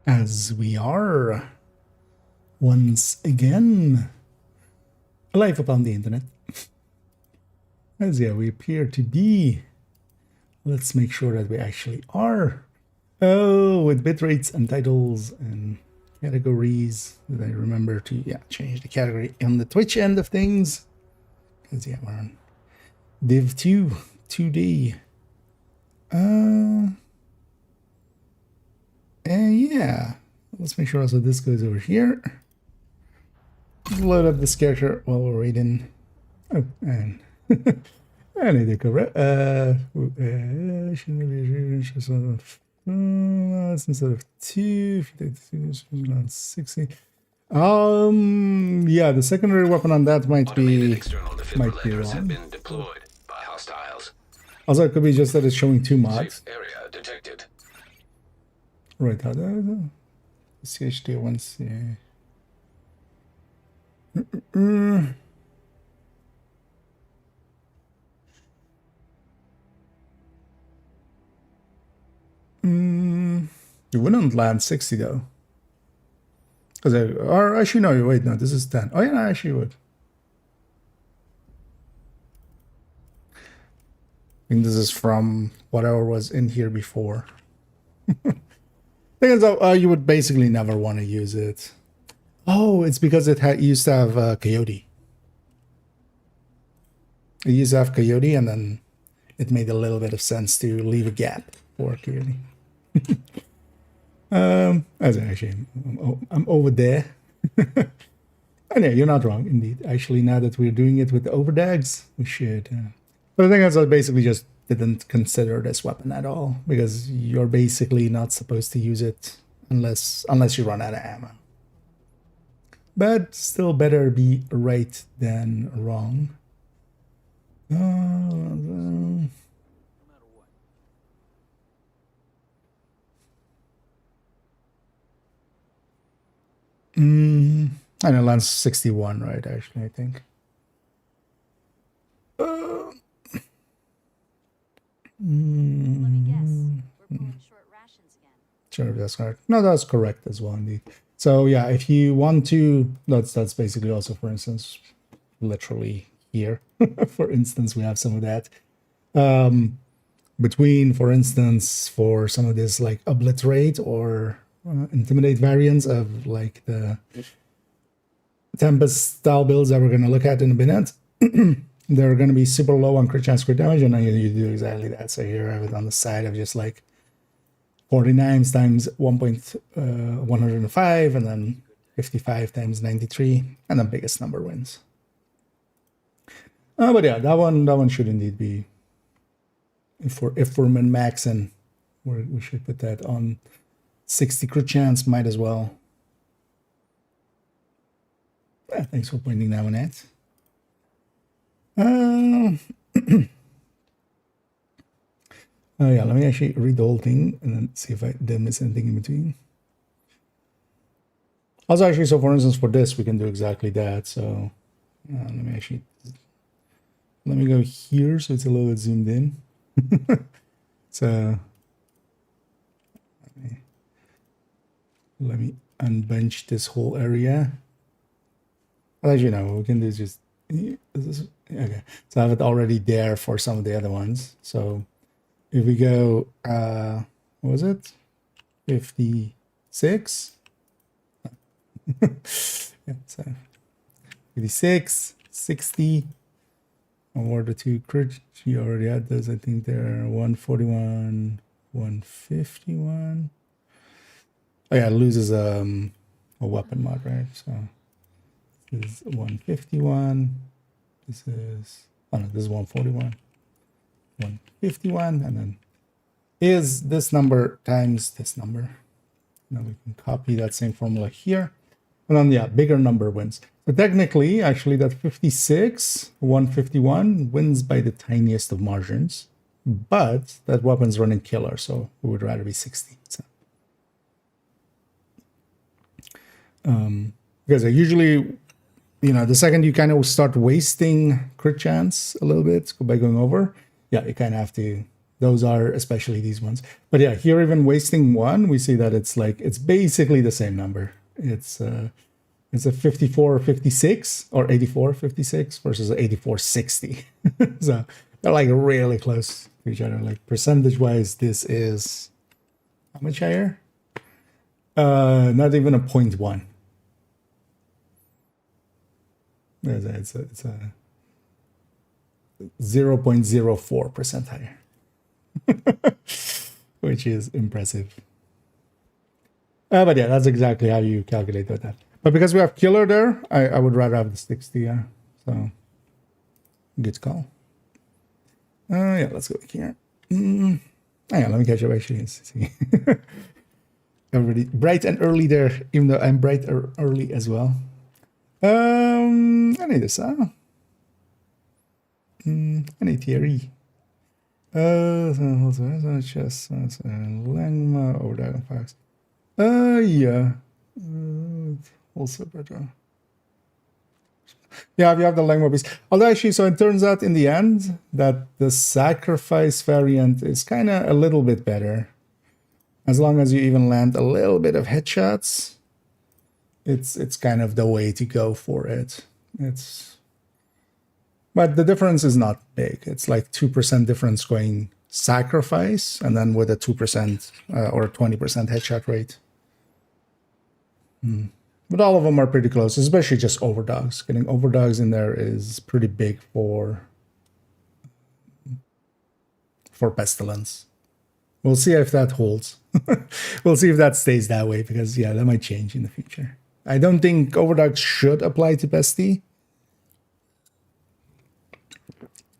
As we are once again live upon the internet. As yeah, we appear to be. Let's make sure that we actually are. Oh, with bitrates and titles and categories. Did I remember to change the category on the Twitch end of things? Because we're on Div 2 2D. Yeah. Let's make sure also this goes over here. Load up this character while we're waiting. Oh, and I need to cover it. Instead of 2, 60. Yeah, the secondary weapon on that might be wrong. Been deployed by hostiles. Also, it could be just that it's showing 2 mods. Safe area detected. Right, how the CHD once. You wouldn't land 60 though. Because or actually no, wait, no, this is 10. Oh yeah, I actually would. I think this is from whatever was in here before. Thing is, you would basically never want to use it. Oh, it's because it used to have Coyote. It used to have Coyote, and then it made a little bit of sense to leave a gap for Coyote. As actually, I'm over there. And yeah, you're not wrong, indeed. Actually, now that we're doing it with the overdags, we should. But the thing is, I basically just didn't consider this weapon at all, because you're basically not supposed to use it unless you run out of ammo. But still better be right than wrong. I know, lands 61, right? Actually, I think. Let me guess. We're pulling short rations again. Sure, that's correct. No, that's correct as well, indeed. So yeah, if you want to, that's basically also, for instance, literally here. For instance, we have some of that. Between, for instance, for some of this like obliterate or intimidate variants of like the Tempest style builds that we're going to look at in a minute. They're going to be super low on crit chance, crit damage, and then you do exactly that. So here I have it on the side of just like 49 times 1.105, and then 55 times 93, and the biggest number wins. But yeah, that one should indeed be, if we're min-maxing, we should put that on 60 crit chance, might as well. Yeah, thanks for pointing that one out. Oh yeah, let me actually read the whole thing and then see if I did miss anything in between. Also, actually, so for instance, for this, we can do exactly that. So let me go here so it's a little bit zoomed in. So let me unbench this whole area. As you know, what we can do is just okay. So I have it already there for some of the other ones. So if we go, what was it? 56. Yeah, so 56, 60. Or the 2 crit. She already had those. I think they're 141, 151. Oh yeah, it loses a weapon mod, right? So this is 151. This is, oh no, this is 141. 151, and then is this number times this number. Now we can copy that same formula here. And then, yeah, bigger number wins. So technically, actually, that 56, 151 wins by the tiniest of margins. But that weapon's running killer, so we would rather be 60. So. Because usually, you know, the second you kind of start wasting crit chance a little bit by going over, yeah, you kind of have to Those are especially these ones. But yeah, here even wasting one, we see that it's like, it's basically the same number. It's a 54.56 or 84.56 versus 84.60. So they're like really close to each other. Like percentage wise, this is how much higher? Not even a 0.1. It's a 0.04% higher. Which is impressive. But yeah, that's exactly how you calculate that. But because we have killer there, I would rather have the 60. Yeah. So good call. Yeah, let's go here. Hang on, let me catch up actually. See. Already bright and early there, even though I'm bright early as well. I need this. I need theory. Just Langma or Dragon Fox. Yeah. Also better. Yeah, if you have the Langma beast. Although actually, so it turns out in the end that the sacrifice variant is kind of a little bit better. As long as you even land a little bit of headshots, it's kind of the way to go for it. But the difference is not big. It's like 2% difference going sacrifice, and then with a 2% or 20% headshot rate. But all of them are pretty close, especially just overdogs. Getting overdogs in there is pretty big for pestilence. We'll see if that holds. We'll see if that stays that way, because yeah, that might change in the future. I don't think overdogs should apply to Pesty.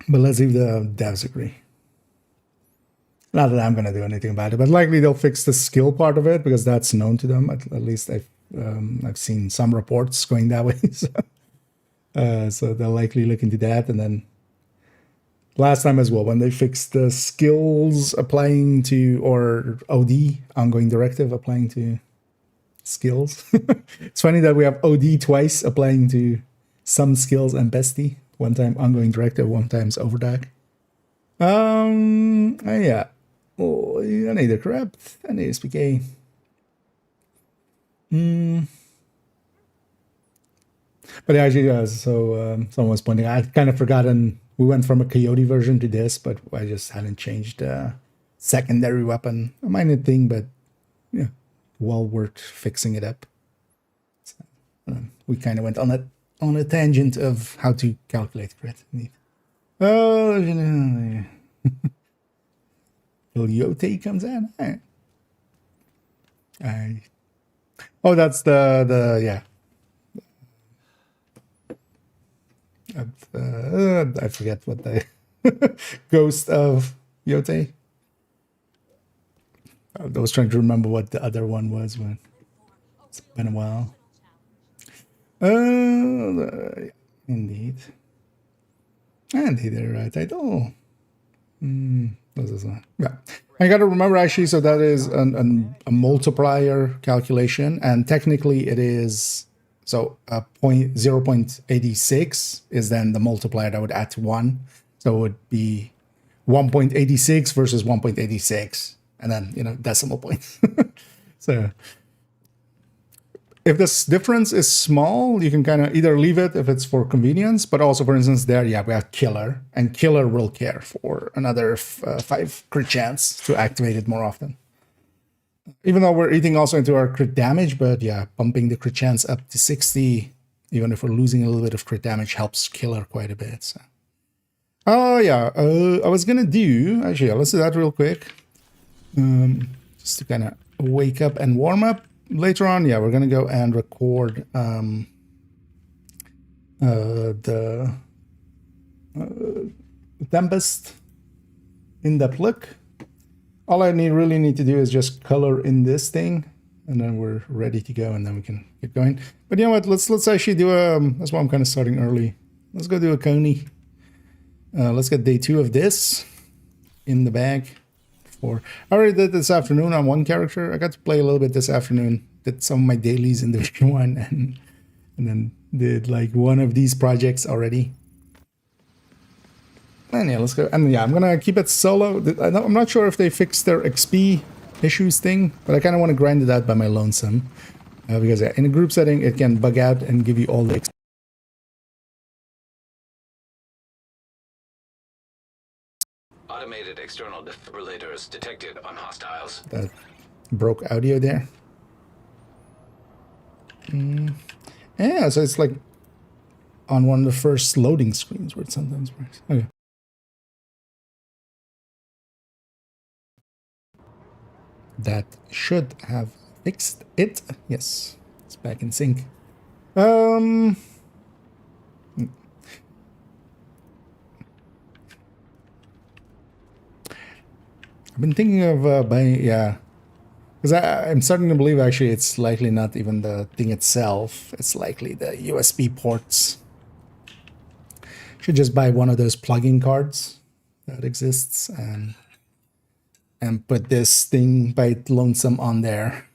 But let's see if the devs agree. Not that I'm going to do anything about it, but likely they'll fix the skill part of it, because that's known to them. At least I've seen some reports going that way. So they'll likely look into that. And then last time as well, when they fixed the skills applying to, or OD, ongoing directive applying to skills. It's funny that we have OD twice applying to some skills and Bestie. One time ongoing directive, one time's overdog. Yeah. Oh, I need a corrupt. I need a SPK. But actually, so someone was pointing out, I'd kind of forgotten, we went from a Coyote version to this, but I just hadn't changed secondary weapon. A minor thing, but yeah, well worth fixing it up. So, we kind of went on a tangent of how to calculate crit. Oh, Yote comes in. Oh, that's the yeah. I forget what the ghost of Yote. I was trying to remember what the other one was, but it's been a while. Indeed. Indeed, they're right. Title. This is not. Yeah. I got to remember actually, so that is a multiplier calculation, and technically it is, so 0.86 is then the multiplier that would add to 1. So it would be 1.86 versus 1.86, and then, decimal points. So if this difference is small, you can kind of either leave it if it's for convenience, but also, for instance, there, yeah, we have killer, and killer will care for another 5 crit chance to activate it more often. Even though we're eating also into our crit damage, but yeah, bumping the crit chance up to 60, even if we're losing a little bit of crit damage, helps killer quite a bit. So. Oh yeah, I was gonna do, actually, let's do that real quick. Just to kind of wake up and warm up. Later on, yeah, we're gonna go and record the Tempest in-depth look. All I really need to do is just color in this thing, and then we're ready to go, and then we can get going. But you know what? Let's actually do that's why I'm kind of starting early. Let's go do a Coney. Let's get day 2 of this in the bag. I already did this afternoon on one character. I got to play a little bit this afternoon. Did some of my dailies in Division 1 and then did like one of these projects already. And yeah, let's go. And yeah, I'm gonna keep it solo. I'm not sure if they fixed their XP issues thing, but I kind of want to grind it out by my lonesome. Because yeah, in a group setting, it can bug out and give you all the XP. Automated external defibrillators detected on hostiles. That broke audio there. Yeah, so it's like on one of the first loading screens where it sometimes works. Okay. That should have fixed it. Yes, it's back in sync. I've been thinking of buying, yeah, because I'm starting to believe actually it's likely not even the thing itself. It's likely the USB ports. Should just buy one of those plug-in cards that exists and put this thing by lonesome on there.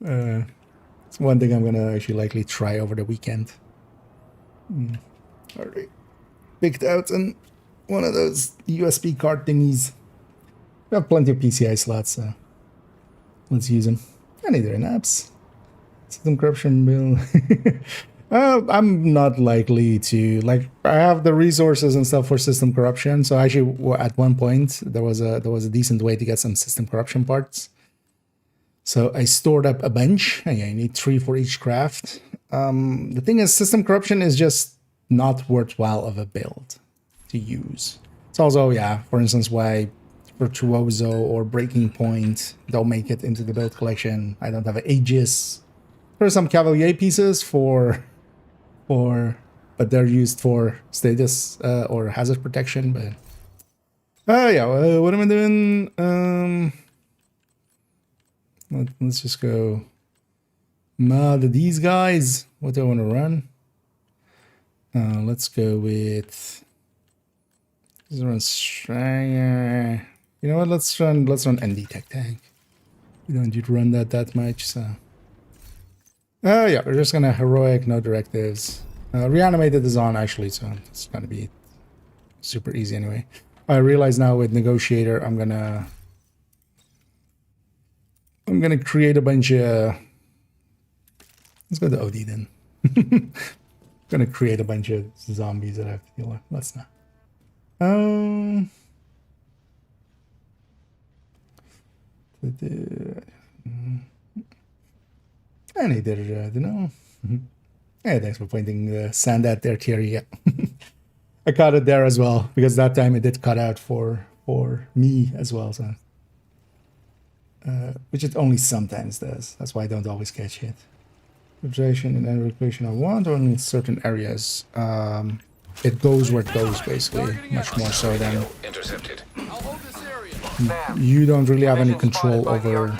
It's one thing I'm gonna actually likely try over the weekend. Already picked out one of those USB card thingies. We have plenty of PCI slots, so let's use them. And either in apps. System corruption bill. I'm not likely to, like, I have the resources and stuff for system corruption. So actually at one point there was a decent way to get some system corruption parts. So I stored up a bunch. Yeah, I need 3 for each craft. The thing is, system corruption is just not worthwhile of a build to use. It's also, yeah, for instance, why Virtuoso or Breaking Point don't make it into the build collection. I don't have an Aegis. There are some Cavalier pieces but they're used for status or hazard protection. But yeah, what am I doing? Let's just go mod these guys. What do I want to run? Let's go with. Let's run. You know what? Let's run ND Tech Tank. We don't need to run that much, so. Yeah, we're just gonna heroic, no directives. Reanimated is on actually, so it's gonna be super easy anyway. I realize now with negotiator, I'm gonna create a bunch of. Let's go to OD then. Gonna create a bunch of zombies that I have to deal with. Let's not. And he did it, I don't know. Hey, thanks for pointing the sand at there, Thierry. Yeah. I caught it there as well, because that time it did cut out for me as well. So, which it only sometimes does. That's why I don't always catch it. Projection and evacuation I want only in certain areas. It goes where it goes, basically. Much more so than Intercepted. you don't really have any control over.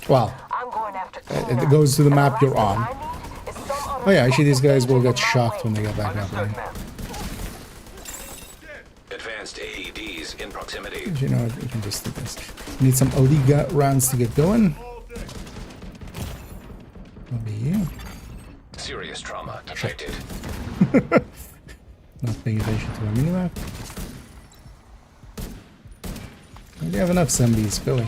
Well, it goes to the map you're on. Oh yeah, actually these guys will get shocked when they get back up, right? Advanced AEDs in proximity. You know what, we can just do this. Need some OD rounds to get going. That'll be you. Serious trauma detected. Not paying attention to my minimap. We have enough zombies, Billy.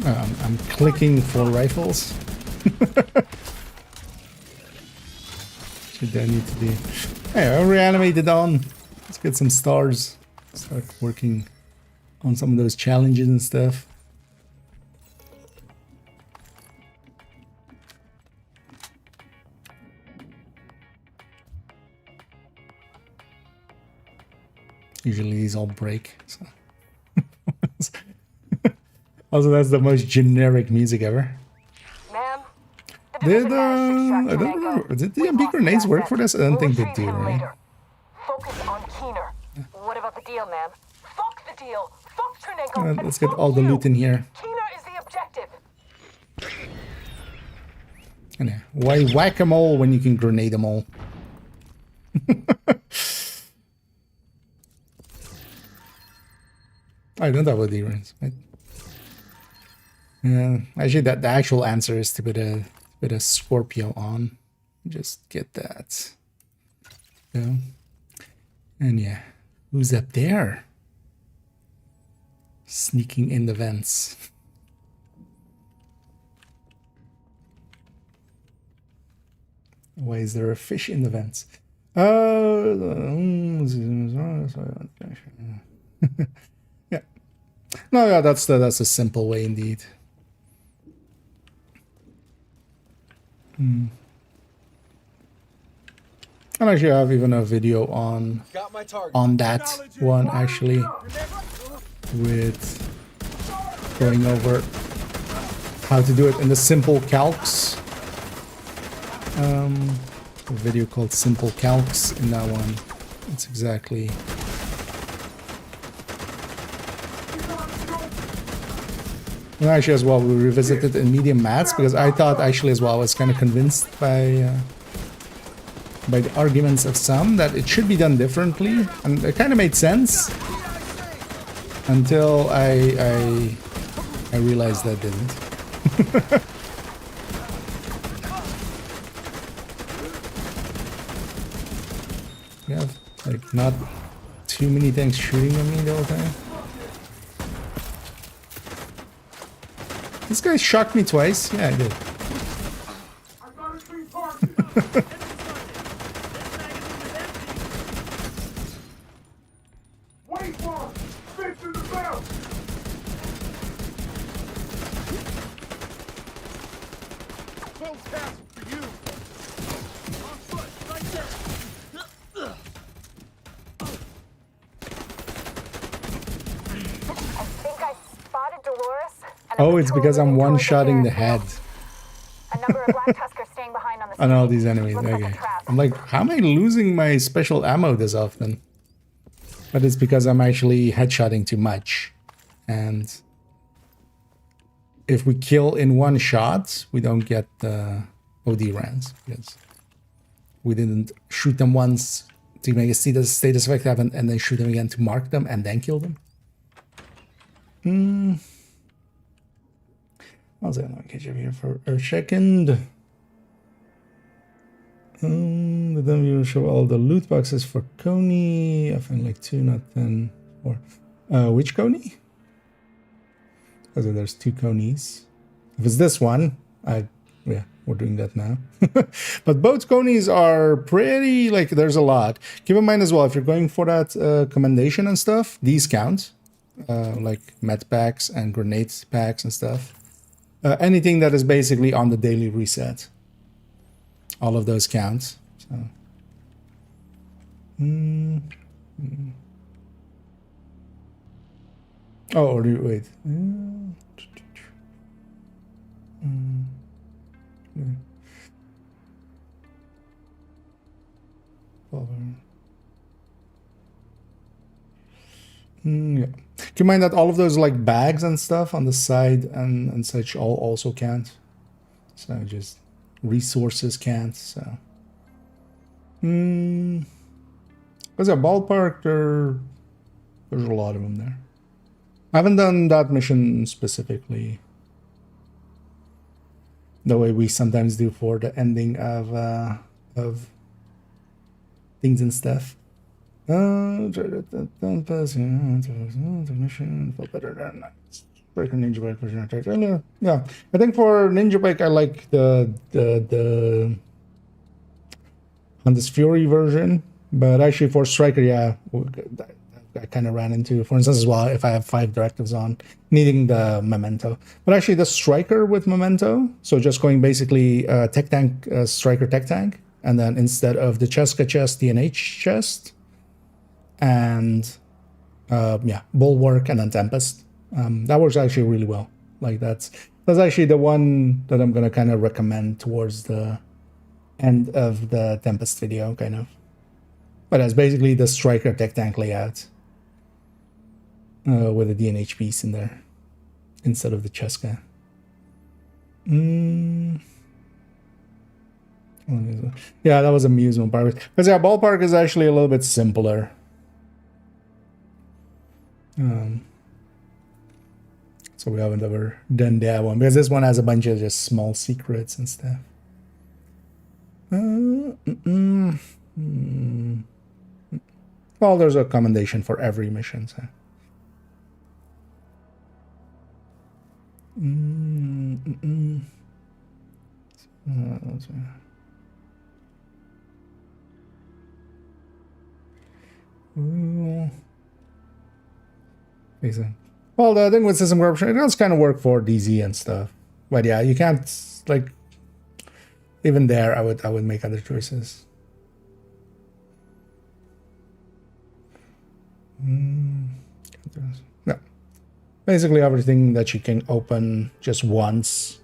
I'm clicking for rifles. Should I need to do? Hey, I reanimated on. Let's get some stars. Start working on some of those challenges and stuff. Usually these all break. So. Also, that's the most generic music ever. Ma'am, I don't remember. Did the MP grenades work for this? I don't think they do, right? Focus on Keener. What about the deal, ma'am? Fuck the deal. Fuck Chernenko. Let's get all the loot in here. Keener is the objective. And yeah, why whack them all when you can grenade them all? I don't have a D-rings. Yeah, actually, the actual answer is to put a with a Scorpio on. Just get that. So, and yeah, who's up there? Sneaking in the vents. Why is there a fish in the vents? Yeah. No, yeah, that's a simple way indeed. And actually, I have even a video on that one actually, with going over how to do it in the simple calcs. A video called Simple Calcs. In that one, it's exactly. And actually, as well, we revisited in medium maths because I thought actually as well I was kind of convinced by the arguments of some that it should be done differently, and it kind of made sense until I realized that didn't. Yeah, like not too many things shooting at me the whole time. This guy shocked me twice. Yeah, I did. Oh, it's because I'm one-shotting the head. A number of black tuskers staying behind on the On all street. these enemies. Looks like a Okay. trap. I'm like, how am I losing my special ammo this often? But it's because I'm actually headshotting too much. And if we kill in one shot, we don't get the OD rounds. Because we didn't shoot them once to make a status effect happen and then shoot them again to mark them and then kill them. I was gonna catch up here for a second. Then we will show all the loot boxes for Coney. I find like 2, not 10. Or which Coney? Because there's 2 Coneys. If it's this one, yeah, we're doing that now. But both Coneys are pretty, like, there's a lot. Keep in mind as well, if you're going for that commendation and stuff, these count. Like med packs and grenade packs and stuff. Anything that is basically on the daily reset. All of those count. So. Oh, or do you wait? Yeah. Keep in mind that all of those like bags and stuff on the side and such all also count. So just resources count. So there's a ballpark. There's a lot of them there. I haven't done that mission specifically the way we sometimes do for the ending of things and stuff. Feel better than Breaker Ninja Bike version attack. Yeah, I think for Ninja Bike I like the Hunter's Fury version, but actually for Striker, yeah, I kind of ran into, for instance, as well, if I have 5 directives on, needing the Memento. But actually the Striker with Memento, so just going basically tech tank, Striker tech tank, and then instead of the Cheska chest, DNH chest, and yeah, Bulwark and then Tempest. That works actually really well. Like that's actually the one that I'm gonna kind of recommend towards the end of the Tempest video, kind of. But that's basically the Striker tech tank layout with a DNH piece in there instead of the Cheska. Yeah, that was amusement park. Because yeah, ballpark is actually a little bit simpler. So we haven't ever done that one because this one has a bunch of just small secrets and stuff. Well, there's a commendation for every mission. So. Well, the thing with system corruption, it does kind of work for DZ and stuff. But yeah, you can't, like, even there, I would make other choices. No. Basically everything that you can open just once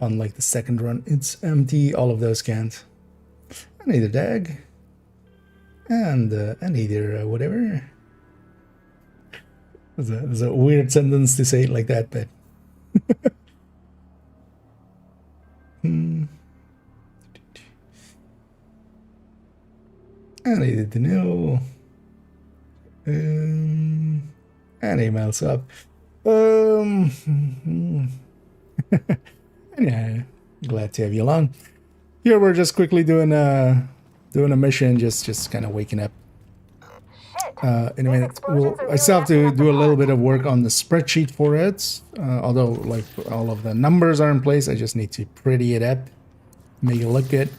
on like the second run, it's empty. All of those can't. I need a dag. And I need whatever. It's a weird sentence to say it like that, but I needed to know. And emails up. Yeah, glad to have you along. Here we're just quickly doing a mission, just kind of waking up. In a minute, I still have to do a little bit of work on the spreadsheet for it. Although, like, all of the numbers are in place, I just need to pretty it up, make it look good,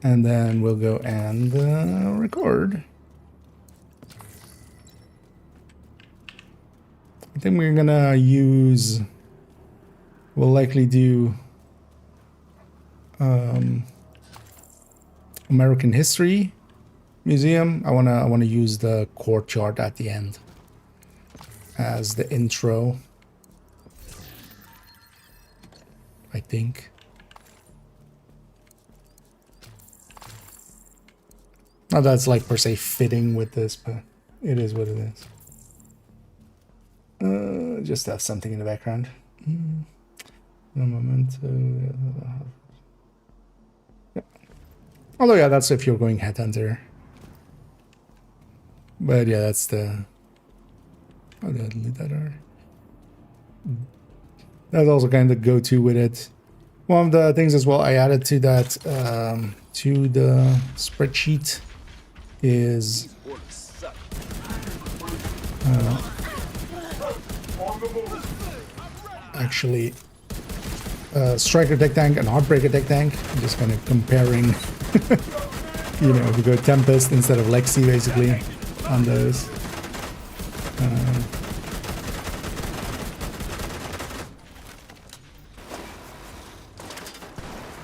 and then we'll go and record. I think we're gonna use. We'll likely do American History Museum. I wanna use the courtyard at the end as the intro. I think. Not that's like per se fitting with this, but it is what it is. Just have something in the background. No moment. Yeah. Although, yeah, that's if you're going headhunter. But yeah, that's the. Oh, did I delete that already? That's also kind of go-to with it. One of the things as well I added to that to the spreadsheet is. Actually, striker tech tank and heartbreaker tech tank. I'm just kind of comparing, you know, if you go Tempest instead of Lexi, basically, on those.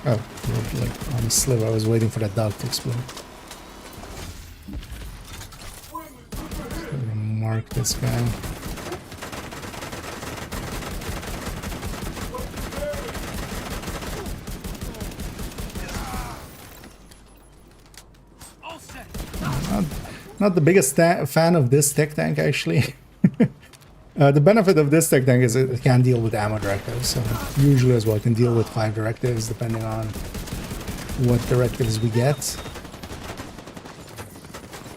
Oh, like on the sliver, I was waiting for that dog to explode. So I'm gonna mark this guy. Not the biggest fan of this tech tank, actually. The benefit of this tech tank is it can deal with ammo directives. So usually as well, it can deal with 5 directives, depending on what directives we get.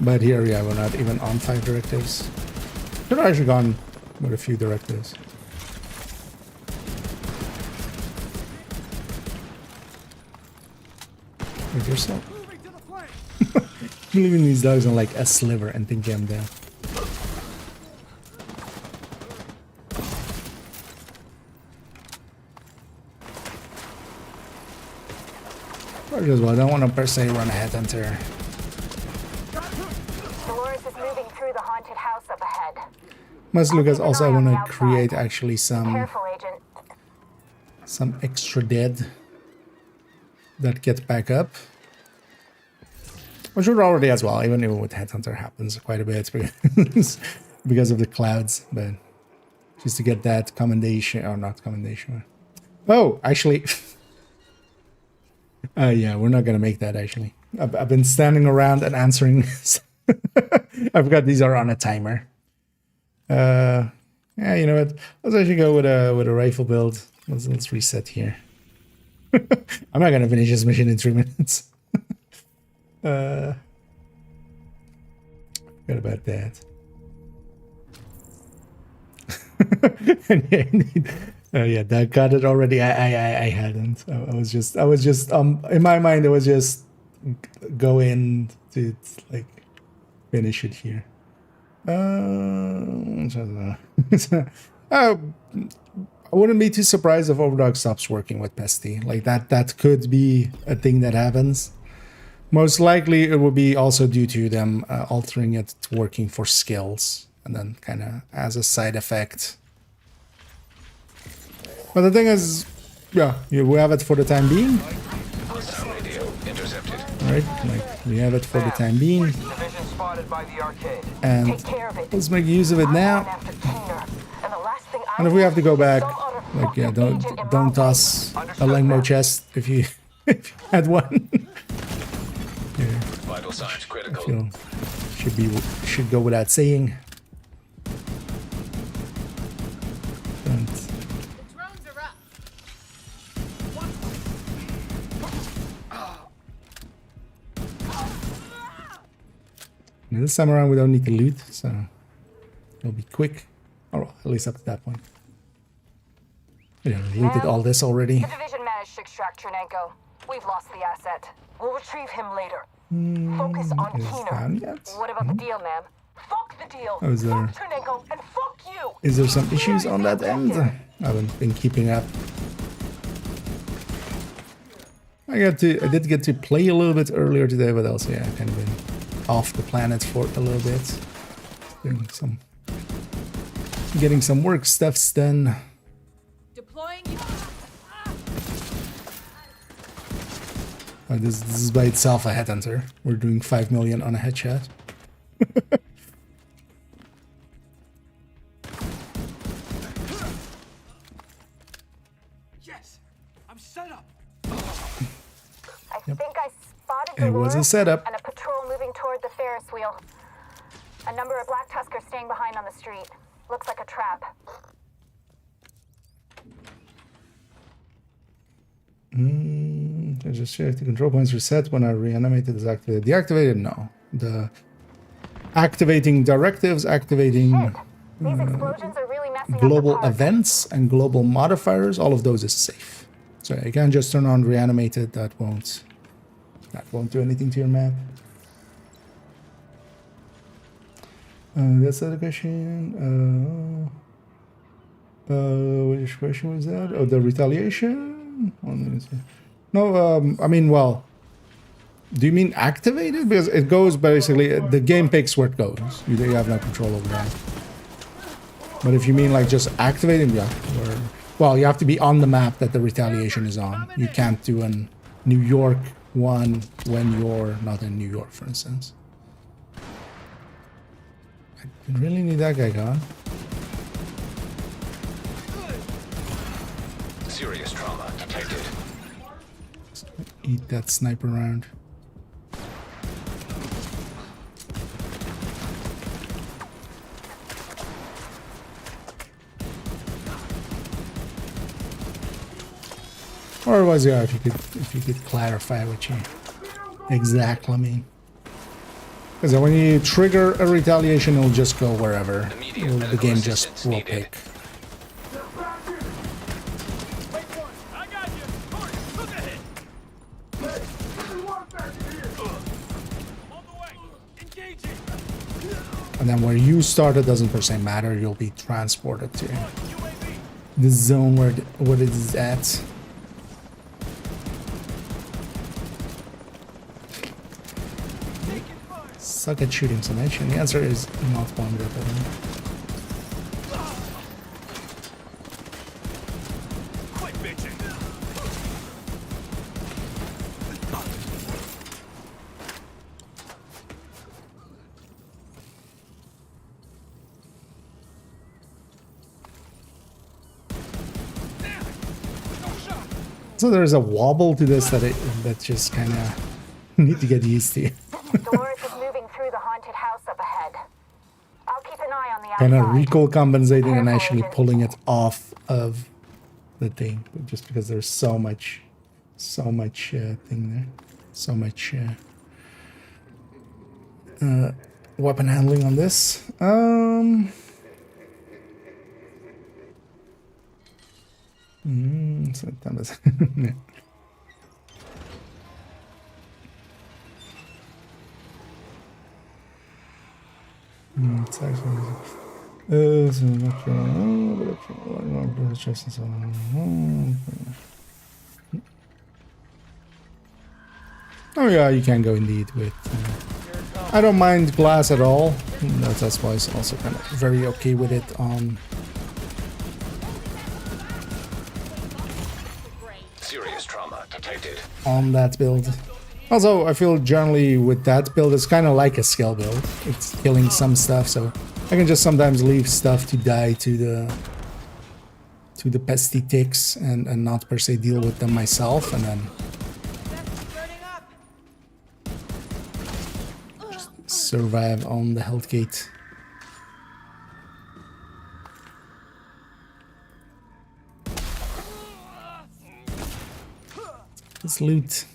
But here, yeah, we're not even on 5 directives. Should have actually gone with a few directives. With yourself. Leaving these dogs on like a sliver and thinking I'm down. As well, I don't want to per se run a headhunter. Dolores is moving through the haunted house up ahead. Must look as also I want to create actually some Careful, Agent. some extra dead that get back up. Which would already as well, even with Headhunter happens quite a bit because of the clouds, but just to get that commendation, or not commendation. Oh, actually, yeah, we're not gonna make that actually. I've been standing around and answering. I forgot these are on a timer. Yeah, you know what? Let's actually go with a rifle build. Let's reset here. I'm not gonna finish this mission in 3 minutes. Forgot about that. And yeah, Yeah, that got it already. I hadn't. I was just in my mind it was just go in to like finish it here. I wouldn't be too surprised if Overdog stops working with Pesty. Like that could be a thing that happens. Most likely it will be also due to them altering it to working for skills and then kind of as a side effect. But the thing is, yeah, we have it for the time being. Hostile radio intercepted. Right? Like we have it for the time being. Division spotted by the arcade. And Take care of it. let's make use of it I'm now. going after Keener, and the last thing I And if we have to go need is back, some other like yeah, fucking agent in don't my toss a Understood, Langmo ma'am. chest if you had one. Yeah, Vital signs critical. feel should go without saying. Don't. The drones are up. Now, this time around we don't need to loot, so it'll be quick. Or well, at least up to that point. Yeah, we looted all this already. The division managed to extract Chernenko. We've lost the asset. We'll retrieve him later. Focus on Is it Keener. found yet? What about the deal, ma'am? Fuck the deal. Oh, is there- Fuck Chernenko and fuck you. Is there some issues on that end? I haven't been keeping up. I did get to play a little bit earlier today, but also yeah, kind of been off the planet for a little bit. Getting some work stuffs done. Deploying you. This is by itself a headhunter. We're doing 5 million on a headshot. Yes, I'm set up. I think I spotted It was a Dolores setup. and a patrol moving toward the Ferris wheel. A number of Black Tuskers staying behind on the street. Looks like a trap. I just checked the control points reset when I reanimated is activated. Deactivated? No. The activating directives, activating Shit. These explosions are really messing up global the park. events and global modifiers, all of those is safe. So you can't just turn on reanimated, that won't do anything to your map. That's the other question. Which question was that? Oh, the retaliation? No, I mean, well, do you mean activated? Because it goes basically, the game picks where it goes. You have no control over that. But if you mean like just activating, yeah. Well, you have to be on the map that the retaliation is on. You can't do a New York one when you're not in New York, for instance. I really need that guy gone. Serious trauma detected. Eat that sniper round. Or was yeah, if you could clarify what you exactly mean. Because when you trigger a retaliation, it'll just go wherever. Immediate The medical game just assistance will needed. pick. I got you. Corey, look ahead. On the way. Engaging. And then where you start, it doesn't per se matter. You'll be transported to the zone where it is at. Suck at shooting summation. The answer is not one bit. I think. Quit bitching. So there's a wobble to this that just kind of need to get used to. Dolores is moving through the haunted house up ahead. I'll keep an eye on the Kind of outside. recoil compensating and Careful, actually agent. pulling it off of the thing, but just because there's so much thing there, so much weapon handling on this. So Tempest. Yeah. It's actually. Oh yeah, you can go indeed with. I don't mind glass at all. That's why it's also kind of very okay with it on. Serious trauma detected. On that build. Also, I feel generally with that build, it's kind of like a skill build. It's killing some stuff, so I can just sometimes leave stuff to die to the pesty ticks and not per se deal with them myself, and then just survive on the health gate. Let's loot.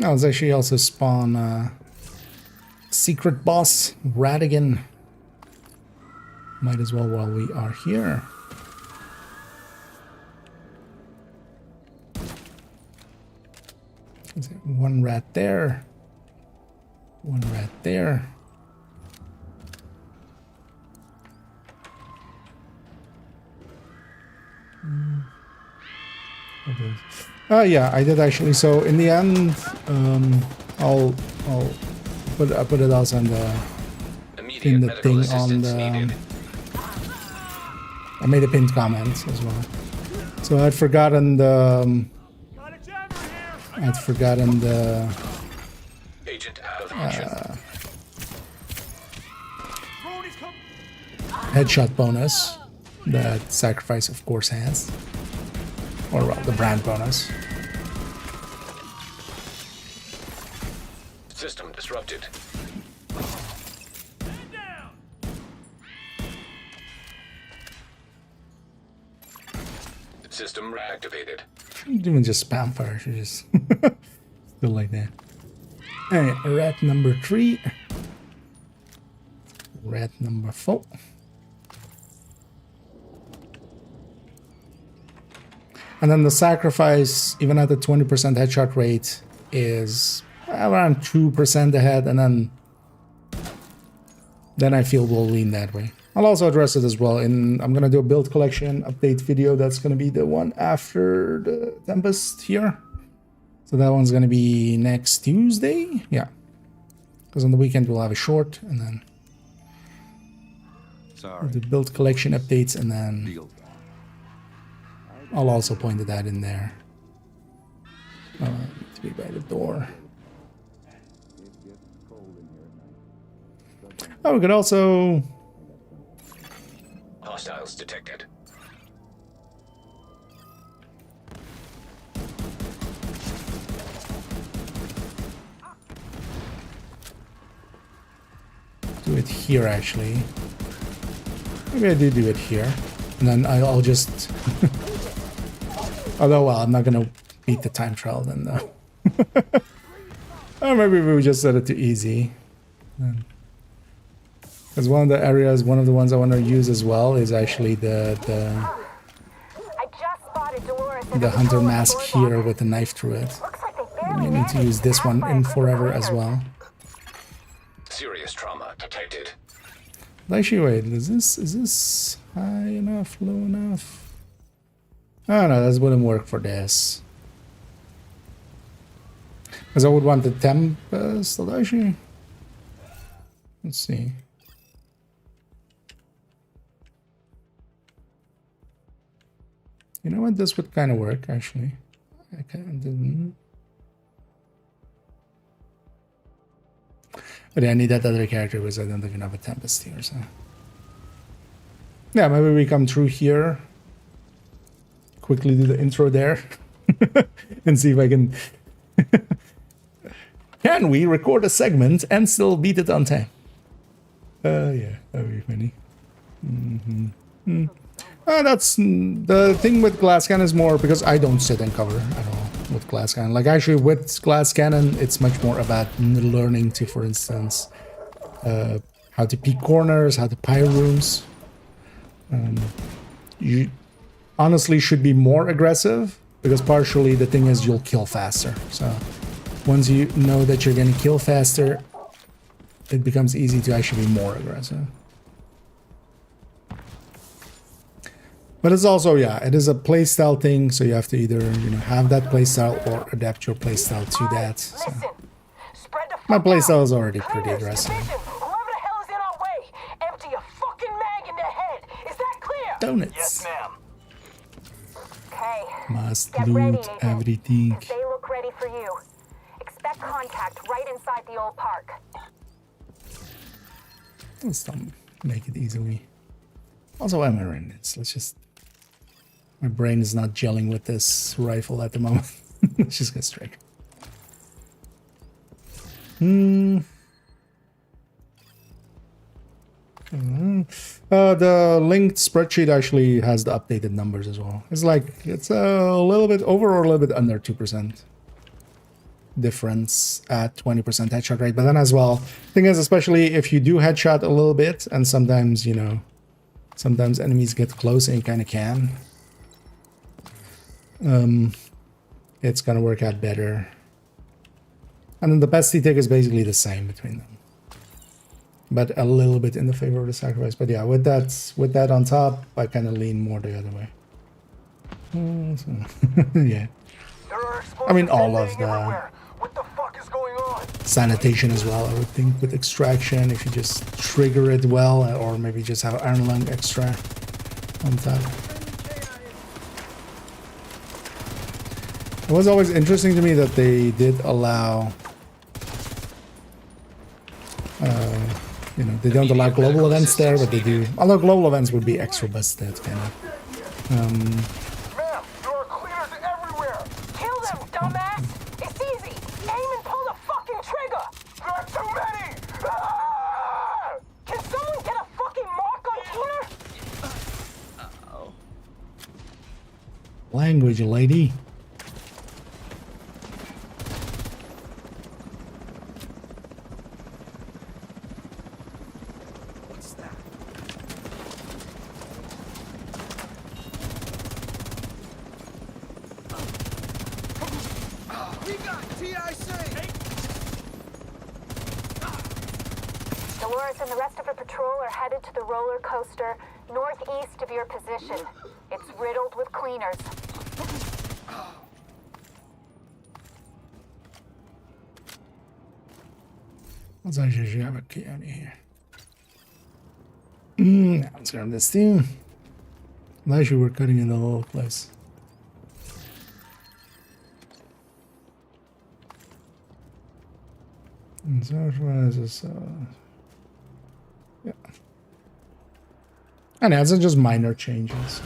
Oh, let's actually also spawn secret boss Radigan. Might as well while we are here. Is it one rat there? One rat there. Oh yeah, I did actually. So in the end, I'll put it also in the thing on the. I made a pinned comment as well. So I'd forgotten the. I'd forgotten the. Agent out of action. Headshot bonus that Sacrifice of course has. Or well, the brand bonus. System disrupted. System reactivated. Shouldn't even just spam fire, should just still like that. Alright, rat number 3. Rat number 4. And then the Sacrifice, even at the 20% headshot rate, is around 2% ahead, and then I feel we'll lean that way. I'll also address it as well. I'm gonna do a build collection update video. That's gonna be the one after the Tempest here. So that one's gonna be next Tuesday. Yeah, because on the weekend we'll have a short, and then we'll do build collection updates, and then I'll also point that in there. To be by the door. Oh, we could also. Hostiles detected. Do it here actually. Maybe I do it here, and then I'll just. Although, well, I'm not gonna beat the time trial then, though. Or maybe we just set it to easy. Because one of the areas, one of the ones I want to use as well is actually the hunter mask here with the knife through it. You need to use this one in forever as well. Serious trauma detected. Actually, wait, is this high enough, low enough? Oh no, that wouldn't work for this. Because I would want the Tempest, actually. Let's see. You know what? This would kind of work, actually. I kind of didn't. But yeah, I need that other character because I don't even have a Tempest here, so. Yeah, maybe we come through here. Quickly do the intro there. And see if I can... Can we record a segment and still beat it on time? Yeah, that would be funny. That's the thing with glass cannon is more because I don't sit and cover at all with glass cannon. Like actually with glass cannon, it's much more about learning to, for instance, how to peek corners, how to pyre rooms. honestly should be more aggressive, because partially the thing is you'll kill faster. So once you know that you're going to kill faster, it becomes easy to actually be more aggressive. But it's also, yeah, it is a playstyle thing, so you have to either, you know, have that playstyle or adapt your playstyle to that. So Listen. Spread the my fuck playstyle out. is already pretty Cleaners, aggressive. division, whoever the hell is in our way, empty a fucking mag in their head. Is that clear? Donuts. Yes, ma'am. Okay. Must Get ready, loot Agent. everything. 'Cause they look ready for you. Expect contact right inside the old park. Let's don't make it easily. Also, I'm in it. Let's just... My brain is not gelling with this rifle at the moment. Let's just get straight. The linked spreadsheet actually has the updated numbers as well. It's like, it's a little bit over or a little bit under 2% difference at 20% headshot rate. But then as well, thing is, especially if you do headshot a little bit, and sometimes, you know, sometimes enemies get close and you kind of can. It's gonna work out better. And then the pesty tick is basically the same between them, but a little bit in the favor of the sacrifice. But yeah, with that on top, I kind of lean more the other way. Yeah, I mean all of the What the fuck is going on? sanitation as well. I would think with extraction, if you just trigger it well, or maybe just have iron lung extra on top. It was always interesting to me that they did allow, you know, they don't allow global events there, but they do. Although global events would be extra busted, kind of. Ma'am, there are cleaners everywhere. Kill them, dumbass. It's easy. Aim and pull the fucking trigger. There are too many. Ah! Can someone get a fucking mark on Keener? Language, lady. We got TIC. Dolores and the rest of her patrol are headed to the roller coaster northeast of your position. It's riddled with cleaners. Let's actually have a key out of here. Now let's grab this thing. Last year we're cutting in the whole place. And so as this, yeah. And it's just minor changes.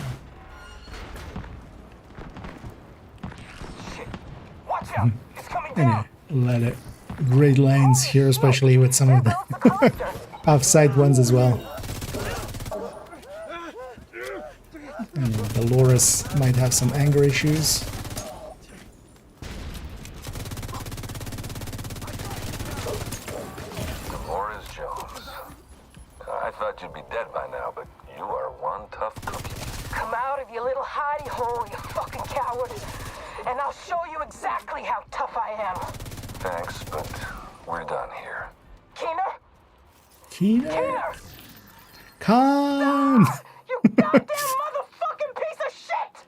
Watch out. It's coming Anyway, down. let it. Great lines here, especially with some of the offside ones as well. And Dolores might have some anger issues. Dolores Jones. I thought you'd be dead by now, but you are one tough cookie. Come out of your little hidey hole, you fucking coward. And I'll show you exactly how tough I am. Thanks, but we're done here. Keener? Keener? Keener! Con! You goddamn motherfucking piece of shit!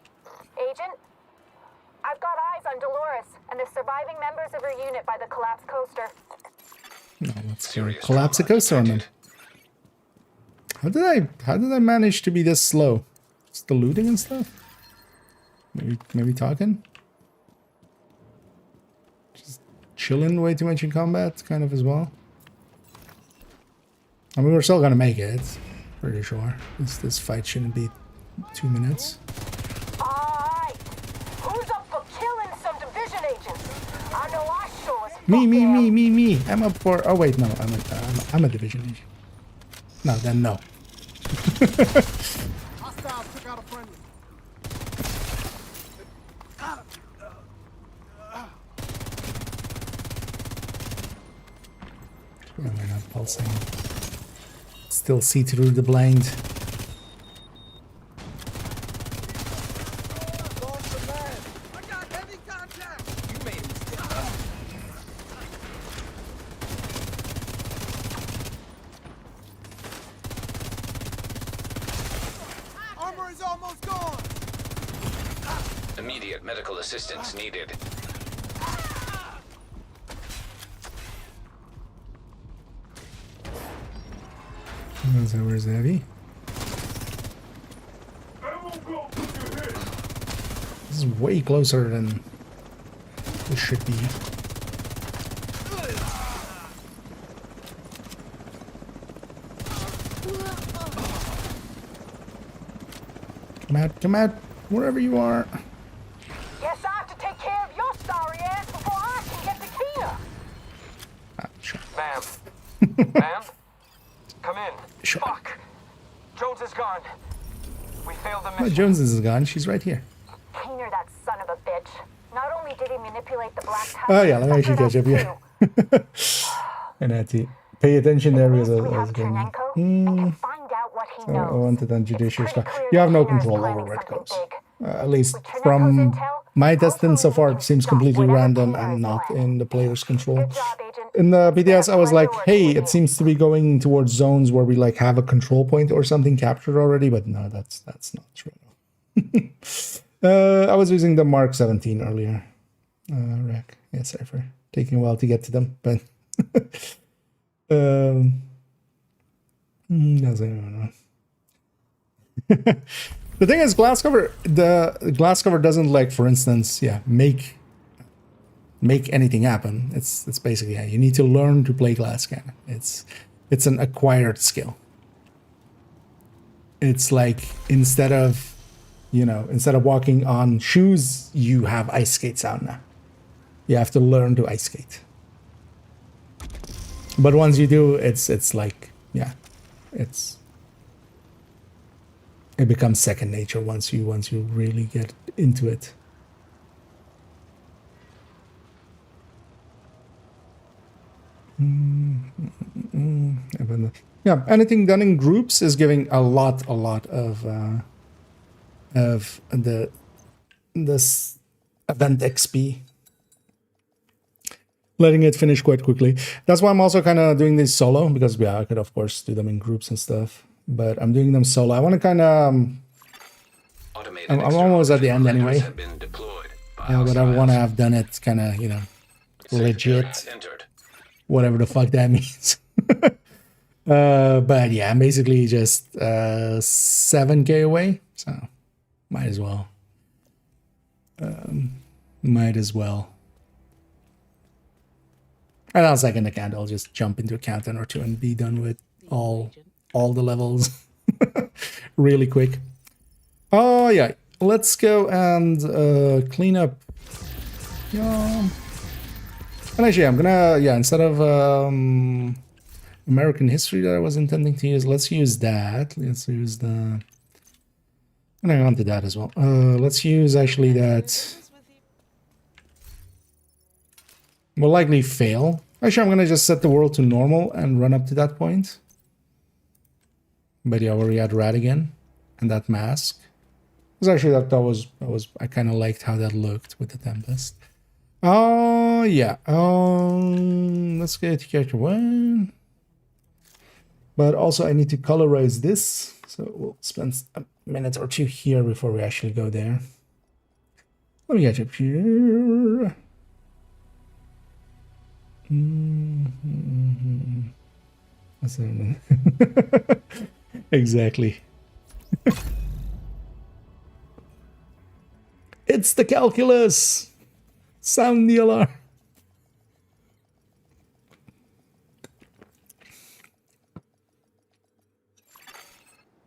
Agent, I've got eyes on Dolores and the surviving members of her unit by the collapsed coaster. No, let's collapse a coaster on them. How did I manage to be this slow? Just the looting and stuff? Maybe talking? Just chilling way too much in combat, kind of as well. I mean, we're still gonna make it, pretty sure. This fight shouldn't be 2 minutes. Alright. Who's up for killing some division agents? I know I sure as Me. I'm up for. Oh wait, no, I'm a division agent. No, then no. Hostiles took out a friendly. Why am I not pulsing? Still see through the blind. Almost gone. Immediate medical assistance needed. So where's Abby? This is way closer than this should be. Come out, wherever you are. Guess I have to take care of your sorry ass before I can get to Kina. Sure. Ma'am. Ma'am? Come in. Sure. Fuck. Jones is gone. We failed the Oh, mission. Jones is gone. She's right here. Keener, that son of a bitch. Not only did he manipulate the black tie, Oh yeah, let me actually catch up too. here. And I had to pay attention there because I We was have going. Chernenko and can find out what he I knows. wanted on judicial It's stuff. pretty clear You have no that Keener is control over planning where it something goes. big. At least With Chernenko's from intel, my testing so hopefully far, we it can seems stop completely whatever random Keener and is not planning. in the player's control. Good job, Agent. In the BTS, I was like, Priority hey, with it you. seems to be going towards zones where we like have a control point or something captured already, but no, that's not true. I was using the Mark 17 earlier. Rack. Yeah, sorry for taking a while to get to them, but that's, I don't know. The thing is, glass cover. The glass cover doesn't like, for instance, make anything happen. It's basically you need to learn to play glass cannon. It's an acquired skill. It's like instead of walking on shoes, you have ice skates out now. You have to learn to ice skate. But once you do, it's like it becomes second nature once you really get into it. Yeah, anything done in groups is giving a lot of this event XP. Letting it finish quite quickly. That's why I'm also kind of doing this solo, because I could of course do them in groups and stuff, but I'm doing them solo. I want to kind of I'm almost at the end anyway, but I want to have done it kind of legit, whatever the fuck that means. But yeah, I'm basically just 7k away, so might as well. And I'll second account. I'll just jump into a countdown or two and be done with all the levels really quick. Oh yeah, let's go and clean up. Yeah. And actually, I'm gonna instead of American history that I was intending to use, let's use that. Let's use the. And I wanted that as well. Let's use actually that. Will likely fail. Actually, I'm gonna just set the world to normal and run up to that point. But yeah, where we had rat again, and that mask. Because actually, that was I kind of liked how that looked with the Tempest. Oh yeah. Let's get to character 1. But also, I need to colorize this, so we'll spend a minute or two here before we actually go there. Let me get up here. Exactly. It's the calculus. Sound the alarm.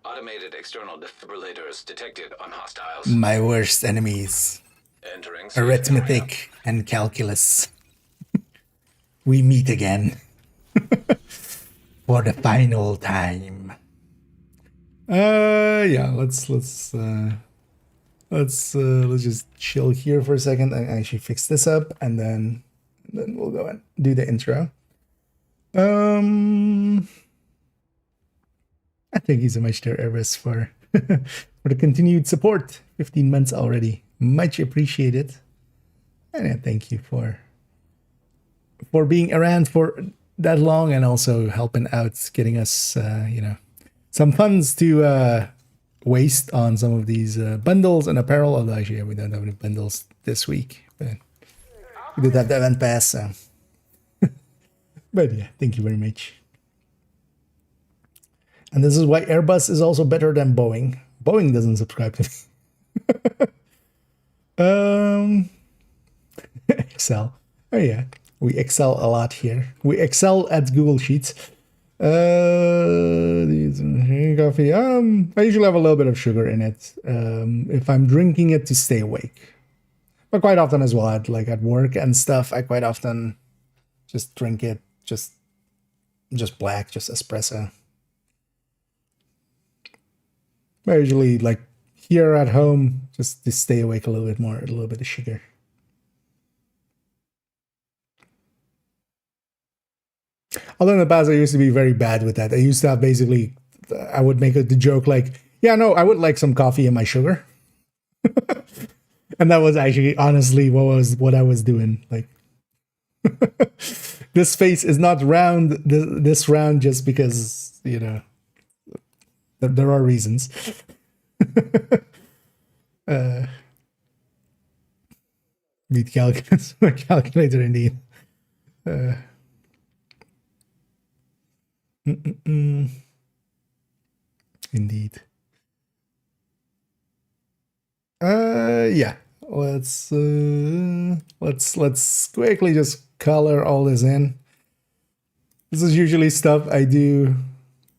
Automated external defibrillators detected on hostiles. My worst enemies. Entering safe area. Arithmetic and calculus. We meet again. For the final time. Yeah, let's just chill here for a second and actually fix this up, and then we'll go and do the intro. Thank you so much to Eris for for the continued support. 15 months already. Much appreciated. And thank you for being around for that long and also helping out, getting us some funds to waste on some of these bundles and apparel. Although actually, we don't have any bundles this week, but we did have the event pass. So. But yeah, thank you very much. And this is why Airbus is also better than Boeing. Boeing doesn't subscribe to me. Excel. Oh yeah, we excel a lot here. We excel at Google Sheets. These coffee. I usually have a little bit of sugar in it if I'm drinking it to stay awake. But quite often as well, at work and stuff, I quite often just drink it just black, just espresso. But usually, like here at home, just to stay awake a little bit more, a little bit of sugar. Although in the past, I used to be very bad with that. I used to have basically, I would make the joke like, yeah, no, I would like some coffee and my sugar. And that was actually, honestly, what I was doing. Like, this face is not round, this round just because, you know, there are reasons. Need calculator indeed. Indeed. Yeah. Let's quickly just color all this in. This is usually stuff I do.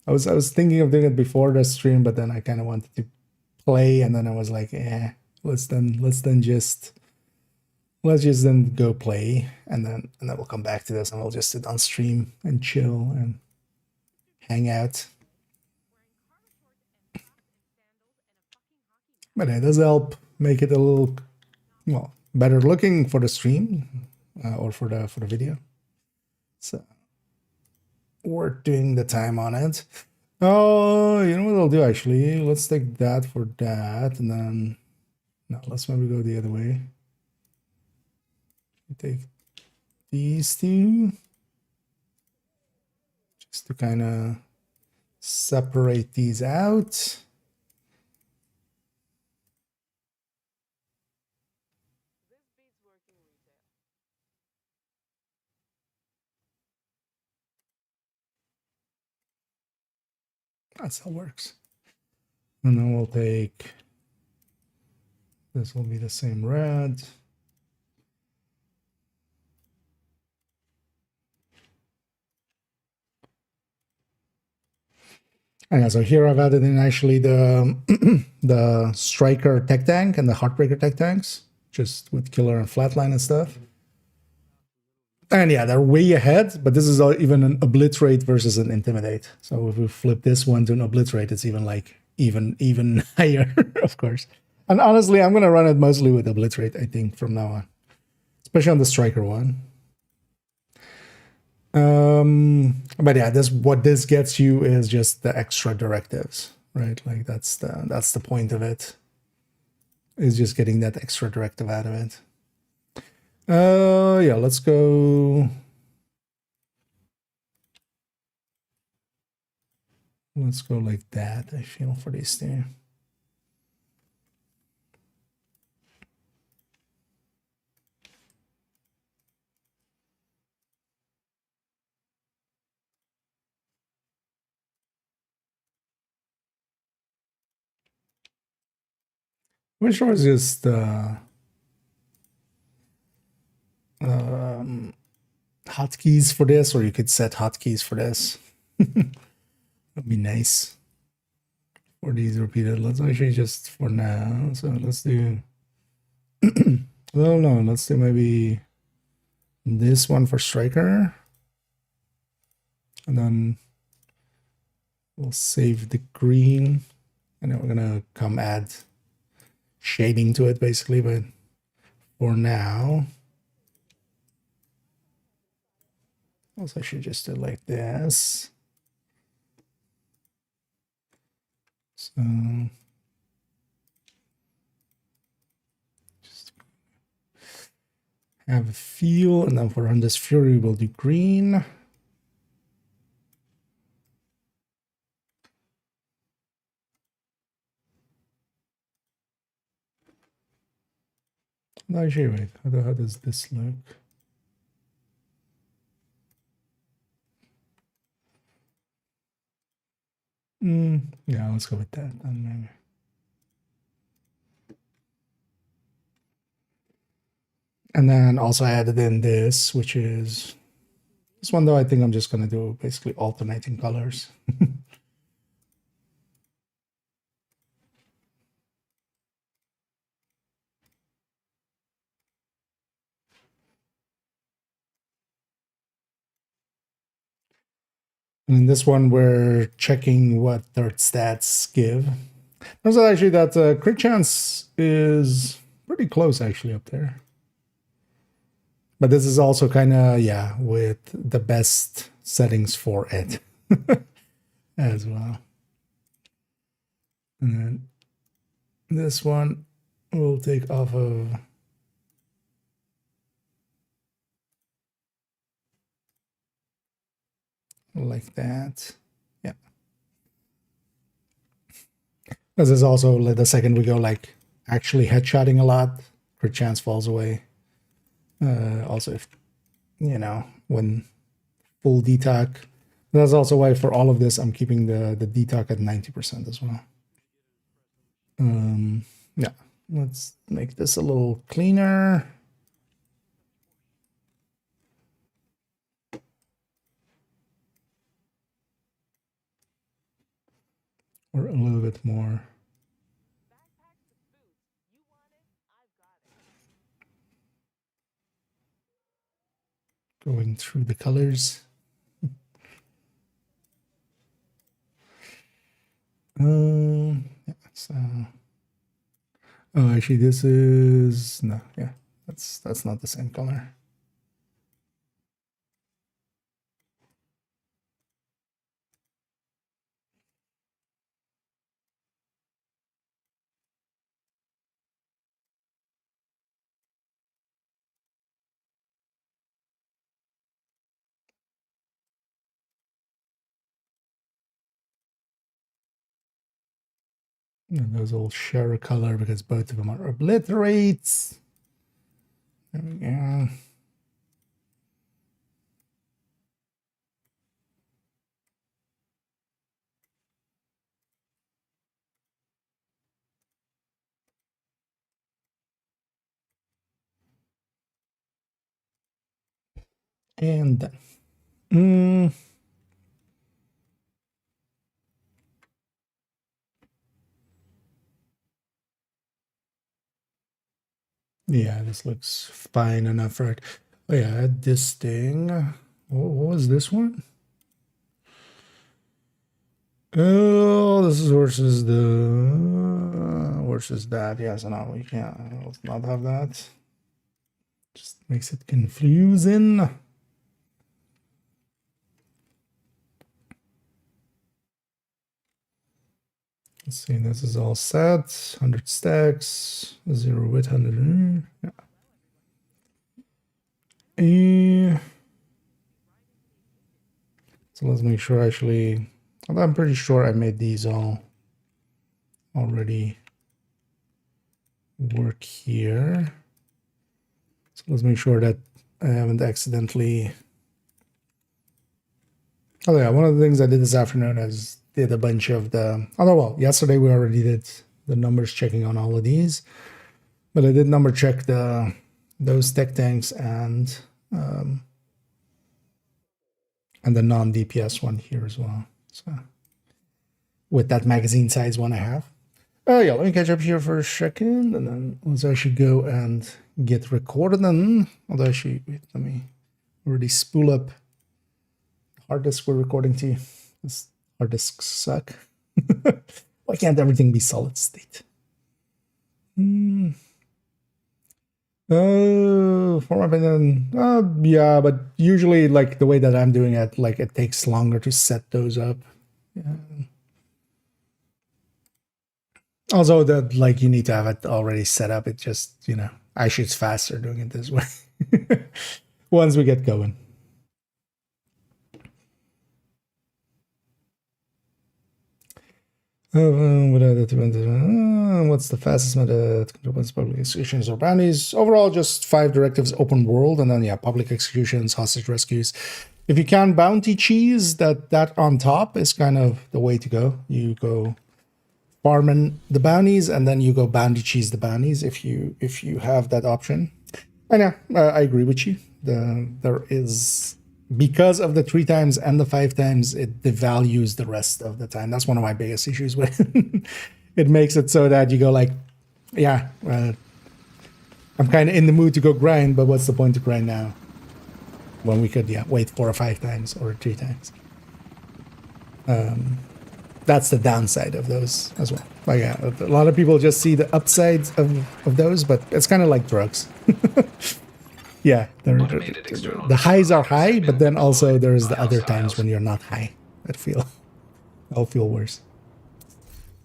I was thinking of doing it before the stream, but then I kind of wanted to play, and then I was like, let's just go play, and then we'll come back to this, and we'll just sit on stream and chill and hang out. But it does help make it a little, well, better looking for the stream or for the video. So we're doing the time on it. Oh, you know what I'll do actually? Let's take that for that, and then no, let's maybe go the other way. Take these two just to kind of separate these out. That's how it works. And then we'll take, this will be the same red. And yeah, so here I've added in actually the the striker tech tank and the heartbreaker tech tanks, just with killer and flatline and stuff. And yeah, they're way ahead, but this is even an obliterate versus an intimidate. So if we flip this one to an obliterate, it's even like even higher, of course. And honestly, I'm gonna run it mostly with obliterate, I think, from now on, especially on the striker one. But yeah, what this gets you is just the extra directives, right? Like that's the point of it, is just getting that extra directive out of it. Yeah, let's go. Let's go like that, I feel, for these two. Which was just hotkeys for this, or you could set hotkeys for this. That'd be nice for these repeated. Let's actually just for now. So let's do. Well, no, let's do maybe this one for striker, and then we'll save the green, and then we're gonna come add shading to it basically. But for now, also I should just do it like this. So just have a feel, and then for Undeath Fury we'll do green. Actually, wait, how does this look? Yeah, let's go with that then maybe. And then also I added in this, which is this one though. I think I'm just gonna do basically alternating colors. And in this one, we're checking what third stats give. Turns out actually that crit chance is pretty close actually up there. But this is also kind of, yeah, with the best settings for it as well. And then this one we'll take off of like that. Yeah. This is also like the second we go like actually headshotting a lot, crit chance falls away. Also, if you know, when full detoc, that's also why for all of this I'm keeping the detoc at 90% as well. Yeah, let's make this a little cleaner. Or a little bit more. Going through the colors. Yeah, so. Oh, actually, this is no. Yeah, that's not the same color. And those all share a color because both of them are obliterates. There we go. And done. Yeah, this looks fine enough for it. Oh yeah, this thing. What was this one? Oh, this is versus that. Yeah, so now we can't. Let's not have that. Just makes it confusing. Let's see, this is all set. 100 stacks, 0 width, 100. Yeah. So let's make sure actually. I'm pretty sure I made these all already work here. So let's make sure that I haven't accidentally. Oh yeah, one of the things I did this afternoon is did a bunch of the. Oh well, yesterday we already did the numbers checking on all of these, but I did number check those tech tanks and the non-DPS one here as well. So with that magazine size one I have. Oh yeah, let me catch up here for a second, and then let's actually go and get recorded. Then, although actually, wait, let me already spool up the hard disk we're recording to. This hard disks suck. Why can't everything be solid state? For my opinion, yeah, but usually like the way that I'm doing it, like it takes longer to set those up. Yeah. Also, that like you need to have it already set up. It just, you know, actually it's faster doing it this way once we get going. What's the fastest method? Public executions or bounties? Overall, just 5 directives, open world, and then yeah, public executions, hostage rescues. If you can bounty cheese, that on top is kind of the way to go. You go farming the bounties, and then you go bounty cheese the bounties if you have that option. And yeah, I agree with you. There is, because of the 3 times and the 5 times, it devalues the rest of the time. That's one of my biggest issues with it. It makes it so that you go like, yeah, I'm kind of in the mood to go grind, but what's the point to grind now when we could wait 4 or 5 times or 3 times? That's the downside of those as well. Like, yeah, a lot of people just see the upsides of those, but it's kind of like drugs. Yeah, the highs are high, but then also there's the other times when you're not high. I'll feel worse.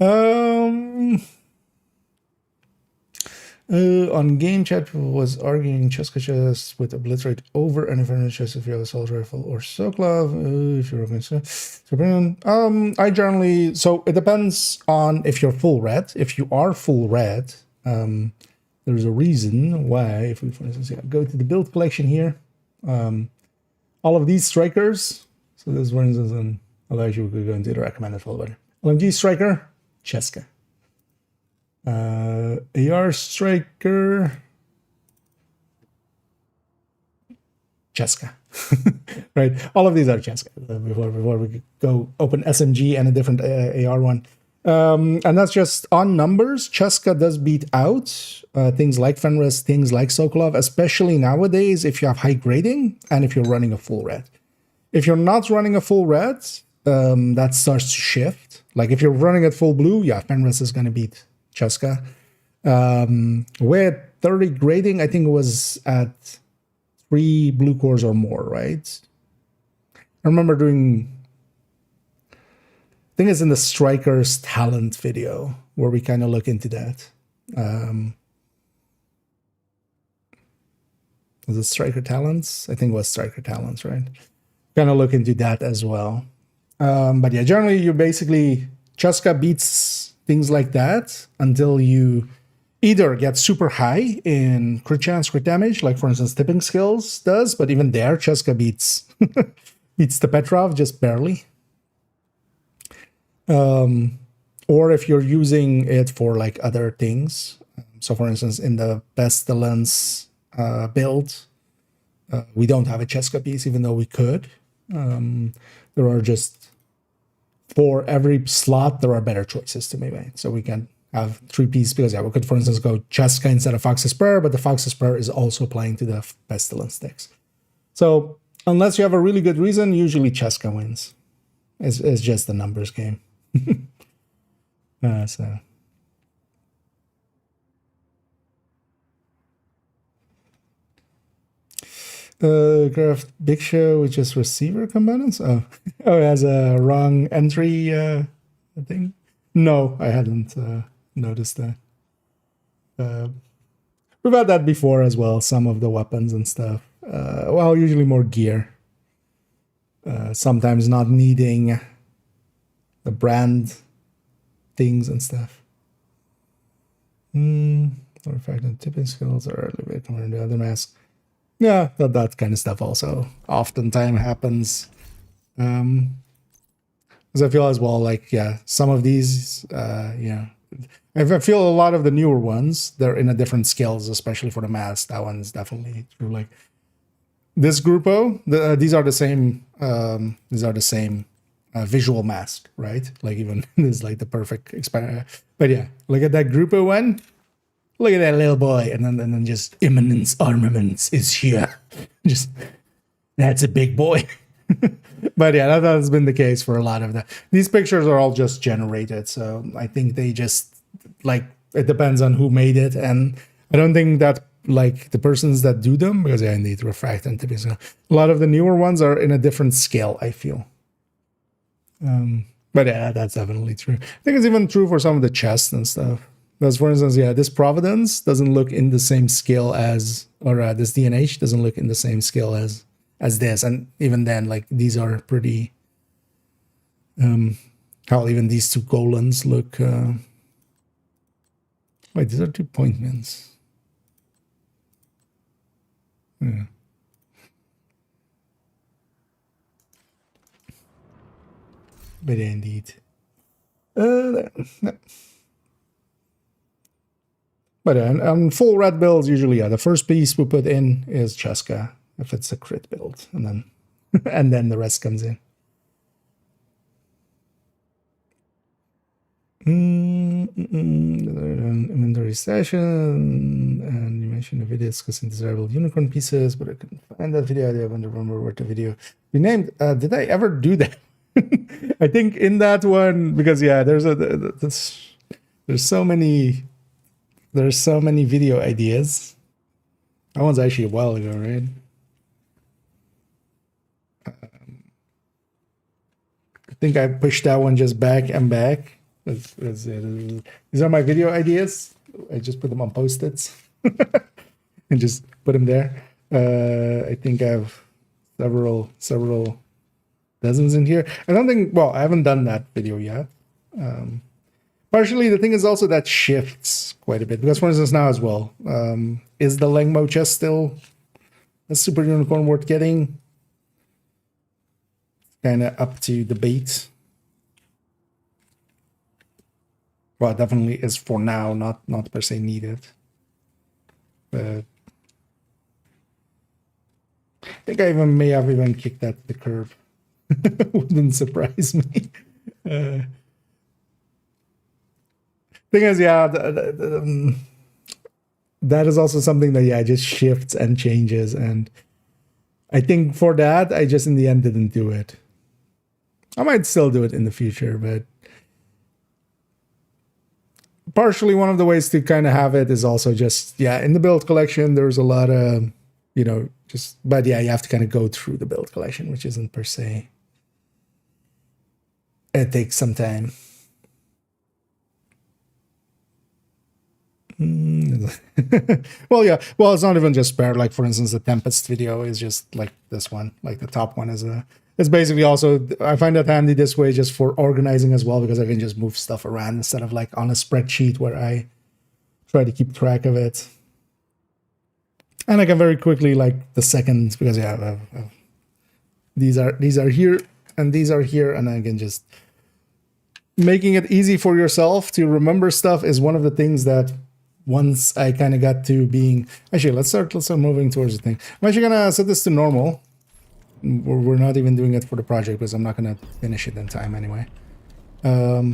On game chat, was arguing Cheska chest with obliterate over an infinite chest if you have assault rifle or Sokolov. If you're I generally, so it depends on if you're full red. If you are full red, there's a reason why. If we, for instance, go to the build collection here, all of these strikers. So this, for instance, otherwise you could go into the recommended folder. LMG striker, Cheska. AR striker, Cheska. Right, all of these are Cheska. Before we go open SMG and a different AR one. And that's just on numbers. Cheska does beat out things like Fenris, things like Sokolov, especially nowadays if you have high grading and if you're running a full red. If you're not running a full red, that starts to shift. Like if you're running at full blue, yeah, Fenris is going to beat Cheska. With 30 grading, I think it was at 3 blue cores or more, right? I remember doing, I think it's in the Striker's talent video where we kind of look into that. Was it Striker Talents? I think it was Striker Talents, right? Kind of look into that as well. But yeah, generally you basically, Cheska beats things like that until you either get super high in crit chance, crit damage, like for instance tipping skills does, but even there Cheska beats beats the Petrov just barely. Or if you're using it for like other things, so for instance in the Pestilence build, we don't have a Cheska piece even though we could. There are just, for every slot, there are better choices to be made. So we can have 3 pieces because yeah, we could, for instance, go Cheska instead of Fox's Spur, but the Fox's Spur is also playing to the Pestilence sticks. So unless you have a really good reason, usually Cheska wins. It's just a numbers game. So. Craft Big Show with just receiver components? Oh, it has a wrong entry thing? No, I hadn't noticed that. We've had that before as well, some of the weapons and stuff. Well, usually more gear. Sometimes not needing the brand things and stuff. Artifact and tipping skills are a little bit compared to other masks. Yeah, that kind of stuff also oftentimes happens. Because I feel as well, like, yeah, some of these, yeah. I feel a lot of the newer ones, they're in a different scales, especially for the mask. That one's definitely true. Like, this Gruppo, these are the same visual mask, right? Like, even this is like the perfect experiment. But yeah, look at that Gruppo one. Look at that little boy, and then just Imminence Armaments is here. Just, that's a big boy. But yeah, that has been the case for a lot of that. These pictures are all just generated, so I think they just, like, it depends on who made it, and I don't think that, like, the persons that do them, because yeah, I need refract and tipping. So a lot of the newer ones are in a different scale, I feel. But yeah, that's definitely true. I think it's even true for some of the chests and stuff. Because, for instance, yeah, this Providence doesn't look in the same scale as, or this DNH doesn't look in the same scale as this. And even then, like, these are pretty How even these two colons look. Wait, these are 2 appointments. Yeah. But yeah, indeed. No. But on full red builds, usually, yeah, the first piece we put in is Cheska, if it's a crit build, and then and then the rest comes in. Inventory session, and you mentioned the video discussing desirable unicorn pieces, but I couldn't find that video. I don't remember what the video we named. Did I ever do that? I think in that one, because yeah, there's so many video ideas. That one's actually a while ago, right? I think I pushed that one just back and back. These are my video ideas. I just put them on Post-its and just put them there. I think I have several dozens in here. I don't think, well, I haven't done that video yet. Partially, the thing is also that shifts quite a bit. Because, for instance, now as well, is the Langmo chest still a super unicorn worth getting? Kind of up to debate. Well, it definitely is for now, not per se needed. But I think I may have even kicked that to the curb. Wouldn't surprise me. Thing is, yeah, that is also something that, yeah, just shifts and changes. And I think for that, I just in the end didn't do it. I might still do it in the future, but partially one of the ways to kind of have it is also just, yeah, in the build collection, there's a lot of, you know, just, but yeah, you have to kind of go through the build collection, which isn't per se. It takes some time. Well, yeah. Well, it's not even just spare. Like, for instance, the Tempest video is just like this one. Like the top one is it's basically also, I find that handy this way just for organizing as well, because I can just move stuff around instead of like on a spreadsheet where I try to keep track of it. And I can very quickly, like the seconds, because yeah, these are here and these are here, and I can just making it easy for yourself to remember stuff is one of the things that once I kind of got to being, actually, let's start moving towards the thing. I'm actually gonna set this to normal. We're not even doing it for the project because I'm not gonna finish it in time anyway. But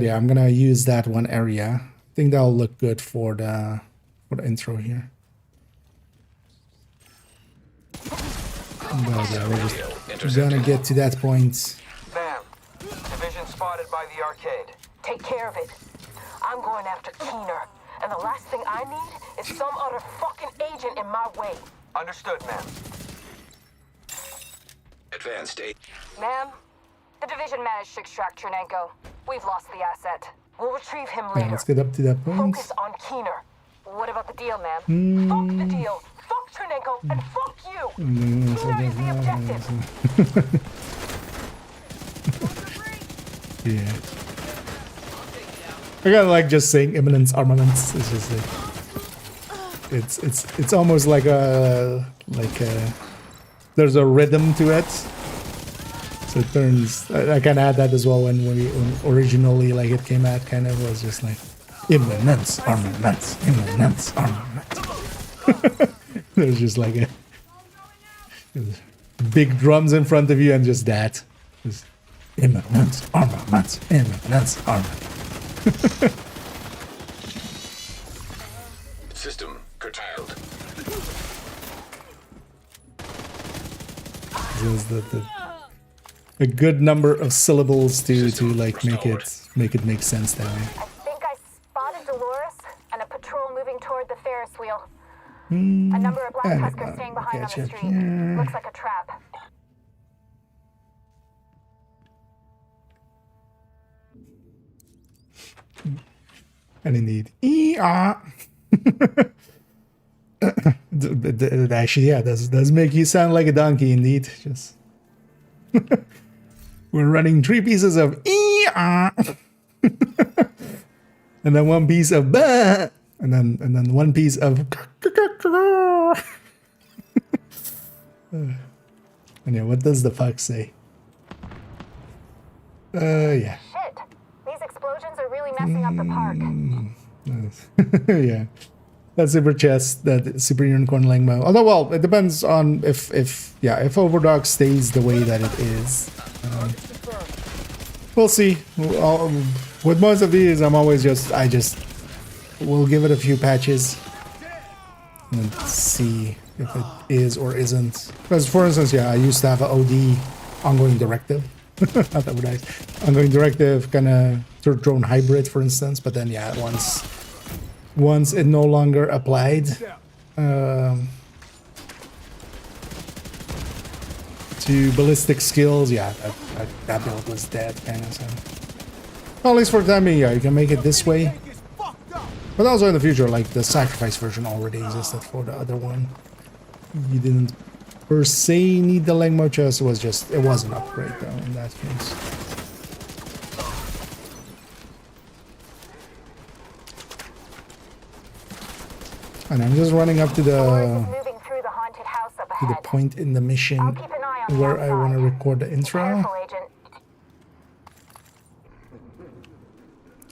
yeah, I'm gonna use that one area. I think that'll look good for the intro here. But yeah, we're just gonna get to that point. Ma'am, division spotted by the arcade. Take care of it. I'm going after Keener, and the last thing I need is some other fucking agent in my way. Understood, ma'am. Advanced aid. Ma'am, the division managed to extract Chernenko. We've lost the asset. We'll retrieve him Yeah, later. let's get up to that point. Focus on Keener. What about the deal, ma'am? Fuck the deal. Fuck Chernenko, and fuck you. Keener is the objective. Yeah. I gotta like just saying imminence armaments. It's just like it's almost like there's a rhythm to it. So it turns. I can add that as well when originally like it came out, kind of was just like imminence armaments, imminence armaments. There's just like a big drums in front of you and just that. Just imminence armaments, imminence armaments. System curtailed. There's a good number of syllables to like make it make sense that way. I think I spotted Dolores and a patrol moving toward the Ferris wheel. A number of black huskers staying behind on the street. Looks like a trap. And indeed, actually, yeah, does make you sound like a donkey, indeed. Just We're running 3 pieces of and then 1 piece of and then 1 piece of and yeah, what does the fox say? Yeah. Shit. These explosions are really messing up the park. Yeah. That super chest, that super unicorn langmo. Although, well, it depends on if Overdog stays the way that it is. We'll see. With most of these, I just will give it a few patches and see if it is or isn't. Because, for instance, yeah, I used to have an OD ongoing directive. Not that would I. Ongoing directive, kind of sort of drone hybrid, for instance. But then, yeah, once it no longer applied, to ballistic skills, yeah, that build was dead, kind of. So, well, at least for the time being, yeah, you can make it this way. But also in the future, like the sacrifice version already existed for the other one. You didn't per se need the Langmo chest. It was an upgrade though in that case. And I'm just running up to the point in the mission where I want to record the intro.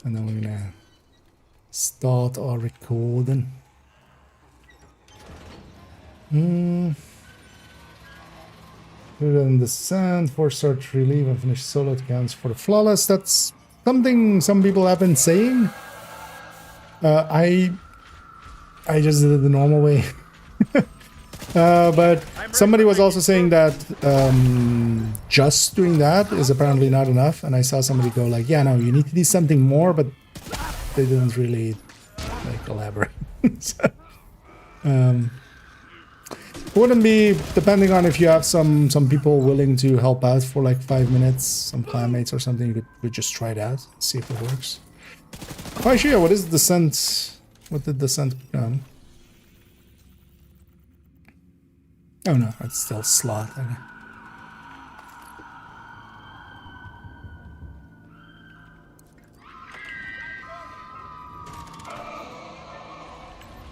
And then we're gonna start our recording. Put it in the sand, force start to relieve and finish solo counts for the flawless. That's something some people have been saying. I just did it the normal way. But somebody was also saying that just doing that is apparently not enough. And I saw somebody go like, yeah, no, you need to do something more, but they didn't really like elaborate. So, it wouldn't be, depending on if you have some people willing to help out for like 5 minutes, some clanmates or something, you could just try it out, see if it works. Oh, actually, yeah, what is descent? What did descent become? Oh no, it's still slot. Okay.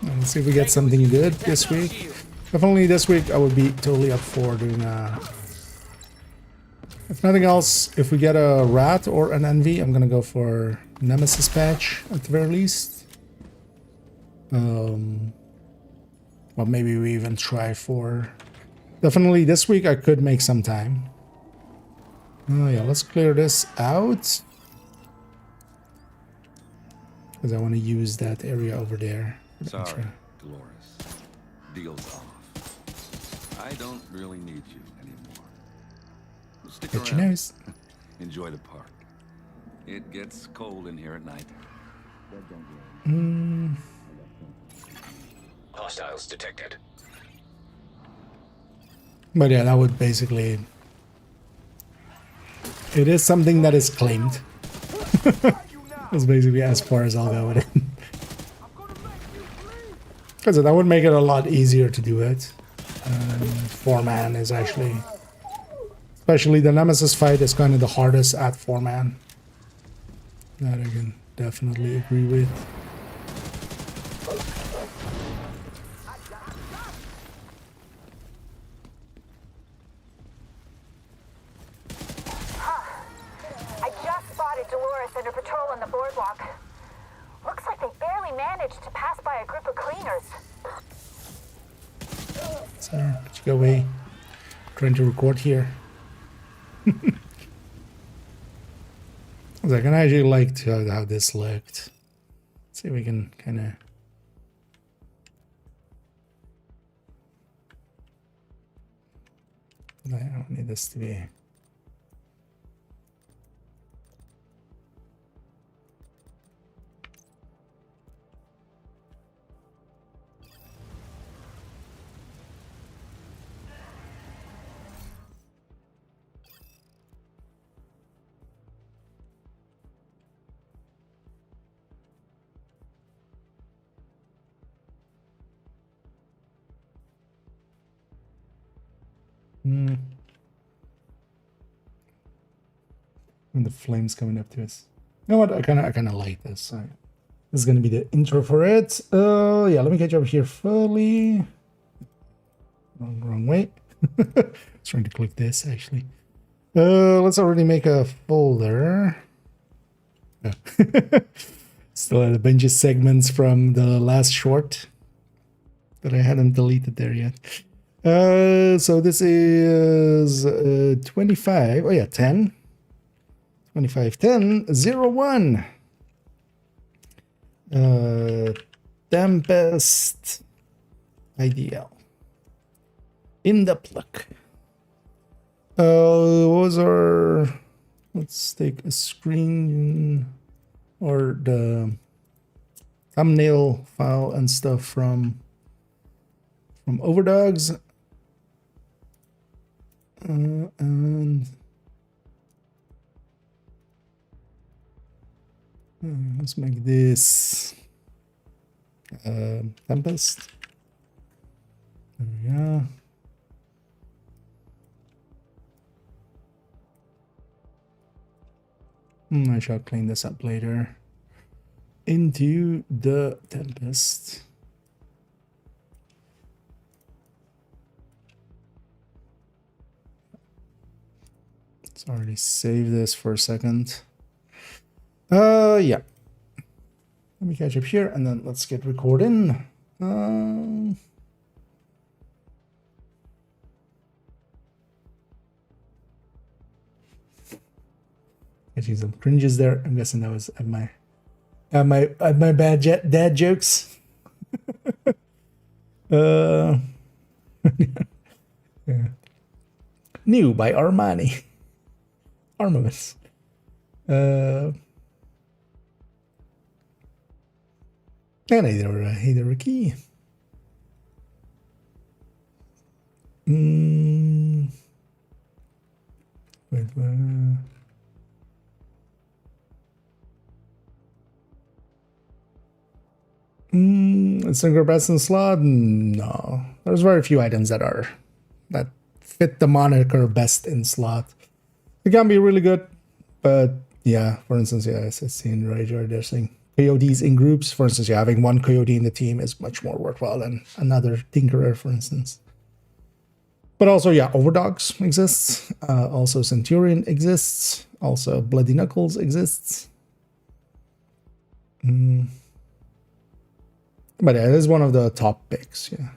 Let's see if we get something good this week. Definitely this week I would be totally up for doing if nothing else, if we get a rat or an envy, I'm gonna go for Nemesis patch at the very least. Well, maybe we even try for... Definitely this week I could make some time. Oh yeah, let's clear this out. Because I want to use that area over there. Sorry, Dolores. Deal's off. I don't really need you anymore. Stick Get your around. nose. Enjoy the park. It gets cold in here at night. Hostiles detected. But yeah, that would basically... It is something that is claimed. That's basically as far as I'll go with it. Because that would make it a lot easier to do it. 4-man is actually... Especially the Nemesis fight is kind of the hardest at 4-man. That I can definitely agree with. I just spotted Dolores under patrol on the boardwalk. Looks like they barely managed to pass by a group of cleaners. Sir, could you go away? I'm trying to record here. I actually liked how this looked. Let's see if we can kind of... I don't need this to be... When the flames coming up to us. You know what? I kind of like this. So this is gonna be the intro for it. Yeah. Let me catch up here fully. Wrong way. Trying to click this actually. Let's already make a folder. Oh. Still had a bunch of segments from the last short that I hadn't deleted there yet. So this is 25. Oh yeah, 10. 25, 10, 0, 1. Tempest IDL. In the pluck. What was our... Let's take a screen or the thumbnail file and stuff from Overdogs. And let's make this Tempest. There we go. I shall clean this up later. Into the Tempest. Let's already save this for a second. Yeah. Let me catch up here and then let's get recording. Catching some cringes there. I'm guessing that was at my bad dad jokes. Yeah. New by Armani. Armaments. And either a key. Wait, single best in slot? No. There's very few items that fit the moniker best in slot. It can be really good, but yeah, for instance, yeah, as I've seen right here, they're saying coyotes in groups. For instance, yeah, having one coyote in the team is much more worthwhile than another tinkerer, for instance. But also, yeah, Overdogs exists. Also, Centurion exists. Also, Bloody Knuckles exists. But yeah, it is one of the top picks, yeah.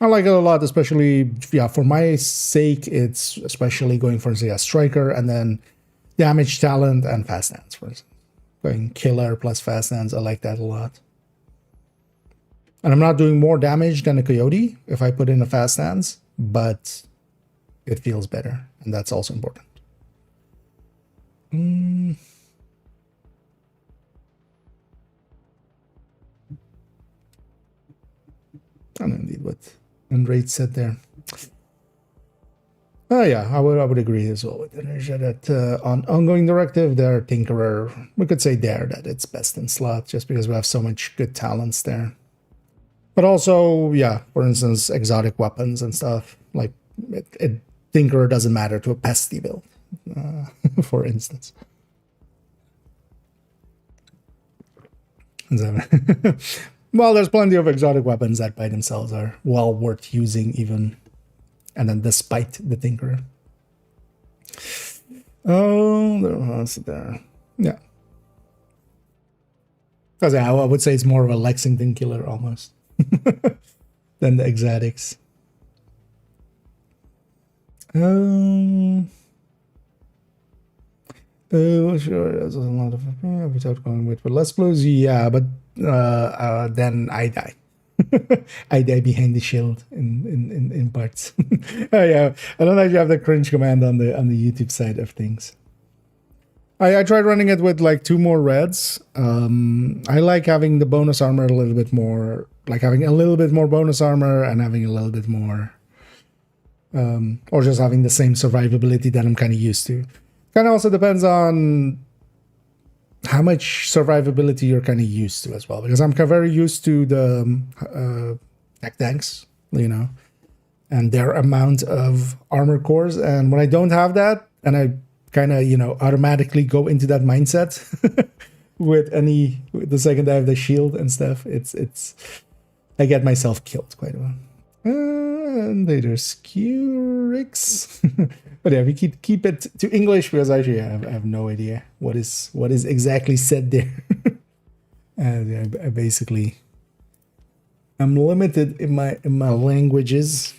I like it a lot, especially, yeah, for my sake, it's especially going for, say, a striker and then damage talent and fast hands, for instance. Going killer plus fast hands, I like that a lot. And I'm not doing more damage than a coyote if I put in a fast hands, but it feels better, and that's also important. And indeed what Unraid said there. Oh yeah, I would agree as well with Energia that on ongoing directive, their Tinkerer, we could say there that it's best in slot just because we have so much good talents there. But also, yeah, for instance, exotic weapons and stuff, like Tinkerer doesn't matter to a pesty build, for instance. Well, there's plenty of exotic weapons that by themselves are well worth using even, and then despite the Tinkerer. Oh, there was there. Yeah. Because yeah, I would say it's more of a Lexington killer almost than the exotics. Sure, there's a lot of without going with, but less blues, yeah, but then I die. I die behind the shield in parts. Oh, yeah, I don't actually have the cringe command on the YouTube side of things. I tried running it with like 2 more reds. I like having the bonus armor a little bit more, like having a little bit more bonus armor and having a little bit more, or just having the same survivability that I'm kind of used to. Kind of also depends on how much survivability you're kind of used to as well, because I'm very used to the tech tanks, you know, and their amount of armor cores. And when I don't have that, and I kind of, you know, automatically go into that mindset with the second I have the shield and stuff. I get myself killed quite a lot. And there's Curix. But yeah, we keep it to English because actually I have no idea what is exactly said there. And I basically, I'm limited in my languages.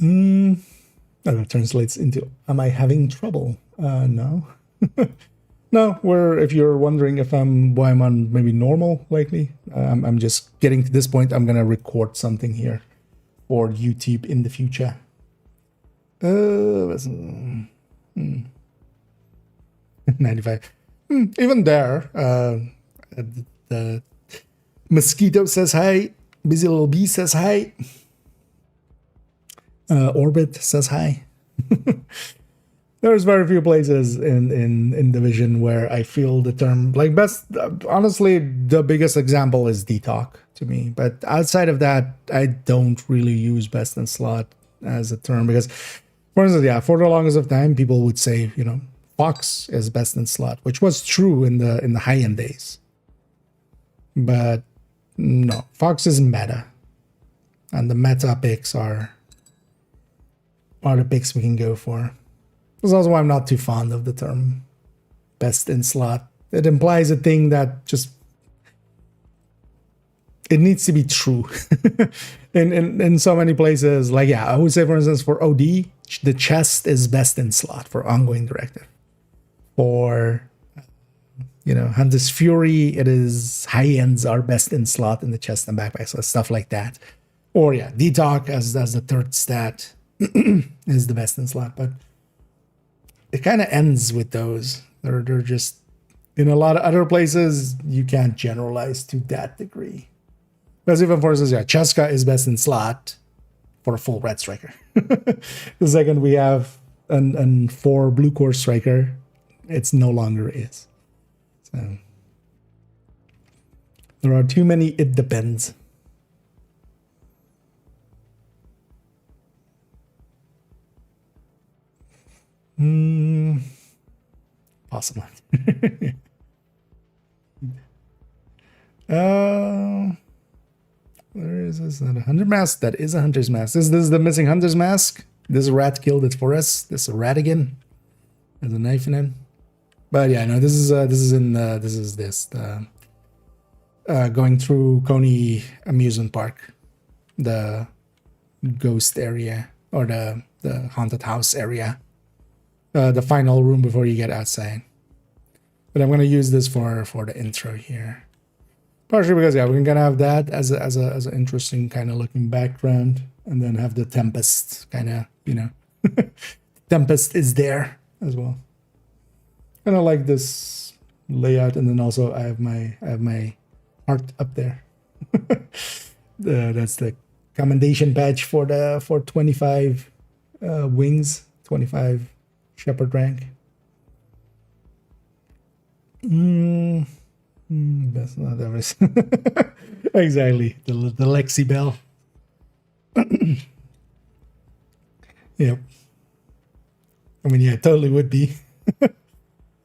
Oh, that translates into, am I having trouble? No. No, if you're wondering why I'm on maybe normal, likely, I'm just getting to this point. I'm gonna record something here for YouTube in the future. 95. Even there, the mosquito says hi. Busy little bee says hi. Orbit says hi. There's very few places in Division where I feel the term like best. Honestly, the biggest example is DTalk to me. But outside of that, I don't really use best in slot as a term because, for instance, yeah, for the longest of time, people would say, you know, Fox is best in slot, which was true in the high end days. But no, Fox is meta, and the meta picks are the picks we can go for. That's also why I'm not too fond of the term best in slot. It implies a thing that just, it needs to be true. in so many places, like, yeah, I would say, for instance, for OD, the chest is best in slot for ongoing directive. For, you know, Hunter's Fury, it is high ends are best in slot in the chest and backpack, so stuff like that. Or yeah, DTalk as the third stat is the best in slot, but it kind of ends with those. They're just, in a lot of other places, you can't generalize to that degree. Because even for instance, yeah, Cheska is best in slot for a full red striker. The second we have an 4 blue core striker, it's no longer is. So there are too many it depends. Possible. Where is this? That a hunter mask? That is a hunter's mask. This is the missing hunter's mask. This rat killed it for us. This is a rat again. There's a knife in it. But yeah, no, this is going through Coney amusement park, the ghost area or the haunted house area. The final room before you get outside. But I'm gonna use this for the intro here, partially because yeah, we're gonna have that as an interesting kind of looking background, and then have the Tempest kind of, you know, Tempest is there as well. Kind of like this layout, and then also I have my heart up there. That's the commendation badge for 25 wings, 25. Shepherd rank. That's not everything. Exactly. The Lexi Bell. Yep. I mean, yeah, it totally would be.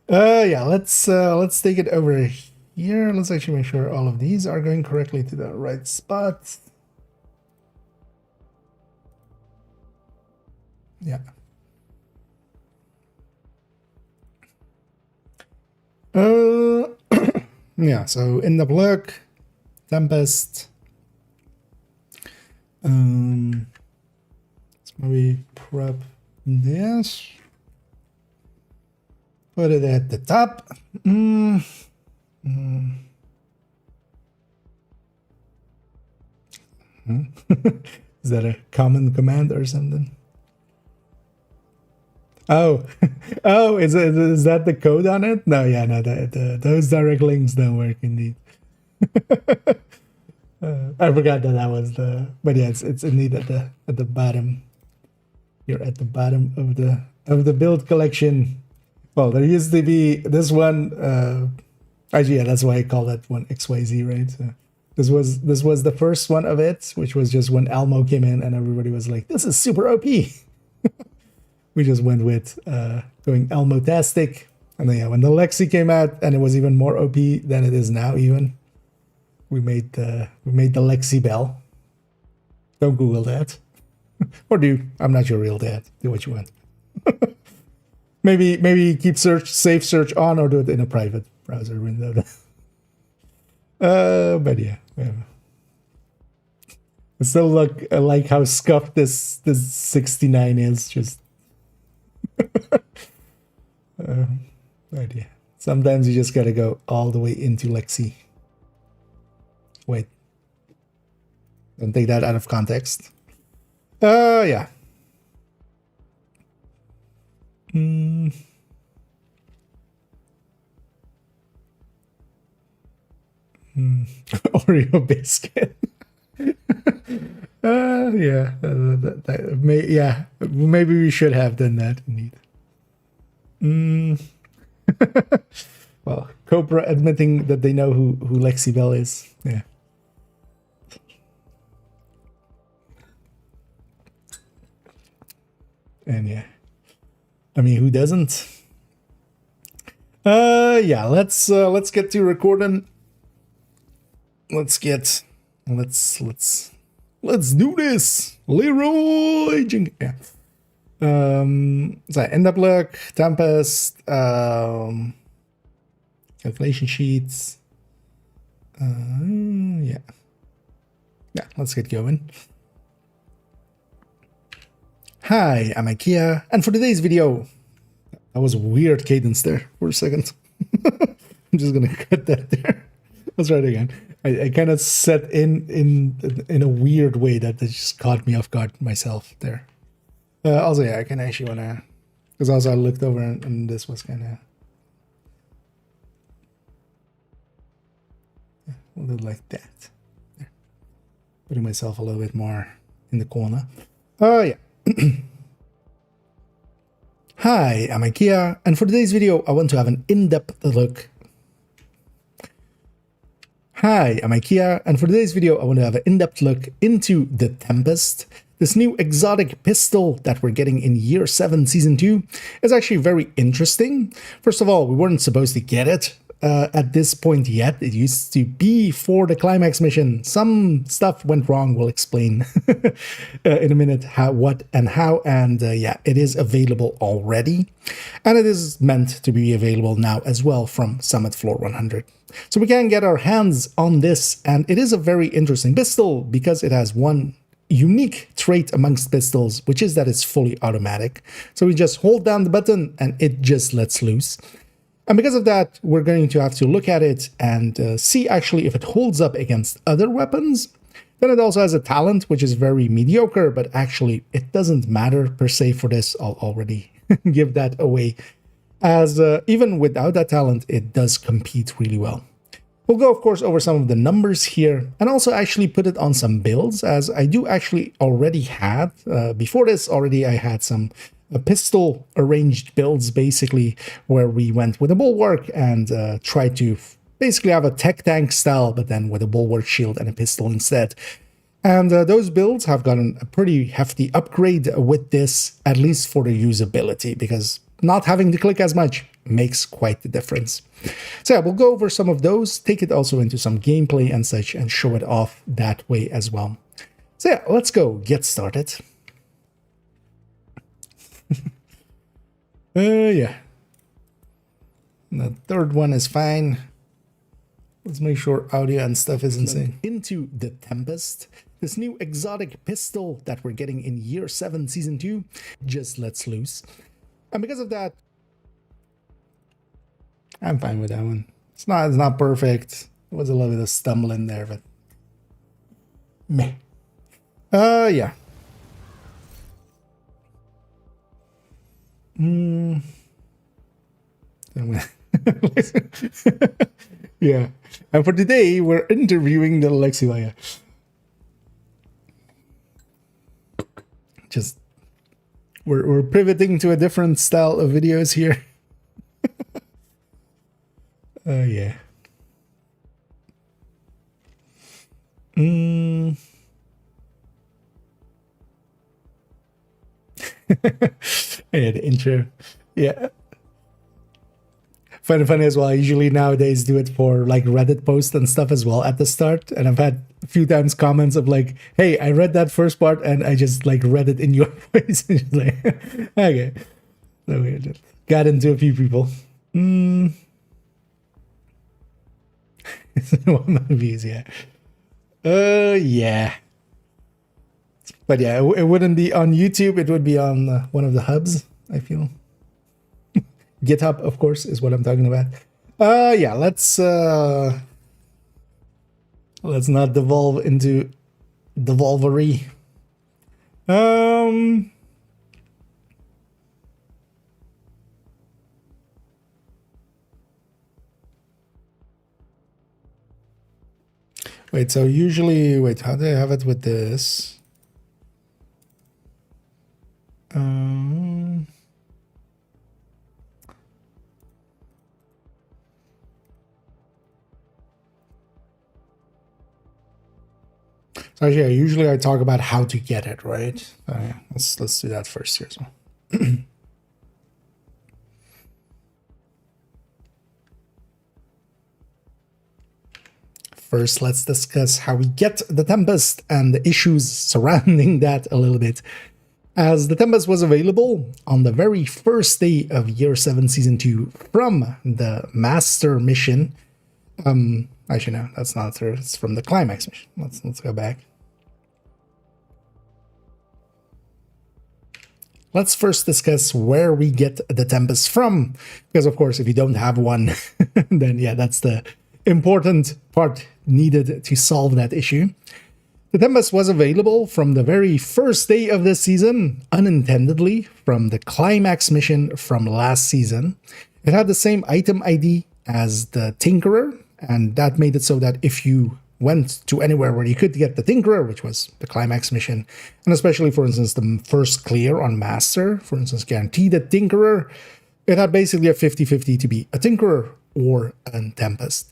Yeah, let's take it over here. Let's actually make sure all of these are going correctly to the right spot. Yeah. Yeah, so in the block, Tempest. Let's maybe prep this. Put it at the top. Is that a common command or something? Oh, is that the code on it? No, yeah, no, those direct links don't work indeed. I forgot that was but yeah, it's indeed at the bottom. You're at the bottom of the build collection. Well, there used to be this one. Actually, yeah, that's why I call that one XYZ, right? So This was the first one of it, which was just when Elmo came in and everybody was like, "This is super OP." We just went with going Elmo-tastic, and then yeah, when the Lexi came out and it was even more OP than it is now, even we made the Lexi Bell. Don't Google that, or do. I'm not your real dad. Do what you want. maybe keep safe search on, or do it in a private browser window. But yeah. I still like how scuffed this 69 is. Just but yeah. Sometimes you just gotta go all the way into Lexi. Wait. Don't take that out of context. Yeah. Oreo biscuit. Yeah. Maybe we should have done that indeed. Well, Cobra admitting that they know who Lexi Bell is. Yeah. And yeah. I mean, who doesn't? Yeah, let's get to recording. Let's do this. Leroy Jenkins. Yeah. So end up look, Tempest, calculation sheets. Yeah. Yeah, let's get going. Hi, I'm IKEA, and for today's video, that was a weird cadence there for a second. I'm just gonna cut that there. Let's try it again. I kind of set in a weird way that just caught me off guard myself there. Also, yeah, I can actually wanna, because also I looked over and this was kind of, yeah, we'll do it like that. There. Putting myself a little bit more in the corner. Oh yeah. Hi, I'm IKEA, and for today's video, I want to have an in-depth look. Hi, I'm IKEA, and for today's video, I want to have an in-depth look into the Tempest. This new exotic pistol that we're getting in Year 7 Season 2 is actually very interesting. First of all, we weren't supposed to get it at this point yet. It used to be for the climax mission. Some stuff went wrong. We'll explain in a minute what and how. And yeah, it is available already. And it is meant to be available now as well from Summit Floor 100. So we can get our hands on this. And it is a very interesting pistol because it has one unique trait amongst pistols, which is that it's fully automatic. So we just hold down the button and it just lets loose. And because of that, we're going to have to look at it and see actually if it holds up against other weapons. Then it also has a talent, which is very mediocre, but actually it doesn't matter per se for this. I'll already give that away, as even without that talent, it does compete really well. We'll go, of course, over some of the numbers here and also actually put it on some builds, as I do actually already had, before this already, I had some pistol arranged builds, basically, where we went with a bulwark and tried to basically have a tech tank style, but then with a bulwark shield and a pistol instead. And those builds have gotten a pretty hefty upgrade with this, at least for the usability, because not having to click as much makes quite the difference. So yeah, we'll go over some of those, take it also into some gameplay and such, and show it off that way as well. So yeah, let's go get started. Yeah. The third one is fine. Let's make sure audio and stuff is insane. Into the Tempest, this new exotic pistol that we're getting in Year 7 Season 2 just lets loose. And because of that, I'm fine with that one. It's not perfect. There was a little bit of stumbling there, but meh. Yeah. Yeah. And for today, we're interviewing the Lexi. Just we're pivoting to a different style of videos here. Yeah. Yeah, the intro. Yeah. Funny as well. I usually nowadays do it for like Reddit posts and stuff as well at the start. And I've had a few times comments of like, hey, I read that first part and I just like read it in your voice. And just like, okay. So we just got into a few people. One of the views, yeah. Yeah. But yeah, it wouldn't be on YouTube. It would be on one of the hubs, I feel. GitHub, of course, is what I'm talking about. Yeah, let's not devolve into devolvery. Wait, so usually, wait, how do I have it with this? So yeah, usually I talk about how to get it, right? So yeah, let's do that first here as well. First, let's discuss how we get the Tempest and the issues surrounding that a little bit. As the Tempest was available on the very first day of Year 7 Season 2 from the Master Mission. Actually, no, that's not true. It's from the Climax Mission. Let's go back. Let's first discuss where we get the Tempest from. Because, of course, if you don't have one, then yeah, that's the important part needed to solve that issue. The Tempest was available from the very first day of this season, unintendedly, from the Climax mission from last season. It had the same item ID as the Tinkerer, and that made it so that if you went to anywhere where you could get the Tinkerer, which was the Climax mission, and especially, for instance, the first clear on Master, for instance, guaranteed a Tinkerer, it had basically a 50-50 to be a Tinkerer or a Tempest.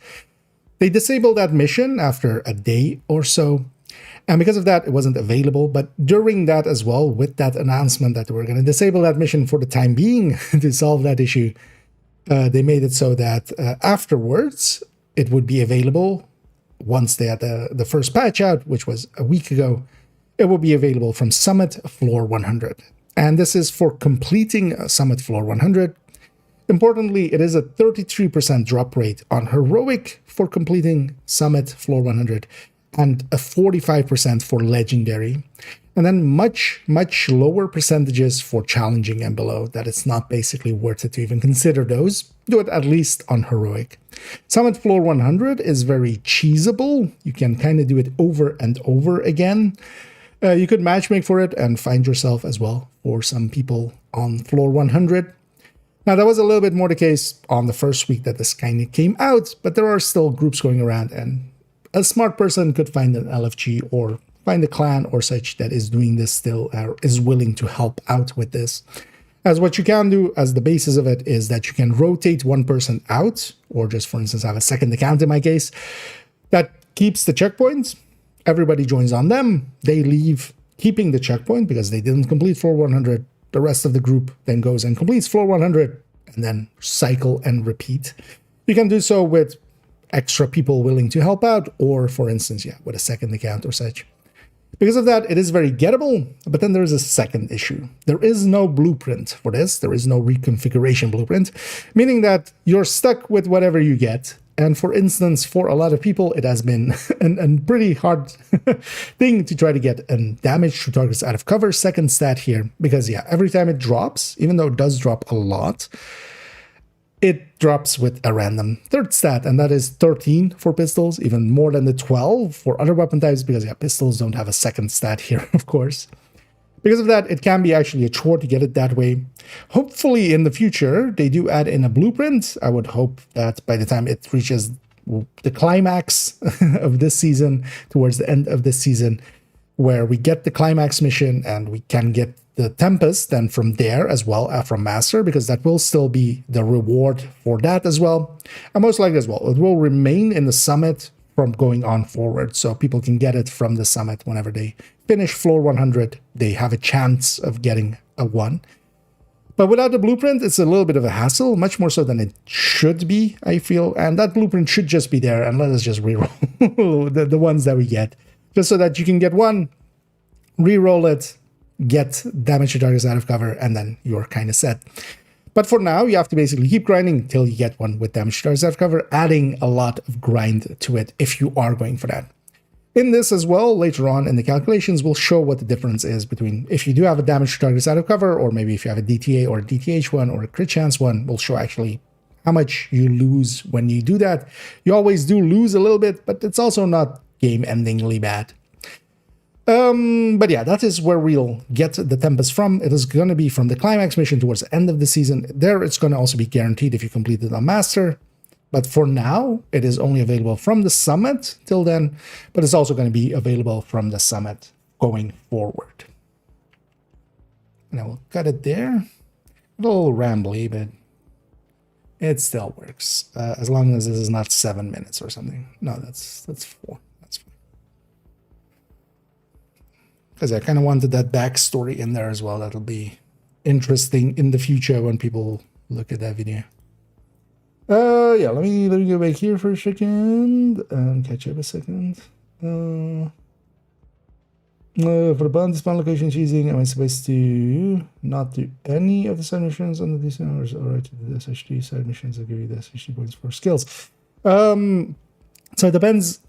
They disabled that mission after a day or so, and because of that, it wasn't available. But during that as well, with that announcement that we're going to disable that mission for the time being to solve that issue, they made it so that afterwards, it would be available once they had the first patch out, which was a week ago. It will be available from Summit Floor 100. And this is for completing Summit Floor 100. Importantly, it is a 33% drop rate on Heroic for completing Summit Floor 100 and a 45% for Legendary. And then much lower percentages for Challenging and below, that it's not basically worth it to even consider those. Do it at least on Heroic. Summit Floor 100 is very cheesable. You can kind of do it over and over again. You could matchmake for it and find yourself as well for some people on Floor 100. Now, that was a little bit more the case on the first week that this kind of came out, but there are still groups going around, and a smart person could find an LFG or find a clan or such that is doing this still, or is willing to help out with this. As what you can do as the basis of it is that you can rotate one person out, or just, for instance, have a second account in my case, that keeps the checkpoints. Everybody joins on them. They leave keeping the checkpoint because they didn't complete floor 100. The rest of the group then goes and completes floor 100 and then cycle and repeat. You can do so with extra people willing to help out, or for instance, yeah, with a second account or such. Because of that, it is very gettable, but then there is a second issue. There is no blueprint for this. There is no reconfiguration blueprint, meaning that you're stuck with whatever you get. And for instance, for a lot of people, it has been a pretty hard thing to try to get a damage to targets out of cover second stat here. Because yeah, every time it drops, even though it does drop a lot, it drops with a random third stat, and that is 13 for pistols, even more than the 12 for other weapon types, because yeah, pistols don't have a second stat here, of course. Because of that, it can be actually a chore to get it that way. Hopefully in the future, they do add in a blueprint. I would hope that by the time it reaches the climax of this season, towards the end of this season, where we get the climax mission and we can get the Tempest, then from there as well, from Master, because that will still be the reward for that as well. And most likely as well, it will remain in the summit from going on forward, so people can get it from the summit whenever they finish floor 100. They have a chance of getting a 1. But without the blueprint, it's a little bit of a hassle, much more so than it should be, I feel. And that blueprint should just be there, and let us just reroll the ones that we get. Just so that you can get one, reroll it, get damage to targets out of cover, and then you're kind of set. But for now, you have to basically keep grinding until you get one with damage to targets out of cover, adding a lot of grind to it if you are going for that. In this as well, later on in the calculations, we'll show what the difference is between if you do have a damage to targets out of cover, or maybe if you have a DTA or a DTH one or a crit chance one, we'll show actually how much you lose when you do that. You always do lose a little bit, but it's also not game-endingly bad. But yeah, that is where we'll get the Tempest from. It is going to be from the climax mission towards the end of the season. There, it's going to also be guaranteed if you complete it on Master. But for now, it is only available from the summit till then, but it's also going to be available from the summit going forward. And I will cut it there. A little rambly, but it still works. As long as this is not 7 minutes or something. No, that's 4. That's fine. Because I kind of wanted that backstory in there as well. That'll be interesting in the future when people look at that video. Yeah, let me go back here for a second and catch up a second. For the bounty spawn location choosing, am I supposed to not do any of the side missions on the decent, or is it alright to do the SHD side missions that give you the SHD points for skills? So it depends.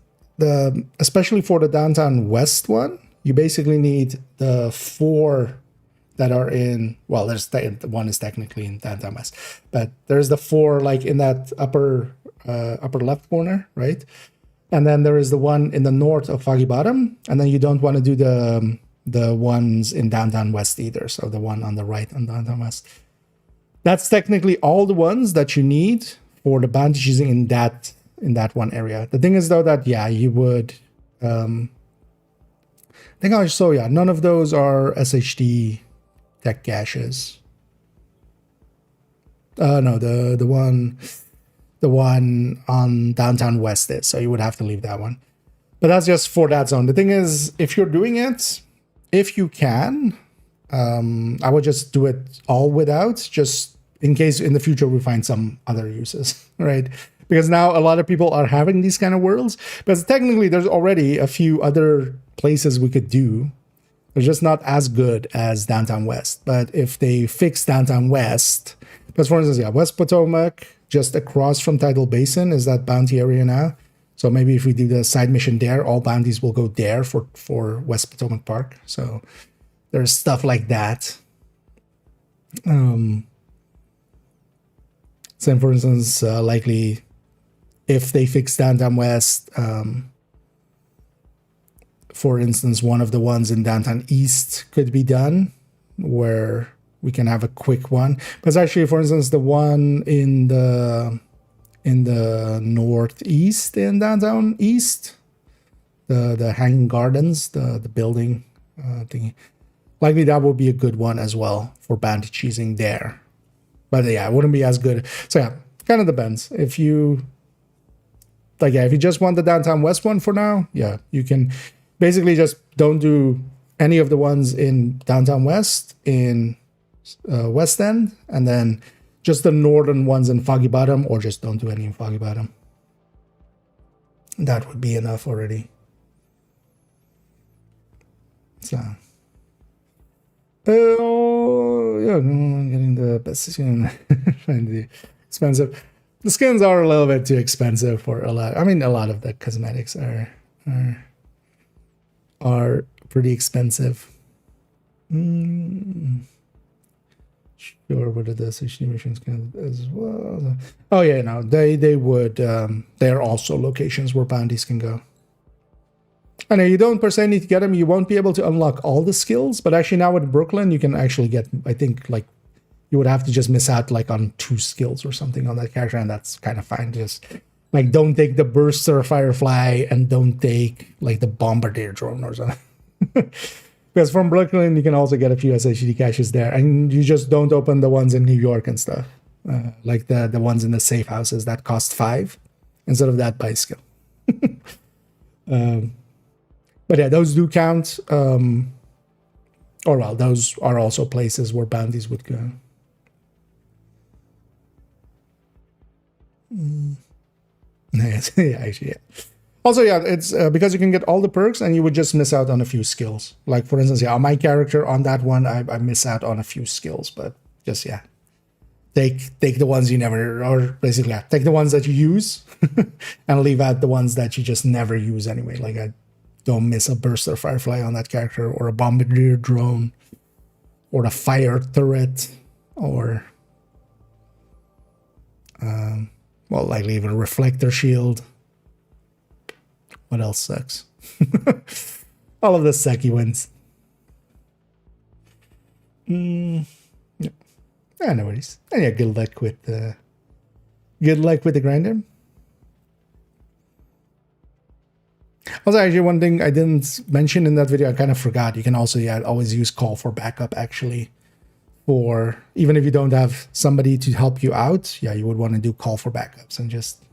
Especially for the Downtown West one, you basically need the 4 that are in, well, there's one is technically in Downtown West, but there's the 4 like in that upper left corner, right? And then there is the one in the north of Foggy Bottom, and then you don't want to do the ones in Downtown West either. So the one on the right on Downtown West. That's technically all the ones that you need for the bounty choosing in that one area. The thing is though that you would I think I saw none of those are SHD tech caches. No, the one on Downtown West is, so you would have to leave that one. But that's just for that zone. The thing is, if you're doing it, if you can, I would just do it all without, just in case in the future we find some other uses, right? Because now a lot of people are having these kind of worlds, because technically there's already a few other places we could do. They're just not as good as Downtown West. But if they fix Downtown West, because for instance, West Potomac, just across from Tidal Basin, is that bounty area now. So maybe if we do the side mission there, all bounties will go there for West Potomac Park. So there's stuff like that. So for instance, likely if they fix Downtown West, for instance, one of the ones in Downtown East could be done where we can have a quick one. Because actually, for instance, the one in the northeast in Downtown East, the Hanging Gardens, the building thingy, likely that would be a good one as well for bounty choosing there. But it wouldn't be as good. So kind of depends. If you if you just want the Downtown West one for now, you can basically just don't do any of the ones in Downtown West, in West End, and then just the northern ones in Foggy Bottom, or just don't do any in Foggy Bottom. That would be enough already. So, I'm getting the best skin. Find the expensive. The skins are a little bit too expensive for a lot. I mean, a lot of the cosmetics are pretty expensive. Sure, what are the SHD missions can as well? Oh yeah, no, they would. They're also locations where bounties can go. I know you don't per se need to get them. You won't be able to unlock all the skills, but actually now with Brooklyn, you can actually get. I think you would have to just miss out on 2 skills or something on that character, and that's kind of fine. Just don't take the Burster Firefly and don't take the Bombardier drone or something. Because from Brooklyn, you can also get a few SHD caches there, and you just don't open the ones in New York and stuff, like the ones in the safe houses that cost 5 instead of that by skill. But those do count. Or well, those are also places where bounties would go. Yeah, actually, yeah. Also, yeah, it's because you can get all the perks and you would just miss out on a few skills. Like, for instance, yeah, on my character, on that one, I miss out on a few skills, but just, yeah. Take the ones you never, or basically, yeah, take the ones that you use and leave out the ones that you just never use anyway. Like, I don't miss a burster firefly on that character, or a bombardier drone, or a fire turret, or, well, like even a reflector shield. What else sucks? All of the sucky ones. Yeah. No worries. And yeah, good luck with the grinder. Also, actually, one thing I didn't mention in that video, I kind of forgot. You can also, yeah, always use call for backup, actually. For even if you don't have somebody to help you out, yeah, you would want to do call for backups and just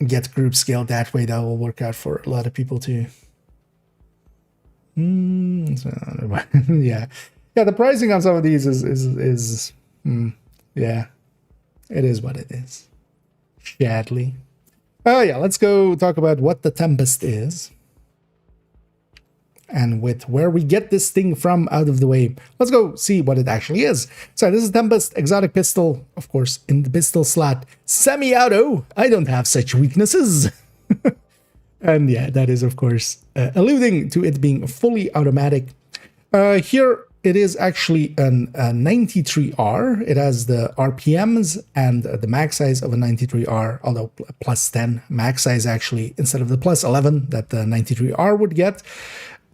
get group scale that way. That will work out for a lot of people too. Yeah. Yeah, the pricing on some of these is yeah, it is what it is. Sadly. Oh yeah, let's go talk about what the Tempest is. And with where we get this thing from out of the way, let's go see what it actually is. So this is Tempest, exotic pistol, of course, in the pistol slot, semi-auto. I don't have such weaknesses. And yeah, that is, of course, alluding to it being fully automatic. Here, it is actually a 93R. It has the RPMs and the max size of a 93R, although plus 10 max size actually, instead of the plus 11 that the 93R would get.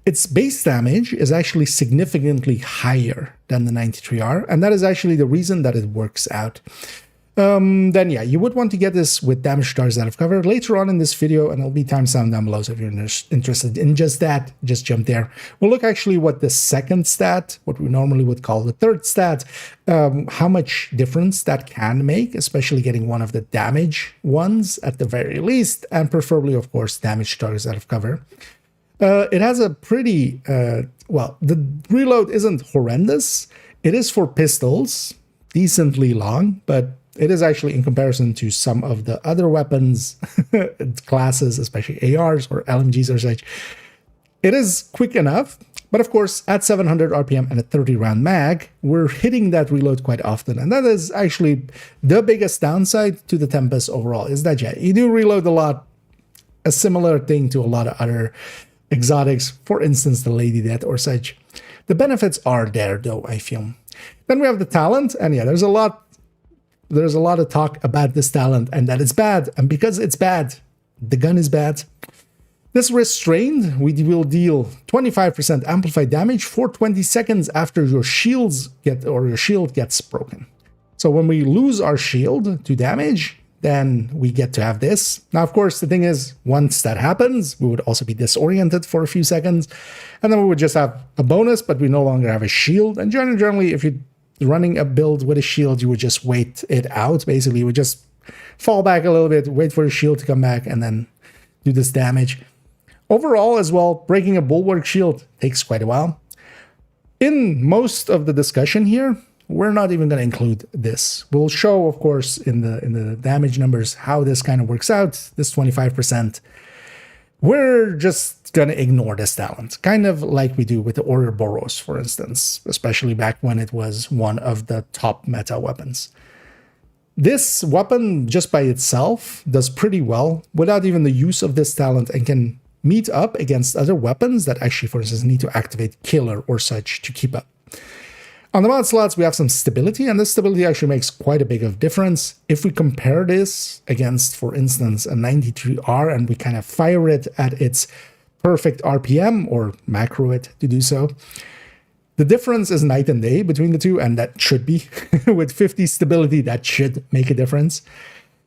Its base damage is actually significantly higher than the 93R, and that is actually the reason that it works out. Then yeah, you would want to get this with damage stars that I've covered later on in this video, and it'll be timestamped down below, so if you're interested in just that, just jump there. We'll look actually what the second stat, what we normally would call the third stat, how much difference that can make, especially getting one of the damage ones at the very least, and preferably, of course, damage stars that I've covered. It has a pretty, well, the reload isn't horrendous. It is for pistols, decently long, but it is actually in comparison to some of the other weapons classes, especially ARs or LMGs or such. It is quick enough, but of course, at 700 RPM and a 30 round mag, we're hitting that reload quite often. And that is actually the biggest downside to the Tempest overall, is that, yeah, you do reload a lot, a similar thing to a lot of other exotics, for instance, the Lady Death or such. The benefits are there, though, I feel. Then we have the talent, and yeah, there's a lot of talk about this talent and that it's bad. And because it's bad, the gun is bad. This restrained, we will deal 25% amplified damage for 20 seconds after your shield gets broken. So when we lose our shield to damage, then we get to have this. Now, of course, the thing is, once that happens, we would also be disoriented for a few seconds, and then we would just have a bonus, but we no longer have a shield. And generally, if you're running a build with a shield, you would just wait it out. Basically, you would just fall back a little bit, wait for your shield to come back, and then do this damage. Overall, as well, breaking a bulwark shield takes quite a while. In most of the discussion here, we're not even going to include this. We'll show, of course, in the damage numbers how this kind of works out, this 25%. We're just going to ignore this talent, kind of like we do with the Ouroboros, for instance, especially back when it was one of the top meta weapons. This weapon, just by itself, does pretty well without even the use of this talent, and can meet up against other weapons that actually, for instance, need to activate Killer or such to keep up. On the mod slots, we have some stability, and this stability actually makes quite a big of difference. If we compare this against, for instance, a 93R, and we kind of fire it at its perfect RPM, or macro it to do so, the difference is night and day between the two, and that should be. With 50 stability, that should make a difference.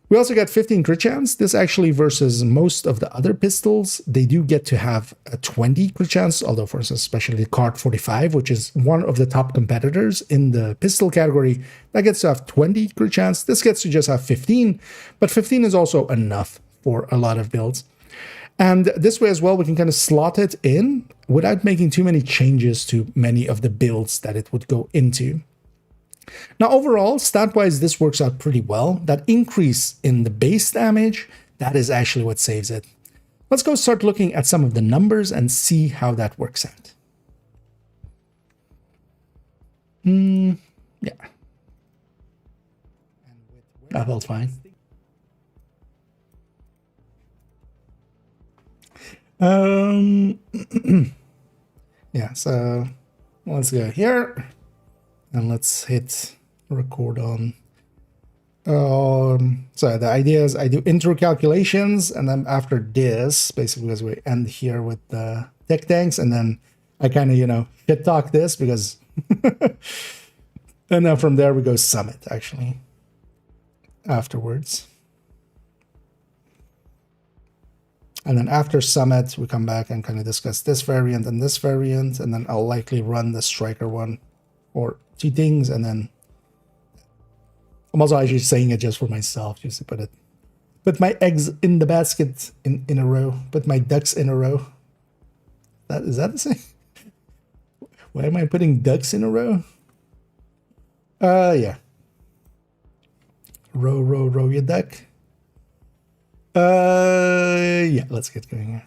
We also get 15 crit chance. This actually, versus most of the other pistols, they do get to have a 20 crit chance, although, for instance, especially the Card 45, which is one of the top competitors in the pistol category, that gets to have 20 crit chance. This gets to just have 15, but 15 is also enough for a lot of builds. And this way as well, we can kind of slot it in without making too many changes to many of the builds that it would go into. Now, overall, stat-wise, this works out pretty well. That increase in the base damage, that is actually what saves it. Let's go start looking at some of the numbers and see how that works out. Yeah. That felt fine. Yeah, so let's go here and let's hit record on. So the idea is I do intro calculations, and then after this, basically, as we end here with the tech tanks, and then I kind of, you know, shit talk this because, and then from there we go summit actually afterwards. And then after summit, we come back and kind of discuss this variant and this variant, and then I'll likely run the striker one or two things, and then I'm also actually saying it just for myself, just to put my eggs in the basket in a row, put my ducks in a row. Is that the same? Why am I putting ducks in a row? Yeah. Row your duck. Yeah, let's get going here.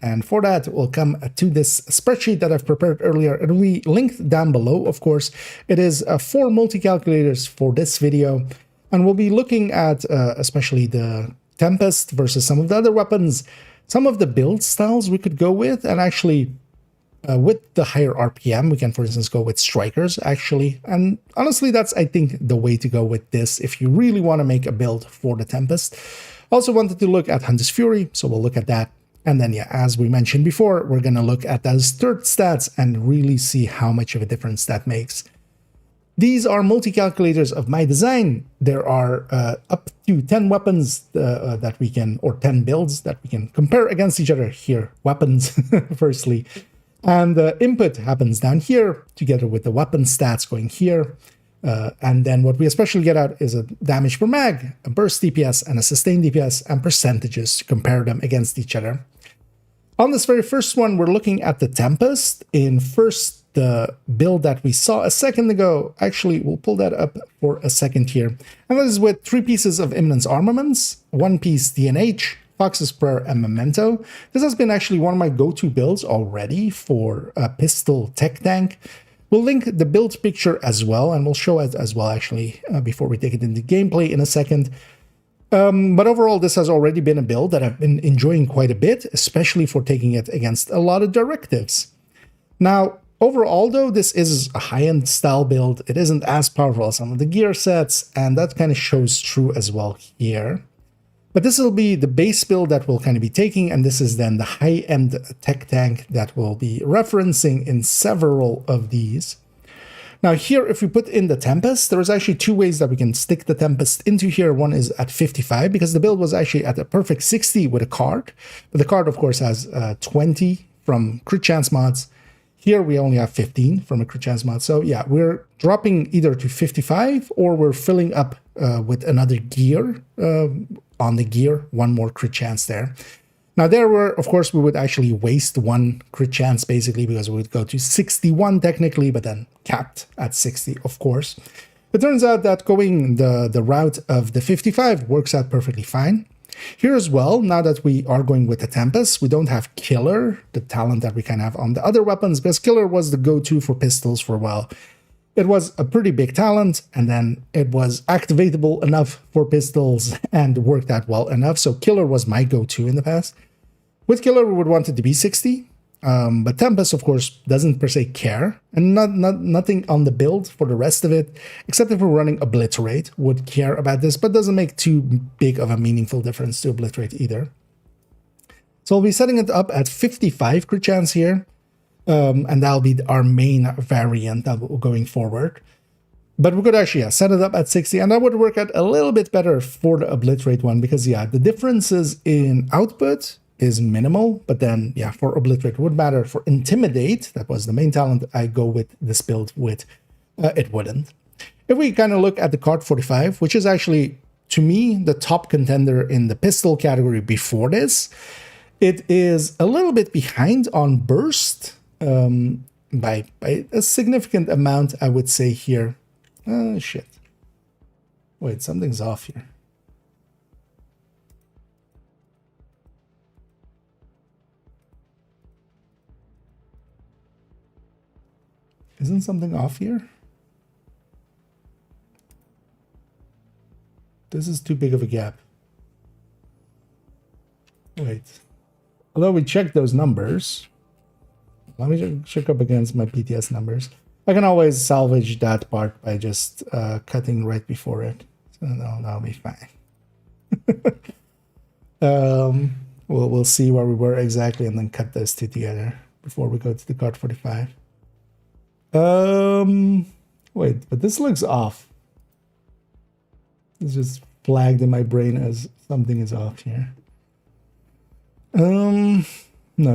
And for that, we'll come to this spreadsheet that I've prepared earlier. It'll be linked down below, of course. It is 4 multi-calculators for this video. And we'll be looking at especially the Tempest versus some of the other weapons, some of the build styles we could go with, and actually with the higher RPM, we can, for instance, go with strikers, actually. And honestly, that's, I think, the way to go with this if you really want to make a build for the Tempest. Also wanted to look at Hunter's Fury, so we'll look at that. And then, yeah, as we mentioned before, we're going to look at those third stats and really see how much of a difference that makes. These are multi-calculators of my design. There are up to 10 weapons that we can, or 10 builds that we can compare against each other here. Weapons, firstly. And the input happens down here, together with the weapon stats going here. And then what we especially get out is a damage per mag, a burst DPS, and a sustained DPS, and percentages to compare them against each other. On this very first one, we're looking at the Tempest. In first, the build that we saw a second ago. Actually, we'll pull that up for a second here. And that is with 3 pieces of Imminence Armaments, 1 piece DNH, Fox's Prayer, and Memento. This has been actually one of my go-to builds already for a pistol tech tank. We'll link the build picture as well, and we'll show it as well, actually, before we take it into gameplay in a second. But overall, this has already been a build that I've been enjoying quite a bit, especially for taking it against a lot of directives. Now, overall, though, this is a high-end style build. It isn't as powerful as some of the gear sets, and that kind of shows true as well here. But this will be the base build that we'll kind of be taking, and this is then the high-end tech tank that we'll be referencing in several of these. Now here, if we put in the Tempest, there's actually 2 ways that we can stick the Tempest into here. One is at 55, because the build was actually at a perfect 60 with a card. But the card, of course, has 20 from crit chance mods. Here we only have 15 from a crit chance mod. So yeah, we're dropping either to 55 or we're filling up with another gear on the gear, 1 more crit chance there. Now there were, of course, we would actually waste 1 crit chance basically, because we would go to 61 technically, but then capped at 60, of course. It turns out that going the route of the 55 works out perfectly fine. Here as well, now that we are going with the Tempest, we don't have Killer, the talent that we can have on the other weapons, because Killer was the go-to for pistols for a while. It was a pretty big talent, and then it was activatable enough for pistols and worked out well enough, so Killer was my go-to in the past. With Killer, we would want it to be 60, but Tempest, of course, doesn't per se care, and nothing on the build for the rest of it, except if we're running Obliterate, would care about this, but doesn't make too big of a meaningful difference to Obliterate either. So we'll be setting it up at 55 crit chance here, and that'll be our main variant going forward. But we could actually set it up at 60, and that would work out a little bit better for the Obliterate one, because yeah, the differences in output is minimal, but then yeah, for Obliterate would matter. For Intimidate, that was the main talent I go with this build with, it wouldn't. If we kind of look at the card 45, which is actually to me, the top contender in the pistol category before this. It is a little bit behind on burst by a significant amount, I would say here. Oh, shit. Wait, something's off here. Isn't something off here? This is too big of a gap. Wait. Although we checked those numbers, let me check up against my PTS numbers. I can always salvage that part by just cutting right before it. So that'll be fine. We'll see where we were exactly and then cut those two together before we go to the card 45. Wait, but this looks off. It's just flagged in my brain as something is off here. No,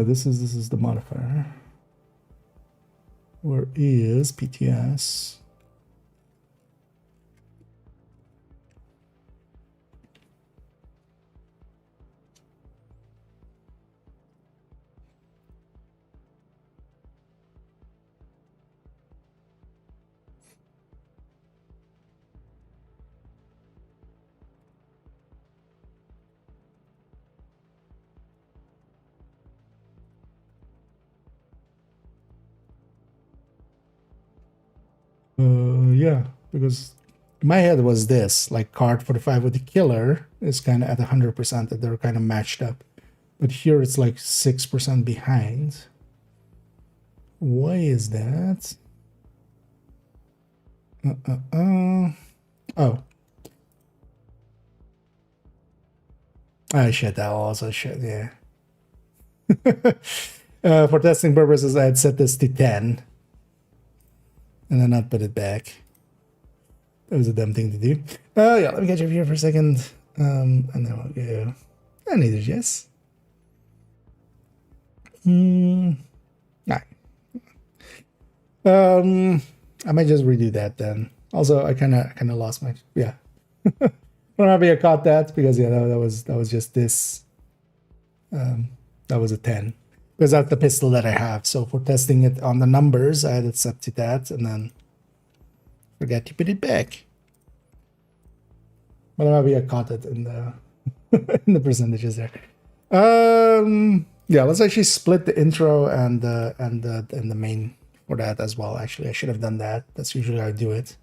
this is the modifier. Where is PTS? Yeah, because in my head was this, like card 45 with the killer is kind of at 100%, that they're kind of matched up. But here it's like 6% behind. Why is that? Oh. Oh shit, that also shit, yeah. For testing purposes, I had set this to 10. And then not put it back. That was a dumb thing to do. Oh yeah, let me catch up here for a second. And then we'll go. I need a yes. Nah. I might just redo that then. Also, I kind of lost my yeah. I don't know if I caught that because yeah, that was just this. That was a 10 because that's the pistol that I have. So for testing it on the numbers, I had it set to that and then forget to put it back. But maybe I caught it in the in the percentages there. Yeah, let's actually split the intro and the main for that as well. Actually, I should have done that. That's usually how I do it.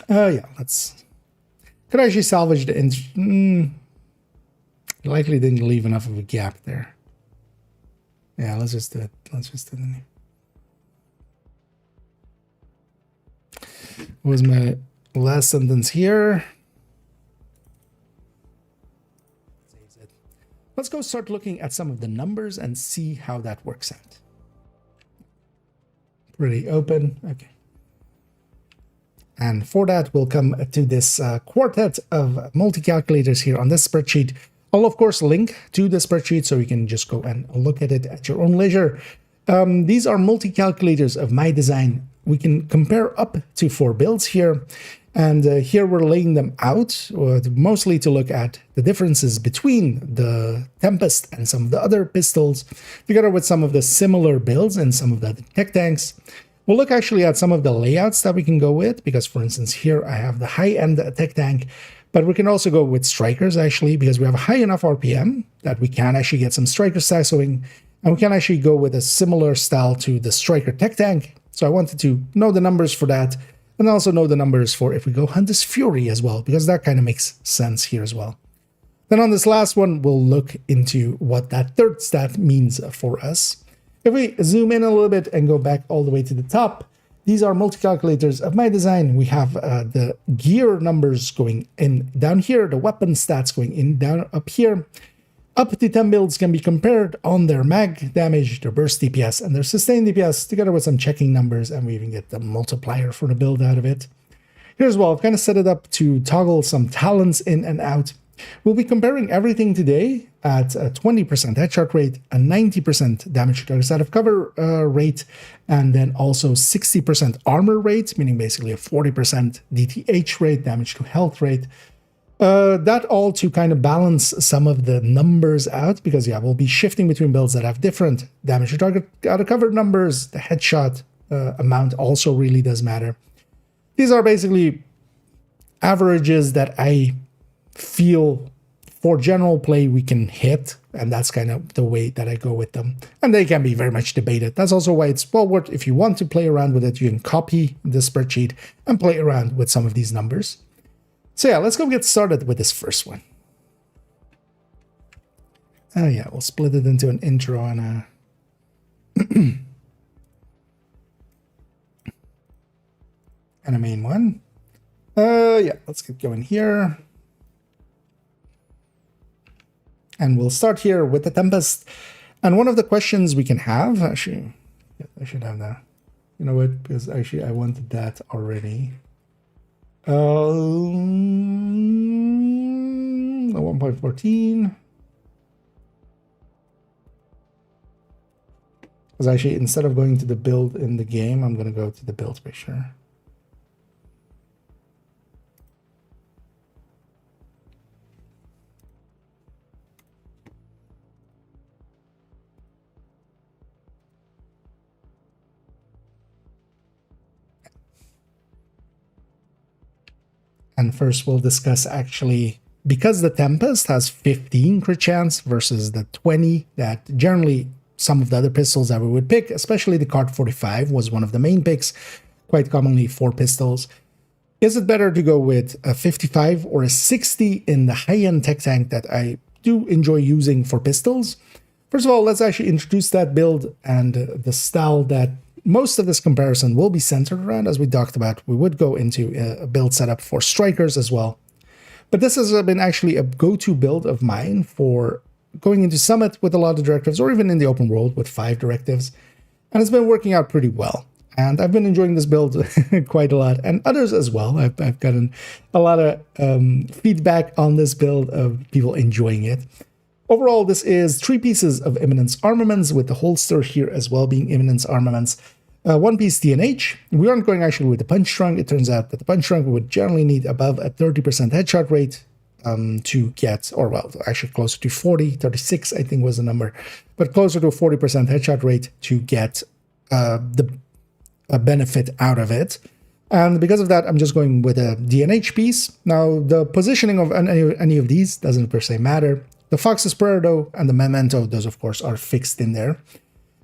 Yeah, could I actually salvage the intro? Likely didn't leave enough of a gap there. Yeah, let's just do it. Let's just do it. What was my last sentence here? Let's go start looking at some of the numbers and see how that works out. Pretty open. Okay. And for that, we'll come to this quartet of multi-calculators here on this spreadsheet. I'll, of course, link to the spreadsheet so you can just go and look at it at your own leisure. These are multi-calculators of my design. We can compare up to 4 builds here. And here we're laying them out, mostly to look at the differences between the Tempest and some of the other pistols, together with some of the similar builds and some of the tech tanks. We'll look actually at some of the layouts that we can go with, because for instance, here I have the high-end tech tank, but we can also go with strikers actually, because we have a high enough RPM that we can actually get some striker stacks going, and we can actually go with a similar style to the striker tech tank. So I wanted to know the numbers for that, and also know the numbers for if we go Hunter's Fury as well, because that kind of makes sense here as well. Then on this last one, we'll look into what that third stat means for us. If we zoom in a little bit and go back all the way to the top, these are multi-calculators of my design. We have the gear numbers going in down here, the weapon stats going in down up here. Up to 10 builds can be compared on their mag damage, their burst DPS, and their sustained DPS, together with some checking numbers, and we even get the multiplier for the build out of it. Here as well, I've kind of set it up to toggle some talents in and out. We'll be comparing everything today at a 20% headshot rate, a 90% damage to targets out of cover rate, and then also 60% armor rate, meaning basically a 40% DTH rate, damage to health rate. That all to kind of balance some of the numbers out, because yeah, we'll be shifting between builds that have different damage to target out of cover numbers. The headshot amount also really does matter. These are basically averages that I feel for general play we can hit, and that's kind of the way that I go with them. And they can be very much debated. That's also why it's well worth, if you want to play around with it, you can copy the spreadsheet and play around with some of these numbers. So yeah, let's go get started with this first one. Oh yeah, we'll split it into an intro and a and a main one. Yeah, let's get going here. And we'll start here with the Tempest. And one of the questions we can have, actually, yeah, I should have that. You know what? Because actually I wanted that already. 1.14. Because actually, instead of going to the build in the game, I'm going to go to the build picture. And first we'll discuss actually, because the Tempest has 15 crit chance versus the 20 that generally some of the other pistols that we would pick, especially the Card 45 was one of the main picks, quite commonly for pistols. Is it better to go with a 55 or a 60 in the high-end tech tank that I do enjoy using for pistols? First of all, let's actually introduce that build and the style that most of this comparison will be centered around. As we talked about, we would go into a build setup for strikers as well. But this has been actually a go-to build of mine for going into Summit with a lot of directives, or even in the open world with 5 directives. And it's been working out pretty well. And I've been enjoying this build quite a lot, and others as well. I've gotten a lot of feedback on this build of people enjoying it. Overall, this is 3 pieces of Eminence armaments, with the holster here as well being Eminence armaments. 1 piece DNH. We aren't going actually with the punch trunk. It turns out that the punch trunk would generally need above a 30% headshot rate to get, or well, actually closer to 40, 36 I think was the number, but closer to a 40% headshot rate to get the benefit out of it. And because of that, I'm just going with a DNH piece. Now, the positioning of any of these doesn't per se matter. The Fox's Prayer, though, and the Memento, those of course are fixed in there.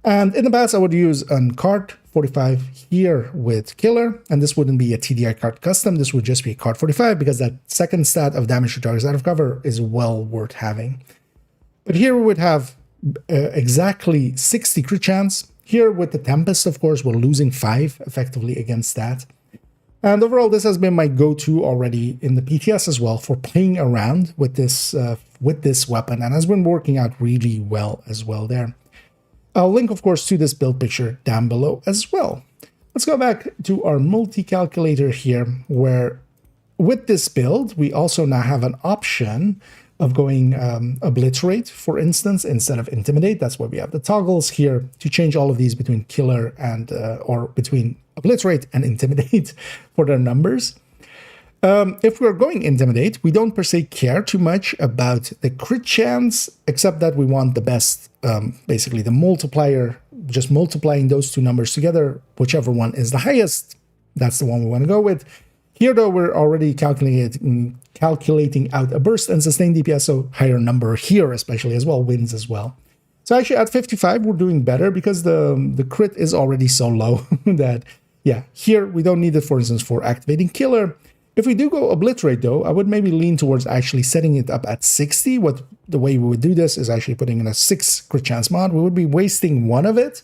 And in the past, I would use a Card 45 here with Killer, and this wouldn't be a TDI card custom. This would just be a Card 45, because that second stat of damage to targets out of cover is well worth having. But here we would have exactly 60 crit chance. Here with the Tempest, of course, we're losing 5 effectively against that. And overall, this has been my go-to already in the PTS as well for playing around with this weapon, and has been working out really well as well there. I'll link, of course, to this build picture down below as well. Let's go back to our multi-calculator here, where with this build, we also now have an option of going Obliterate, for instance, instead of Intimidate. That's why we have the toggles here to change all of these between Killer and, or between Obliterate and Intimidate for their numbers. If we're going Intimidate, we don't per se care too much about the crit chance, except that we want the best, basically the multiplier, just multiplying those 2 numbers together, whichever one is the highest, that's the one we want to go with. Here, though, we're already calculating out a burst and sustained DPS, so higher number here especially as well, wins as well. So actually at 55, we're doing better because the crit is already so low that, yeah, here we don't need it, for instance, for activating Killer. If we do go Obliterate, though, I would maybe lean towards actually setting it up at 60. The way we would do this is actually putting in a 6 crit chance mod. We would be wasting 1 of it.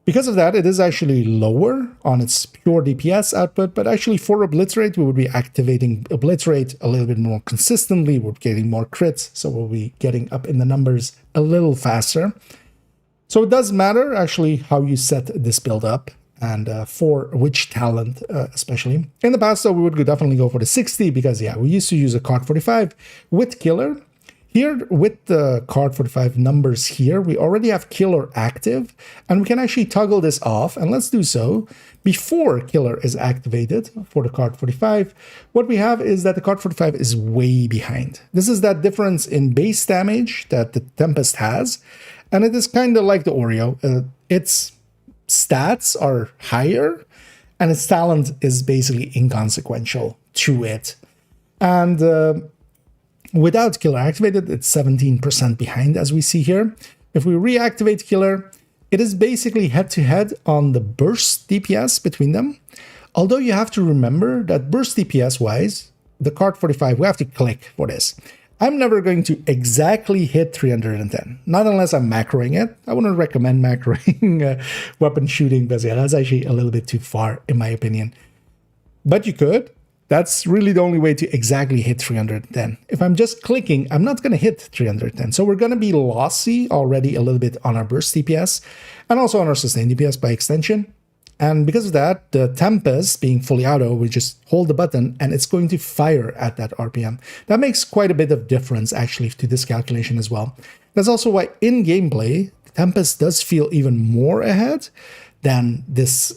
Because of that, it is actually lower on its pure DPS output, but actually for Obliterate, we would be activating Obliterate a little bit more consistently. We're getting more crits, so we'll be getting up in the numbers a little faster. So it does matter, actually, how you set this build up. and for which talent especially. In the past, though, we would definitely go for the 60 because, yeah, we used to use a card 45 with killer. Here, with the card 45 numbers here, we already have killer active, and we can actually toggle this off, and let's do so. Before killer is activated for the card 45, what we have is that the card 45 is way behind. This is that difference in base damage that the Tempest has, and it is kind of like the Oreo. Its stats are higher, and its talent is basically inconsequential to it. And without killer activated, it's 17% behind, as we see here. If we reactivate killer, it is basically head-to-head on the burst DPS between them. Although you have to remember that burst DPS-wise, the card 45, we have to click for this. I'm never going to exactly hit 310, not unless I'm macroing it. I wouldn't recommend macroing weapon shooting, because yeah, that's actually a little bit too far, in my opinion. But you could. That's really the only way to exactly hit 310. If I'm just clicking, I'm not going to hit 310. So we're going to be lossy already a little bit on our burst DPS and also on our sustain DPS by extension. And because of that, the Tempest being fully auto, we just hold the button and it's going to fire at that RPM. That makes quite a bit of difference actually to this calculation as well. That's also why in gameplay, Tempest does feel even more ahead than this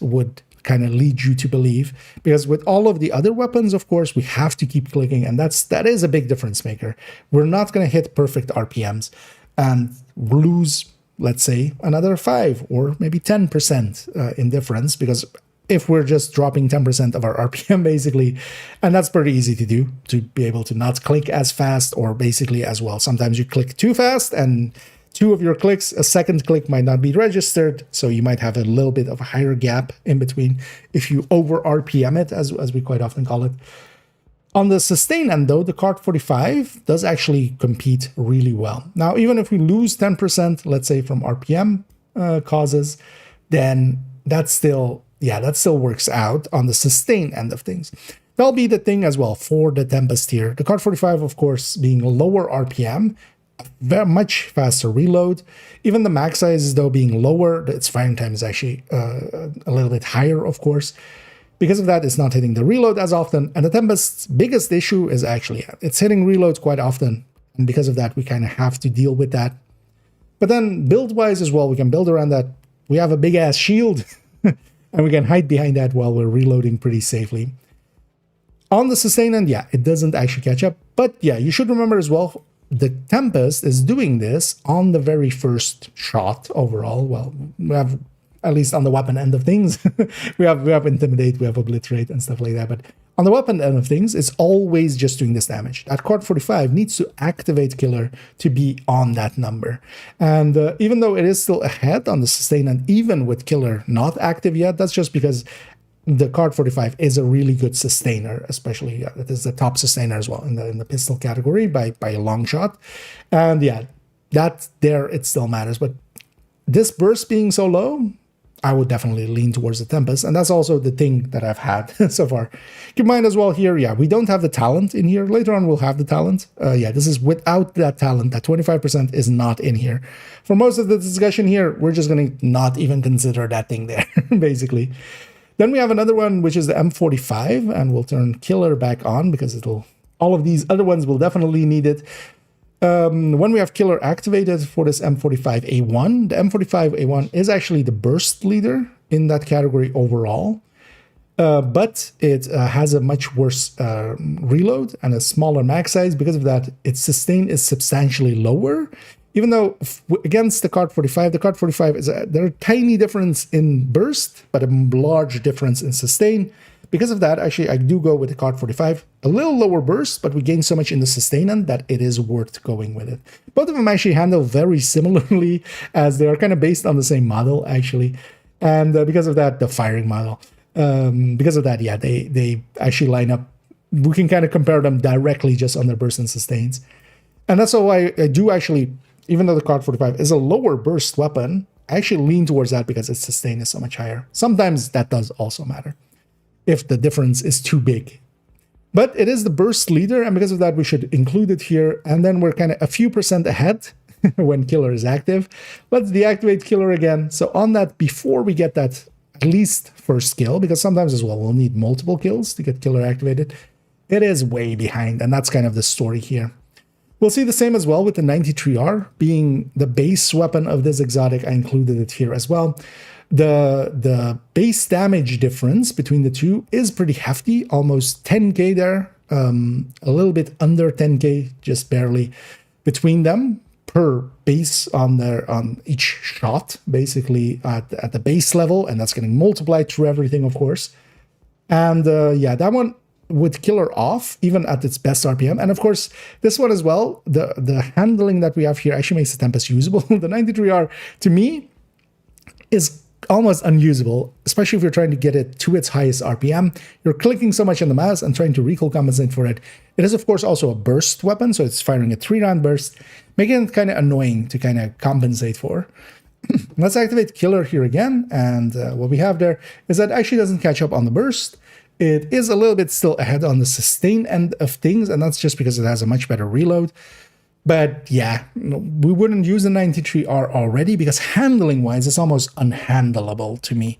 would kind of lead you to believe, because with all of the other weapons, of course, we have to keep clicking, and that is a big difference maker. We're not going to hit perfect RPMs and lose, let's say, another 5 or maybe 10% in difference, because if we're just dropping 10% of our RPM basically, and that's pretty easy to do, to be able to not click as fast or basically as well. Sometimes you click too fast and 2 of your clicks, a second click might not be registered, so you might have a little bit of a higher gap in between if you over RPM it, as we quite often call it. On the sustain end, though, the card 45 does actually compete really well. Now, even if we lose 10%, let's say from RPM causes, then that still works out on the sustain end of things. That'll be the thing as well for the Tempest here. The card 45, of course, being lower RPM, very much faster reload. Even the max size, though, being lower, its firing time is actually a little bit higher, of course. Because of that, it's not hitting the reload as often. And the Tempest's biggest issue is actually it's hitting reloads quite often. And because of that, we kind of have to deal with that. But then build-wise as well, we can build around that. We have a big-ass shield, and we can hide behind that while we're reloading pretty safely. On the sustain end, yeah, it doesn't actually catch up. But yeah, you should remember as well, the Tempest is doing this on the very first shot overall. Well, we have, at least on the weapon end of things, we have Intimidate, we have Obliterate and stuff like that. But on the weapon end of things, it's always just doing this damage. That card 45 needs to activate killer to be on that number. And even though it is still ahead on the sustain end, even with killer not active yet, that's just because the card 45 is a really good sustainer, especially it is the top sustainer as well in the pistol category by a long shot. And yeah, that there it still matters. But this burst being so low, I would definitely lean towards the Tempest, and that's also the thing that I've had so far. Keep in mind as well here, yeah, we don't have the talent in here. Later on, we'll have the talent. Yeah, this is without that talent. That 25% is not in here. For most of the discussion here, we're just going to not even consider that thing there, basically. Then we have another one, which is the M45, and we'll turn killer back on because all of these other ones will definitely need it. When we have killer activated for this M45A1, the M45A1 is actually the burst leader in that category overall, but it has a much worse reload and a smaller max size. Because of that, its sustain is substantially lower. Even though against the card 45 is there are a tiny difference in burst, but a large difference in sustain. Because of that, actually, I do go with the card 45. A little lower burst, but we gain so much in the sustain end that it is worth going with it. Both of them actually handle very similarly, as they are kind of based on the same model, actually. And because of that, the firing model. Because of that, yeah, they actually line up. We can kind of compare them directly just on their burst and sustains. And that's why I do actually, even though the card 45 is a lower burst weapon, I actually lean towards that because its sustain is so much higher. Sometimes that does also matter if the difference is too big. But it is the burst leader, and because of that, we should include it here. And then we're kind of a few percent ahead when killer is active. Let's deactivate killer again. So on that, before we get that at least first kill, because sometimes as well we'll need multiple kills to get killer activated, it is way behind, and that's kind of the story here. We'll see the same as well with the 93R being the base weapon of this exotic. I included it here as well. The base damage difference between the two is pretty hefty, almost 10k there, a little bit under 10k, just barely between them per base on each shot, basically at the base level, and that's getting multiplied through everything, of course. And yeah, that one with killer off, even at its best RPM. And of course, this one as well, the handling that we have here actually makes the Tempest usable. The 93R, to me, is almost unusable, especially if you're trying to get it to its highest RPM. You're clicking so much on the mouse and trying to recoil compensate for it. It is, of course, also a burst weapon, so it's firing a 3-round burst, making it kind of annoying to kind of compensate for. Let's activate killer here again, and what we have there is that it actually doesn't catch up on the burst. It is a little bit still ahead on the sustain end of things, and that's just because it has a much better reload. But yeah, we wouldn't use the 93R already because handling-wise, it's almost unhandleable to me.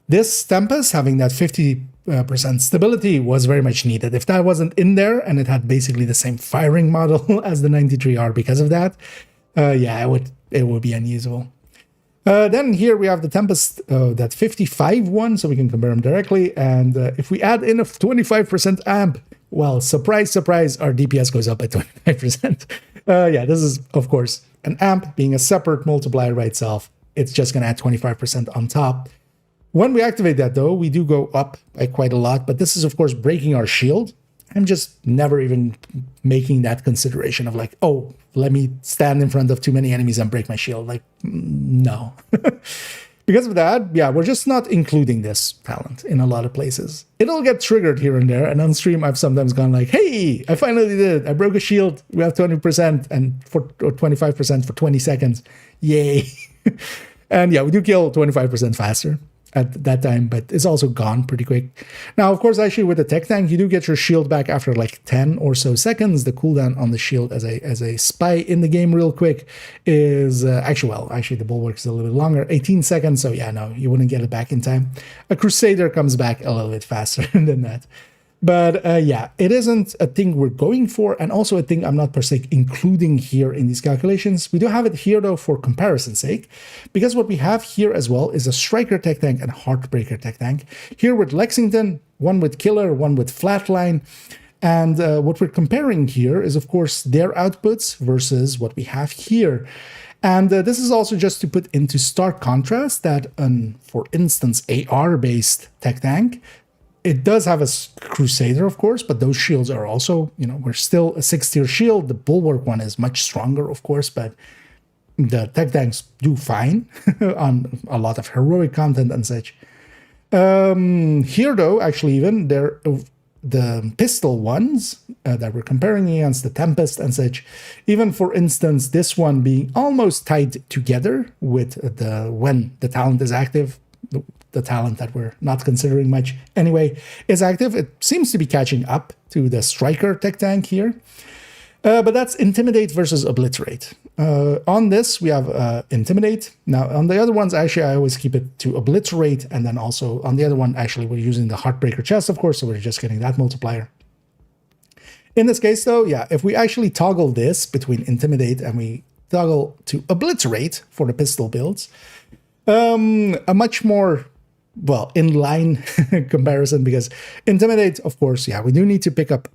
This Tempest having that 50% stability was very much needed. If that wasn't in there and it had basically the same firing model as the 93R because of that, yeah, it would be unusable. Then here we have the Tempest, that 55 one, so we can compare them directly. And if we add in a 25% amp, well, surprise, surprise, our DPS goes up by 25%. Yeah, this is, of course, an amp being a separate multiplier by itself. It's just going to add 25% on top. When we activate that, though, we do go up by quite a lot. But this is, of course, breaking our shield. I'm just never even making that consideration of like, oh, let me stand in front of too many enemies and break my shield. Like, no. Because of that, yeah, we're just not including this talent in a lot of places. It'll get triggered here and there, and on stream I've sometimes gone like, hey, I finally did it. I broke a shield. We have 20% and or 25% for 20 seconds. Yay. And yeah, we do kill 25% faster at that time, but it's also gone pretty quick. Now, of course, actually with the tech tank, you do get your shield back after like 10 or so seconds. The cooldown on the shield as a spy in the game real quick is actually the bulwark is a little bit longer, 18 seconds. So yeah, no, you wouldn't get it back in time. A Crusader comes back a little bit faster than that. But yeah, it isn't a thing we're going for, and also a thing I'm not per se including here in these calculations. We do have it here, though, for comparison's sake, because what we have here as well is a Striker tech tank and a Heartbreaker tech tank. Here with Lexington, one with Killer, one with Flatline. And what we're comparing here is, of course, their outputs versus what we have here. And this is also just to put into stark contrast that, for instance, AR-based tech tank, it does have a Crusader, of course, but those shields are also, we're still a 6-tier shield. The Bulwark one is much stronger, of course, but the tech tanks do fine on a lot of heroic content and such. Here, though, actually, even the pistol ones that we're comparing against, the Tempest and such, even, for instance, this one being almost tied together with when the talent is active, the talent that we're not considering much anyway is active. It seems to be catching up to the Striker tech tank here. But that's Intimidate versus Obliterate. On this, we have Intimidate. Now, on the other ones, actually, I always keep it to Obliterate. And then also on the other one, actually, we're using the Heartbreaker chest, of course, so we're just getting that multiplier. In this case, though, yeah, if we actually toggle this between Intimidate and we toggle to Obliterate for the pistol builds, a much more in line comparison, because Intimidate, of course, yeah, we do need to pick up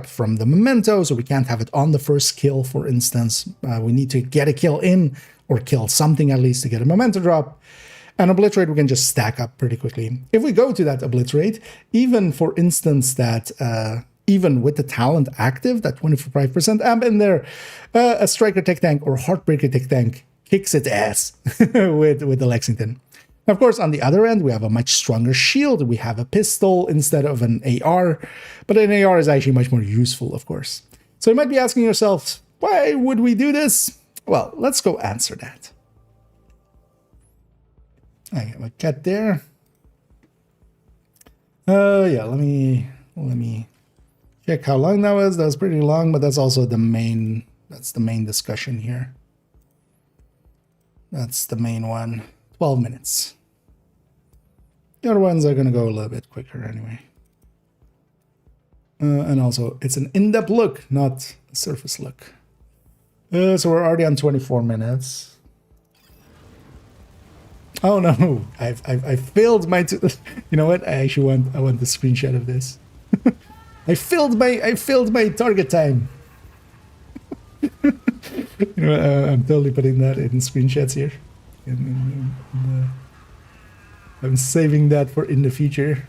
from the memento, so we can't have it on the first kill, for instance. We need to get a kill in or kill something at least to get a memento drop. And Obliterate, we can just stack up pretty quickly. If we go to that Obliterate, even, for instance, that even with the talent active, that 25% amp in there, a Striker tech tank or Heartbreaker tech tank kicks its ass with the Lexington. Of course, on the other end, we have a much stronger shield. We have a pistol instead of an AR, but an AR is actually much more useful, of course. So you might be asking yourself, why would we do this? Well, let's go answer that. I have a cat there. Yeah, let me check how long that was. That was pretty long, but that's also the main That's the main discussion here. That's the main one. 12 minutes. The other ones are going to go a little bit quicker anyway. And also, it's an in-depth look, not a surface look. So we're already on 24 minutes. Oh no, I failed my. You know what? I want the screenshot of this. I failed my target time. You know, I'm totally putting that in screenshots here. I'm saving that for in the future.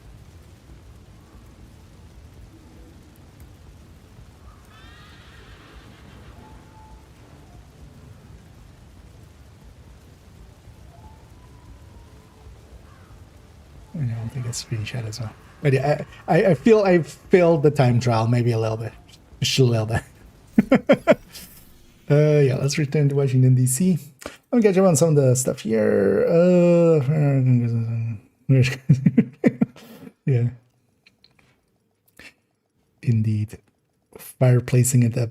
I don't think it's screenshot as well. But yeah, I feel I failed the time trial maybe a little bit. Just a little bit. Yeah, let's return to Washington, D.C. Let me catch up on some of the stuff here. Yeah. Indeed. Fireplacing it up.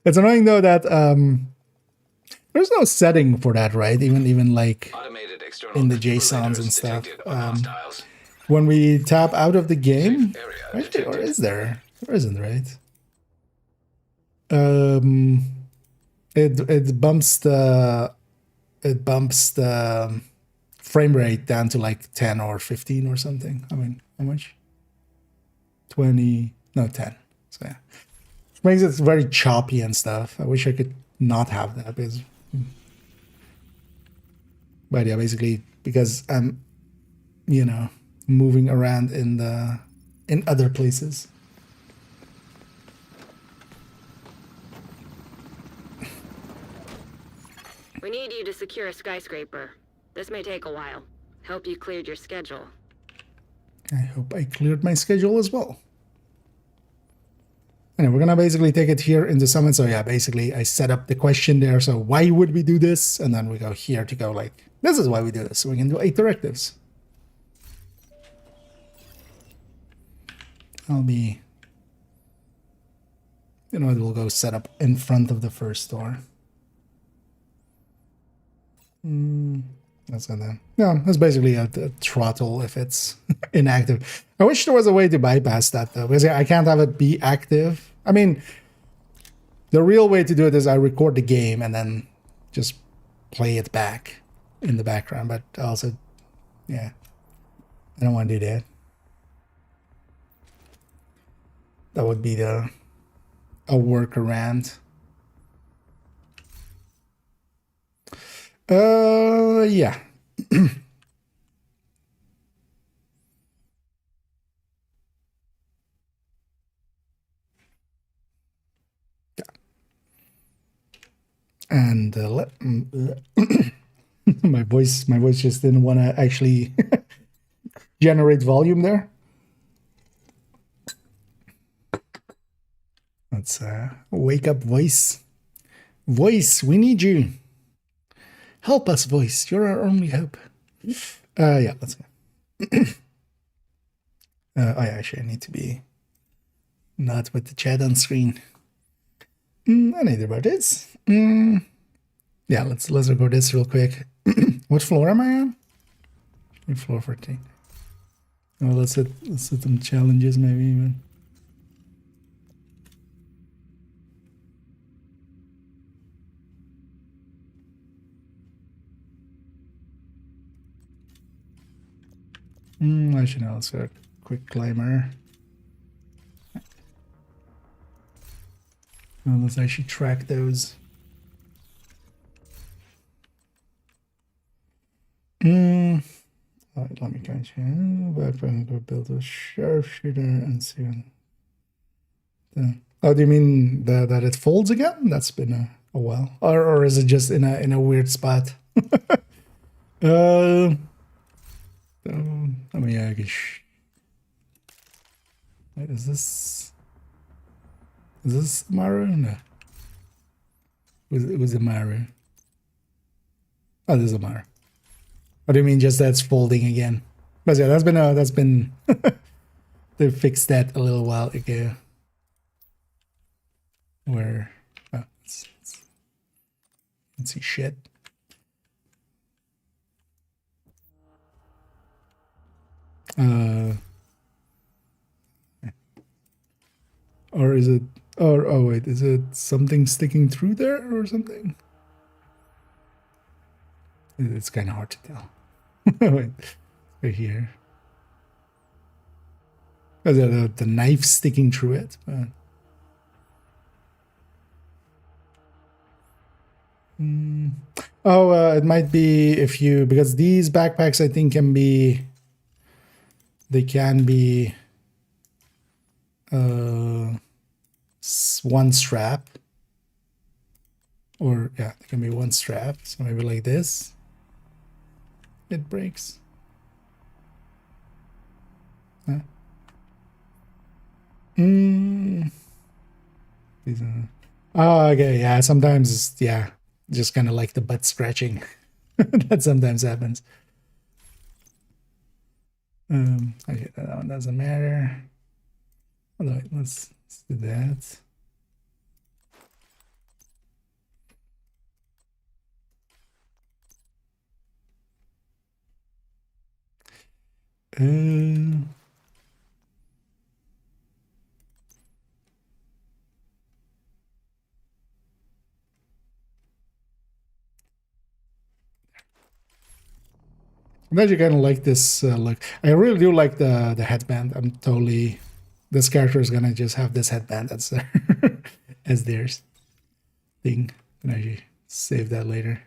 It's annoying though that there's no setting for that, right? Even like Automated external in the JSONs and defibrillators stuff. detected on hostiles. When we tap out of the game, Safe area actually, or detected. is there? There isn't, right? It bumps the frame rate down to like 10 or 15 or something. I mean, how much? 20, no, 10. So yeah, it makes it very choppy and stuff. I wish I could not have that, because, but yeah, basically because I'm, you know, moving around in other places. We need you to secure a skyscraper. This may take a while. Hope you cleared your schedule. I hope I cleared my schedule as well. Anyway, we're gonna basically take it here into Summit. So yeah, basically I set up the question there. So why would we do this? And then we go here to go like, this is why we do this. So we can do 8 directives. I'll be, you know, it will go set up in front of the first door. That's not that. No, that's basically a throttle if it's inactive. I wish there was a way to bypass that though, because I can't have it be active. I mean, the real way to do it is I record the game and then just play it back in the background. But also, yeah, I don't want to do that. That would be a workaround. Yeah. And my voice just didn't want to actually generate volume there. Let's wake up, voice. Voice, we need you. Help us, voice. You're our only hope. Yeah, let's go. Actually, I need to be not with the chat on screen. I need about this. Yeah, let's record this real quick. What floor am I on? Floor 14. Oh, let's hit some challenges maybe even. Actually, no, let's go quick climber. Let's actually track those. Alright, let me try to back and go build a sharpshooter and see what. Oh, do you mean that it folds again? That's been a while, or is it just in a weird spot? I mean, yeah, I guess. Wait, is this Maru? No. It was a Maru. Oh, this is a Maru. What do you mean? Just that's folding again? But yeah, that's been they fixed that a little while ago. Where Can't see shit. Or is it? Oh wait, is it something sticking through there or something? It's kind of hard to tell. Wait, right here. Oh, the knife sticking through it. Oh, it might be if you, because these backpacks I think can be, they can be one strap, or yeah, it can be one strap. So maybe like this, it breaks. Huh? Oh, okay, yeah. Sometimes, yeah, just kind of like the butt scratching. That sometimes happens. Okay, that one doesn't matter. Although, let's do that. I'm actually kind of like this look. I really do like the headband. I'm totally, this character is gonna just have this headband that's as theirs thing. Can actually save that later.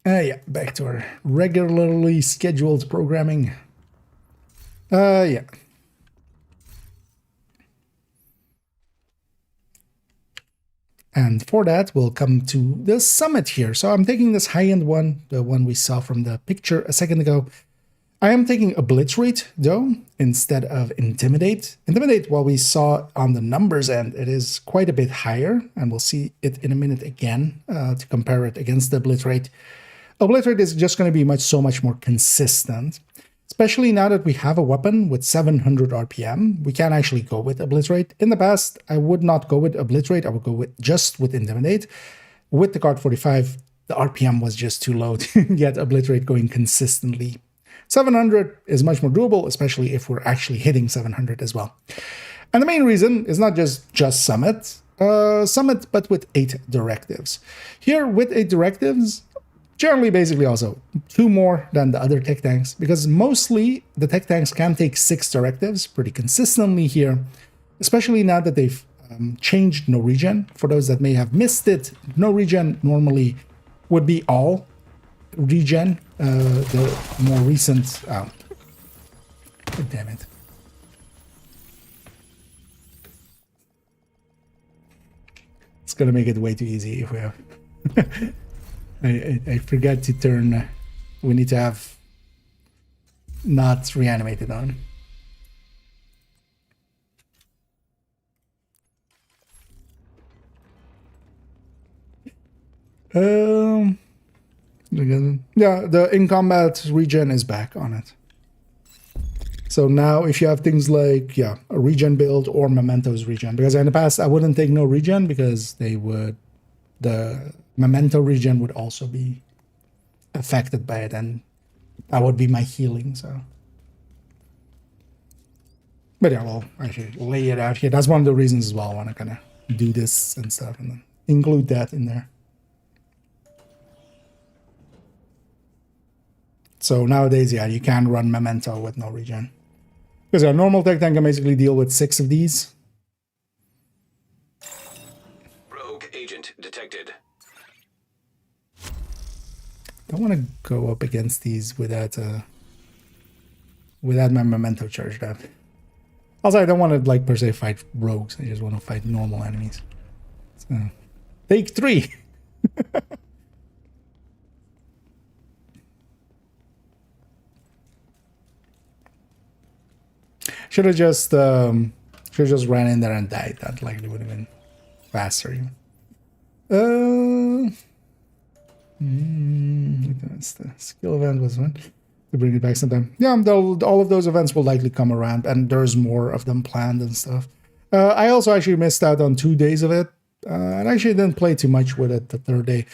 Yeah, back to our regularly scheduled programming. Yeah. And for that, we'll come to the summit here. So I'm taking this high-end one, the one we saw from the picture a second ago. I am taking obliterate, though, instead of intimidate. Intimidate, well, we saw on the numbers end, it is quite a bit higher, and we'll see it in a minute again to compare it against the obliterate. Obliterate is just going to be so much more consistent. Especially now that we have a weapon with 700 RPM, we can actually go with Obliterate. In the past, I would not go with Obliterate, I would go with just with Intimidate. With the Card 45, the RPM was just too low to get Obliterate going consistently. 700 is much more doable, especially if we're actually hitting 700 as well. And the main reason is not just Summit, but with 8 directives. Here, with 8 directives, generally, basically also 2 more than the other tech tanks, because mostly the tech tanks can take 6 directives pretty consistently here, especially now that they've changed no regen. For those that may have missed it, no regen normally would be all regen. The more recent... Oh, damn it. It's gonna make it way too easy if we have... I forgot to turn, we need to have not reanimated on. Yeah, the in combat regen is back on it. So now if you have things like, yeah, a regen build or mementos regen, because in the past I wouldn't take no regen because they would, the memento regen would also be affected by it, and that would be my healing, so. But yeah, well, I should lay it out here. That's one of the reasons as well I want to kind of do this and stuff and then include that in there. So nowadays, yeah, you can run memento with no regen. Because a normal tech tank can basically deal with 6 of these. Rogue agent detected. Don't want to go up against these without my memento charged up. Also, I don't want to, like, per se fight rogues. I just want to fight normal enemies. So, take 3. Should have just ran in there and died. That likely would have been faster. The skill event was one. to bring it back sometime. Yeah, all of those events will likely come around, and there's more of them planned and stuff. I also actually missed out on 2 days of it, and actually didn't play too much with it the third day.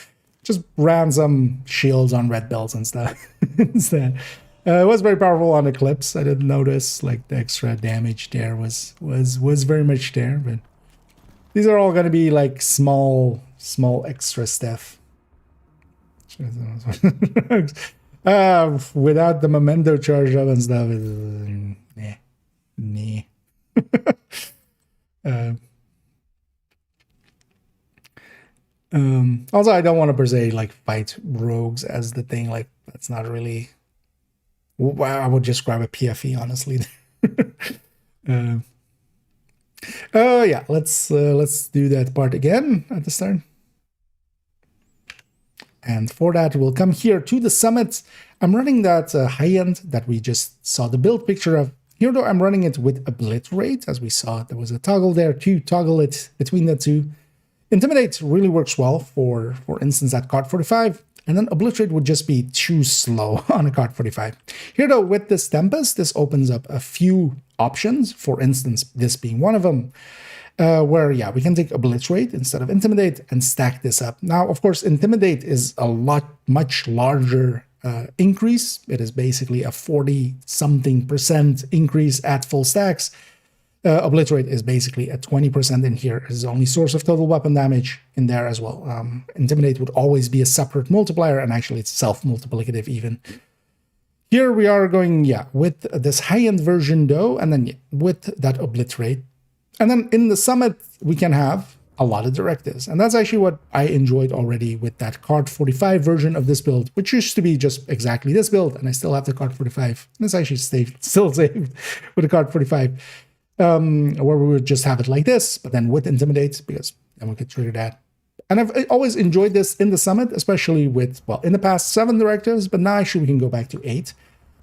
Just ran some shields on red belts and stuff instead. It was very powerful on Eclipse. I didn't notice like the extra damage there was very much there, but these are all going to be like small extra stuff. Without the memento charge up and stuff, nah. Also, I don't want to per se like fight rogues as the thing. Like that's not really. I would just grab a PFE, honestly. Yeah, let's do that part again at the start. And for that, we'll come here to the summit. I'm running that high end that we just saw the build picture of. Here, though, I'm running it with Obliterate. As we saw, there was a toggle there to toggle it between the two. Intimidate really works well for instance, at card 45. And then Obliterate would just be too slow on a card 45. Here, though, with this Tempest, this opens up a few options. For instance, this being one of them. Where, yeah, we can take Obliterate instead of Intimidate and stack this up. Now, of course, Intimidate is a much larger increase. It is basically a 40-something% increase at full stacks. Obliterate is basically a 20% in here. It is the only source of total weapon damage in there as well. Intimidate would always be a separate multiplier, and actually it's self-multiplicative even. Here we are going, yeah, with this high-end version though, and then with that Obliterate. And then in the summit, we can have a lot of directives. And that's actually what I enjoyed already with that card 45 version of this build, which used to be just exactly this build. And I still have the card 45. And it's actually still saved with the card 45, where we would just have it like this, but then with Intimidate, because then we could trigger that. And I've always enjoyed this in the summit, especially with, well, in the past 7 directives, but now actually we can go back to 8.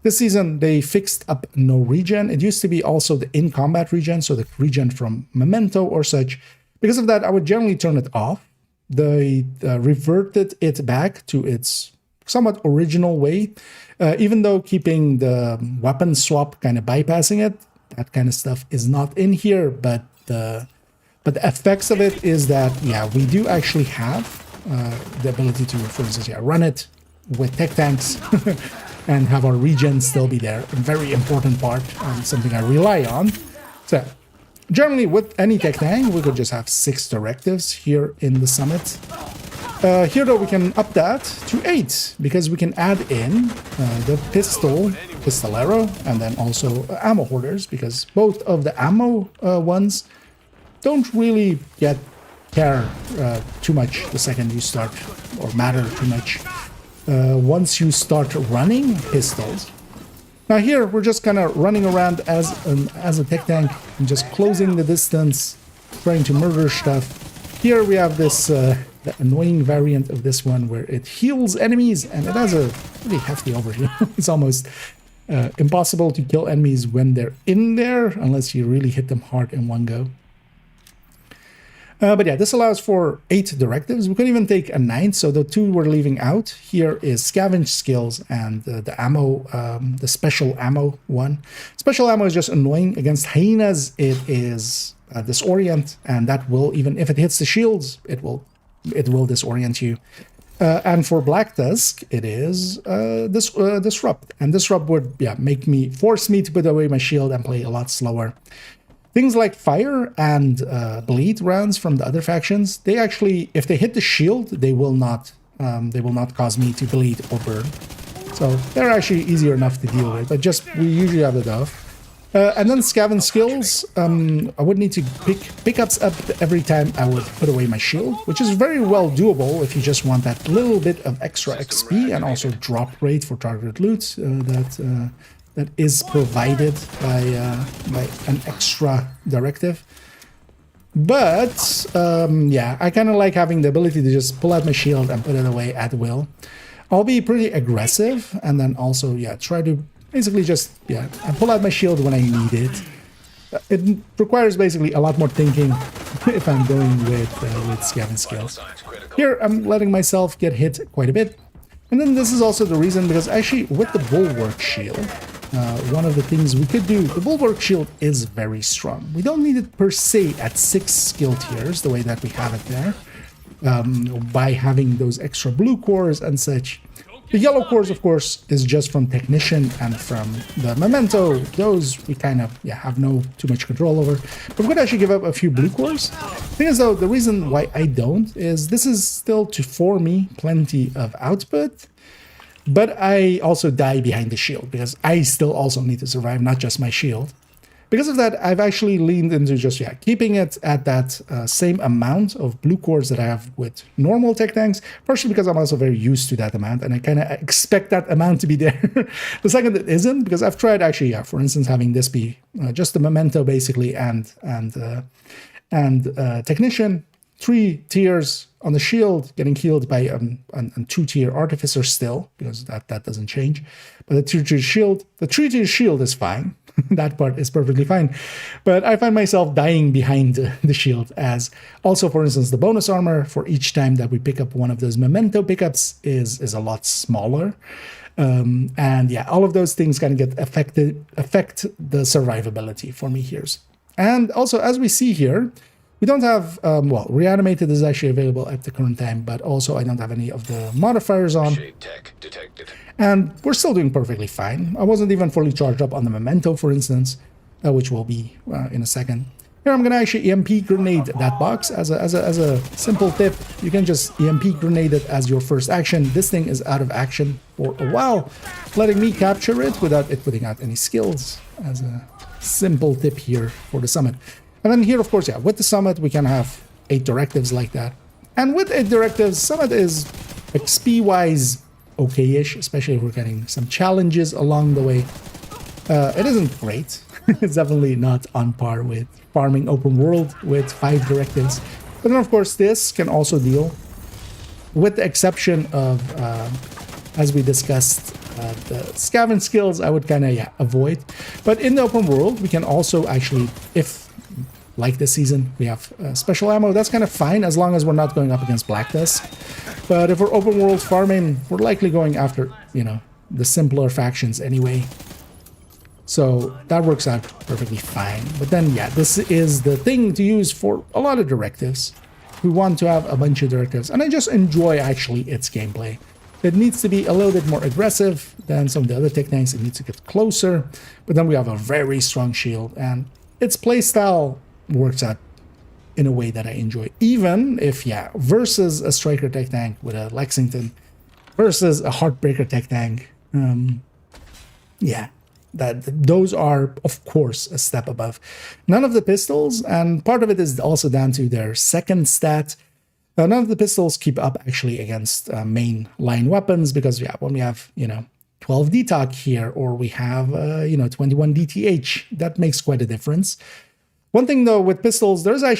This season, they fixed up no regen. It used to be also the in-combat regen, so the regen from Memento or such. Because of that, I would generally turn it off. They reverted it back to its somewhat original way, even though keeping the weapon swap kind of bypassing it. That kind of stuff is not in here, but the effects of it is that, yeah, we do actually have the ability to, for instance, yeah, run it with tech tanks and have our regen still be there. A very important part, something I rely on. So generally with any tech tank, we could just have 6 directives here in the summit. Here though, we can up that to 8 because we can add in the pistolero, and then also ammo hoarders, because both of the ammo ones don't really care too much the second you start, or matter too much once you start running pistols. Now here we're just kind of running around as a tech tank and just closing the distance, trying to murder stuff. Here we have this the annoying variant of this one where it heals enemies, and it has a pretty hefty overheal. It's almost impossible to kill enemies when they're in there unless you really hit them hard in one go. But yeah, this allows for 8 directives. We could even take a 9th, so the 2 we're leaving out here is scavenge skills and the ammo, the special ammo one. Special ammo is just annoying. Against hyenas, it is disorient, and that will, even if it hits the shields, it will disorient you. And for Black Tusk, it is disrupt, and disrupt would force me to put away my shield and play a lot slower. Things like fire and bleed rounds from the other factions, they actually, if they hit the shield, they will not cause me to bleed or burn. So they're actually easier enough to deal with, but just we usually have it off. And then scavenge skills, I would need to pick pickups up every time I would put away my shield, which is very well doable if you just want that little bit of extra XP and also drop rate for targeted loot that is provided by an extra directive. But yeah, I kind of like having the ability to just pull out my shield and put it away at will. I'll be pretty aggressive, and then also, yeah, try to basically just, yeah, I pull out my shield when I need it. It requires basically a lot more thinking if I'm going with scavenge skills. Here, I'm letting myself get hit quite a bit. And then this is also the reason, because actually with the Bulwark Shield, one of the things we could do, the Bulwark Shield is very strong. We don't need it per se at 6 skill tiers, the way that we have it there, by having those extra blue cores and such. The yellow cores, of course, is just from Technician and from the Memento. Those we kind of have no too much control over. But we're going to actually give up a few blue cores. The thing is, though, the reason why I don't is this is still for me plenty of output. But I also die behind the shield because I still also need to survive, not just my shield. Because of that, I've actually leaned into just, keeping it at that same amount of blue cores that I have with normal tech tanks, partially because I'm also very used to that amount, and I kind of expect that amount to be there. The second it isn't, because I've tried actually, for instance, having this be just the Memento, basically, and Technician, 3 tiers on the shield, getting healed by a 2-tier Artificer still, because that doesn't change. But the 3-tier shield is fine. That part is perfectly fine. But I find myself dying behind the shield, as also, for instance, the bonus armor for each time that we pick up one of those Memento pickups is a lot smaller. And all of those things kind of affect the survivability for me here. And also, as we see here, we don't have, Reanimated is actually available at the current time, but also I don't have any of the modifiers on. Shade tech detected. And we're still doing perfectly fine. I wasn't even fully charged up on the Memento, for instance, which will be in a second. Here I'm going to actually EMP grenade that box as a simple tip. You can just EMP grenade it as your first action. This thing is out of action for a while, letting me capture it without it putting out any skills, as a simple tip here for the summit. And then here, of course, with the summit, we can have 8 directives like that. And with 8 directives, summit is XP-wise okay-ish, especially if we're getting some challenges along the way. It isn't great. It's definitely not on par with farming open world with 5 directives. But then, of course, this can also deal, with the exception of, as we discussed, the scavenge skills, I would kind of avoid. But in the open world, we can also actually, if like this season, we have special ammo. That's kind of fine as long as we're not going up against Black Dust. But if we're open world farming, we're likely going after, the simpler factions anyway. So that works out perfectly fine. But then, this is the thing to use for a lot of directives. We want to have a bunch of directives. And I just enjoy, actually, its gameplay. It needs to be a little bit more aggressive than some of the other tech tanks. It needs to get closer. But then we have a very strong shield. And its playstyle works out in a way that I enjoy, even if versus a striker tech tank with a Lexington versus a Heartbreaker tech tank, those are of course a step above. None of the pistols, and part of it is also down to their second stat, none of the pistols keep up actually against main line weapons, because when we have 12 DTOC here, or we have 21 DTH, that makes quite a difference. One thing, though, with pistols, there's a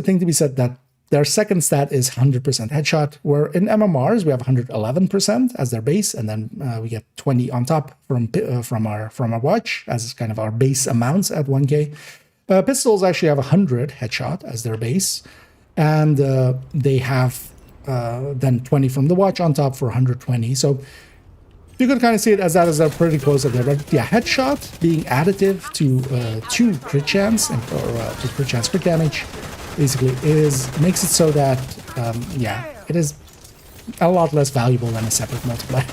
thing to be said that their second stat is 100% headshot, where in MMRs we have 111% as their base, and then we get 20 on top from our watch as kind of our base amounts at 1K. Pistols actually have 100 headshot as their base, and they have then 20 from the watch on top for 120. So you could kind of see it as that is pretty close up there. But headshot being additive to 2 crit chance or to crit chance crit damage basically makes it so that it is a lot less valuable than a separate multiplier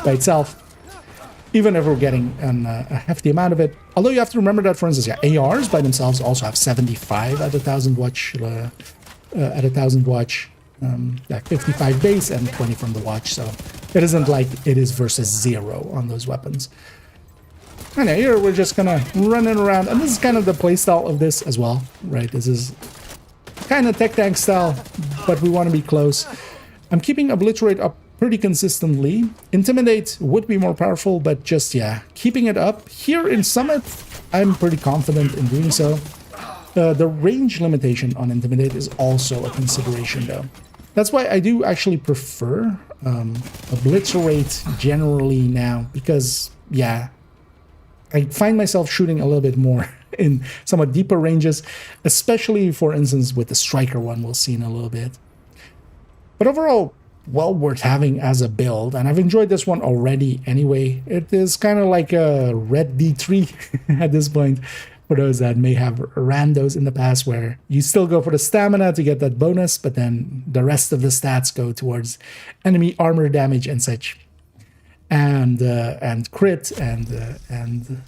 by itself, even if we're getting a hefty amount of it. Although you have to remember that, for instance, ARs by themselves also have 75 at 1,000 watch, 55 base and 20 from the watch. So it isn't like it is versus 0 on those weapons. And here we're just gonna running around, and this is kind of the playstyle of this as well, right? This is kind of tech tank style, but we want to be close. I'm keeping Obliterate up pretty consistently. Intimidate would be more powerful, but just keeping it up. Here in Summit, I'm pretty confident in doing so. The range limitation on Intimidate is also a consideration, though. That's why I do actually prefer Obliterate generally now, because I find myself shooting a little bit more in somewhat deeper ranges, especially, for instance, with the Striker one we'll see in a little bit. But overall, well worth having as a build, and I've enjoyed this one already anyway. It is kind of like a red D3 at this point, for those that may have ran those in the past, where you still go for the stamina to get that bonus, but then the rest of the stats go towards enemy armor damage and such, and crit and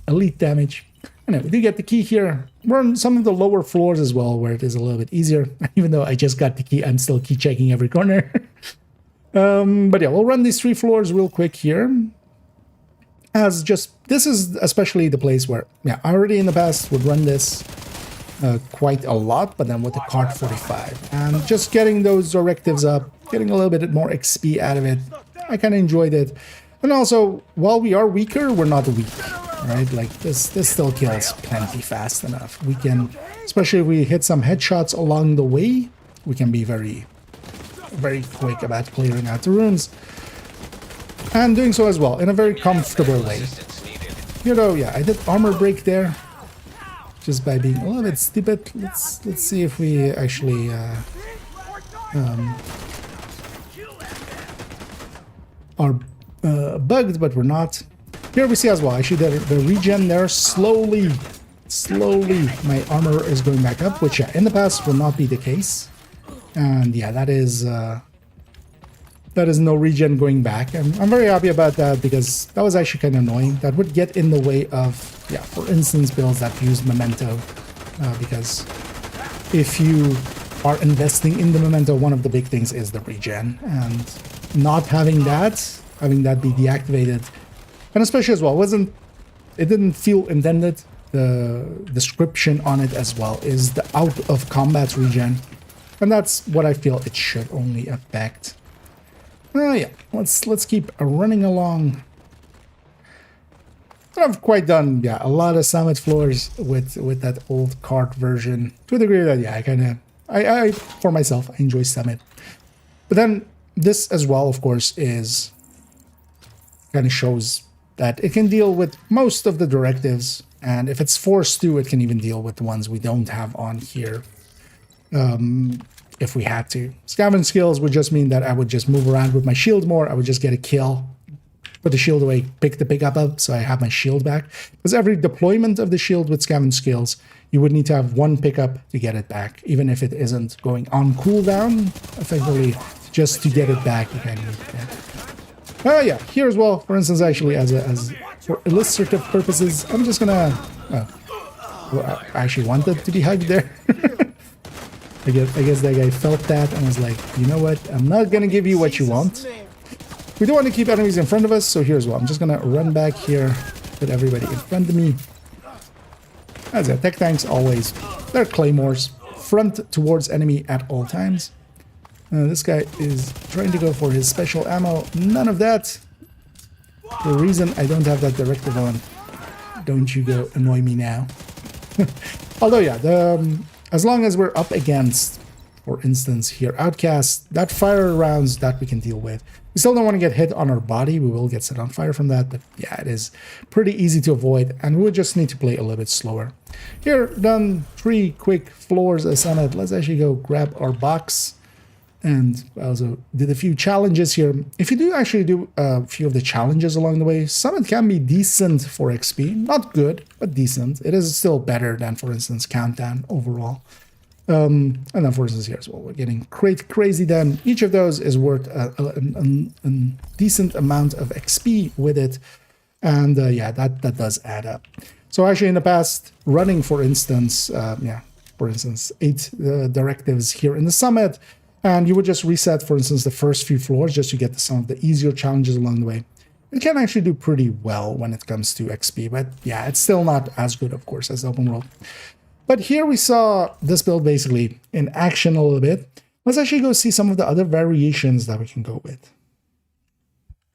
elite damage. Anyway, we do get the key here. We're on some of the lower floors as well, where it is a little bit easier. Even though I just got the key, I'm still key checking every corner. But yeah, we'll run these 3 floors real quick here. As just, this is especially the place where, yeah, I already in the past would run this quite a lot, but then with the card 45. And just getting those directives up, getting a little bit more XP out of it, I kind of enjoyed it. And also, while we are weaker, we're not weak. Right, like this still kills plenty fast enough. We can, especially if we hit some headshots along the way, we can be very quick about clearing out the runes, and doing so as well in a very comfortable way. You know, yeah, I did armor break there just by being a little bit stupid. Let's see if we actually are bugged, but we're not. Here we see as well, actually, the regen there, slowly, my armor is going back up, which, yeah, in the past will not be the case. And yeah, that is no regen going back. And I'm very happy about that, because that was actually kind of annoying. That would get in the way of, yeah, for instance, builds that use memento. Because if you are investing in the memento, one of the big things is the regen. And not having that be deactivated, and especially as well, it didn't feel intended. The description on it as well is the out of combat regen, and that's what I feel it should only affect. Yeah, let's keep running along. I've quite done, yeah, a lot of summit floors with that old cart version, to a degree that, yeah, I for myself, I enjoy summit. But then this as well, of course, is kind of shows that it can deal with most of the directives, and if it's forced to, it can even deal with the ones we don't have on here, if we had to. Scavenge skills would just mean that I would just move around with my shield more. I would just get a kill, put the shield away, pick the pickup up, so I have my shield back. Because every deployment of the shield with scavenge skills, you would need to have 1 pickup to get it back, even if it isn't going on cooldown, effectively, just to get it back, you kind of need that. Yeah, here as well, for instance, actually, as for illustrative purposes, I'm just gonna... well, I actually wanted to be hugged there. I guess that guy felt that and was like, you know what, I'm not gonna give you what you want. We do want to keep enemies in front of us, so here as well, I'm just gonna run back here, put everybody in front of me. As a tech tanks always, they're claymores, front towards enemy at all times. This guy is trying to go for his special ammo. None of that. The reason I don't have that directive on. Don't you go annoy me now. Although, yeah, as long as we're up against, for instance, here, outcasts, that fire rounds, that we can deal with. We still don't want to get hit on our body. We will get set on fire from that, but yeah, it is pretty easy to avoid, and we would just need to play a little bit slower. Here, done 3 quick floors as summit. Let's actually go grab our box. And I also did a few challenges here. If you do actually do a few of the challenges along the way, summit can be decent for XP. Not good, but decent. It is still better than, for instance, Countdown overall. And then, for instance, here as well, we're getting crazy then. Each of those is worth a decent amount of XP with it. And yeah, that does add up. So actually in the past, running, for instance, 8 directives here in the summit, and you would just reset, for instance, the first few floors just to get to some of the easier challenges along the way. It can actually do pretty well when it comes to XP, but yeah, it's still not as good, of course, as the open world. But here we saw this build basically in action a little bit. Let's actually go see some of the other variations that we can go with.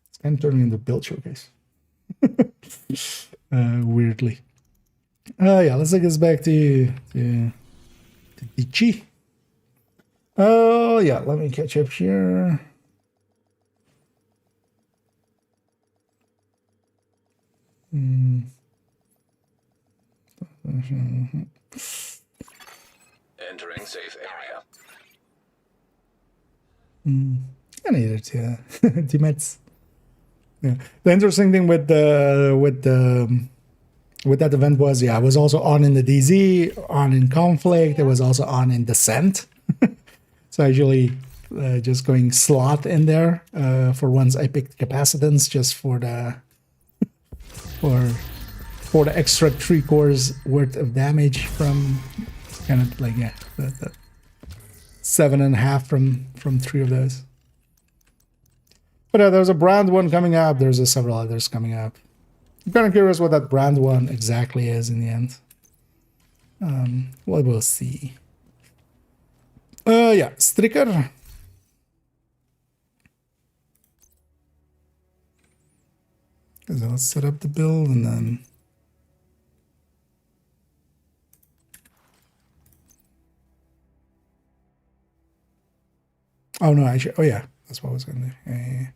It's kind of turning into a build showcase. Weirdly. Yeah, let's take this back to Ichi. Oh, yeah, let me catch up here. Entering safe area. I needed to teammates. Yeah. The interesting thing with that event was, I was also on in the DZ, on in conflict. It was also on in descent. So actually, just going slot in there. For once, I picked capacitance just for the for the extra 3 cores worth of damage from kind of like the 7.5 from 3 of those. But there's a brand one coming up. There's several others coming up. I'm kind of curious what that brand one exactly is in the end. Well, we'll see. Yeah, Stricker. So let's set up the build and then. Oh no, actually, oh yeah, that's what I was gonna do. Yeah.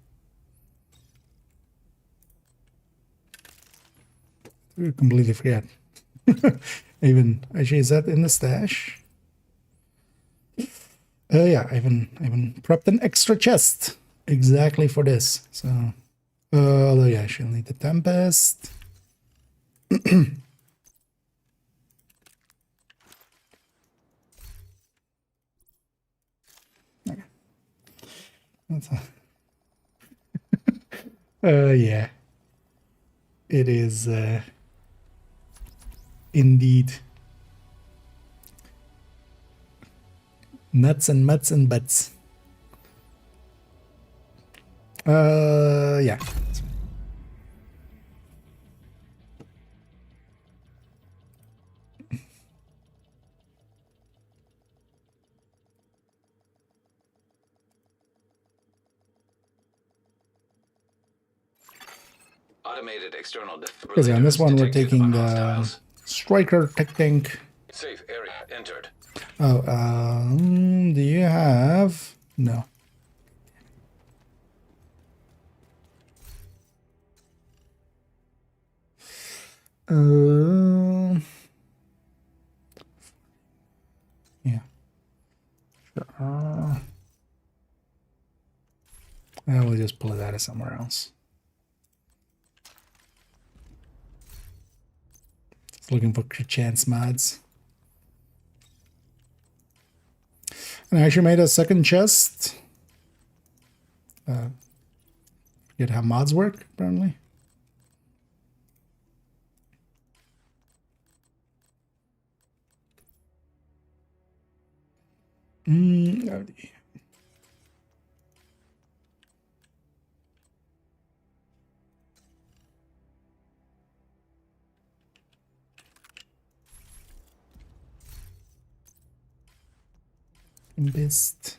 We completely forget. Even actually, is that in the stash? Yeah, I even prepped an extra chest exactly for this. So, although yeah, she'll need the Tempest. Okay. That's yeah, it is indeed. Nuts and mutts and butts. Yeah. Automated external Because on this one we're detected taking on the hostiles. Striker Tech Tank. Safe area entered. Oh, do you have? No. Yeah. Sure. I will just pull it out of somewhere else. Just looking for chance mods. And I actually made a second chest. Forget how mods work, apparently. Oh, Tempest.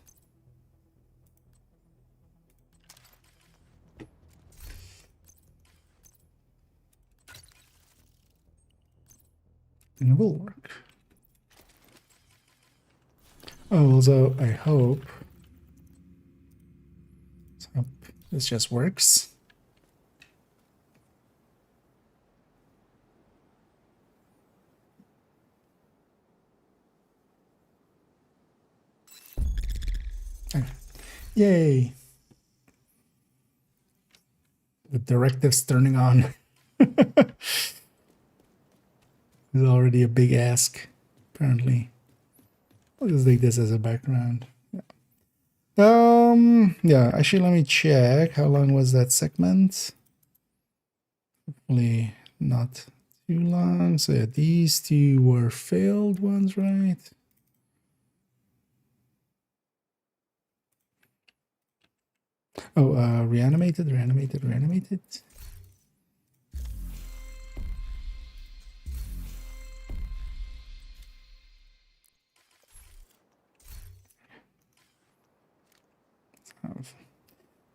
And it will work. Oh, also, I hope this just works. Yay! The directives turning on is already a big ask, apparently. I'll just take this as a background. Yeah, actually, let me check. How long was that segment? Hopefully not too long. So yeah, these two were failed ones, right? Oh, reanimated.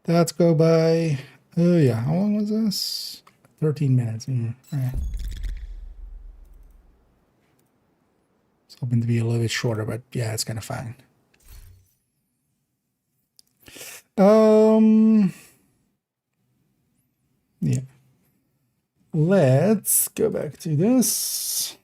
Let's go by. Oh yeah, how long was this? 13 minutes. All right. It's hoping to be a little bit shorter, but yeah, it's kind of fine. Yeah. Let's go back to this.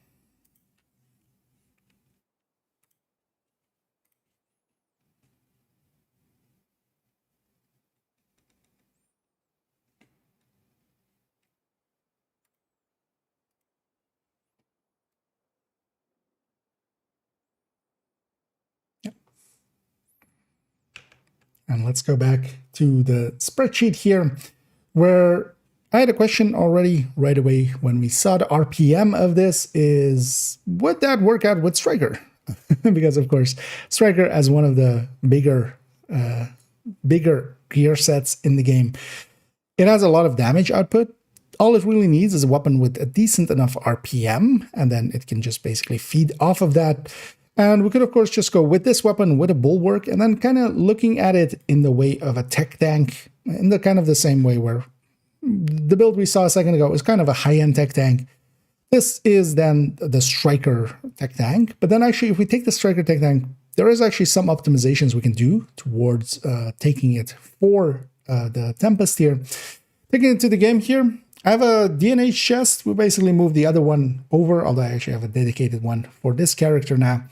And let's go back to the spreadsheet here, where I had a question already right away when we saw the RPM of this is, would that work out with Striker? Because, of course, Striker, as one of the bigger gear sets in the game, it has a lot of damage output. All it really needs is a weapon with a decent enough RPM, and then it can just basically feed off of that. And we could, of course, just go with this weapon with a bulwark, and then kind of looking at it in the way of a tech tank, in the kind of the same way where the build we saw a second ago is kind of a high-end tech tank. This is then the Striker tech tank. But then actually, if we take the Striker tech tank, there is actually some optimizations we can do towards taking it for the Tempest here. Taking it to the game here, I have a DNA chest. We basically move the other one over, although I actually have a dedicated one for this character now,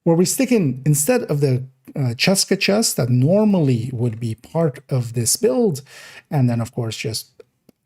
where we stick in, instead of the Cheska chest that normally would be part of this build, and then of course just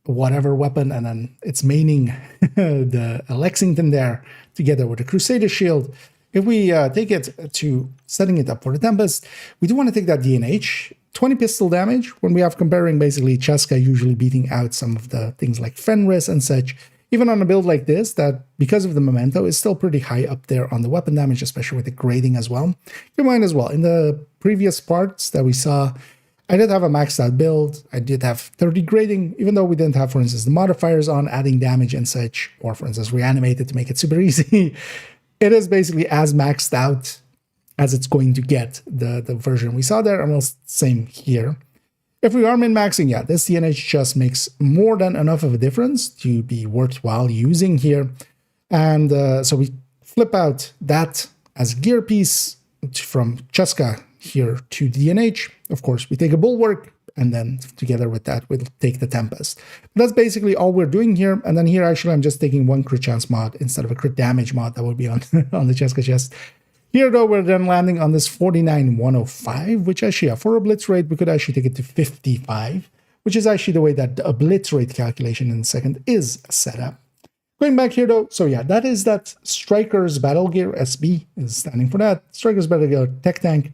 whatever weapon, and then it's maining the Lexington there together with the Crusader shield. If we take it to setting it up for the Tempest, we do want to take that DNH, 20 pistol damage, when we have comparing basically Cheska usually beating out some of the things like Fenris and such, even on a build like this, that because of the memento is still pretty high up there on the weapon damage, especially with the grading as well. Keep in mind as well, in the previous parts that we saw, I did have a maxed out build. I did have 30 grading, even though we didn't have, for instance, the modifiers on adding damage and such, or for instance, reanimated to make it super easy. It is basically as maxed out as it's going to get, the version we saw there, almost same here. If we are min-maxing, yeah, this DNH just makes more than enough of a difference to be worthwhile using here. And so we flip out that as gear piece from Cheska here to DNH. Of course, we take a bulwark, and then together with that, we'll take the Tempest. But that's basically all we're doing here. And then here, actually, I'm just taking one crit chance mod instead of a crit damage mod that would be on, on the Cheska chest. Here, though, we're then landing on this 49,105, which actually, yeah, for obliterate, we could actually take it to 55, which is actually the way that the obliterate calculation in the second is set up. Going back here, though, so yeah, that is that Striker's Battle Gear, SB is standing for that, Striker's Battle Gear Tech Tank.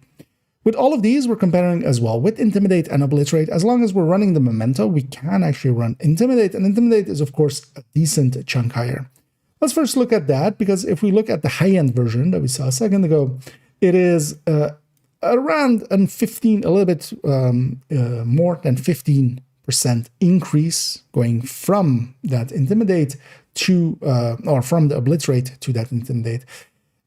With all of these, we're comparing as well with Intimidate and Obliterate. As long as we're running the Memento, we can actually run Intimidate, and Intimidate is, of course, a decent chunk higher. Let's first look at that, because if we look at the high-end version that we saw a second ago, it is around a little bit more than 15% increase going from that Intimidate to, or from the Obliterate to that Intimidate.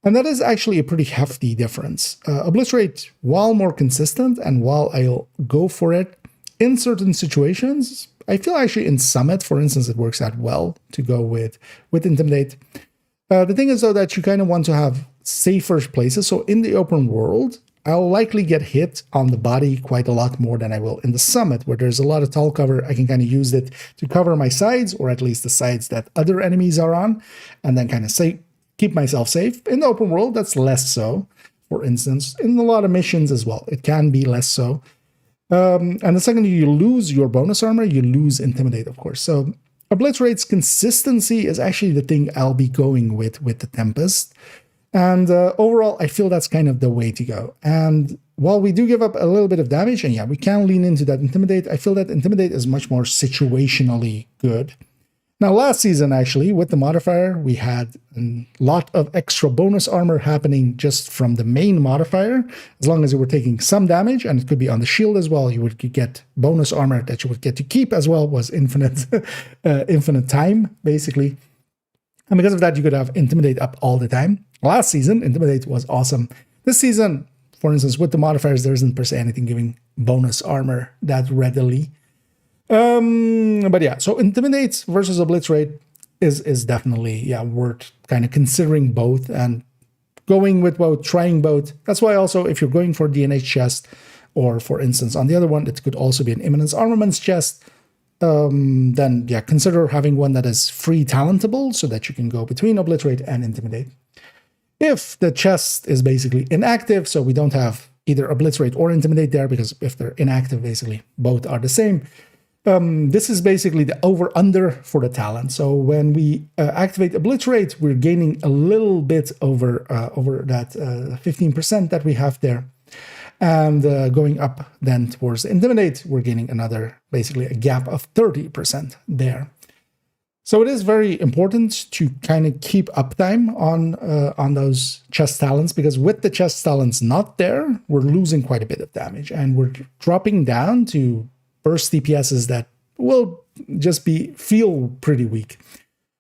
And that is actually a pretty hefty difference. Obliterate, while more consistent, and while I'll go for it in certain situations, I feel actually in Summit, for instance, it works out well to go with Intimidate. The thing is, though, that you kind of want to have safer places. So in the open world, I'll likely get hit on the body quite a lot more than I will in the Summit, where there's a lot of tall cover. I can kind of use it to cover my sides, or at least the sides that other enemies are on, and then kind of keep myself safe. In the open world, that's less so. For instance, in a lot of missions as well, it can be less so. And the second you lose your bonus armor, you lose Intimidate, of course. So Obliterate's consistency is actually the thing I'll be going with the Tempest. And overall, I feel that's kind of the way to go. And while we do give up a little bit of damage, and yeah, we can lean into that Intimidate, I feel that Intimidate is much more situationally good. Now, last season, actually, with the modifier, we had a lot of extra bonus armor happening just from the main modifier. As long as you were taking some damage, and it could be on the shield as well, you would get bonus armor that you would get to keep as well, was infinite, infinite time, basically. And because of that, you could have Intimidate up all the time. Last season, Intimidate was awesome. This season, for instance, with the modifiers, there isn't per se anything giving bonus armor that readily. But yeah, so Intimidate versus Obliterate is definitely, yeah, worth kind of considering both and going with both, trying both. That's why also, if you're going for DNH chest, or for instance, on the other one, it could also be an Imminence Armaments chest, then yeah, consider having one that is free talentable so that you can go between Obliterate and Intimidate. If the chest is basically inactive, so we don't have either Obliterate or Intimidate there, because if they're inactive, basically both are the same. This is basically the over-under for the talent. So when we activate Obliterate, we're gaining a little bit over that 15% that we have there. And going up then towards the Intimidate, we're gaining another, basically a gap of 30% there. So it is very important to kind of keep uptime on those chest talents, because with the chest talents not there, we're losing quite a bit of damage, and we're dropping down to burst DPSs that will just feel pretty weak.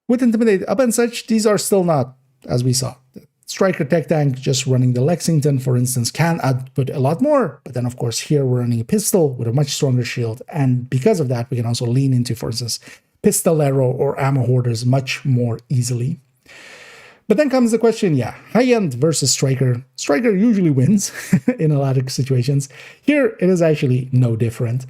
With Intimidate up and such, these are still not, as we saw. The Striker Tech Tank just running the Lexington, for instance, can output a lot more, but then of course here we're running a pistol with a much stronger shield, and because of that we can also lean into, for instance, Pistolero or Ammo Hoarders much more easily. But then comes the question, high-end versus Striker. Striker usually wins in a lot of situations. Here, it is actually no different.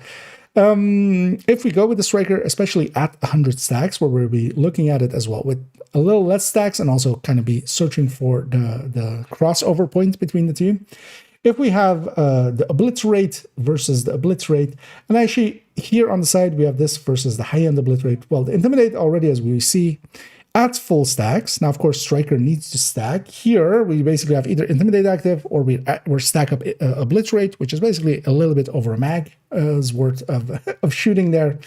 If we go with the Striker, especially at 100 stacks, where we'll be looking at it as well with a little less stacks and also kind of be searching for the crossover point between the two. If we have the Obliterate versus the Obliterate, and actually here on the side we have this versus the high-end Obliterate. Well, the Intimidate already, as we see, at full stacks. Now, of course, Striker needs to stack. Here, we basically have either Intimidate active or we're stack up Obliterate, which is basically a little bit over a mag's worth of shooting there.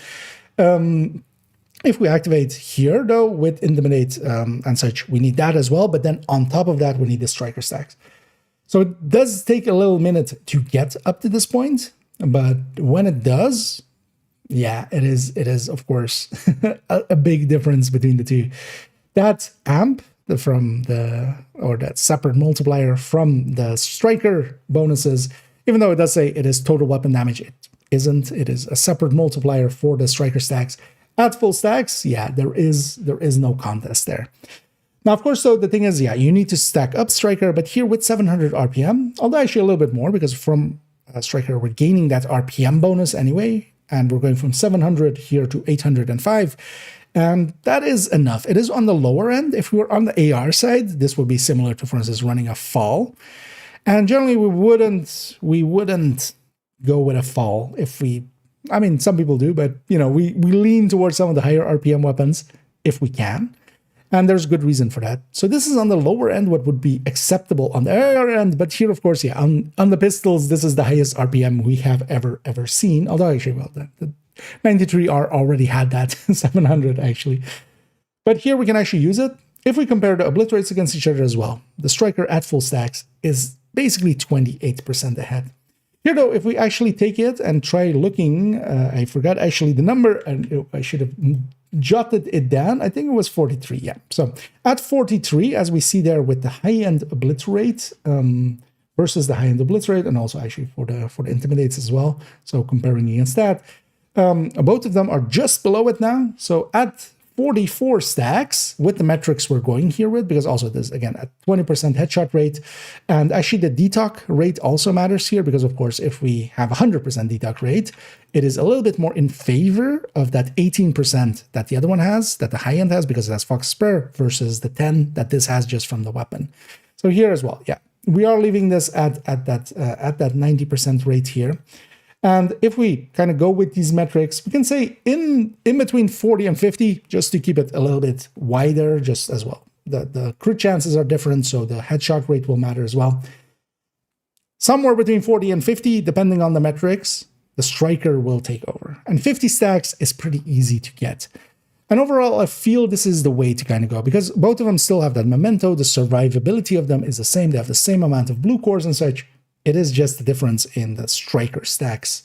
If we activate here, though, with Intimidate and such, we need that as well. But then on top of that, we need the Striker stacks. So it does take a little minute to get up to this point, but when it does, it is of course a big difference between the two. That amp that separate multiplier from the Striker bonuses, even though it does say it is total weapon damage, it isn't. It is a separate multiplier for the Striker stacks. At full stacks, there is no contest there. Now, of course, so the thing is, you need to stack up Striker, but here with 700 RPM, although actually a little bit more, because from Striker, we're gaining that RPM bonus anyway, and we're going from 700 here to 805, and that is enough. It is on the lower end. If we were on the AR side, this would be similar to, for instance, running a fall, and generally we wouldn't go with a fall if some people do, but, we lean towards some of the higher RPM weapons if we can. And there's good reason for that. So this is on the lower end, what would be acceptable on the higher end. But here, of course, on the pistols, this is the highest RPM we have ever seen. Although actually, well, the 93R already had that 700 actually. But here we can actually use it. If we compare the Obliterates against each other as well, the Striker at full stacks is basically 28% ahead. Here, though, if we actually take it and try looking, I forgot actually the number, and I should have jotted it down. I think it was 43, So at 43, as we see there with the high-end Obliterate versus the high-end Obliterate, and also actually for the Intimidates as well. So comparing against that, both of them are just below it now. So at 44 stacks with the metrics we're going here with, because also there's again a 20% headshot rate, and actually the detox rate also matters here, because of course if we have 100% detox rate, it is a little bit more in favor of that 18% that the other one has, that the high end has, because it has Fox Spur, versus the 10 that this has just from the weapon. So here as well, we are leaving this at that 90% rate here. And if we kind of go with these metrics, we can say in between 40 and 50, just to keep it a little bit wider, just as well. The crit chances are different, so the headshot rate will matter as well. Somewhere between 40 and 50, depending on the metrics, the Striker will take over. And 50 stacks is pretty easy to get. And overall, I feel this is the way to kind of go, because both of them still have that memento. The survivability of them is the same. They have the same amount of blue cores and such. It is just the difference in the Striker stacks.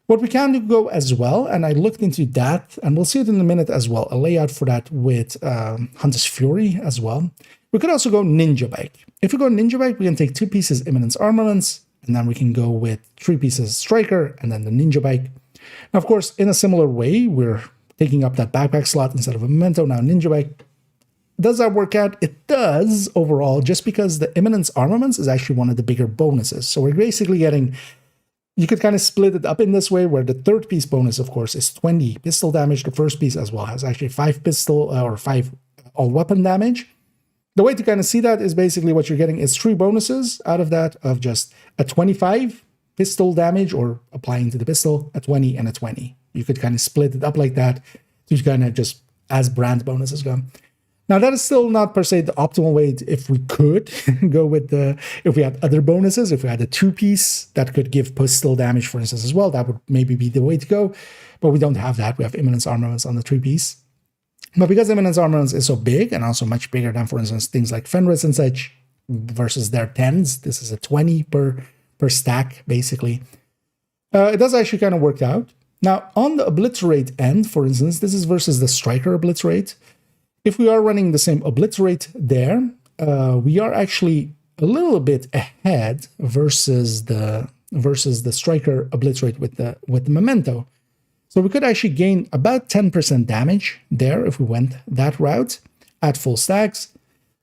What we can do go as well, and I looked into that, and we'll see it in a minute as well, a layout for that with Hunter's Fury as well. We could also go Ninja Bike. If we go Ninja Bike, we can take 2 pieces Imminence Armaments, and then we can go with 3 pieces Striker, and then the Ninja Bike. Now, of course, in a similar way, we're taking up that backpack slot instead of a memento, now Ninja Bike. Does that work out? It does overall, just because the Imminence Armaments is actually one of the bigger bonuses. So we're basically getting, you could kind of split it up in this way, where the third piece bonus, of course, is 20 pistol damage. The first piece as well has actually 5 pistol or 5 all weapon damage. The way to kind of see that is basically what you're getting is 3 bonuses out of that, of just a 25 pistol damage, or applying to the pistol, a 20 and a 20. You could kind of split it up like that to kind of just as brand bonuses go. Now, that is still not per se the optimal way if we could go with if we had other bonuses, if we had a 2-piece that could give pistol damage, for instance, as well, that would maybe be the way to go. But we don't have that. We have imminence armaments on the 3-piece. But because imminence armaments is so big and also much bigger than, for instance, things like Fenris and such versus their 10s, this is a 20 per stack, basically. It does actually kind of work out. Now, on the obliterate end, for instance, this is versus the striker obliterate. If we are running the same obliterate there, we are actually a little bit ahead versus the striker obliterate with the memento. So we could actually gain about 10% damage there if we went that route at full stacks.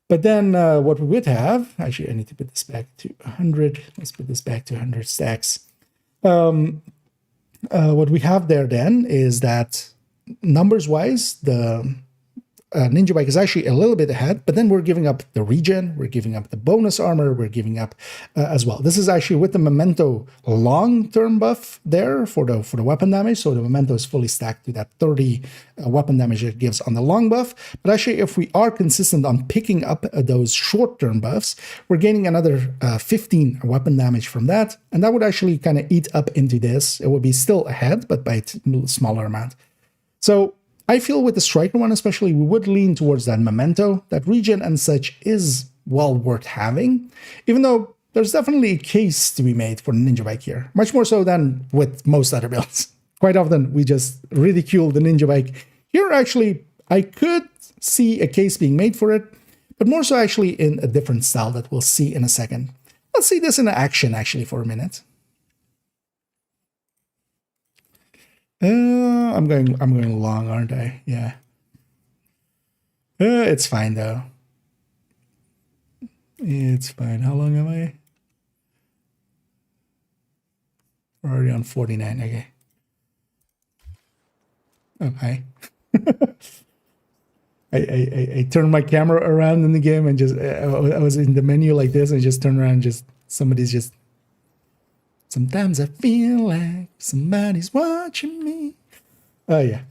But then what we would have, actually I need to put this back to 100. Let's put this back to 100 stacks. What we have there then is that numbers-wise, the Ninja Bike is actually a little bit ahead, but then we're giving up the regen, we're giving up the bonus armor, we're giving up as well. This is actually with the memento long-term buff there for the weapon damage. So the memento is fully stacked to that 30 weapon damage it gives on the long buff. But actually, if we are consistent on picking up those short-term buffs, we're gaining another 15 weapon damage from that. And that would actually kind of eat up into this. It would be still ahead, but by a smaller amount. So I feel with the striker one especially, we would lean towards that memento. That regen and such is well worth having, even though there's definitely a case to be made for the Ninja Bike here, much more so than with most other builds. Quite often we just ridicule the Ninja Bike. Here actually, I could see a case being made for it, but more so actually in a different style that we'll see in a second. Let's see this in action actually for a minute. I'm going long, aren't I? Yeah. It's fine though. It's fine. How long am I? We're already on 49. Okay. Oh, hi. I turned my camera around in the game and just I was in the menu like this and just turned around. Just somebody's just. Sometimes I feel like somebody's watching me. Oh, yeah.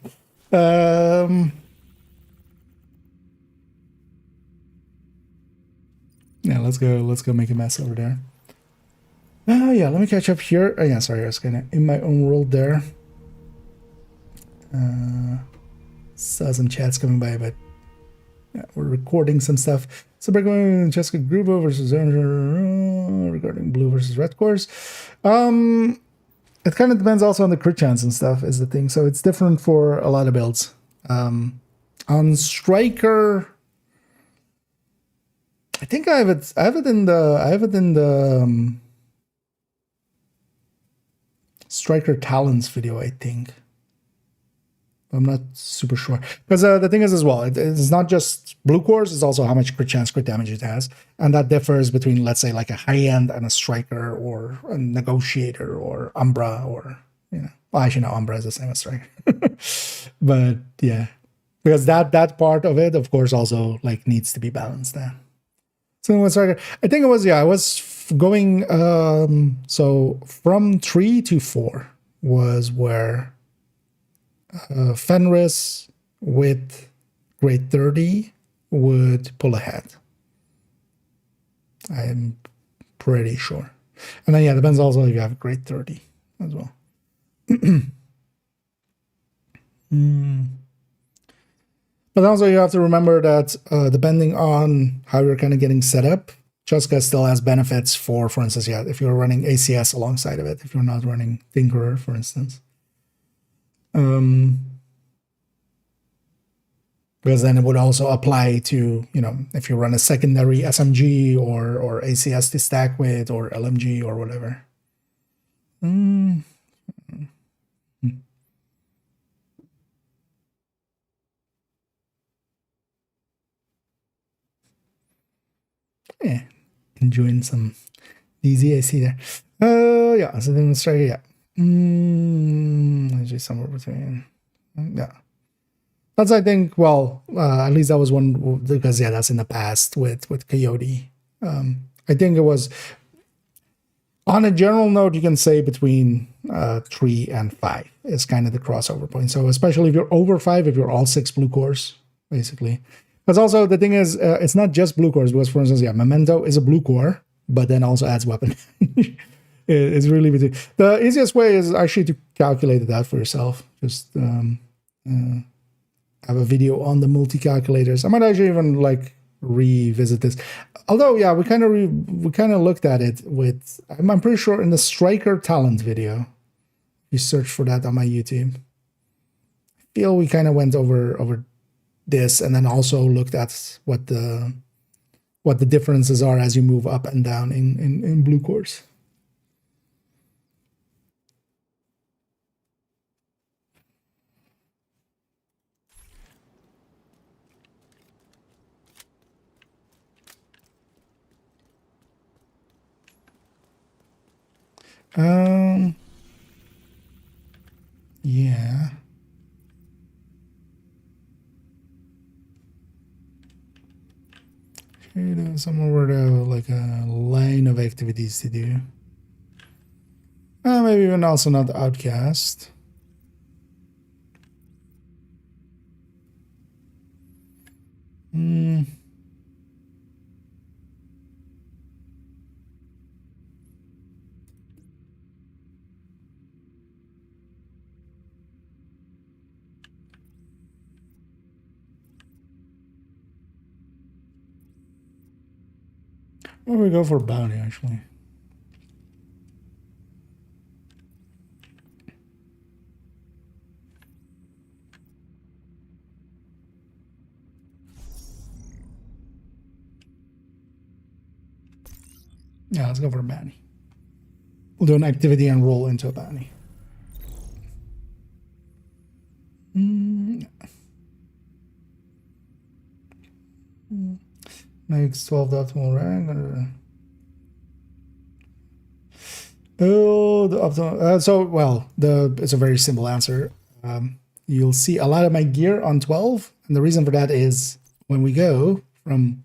Yeah, let's go make a mess over there. Oh, yeah, let me catch up here. Oh, yeah, sorry, I was kind of in my own world there. Saw some chats coming by, but yeah, we're recording some stuff. So we're going Jessica Grubo versus regarding blue versus red cores. It kind of depends also on the crit chance and stuff is the thing. So it's different for a lot of builds. On striker, I think I have it in the striker talents video, I think. I'm not super sure. Because the thing is as well, it's not just blue cores, it's also how much crit chance, crit damage it has. And that differs between, let's say, like a high-end and a striker or a negotiator or Umbra or, you know. Well, actually, no, Umbra is the same as striker. But, yeah. Because that part of it, of course, also, like, needs to be balanced there. So, with striker, I think it was, yeah, I was going, so from 3 to 4 was where Fenris with grade 30 would pull ahead. I'm pretty sure. And then, yeah, depends also if you have grade 30 as well. But also you have to remember that depending on how you're kind of getting set up, Jessica still has benefits for instance, yeah, if you're running ACS alongside of it, if you're not running Tinkerer, for instance. Because then it would also apply to, you know, if you run a secondary SMG or ACS to stack with or LMG or whatever. Yeah, enjoying some DZ, I see there. Yeah, so then let's try, yeah. Actually somewhere between, yeah. That's, I think, well, at least that was one, because, yeah, that's in the past with Coyote. I think it was, on a general note, you can say between 3 and 5 is kind of the crossover point. So especially if you're over 5, if you're all 6 blue cores, basically. Because also the thing is, it's not just blue cores. Because for instance, yeah, Memento is a blue core, but then also adds weapon. It's really between. The easiest way is actually to calculate it out for yourself. Just have a video on the multi-calculators. I might actually even like revisit this. Although, yeah, we kind of looked at it with. I'm pretty sure in the Striker talent video, you search for that on my YouTube. I feel we kind of went over this, and then also looked at what the differences are as you move up and down in blue cores. Yeah. Somewhere where there like a line of activities to do. Maybe even also not Outcast. Where we go for bounty, actually. Yeah, let's go for a bounty. We'll do an activity and roll into a bounty. Makes 12 the optimal rank. Oh, the optimal. It's a very simple answer. You'll see a lot of my gear on 12, and the reason for that is when we go from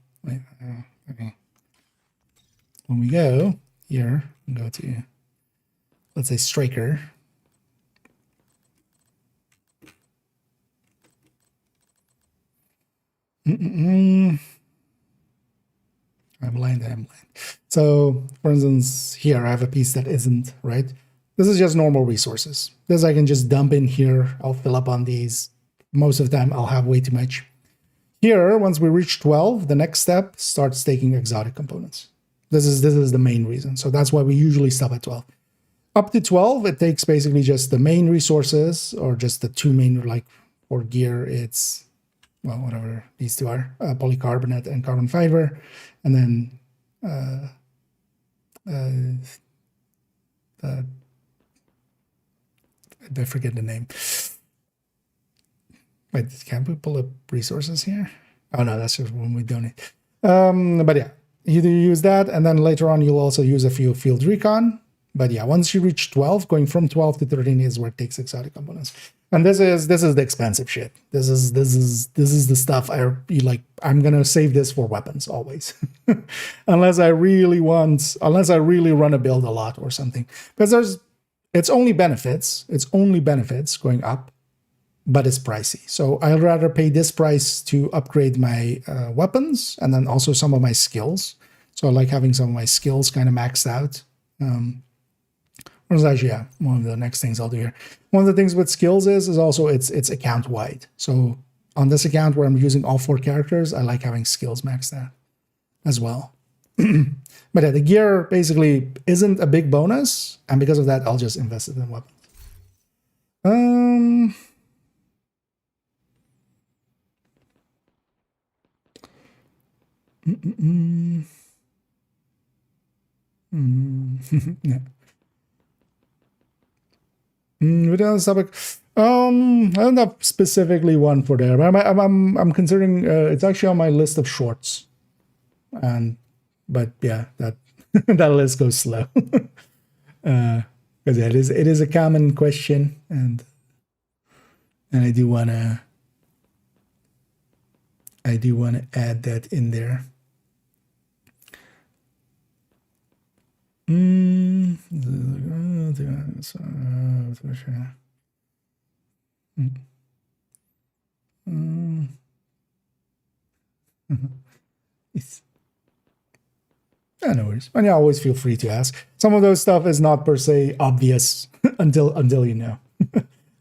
when we go here, go to, let's say, Striker. I'm blind. So, for instance, here I have a piece that isn't, right? This is just normal resources. This I can just dump in here. I'll fill up on these. Most of the time, I'll have way too much. Here, once we reach 12, the next step starts taking exotic components. This is the main reason. So that's why we usually stop at 12. Up to 12, it takes basically just the main resources, or just the two main, like for gear, it's, well, whatever these two are, polycarbonate and carbon fiber. And then I forget the name. Wait, can't we pull up resources here? Oh no, that's just when we donate. But yeah, you do use that, and then later on you'll also use a few field recon. But yeah, once you reach 12, going from 12 to 13 is where it takes exotic components. And this is the expensive shit. This is the stuff I'm gonna save this for weapons always, unless I really run a build a lot or something. Because it's only benefits going up, but it's pricey. So I'd rather pay this price to upgrade my weapons, and then also some of my skills. So I like having some of my skills kind of maxed out. Actually, yeah, one of the next things I'll do here. One of the things with skills is also it's account wide. So on this account where I'm using all 4 characters, I like having skills maxed out as well. But yeah, the gear basically isn't a big bonus, and because of that, I'll just invest it in weapons. Yeah. With the topic, I don't have specifically one for there, but I'm considering it's actually on my list of shorts, but yeah, that that list goes slow because yeah, it is a common question, and I do wanna add that in there. Yeah, no worries. And yeah, always feel free to ask. Some of those stuff is not per se obvious until you know,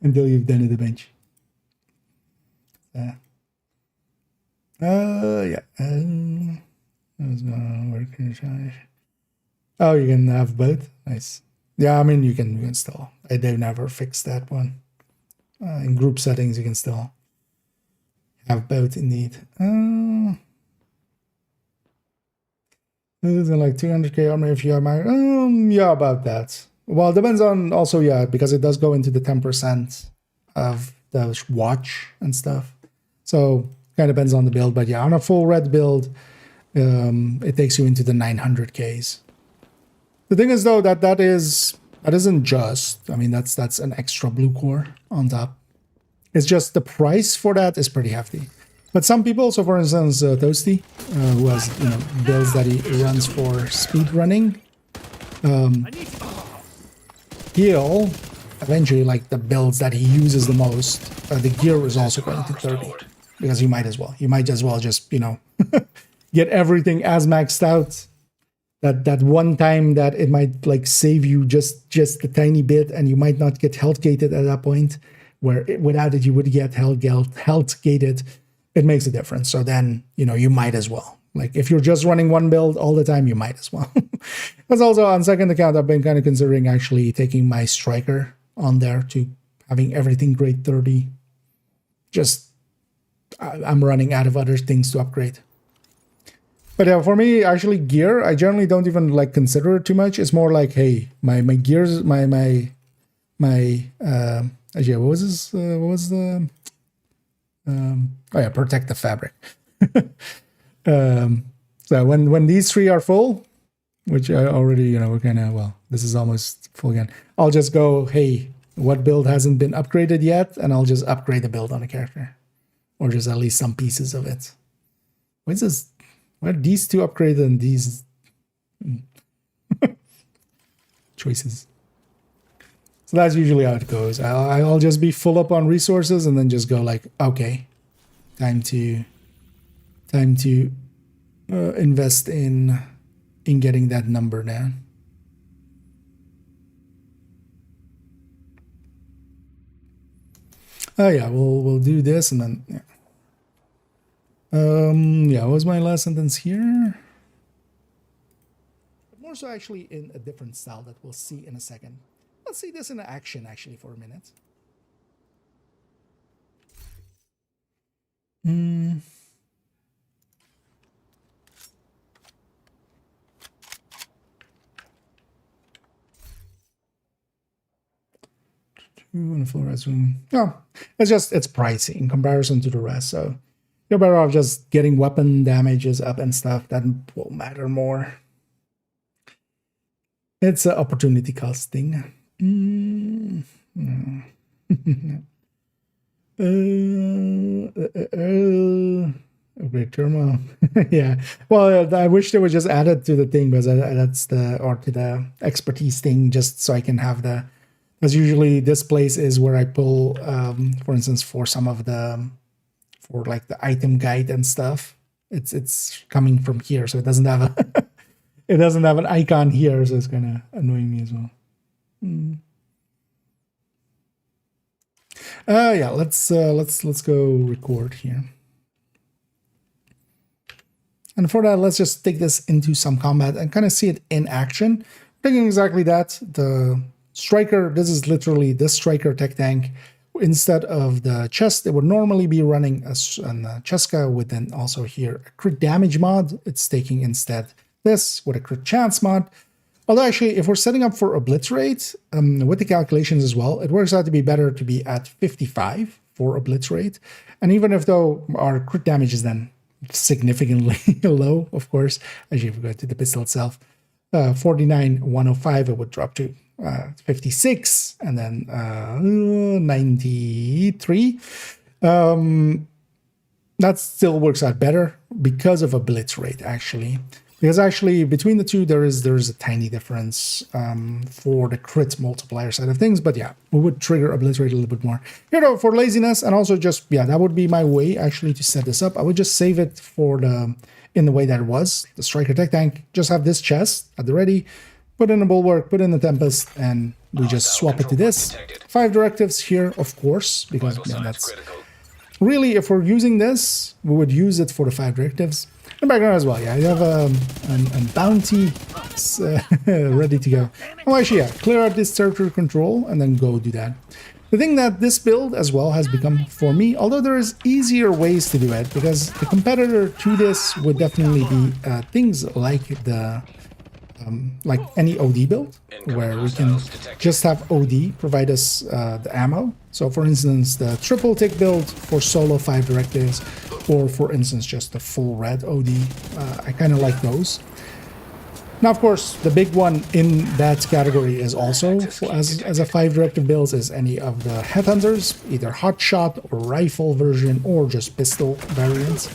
until you've done it a bunch. Yeah. Oh, you can have both. Nice. Yeah, I mean you can still. They've never fixed that one. In group settings, you can still have both indeed. Is it like 200k armor if you have my yeah, about that. Well, it depends on also, yeah, because it does go into the 10% of the watch and stuff. So kind of depends on the build, but yeah, on a full red build, it takes you into the 900Ks. The thing is though that isn't just, I mean that's an extra blue core on top. It's just the price for that is pretty hefty. But some people, so for instance Toasty, who has builds that he runs for speed running, he'll eventually, like the builds that he uses the most, the gear is also going to 30. Because you might as well. You might as well just, get everything as maxed out. That one time that it might like save you just a tiny bit, and you might not get health gated at that point, where without it you would get health gated. It makes a difference. So then, you might as well. Like if you're just running one build all the time, you might as well. Because also on second account, I've been kind of considering actually taking my striker on there to having everything grade 30. Just I'm running out of other things to upgrade. But yeah, for me, actually, gear, I generally don't even like consider it too much. It's more like, hey, my gears, actually, what was this? What was the? Oh yeah, protect the fabric. So when these three are full, which I already, we're kind of, well, this is almost full again. I'll just go, hey, what build hasn't been upgraded yet? And I'll just upgrade the build on a character. Or just at least some pieces of it. What's this? Why are these two upgraded and these choices? So that's usually how it goes. I'll just be full up on resources and then just go like, okay, time to invest in getting that number down. Oh yeah, we'll do this and then yeah. Yeah, what was my last sentence here? More so actually in a different style that we'll see in a second. Let's see this in action actually for a minute. And a full resume. No, it's pricey in comparison to the rest, so you're better off just getting weapon damages up and stuff. That will matter more. It's an opportunity cost thing. Upgrade turmoil. Yeah. Well, I wish they would just add it to the thing, because that's to the expertise thing, just so I can have the. Because usually this place is where I pull, for instance, for some of the. For like the item guide and stuff, it's coming from here, so it doesn't have a it doesn't have an icon here, so it's kind of annoying me as well. Yeah, let's go record here, and for that, let's just take this into some combat and kind of see it in action. We're taking exactly that. The striker. This is literally this striker tech tank. Instead of the chest, it would normally be running a Cheska with then also here a crit damage mod. It's taking instead this with a crit chance mod. Although actually, if we're setting up for obliterate, with the calculations as well, it works out to be better to be at 55 for obliterate. And even if though our crit damage is then significantly low, of course, actually if we go to the pistol itself, 49, 105, it would drop to 56 and then 93. That still works out better because of obliterate actually. Because actually between the two there's a tiny difference for the crit multiplier side of things, but yeah, we would trigger obliterate a little bit more. You know, for laziness, and also just, yeah, that would be my way actually to set this up. I would just save it for in the way that it was, the striker tech tank, just have this chest at the ready, put in a bulwark, put in the Tempest, and we just swap it to this. 5 directives here, of course, because yeah, that's really, if we're using this, we would use it for the 5 directives. In the background as well, yeah, you have a bounty ready to go. Oh, actually, yeah, clear out this territory control and then go do that. The thing that this build as well has become for me, although there is easier ways to do it, because the competitor to this would definitely be things like the like any OD build, where we can just have OD provide us the ammo. So for instance, the triple tick build for solo 5 directives, or for instance, just the full red OD. I kind of like those. Now, of course, the big one in that category is also, as a 5 directive build, is any of the headhunters, either hotshot or rifle version, or just pistol variants.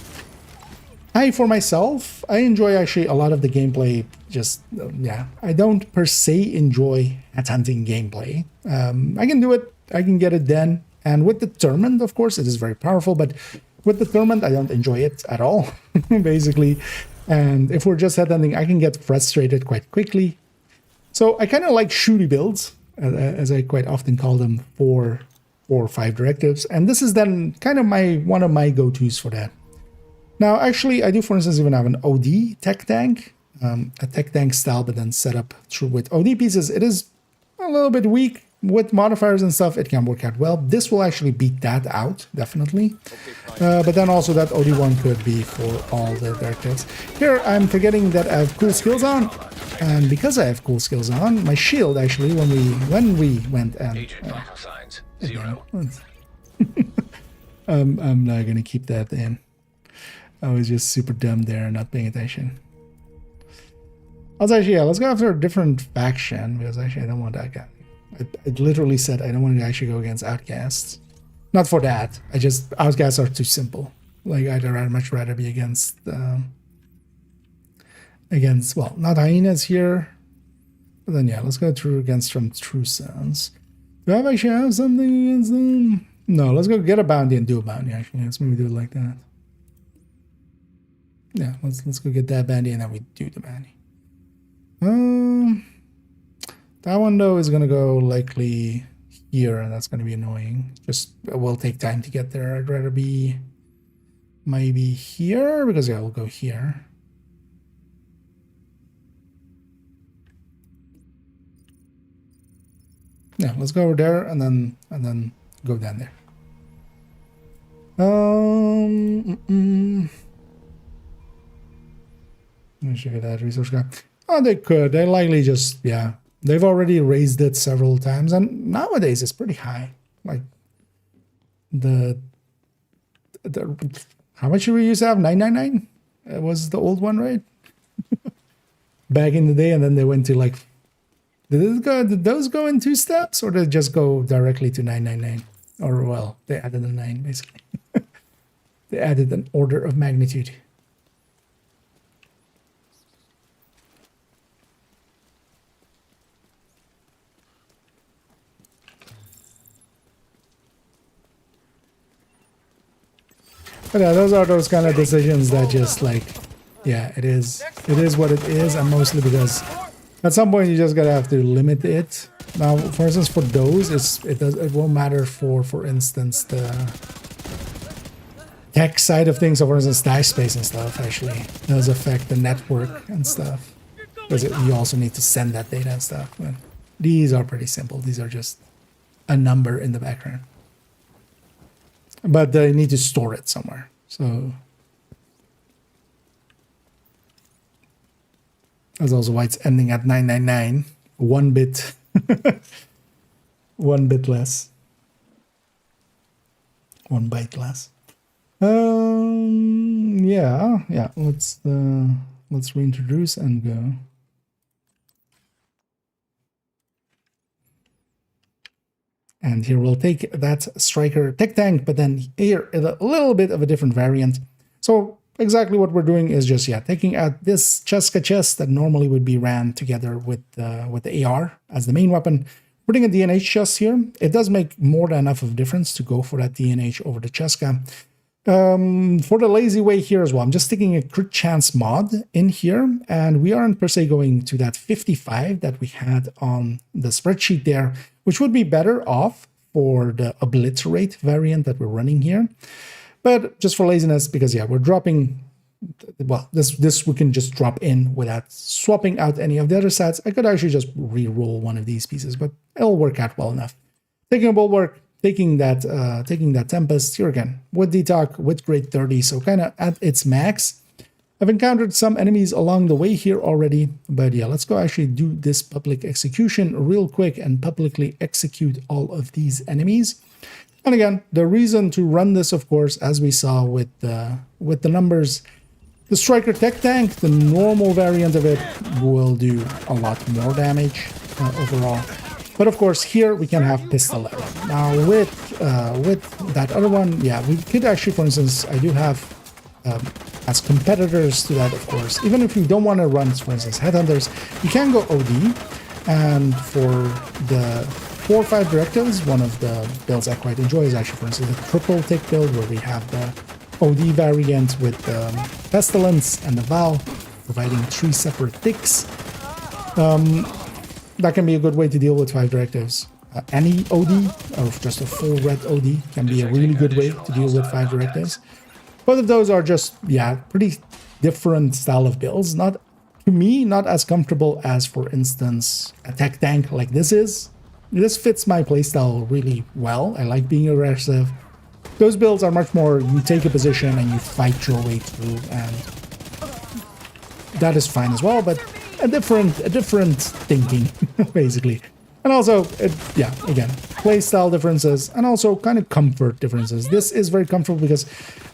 For myself, I enjoy actually a lot of the gameplay. Just, yeah, I don't per se enjoy headhunting gameplay. I can do it, I can get it done. And with Determined, of course, it is very powerful, but with Determined, I don't enjoy it at all, basically. And if we're just headhunting, I can get frustrated quite quickly. So I kind of like shooty builds, as I quite often call them, for 5 directives. And this is then kind of one of my go-tos for that. Now, actually, I do, for instance, even have an OD tech tank, a tech tank style, but then set up through with OD pieces. It is a little bit weak with modifiers and stuff. It can work out well. This will actually beat that out, definitely. But then also that OD1 could be for all the directives. Here, I'm forgetting that I have cool skills on. And because I have cool skills on, my shield actually, when we went and... Agent vital signs, 0. I'm not going to keep that in. I was just super dumb there and not paying attention. I was actually, yeah, let's go after a different faction, because actually I don't want that guy. I literally said I don't want to actually go against outcasts. Not for that. Outcasts are too simple. Like, I'd much rather be against, well, not hyenas here. But then, yeah, let's go through against some true sounds. Do I actually have something against them? No, let's go get a bounty and do a bounty, actually. Let's maybe do it like that. Yeah, let's go get that bounty and then we do the bounty. That one though is gonna go likely here, and that's gonna be annoying. Just it will take time to get there. I'd rather be maybe here, because yeah, we'll go here. Yeah, let's go over there and then go down there. Let me show you that resource guy. Oh, they could. They likely just, yeah. They've already raised it several times, and nowadays it's pretty high. Like the how much did we used to have? 999? It was the old one, right? Back in the day, and then they went to like, did those go in 2 steps, or did it just go directly to 999? Or well, they added a 9 basically. They added an order of magnitude. But yeah, those are those kind of decisions that just like, yeah, it is what it is, and mostly because at some point you just gotta have to limit it. Now, for instance, for those, it won't matter for instance the tech side of things. So for instance, dash space and stuff actually does affect the network and stuff, because you also need to send that data and stuff. But these are pretty simple. These are just a number in the background. But they need to store it somewhere. So that's also why it's ending at 999. 1 bit. 1 bit less. 1 byte less. Yeah. Let's reintroduce and go. And here we'll take that striker tech tank, but then here a little bit of a different variant. So exactly what we're doing is just, taking out this Cheska chest that normally would be ran together with the AR as the main weapon, putting a DNH chest here. It does make more than enough of a difference to go for that DNH over the Cheska. For the lazy way here as well, I'm just sticking a crit chance mod in here, and we aren't per se going to that 55 that we had on the spreadsheet there, which would be better off for the obliterate variant that we're running here. But just for laziness, because we're dropping, well, this we can just drop in without swapping out any of the other stats. I could actually just re-roll one of these pieces, but it'll work out well enough. Taking a bulwark, taking that Tempest here again with detox with grade 30, so kind of at its max. I've encountered some enemies along the way here already, but let's go actually do this public execution real quick and publicly execute all of these enemies. And again, the reason to run this, of course, as we saw with the numbers, the Striker Tech Tank, the normal variant of it, will do a lot more damage overall. But of course, here we can have pistol level. Now with that other one, we could actually, for instance, I do have as competitors to that, of course. Even if you don't want to run, for instance, Headhunters, you can go OD. And for the 4 or 5 directives, one of the builds I quite enjoy is actually, for instance, the triple tick build, where we have the OD variant with the Pestilence and the Vow, providing 3 separate ticks. That can be a good way to deal with 5 directives. Any OD, or just a full red OD, can be a really good way to deal with 5 directives. Both of those are just, pretty different style of builds. Not, to me, not as comfortable as, for instance, a tech tank like this is. This fits my playstyle really well. I like being aggressive. Those builds are much more, you take a position and you fight your way through, and that is fine as well, but a different thinking, basically. And also, again, playstyle differences and also kind of comfort differences. This is very comfortable because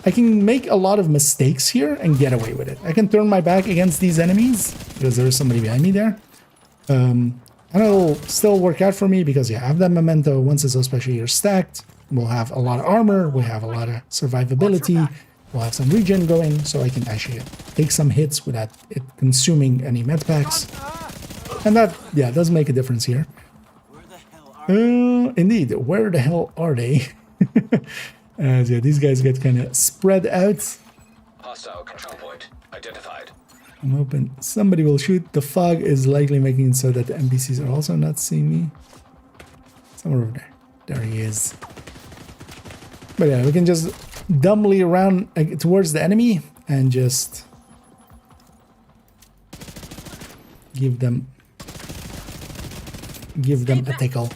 I can make a lot of mistakes here and get away with it. I can turn my back against these enemies because there is somebody behind me there. And it'll still work out for me because I have that memento. Once it's especially here stacked, we'll have a lot of armor, we have a lot of survivability, we'll have some regen going, so I can actually take some hits without it consuming any med packs. And that, does make a difference here. Indeed, where the hell are they? As these guys get kind of spread out. Hostile control point identified. I'm hoping somebody will shoot. The fog is likely making it so that the NPCs are also not seeing me. Somewhere over there. There he is. But we can just dumbly run towards the enemy and just give them a tickle.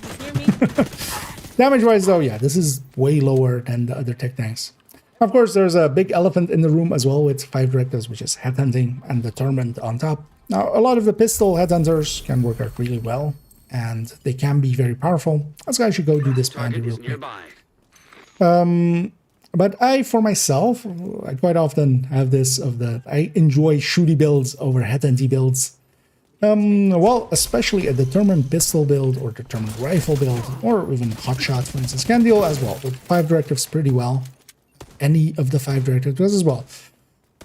Damage wise though, this is way lower than the other tech tanks. Of course, there's a big elephant in the room as well with 5 directives, which is headhunting and determined on top. Now, a lot of the pistol headhunters can work out really well, and they can be very powerful. Let's actually go do this boundary real quick. But I, for myself, I quite often have this I enjoy shooty builds over headhunty builds. Well, especially a determined pistol build or determined rifle build, or even hotshot, for instance, can deal as well with 5 directives pretty well. Any of the 5 directives as well.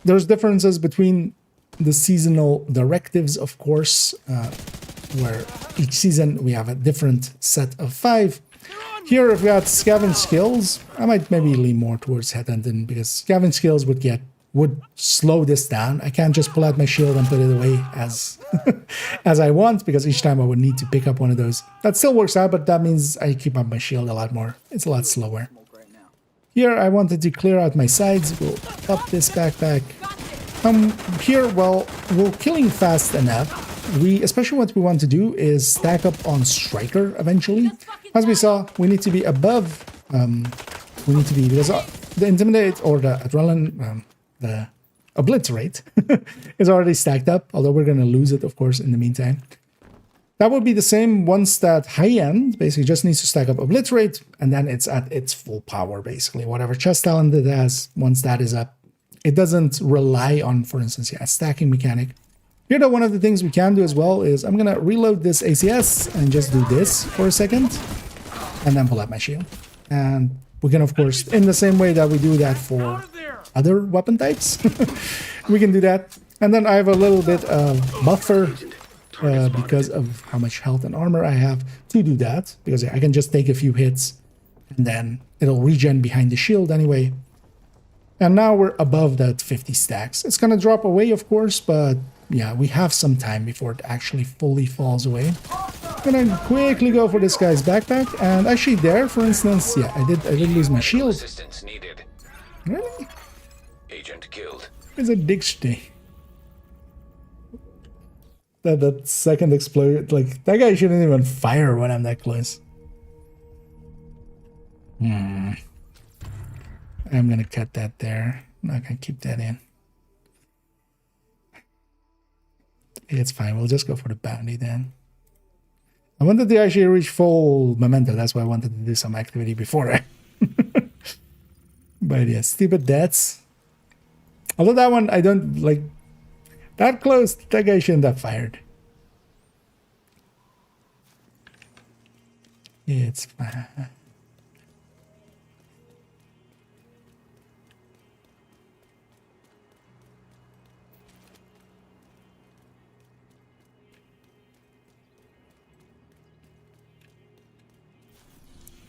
There's differences between the seasonal directives, of course, where each season we have a different set of 5. Here, if we had scavenge skills, I might maybe lean more towards headhunting because scavenge skills would slow this down. I can't just pull out my shield and put it away as as I want, because each time I would need to pick up one of those. That still works out, but that means I keep up my shield a lot more. It's a lot slower. Here, I wanted to clear out my sides. We'll up this backpack. Here, well, we're killing fast enough. Especially what we want to do is stack up on Striker eventually. As we saw, we need to be above. Because the Intimidate or the Adrenaline, the Obliterate is already stacked up. Although we're going to lose it, of course, in the meantime. That would be the same once that high end basically just needs to stack up Obliterate, and then it's at its full power, basically. Whatever chest talent it has, once that is up, it doesn't rely on, for instance, a stacking mechanic. Here, though, one of the things we can do as well is I'm going to reload this ACS and just do this for a second, and then pull out my shield. And we can, of course, in the same way that we do that for other weapon types. We can do that. And then I have a little bit of buffer because of how much health and armor I have to do that. Because I can just take a few hits and then it'll regen behind the shield anyway. And now we're above that 50 stacks. It's going to drop away, of course, but yeah, we have some time before it actually fully falls away. I'm going to quickly go for this guy's backpack. And actually there, for instance, yeah, I did lose my shield. Assistance needed. Really? Agent killed. It's a dictionary. That second explosion, like, that guy shouldn't even fire when I'm that close. I'm gonna cut that there. I'm not gonna keep that in. It's fine, we'll just go for the bounty then. I wanted to actually reach full memento, that's why I wanted to do some activity before I... But yeah, stupid deaths. Although that one, I don't, like... That close, that guy shouldn't have fired. It's fine.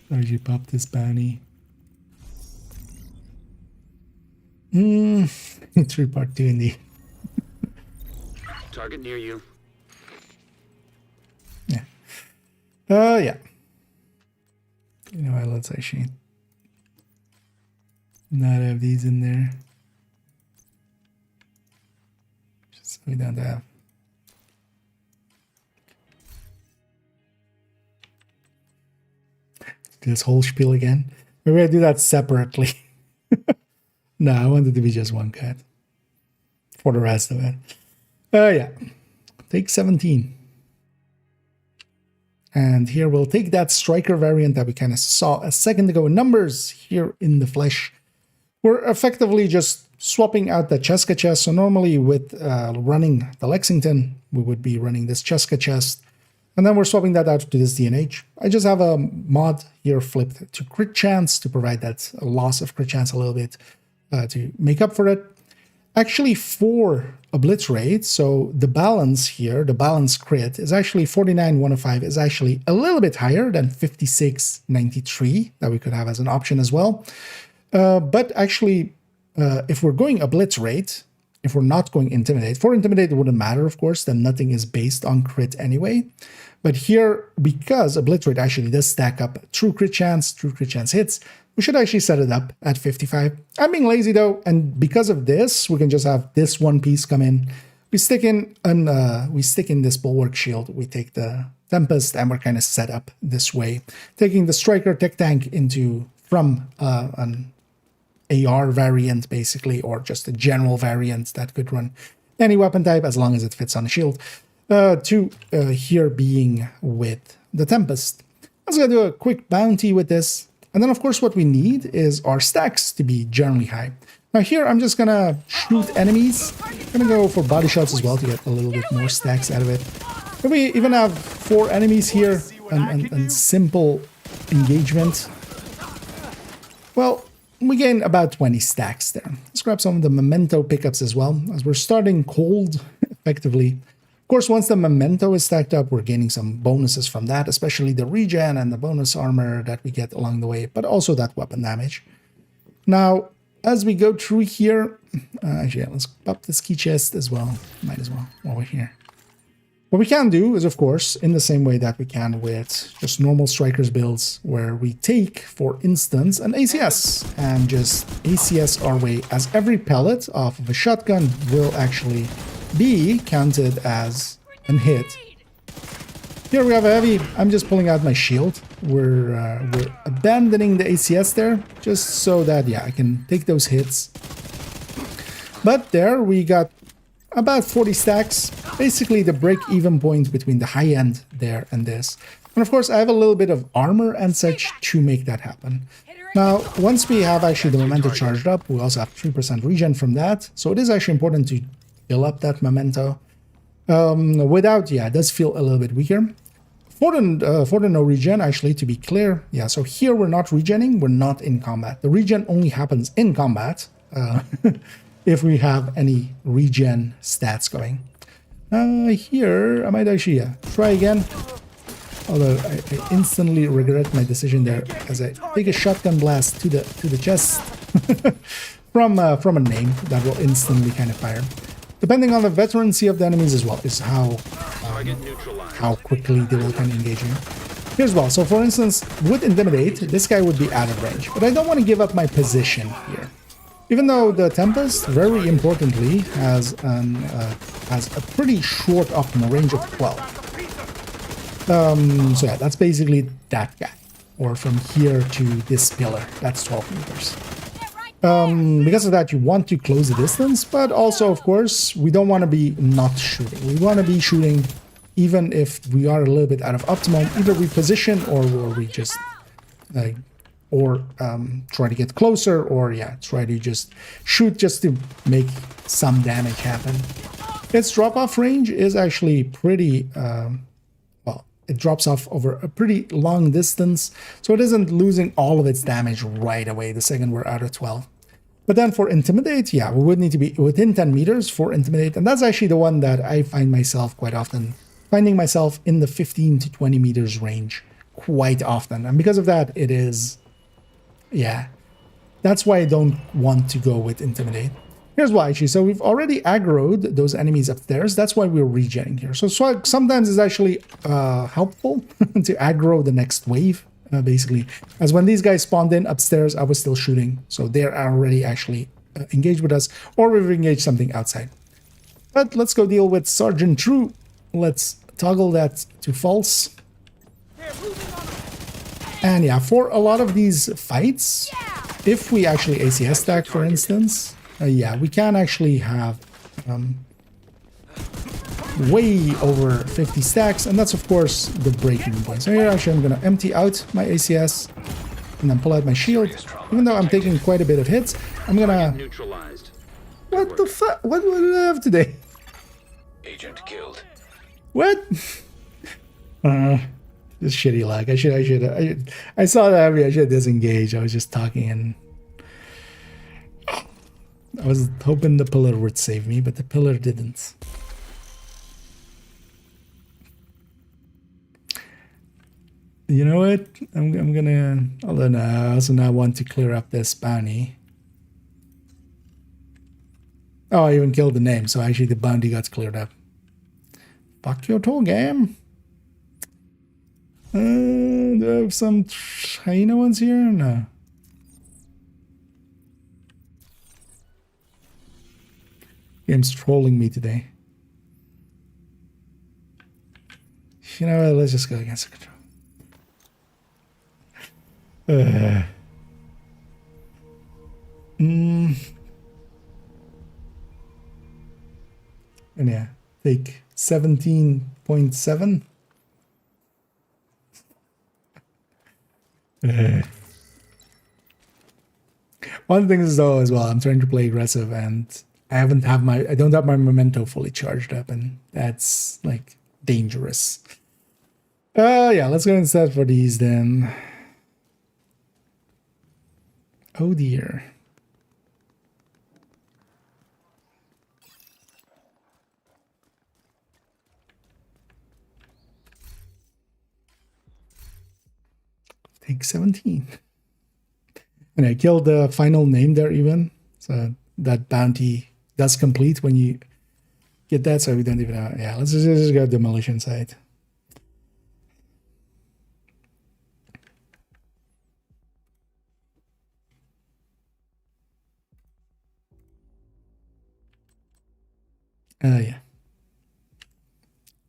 How did you pop this bounty? It's report 2 indeed. Target near you. Yeah. Yeah. You know what, let's actually not have these in there. Just so we don't have. This whole spiel again. Maybe I do that separately. No, I want it to be just one cut. For the rest of it. Yeah. Take 17. And here we'll take that striker variant that we kind of saw a second ago in numbers here in the flesh. We're effectively just swapping out the Cheska chest. So normally with running the Lexington, we would be running this Cheska chest. And then we're swapping that out to this DNH. I just have a mod here flipped to crit chance to provide that loss of crit chance a little bit to make up for it. Actually, for obliterate, so the balance here, the balance crit is actually 49,105 is actually a little bit higher than 5693 that we could have as an option as well. But actually, if we're going obliterate, if we're not going intimidate, for intimidate it wouldn't matter, of course, then nothing is based on crit anyway. But here, because obliterate actually does stack up true crit chance hits, we should actually set it up at 55. I'm being lazy though, and because of this, we can just have this one piece come in. We stick in this bulwark shield. We take the Tempest, and we're kind of set up this way, taking the striker tech tank from an AR variant basically, or just a general variant that could run any weapon type as long as it fits on the shield. To here being with the Tempest. Let's go do a quick bounty with this. And then, of course, what we need is our stacks to be generally high. Now here, I'm just going to shoot enemies. I'm going to go for body shots as well to get a little bit more stacks out of it. But we even have 4 enemies here and simple engagement. Well, we gain about 20 stacks there. Let's grab some of the memento pickups as well, as we're starting cold, effectively. Of course, once the memento is stacked up, we're gaining some bonuses from that, especially the regen and the bonus armor that we get along the way, but also that weapon damage. Now, as we go through here, actually, let's pop this key chest as well. Might as well while we're here. What we can do is, of course, in the same way that we can with just normal strikers builds, where we take, for instance, an ACS and just ACS our way, as every pellet off of a shotgun will actually be counted as a hit. Here we have a heavy. I'm just pulling out my shield. We're abandoning the ACS there, just so that, yeah, I can take those hits. But there we got about 40 stacks, basically the break-even point between the high end there and this. And of course, I have a little bit of armor and such to make that happen. Now, once we have actually the memento charged up, we also have 3% regen from that. So it is actually important to fill up that memento. Without, yeah, it does feel a little bit weaker. For the no regen, actually, to be clear, yeah, so here we're not regenning, we're not in combat. The regen only happens in combat, if we have any regen stats going. Here, I might actually try again. Although I instantly regret my decision there as I take a shotgun blast to the chest from a name that will instantly kind of fire. Depending on the veterancy of the enemies as well is how quickly they will kind of engage you. Here's well. So for instance, with Intimidate, this guy would be out of range, but I don't want to give up my position here. Even though the Tempest, very importantly, has a pretty short optimal range of 12. So yeah, that's basically that guy. Or from here to this pillar, that's 12 meters. Because of that, you want to close the distance, but also, of course, we don't want to be not shooting. We want to be shooting even if we are a little bit out of optimum. Either we position or we just try to get closer, or try to just shoot just to make some damage happen. Its drop-off range is actually pretty well, it drops off over a pretty long distance, so it isn't losing all of its damage right away the second we're out of 12. But then for Intimidate, we would need to be within 10 meters for Intimidate, and that's actually the one that I find myself quite often finding myself in the 15 to 20 meters range quite often, and because of that, it is that's why I don't want to go with Intimidate. Here's why, actually. So we've already aggroed those enemies upstairs. That's why we're regenning here. So sometimes it's actually helpful to aggro the next wave, basically. As when these guys spawned in upstairs, I was still shooting. So they're already actually engaged with us, or we've engaged something outside. But let's go deal with Sergeant True. Let's toggle that to false. And for a lot of these fights, if we actually ACS stack, for instance, we can actually have way over 50 stacks, and that's of course the breaking point. So here actually I'm going to empty out my ACS and then pull out my shield. Even though I'm taking quite a bit of hits, I'm going to... What the fuck? What do I have today? Agent killed. What? This shitty luck. I saw that I should disengage. I was just talking and I was hoping the pillar would save me, but the pillar didn't. You know what? I'm gonna, although no, I also now want to clear up this bounty. Oh, I even killed the name, so actually the bounty got cleared up. Fuck your tool game. Do I have some hyena ones here? No. Game's trolling me today. You know what? Let's just go against the control. And take 17.7. One thing is though as well, I'm trying to play aggressive and I don't have my memento fully charged up, and that's like dangerous. Let's go instead for these then. Oh dear. Take 17. And I killed the final name there even. So that bounty does complete when you get that. So we don't even know. Yeah, let's just go demolition site.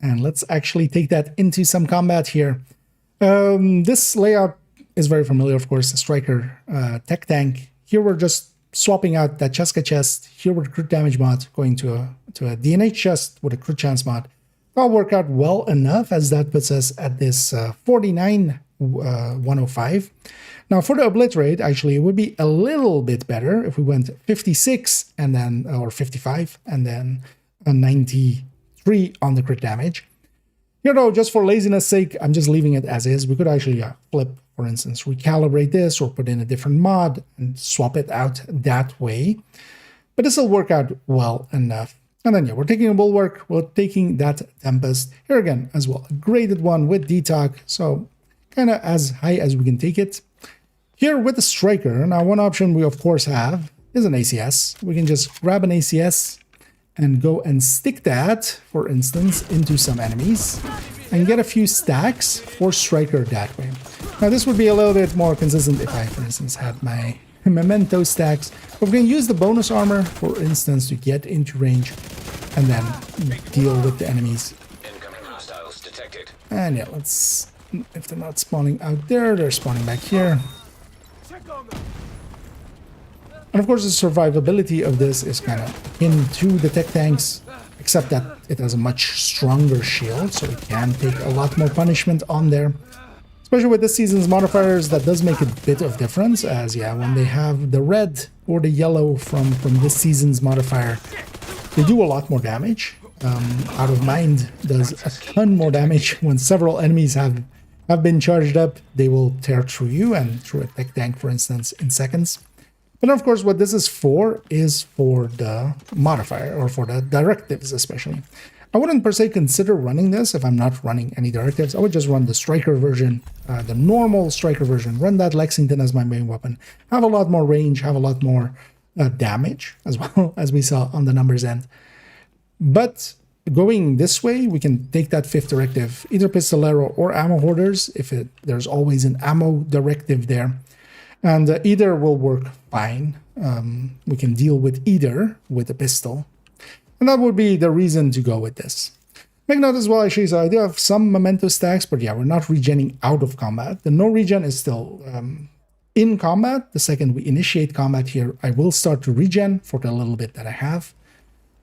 And let's actually take that into some combat here. This layout is very familiar, of course, the Striker tech tank. Here we're just swapping out that Cheska chest here with a crit damage mod, going to a DNA chest with a crit chance mod. That'll work out well enough, as that puts us at this 49,105. Now for the obliterate, actually, it would be a little bit better if we went 56 and then, or 55 and then a 93 on the crit damage. Here though, just for laziness sake, I'm just leaving it as is. We could actually flip for instance, recalibrate this or put in a different mod and swap it out that way. But this will work out well enough. And then, yeah, we're taking a bulwark, we're taking that Tempest. Here again, as well, a graded one with detox, so kind of as high as we can take it. Here with the Striker, now one option we of course have is an ACS. We can just grab an ACS and go and stick that, for instance, into some enemies and get a few stacks for Striker that way. Now this would be a little bit more consistent if I, for instance, had my memento stacks. But we can use the bonus armor, for instance, to get into range and then deal with the enemies. Incoming hostiles detected. And yeah, let's, if they're not spawning out there, they're spawning back here. And of course the survivability of this is kind of into the tech tanks, except that it has a much stronger shield, so it can take a lot more punishment on there. Especially with this season's modifiers, that does make a bit of difference, as yeah, when they have the red or the yellow from this season's modifier, they do a lot more damage. Out of Mind does a ton more damage. When several enemies have been charged up, they will tear through you and through a tech tank, for instance, in seconds. But of course, what this is for the modifier, or for the directives especially. I wouldn't per se consider running this if I'm not running any directives. I would just run the Striker version, the normal Striker version, run that Lexington as my main weapon, have a lot more range, have a lot more damage, as well as we saw on the numbers end. But going this way, we can take that 5th directive, either Pistolero or Ammo Hoarders, if there's always an ammo directive there. And either will work fine. We can deal with either with a pistol. And that would be the reason to go with this. Make note as well, actually, so I do have some memento stacks, but yeah, we're not regenning out of combat. The no regen is still in combat. The second we initiate combat here, I will start to regen for the little bit that I have.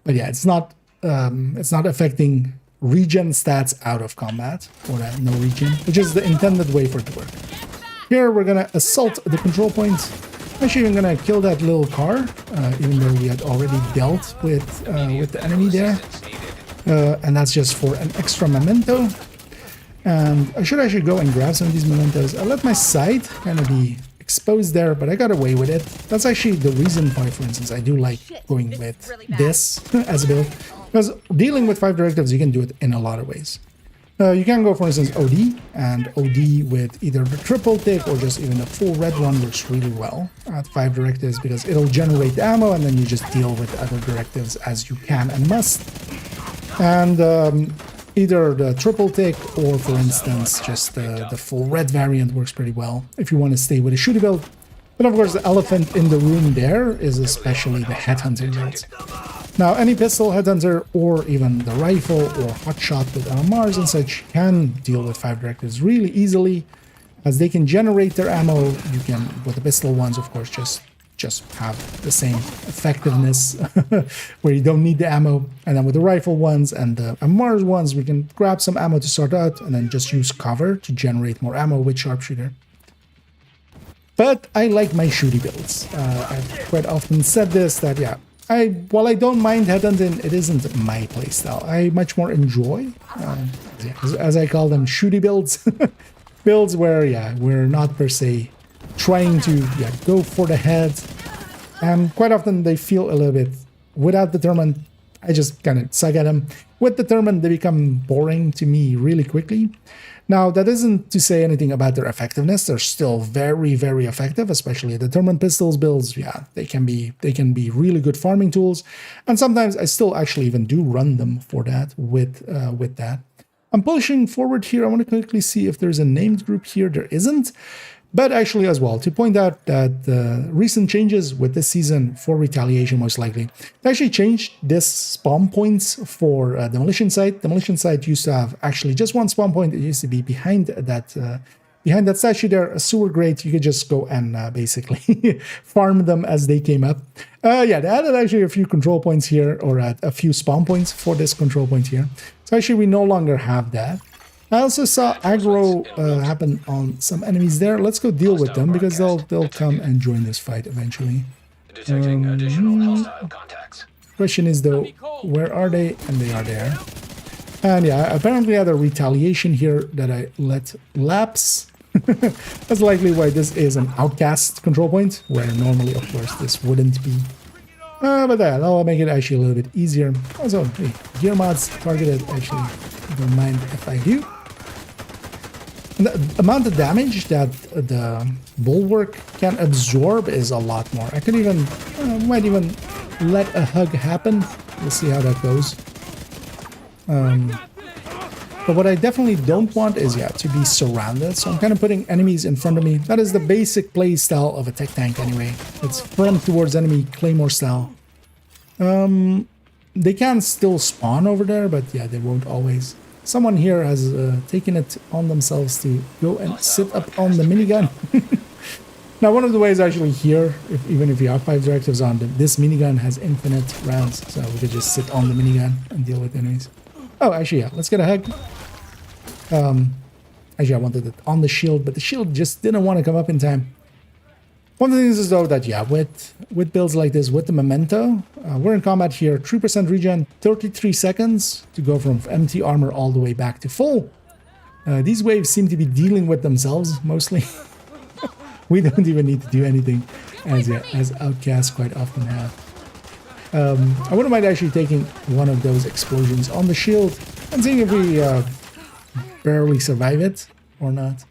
But yeah, it's not affecting regen stats out of combat, or that no regen, which is the intended way for it to work. Here we're gonna assault the control point. Actually, I'm gonna kill that little car, even though we had already dealt with the enemy there. And that's just for an extra memento. And I should actually go and grab some of these mementos. I let my side kind of be exposed there, but I got away with it. That's actually the reason why, for instance, I do like going with this as a build. Because dealing with 5 directives, you can do it in a lot of ways. You can go, for instance, OD, and OD with either the triple tick or just even the full red one works really well at 5 directives, because it'll generate ammo and then you just deal with other directives as you can and must. And either the triple tick or, for instance, just the full red variant works pretty well if you want to stay with a shooty build. But of course, the elephant in the room there is especially the headhunting build. Now, any pistol, headhunter, or even the rifle or hotshot with LMRs and such can deal with 5 directives really easily, as they can generate their ammo. You can, with the pistol ones, of course, just have the same effectiveness where you don't need the ammo. And then with the rifle ones and the LMRs ones, we can grab some ammo to start out and then just use cover to generate more ammo with sharpshooter. But I like my shooty builds. I've quite often said this, that yeah, while I don't mind headhunting, it isn't my playstyle. I much more enjoy, as I call them, shooty builds. Builds where, yeah, we're not per se trying to go for the head. And quite often they feel a little bit, without determined, I just kind of suck at them. With determined, they become boring to me really quickly. Now, that isn't to say anything about their effectiveness. They're still very, very effective, especially determined pistols builds. Yeah, they can be really good farming tools. And sometimes I still actually even do run them for that with that. I'm pushing forward here. I want to quickly see if there's a named group here. There isn't. But actually as well, to point out that the recent changes with this season for retaliation, most likely, they actually changed this spawn points for demolition site. Demolition site used to have actually just one spawn point. It used to be behind that statue there, a sewer grate. You could just go and basically farm them as they came up. Yeah, they added actually a few control points here, or a few spawn points for this control point here. So actually we no longer have that. I also saw aggro happen on some enemies there. Let's go deal with them, because they'll come and join this fight eventually. Detecting additional hostile contacts. Question is though, where are they? And they are there. And yeah, apparently I had a retaliation here that I let lapse. That's likely why this is an outcast control point, where normally, of course, this wouldn't be. But that'll make it actually a little bit easier. Also, hey, gear mods targeted, actually, don't mind if I do. And the amount of damage that the bulwark can absorb is a lot more. I could even, might even let a hug happen. We'll see how that goes. But what I definitely don't want is, yeah, to be surrounded. So I'm kind of putting enemies in front of me. That is the basic play style of a tech tank anyway. It's front towards enemy, claymore style. They can still spawn over there, but yeah, they won't always. Someone here has taken it on themselves to go and sit up on the minigun. Now, one of the ways actually here, even if you have 5 directives on, this minigun has infinite rounds. So we could just sit on the minigun and deal with enemies. Oh, actually, yeah, let's get a hug. Actually, I wanted it on the shield, but the shield just didn't want to come up in time. One of the things is, though, that, yeah, with builds like this, with the memento, we're in combat here, 3% regen, 33 seconds to go from empty armor all the way back to full. These waves seem to be dealing with themselves, mostly. We don't even need to do anything, as outcasts quite often have. I wouldn't mind actually taking one of those explosions on the shield and seeing if we barely survive it or not.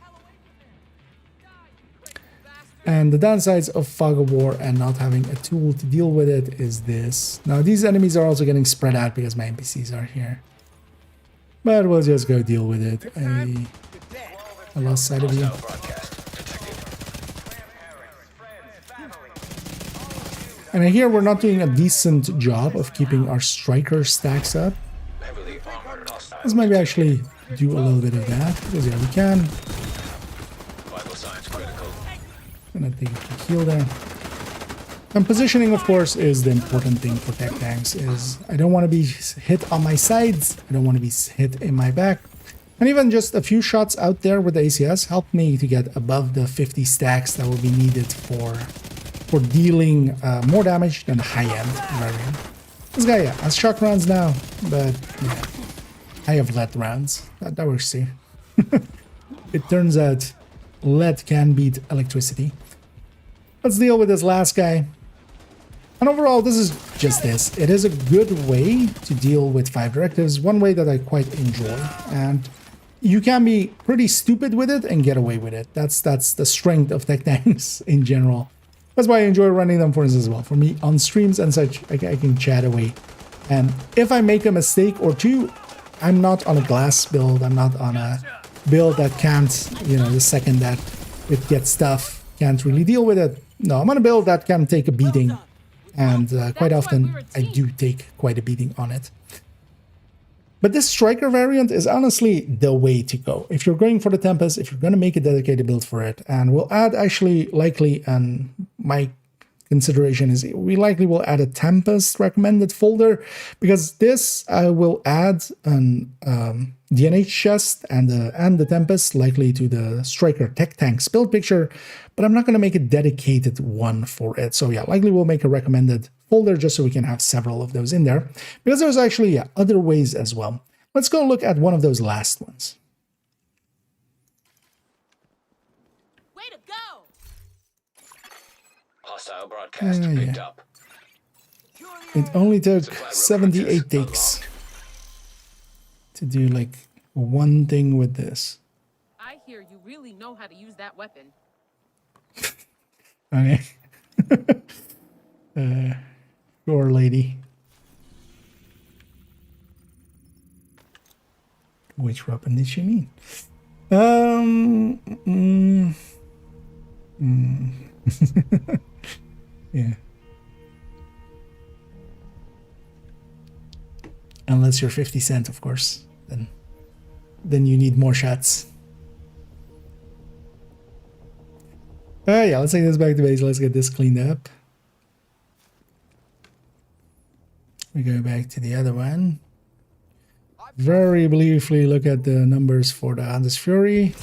And the downsides of Fog of War and not having a tool to deal with it is this. Now, these enemies are also getting spread out because my NPCs are here. But we'll just go deal with it. I lost sight of you. And I hear we're not doing a decent job of keeping our striker stacks up. Let's maybe actually do a little bit of that, because yeah, we can. Gonna take a quick heal there. And positioning, of course, is the important thing for tech tanks. Is I don't want to be hit on my sides. I don't want to be hit in my back. And even just a few shots out there with the ACS helped me to get above the 50 stacks that will be needed for dealing more damage than the high-end variant. This guy, yeah, has shock rounds now, but yeah, I have lead rounds. That works too. It turns out lead can beat electricity. Let's deal with this last guy. And overall, this is just this. It is a good way to deal with 5 directives, one way that I quite enjoy. And you can be pretty stupid with it and get away with it. That's the strength of tech tanks in general. That's why I enjoy running them, for instance, as well. For me, on streams and such, I can chat away. And if I make a mistake or two, I'm not on a glass build. I'm not on a build that can't, you know, the second that it gets tough, can't really deal with it. No, I'm on a build that can take a beating. And quite often, I do take quite a beating on it. But this striker variant is honestly the way to go. If you're going for the Tempest, if you're going to make a dedicated build for it, and we'll add actually likely, and my consideration is we likely will add a Tempest recommended folder, because this I will add an DNH chest and the Tempest likely to the striker tech tanks build picture, but I'm not going to make a dedicated one for it. So yeah, likely we'll make a recommended folder just so we can have several of those in there, because there's actually other ways as well. Let's go look at one of those last ones. Way to go! Hostile broadcast picked up. It only took 78 takes to do like one thing with this. I hear you really know how to use that weapon. Okay. Sure, lady. Which weapon did she mean? Yeah. Unless you're 50 Cent, of course. Then you need more shots. Yeah, let's take this back to base. Let's get this cleaned up. We go back to the other one. Very briefly look at the numbers for the Hunter's Fury.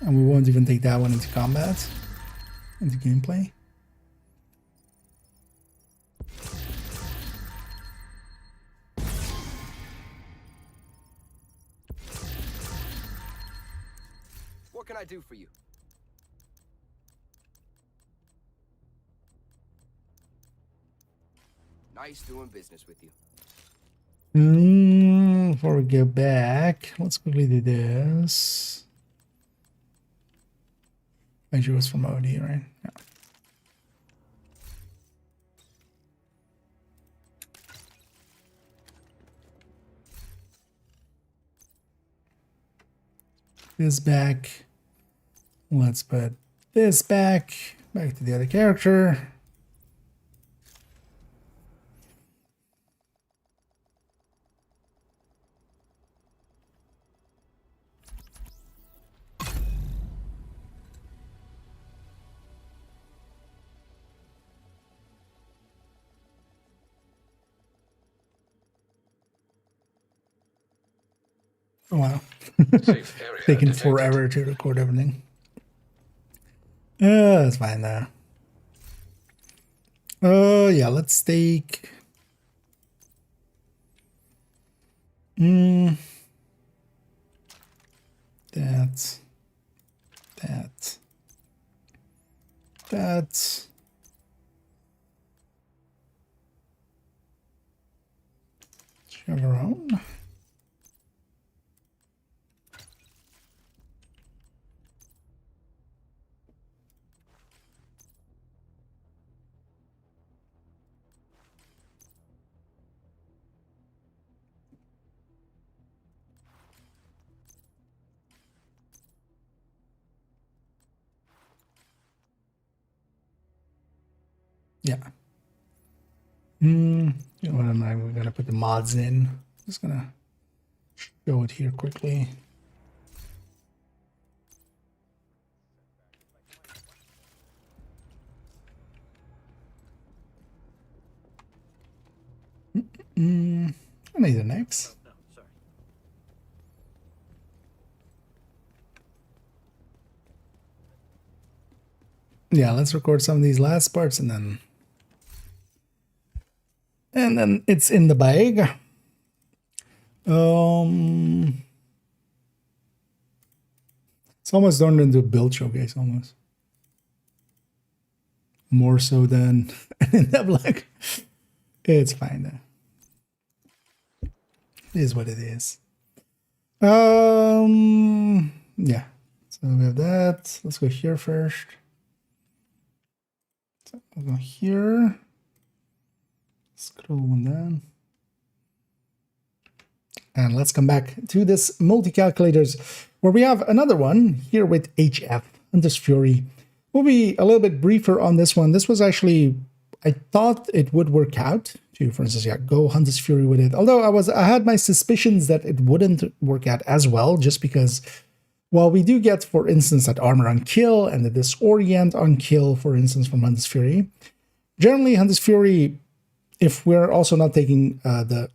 And we won't even take that one into combat, into gameplay. more can I do for you? Nice doing business with you. Before we go back, let's quickly do this. Measure was from OD, right? Yeah. This back. Let's put this back to the other character. Oh, wow. Safe area Taking detected. forever to record everything. That's fine though. Yeah, let's take that. Chevron. Yeah. You know what? We're gonna put the mods in. Just gonna show it here quickly. I need the next. No, sorry. Yeah, let's record some of these last parts and then it's in the bag. It's almost turned into a build showcase almost. More so than in the black. It's fine though. It is what it is. Yeah. So we have that. Let's go here first. So we'll go here. Scroll one down. And let's come back to this multi-calculators where we have another one here with HF, Hunter's Fury. We'll be a little bit briefer on this one. This was actually, I thought it would work out to, for instance, yeah, go Hunter's Fury with it. Although I had my suspicions that it wouldn't work out as well, just because, well, we do get, for instance, that armor on kill and the disorient on kill, for instance, from Hunter's Fury. Generally, Hunter's Fury, if we're also not taking the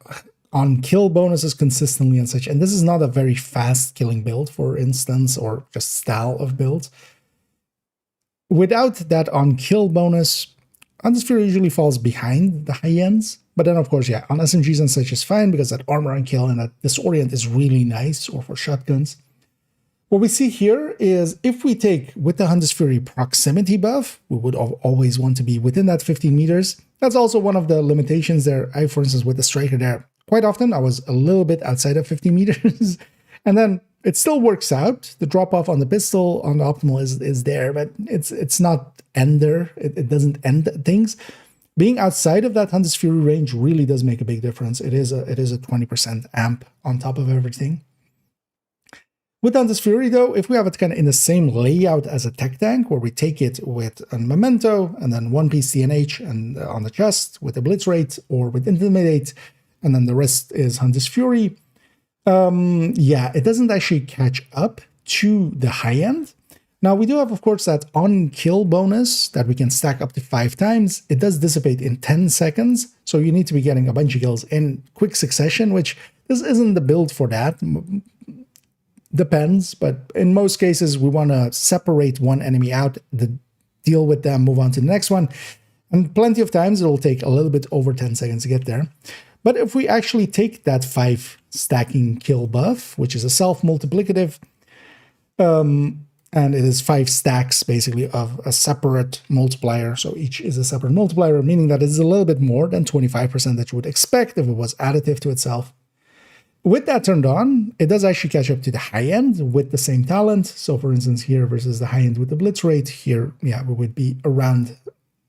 on kill bonuses consistently and such, and this is not a very fast killing build, for instance, or just style of build. Without that on kill bonus, Hunter's Fury usually falls behind the high ends. But then, of course, yeah, on SMGs and such is fine because that armor on kill and that disorient is really nice, or for shotguns. What we see here is if we take with the Hunter's Fury proximity buff, we would always want to be within that 15 meters. That's also one of the limitations there. I, for instance, with the striker there, quite often I was a little bit outside of 50 meters. And then it still works out. The drop off on the pistol on the optimal is there, but it's not ender. It doesn't end things. Being outside of that Hunter's Fury range really does make a big difference. It is a 20% amp on top of everything. With Hunter's Fury, though, if we have it kind of in the same layout as a tech tank, where we take it with a memento and then one piece CNH and on the chest with a blitz rate, or with intimidate, and then the rest is Hunter's Fury, yeah, it doesn't actually catch up to the high end. Now, we do have, of course, that on-kill bonus that we can stack up to 5 times. It does dissipate in 10 seconds, so you need to be getting a bunch of kills in quick succession, which this isn't the build for that. Depends, but in most cases, we want to separate one enemy out, deal with them, move on to the next one. And plenty of times, it'll take a little bit over 10 seconds to get there. But if we actually take that 5 stacking kill buff, which is a self-multiplicative, and it is 5 stacks basically of a separate multiplier. So each is a separate multiplier, meaning that it is a little bit more than 25% that you would expect if it was additive to itself. With that turned on, it does actually catch up to the high end with the same talent. So for instance, here versus the high end with the blitz rate, here, yeah, we would be around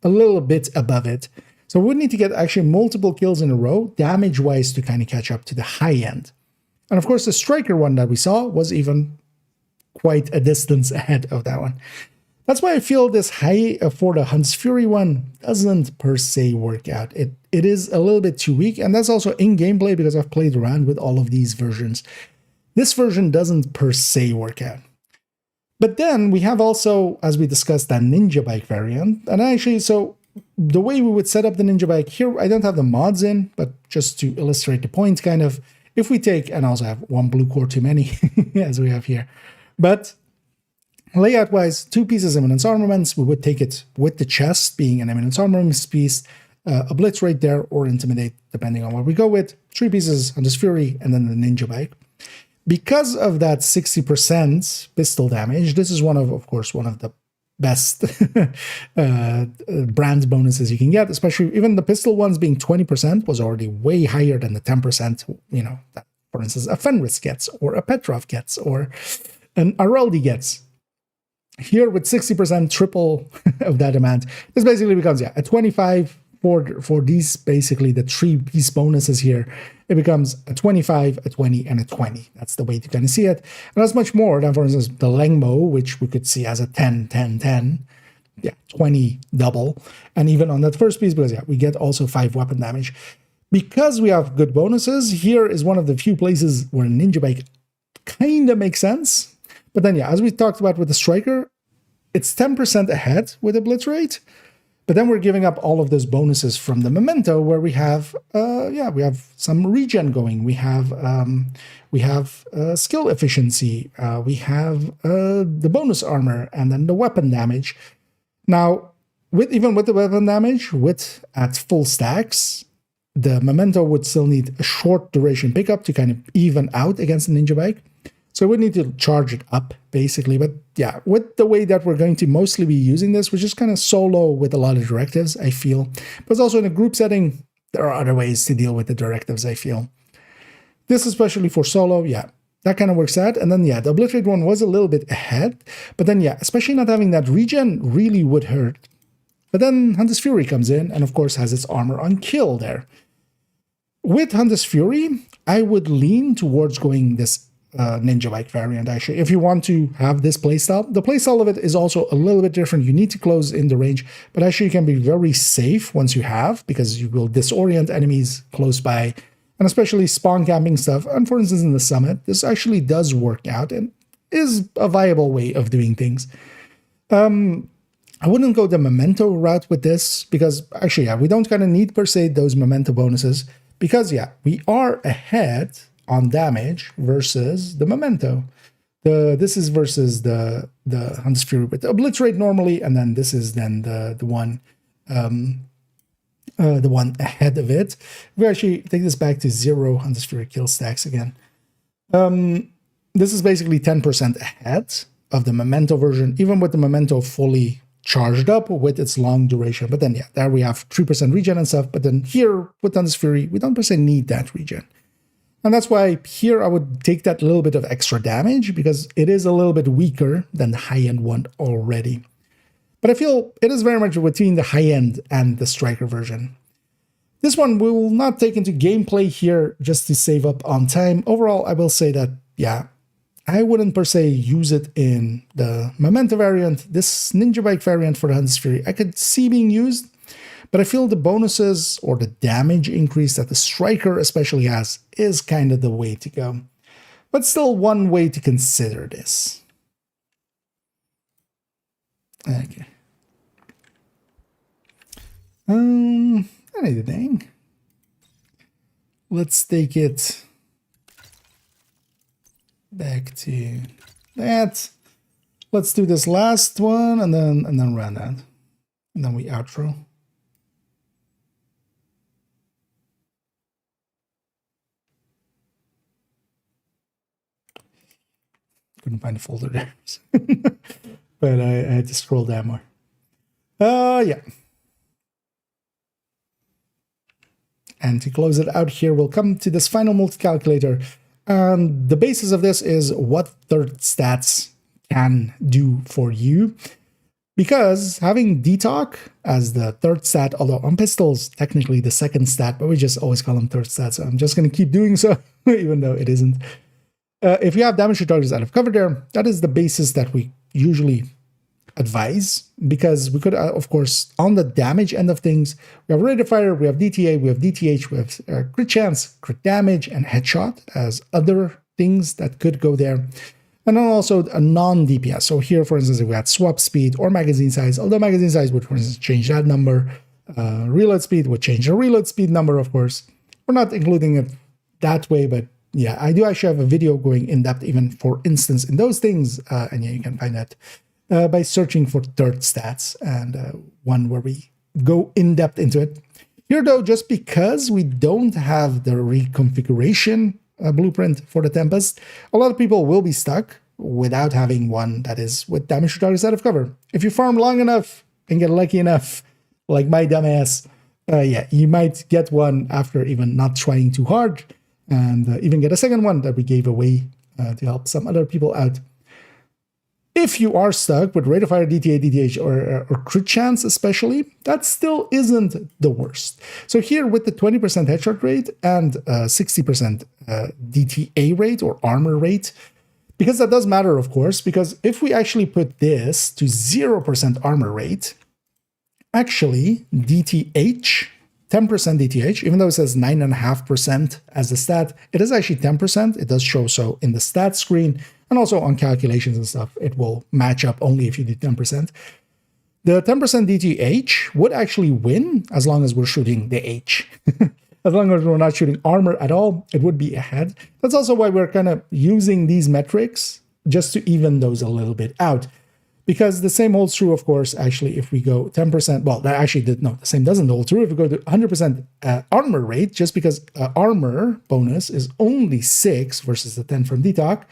a little bit above it. So we would need to get actually multiple kills in a row, damage-wise, to kind of catch up to the high end. And of course, the striker one that we saw was even quite a distance ahead of that one. That's why I feel this high for the Hunt's Fury one doesn't per se work out. It is a little bit too weak, and that's also in gameplay because I've played around with all of these versions. This version doesn't per se work out. But then we have also, as we discussed, that Ninja Bike variant. And actually, so the way we would set up the Ninja Bike here, I don't have the mods in, but just to illustrate the point, kind of, if we take, and I also have one blue core too many, as we have here, but layout-wise, 2 pieces of eminence armaments, we would take it with the chest being an eminence armaments piece, a blitz right there, or intimidate, depending on what we go with, 3 pieces on this Fury, and then the Ninja Bike. Because of that 60% pistol damage, this is one of course, one of the best brand bonuses you can get, especially even the pistol ones being 20% was already way higher than the 10%, you know, that, for instance, a Fenris gets, or a Petrov gets, or an Araldi gets. Here with 60% triple of that amount, this basically becomes, yeah, a 25 for these, basically the 3-piece bonuses here. It becomes a 25, a 20, and a 20. That's the way to kind of see it. And that's much more than, for instance, the Lengmo, which we could see as a 10, 10, 10. Yeah, 20 double. And even on that first piece, because yeah, we get also 5 weapon damage. Because we have good bonuses, here is one of the few places where Ninja Bike kind of makes sense. But then, yeah, as we talked about with the Striker, it's 10% ahead with a blitz rate. But then we're giving up all of those bonuses from the Memento, where we have, we have some regen going. We have skill efficiency. We have the bonus armor, and then the weapon damage. Now, even with the weapon damage, at full stacks, the Memento would still need a short duration pickup to kind of even out against the Ninja Bike. So we need to charge it up, basically. But yeah, with the way that we're going to mostly be using this, which is kind of solo with a lot of directives, I feel. But also in a group setting, there are other ways to deal with the directives, I feel. This, especially for solo, yeah, that kind of works out. And then, yeah, the Obliterate one was a little bit ahead. But then, yeah, especially not having that regen really would hurt. But then Hunter's Fury comes in and, of course, has its armor on kill there. With Hunter's Fury, I would lean towards going this Ninja Bike variant, actually. If you want to have this playstyle, the playstyle of it is also a little bit different. You need to close in the range, but actually you can be very safe once you have, because you will disorient enemies close by, and especially spawn camping stuff. And for instance, in the summit, this actually does work out and is a viable way of doing things. I wouldn't go the Memento route with this, because actually, yeah, we don't kind of need per se those Memento bonuses, because yeah, we are ahead on damage versus the Memento. This is versus the Hunter's Fury with the Obliterate normally, and then this is then the one ahead of it. We actually take this back to 0 Hunter's Fury kill stacks again. This is basically 10% ahead of the Memento version, even with the Memento fully charged up with its long duration. But then, yeah, there we have 3% regen and stuff. But then here with Hunter's Fury, we don't per se need that regen. And that's why here I would take that little bit of extra damage, because it is a little bit weaker than the high-end one already. But I feel it is very much between the high-end and the Striker version. This one we will not take into gameplay here just to save up on time. Overall, I will say that, yeah, I wouldn't per se use it in the Memento variant. This Ninja Bike variant for the Hunter's Fury, I could see being used. But I feel the bonuses or the damage increase that the Striker especially has is kind of the way to go. But still one way to consider this. Okay. Anything. Let's take it back to that. Let's do this last one and then run that. And then we outro. couldn't find the folder there. But I had to scroll down more. Yeah. And to close it out here, we'll come to this final multi-calculator. And the basis of this is what third stats can do for you. Because having DTOC as the third stat, although on pistols, technically the second stat, but we just always call them third stats. So I'm just going to keep doing so, even though it isn't. If you have damage to targets out of cover there, that is the basis that we usually advise, because we could, of course, on the damage end of things, we have rate of fire, we have DTA, we have DTH, we have crit chance, crit damage, and headshot as other things that could go there. And then also a non-DPS. So here, for instance, if we had swap speed or magazine size, although magazine size would, for instance, change that number, reload speed would change the reload speed number, of course. We're not including it that way, but yeah, I do actually have a video going in depth, even for instance, in those things. And yeah, you can find that by searching for third stats, and one where we go in depth into it. Here, though, just because we don't have the reconfiguration blueprint for the Tempest, a lot of people will be stuck without having one that is with damage to targets out of cover. If you farm long enough and get lucky enough, like my dumbass, yeah, you might get one after even not trying too hard, and even get a second one that we gave away to help some other people out. If you are stuck with rate of fire, DTA, DTH, or crit chance especially, that still isn't the worst. So here with the 20% headshot rate and 60% DTA rate or armor rate, because that does matter, of course, because if we actually put this to 0% armor rate, actually DTH, 10% DTH, even though it says 9.5% as the stat, it is actually 10%. It does show so in the stat screen, and also on calculations and stuff, it will match up only if you do 10%. The 10% DTH would actually win as long as we're shooting the H. As long as we're not shooting armor at all, it would be ahead. That's also why we're kind of using these metrics just to even those a little bit out. Because the same holds true, of course, actually, if we go 10%, well, that actually did, no, the same doesn't hold true if we go to 100% armor rate, just because armor bonus is only 6 versus the 10 from DTOC.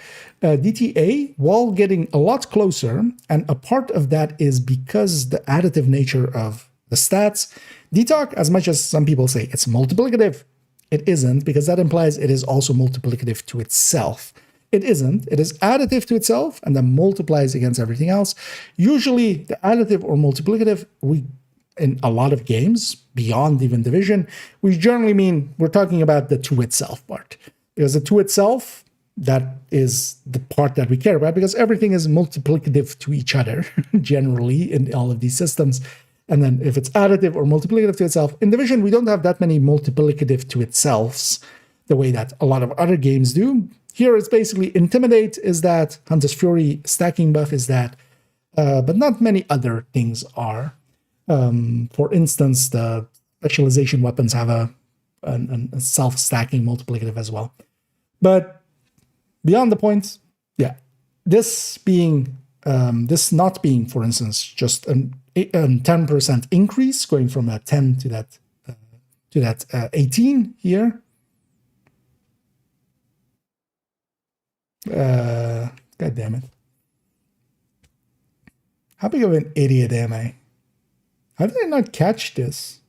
DTA, while getting a lot closer, and a part of that is because the additive nature of the stats, DTOC, as much as some people say it's multiplicative, it isn't, because that implies it is also multiplicative to itself. It isn't. It is additive to itself and then multiplies against everything else. Usually the additive or multiplicative, we in a lot of games, beyond even Division, we generally mean we're talking about the to itself part. Because the to itself, that is the part that we care about, because everything is multiplicative to each other, generally, in all of these systems. And then if it's additive or multiplicative to itself, in Division, we don't have that many multiplicative to itselfs, the way that a lot of other games do. Here it's basically Intimidate is that, Hunter's Fury stacking buff is that, but not many other things are. For instance, the specialization weapons have a self-stacking multiplicative as well. But beyond the point, yeah, this being, this not being, for instance, just a 10% increase, going from a 10 to that 18 here. God damn it. How big of an idiot am I? How did I not catch this?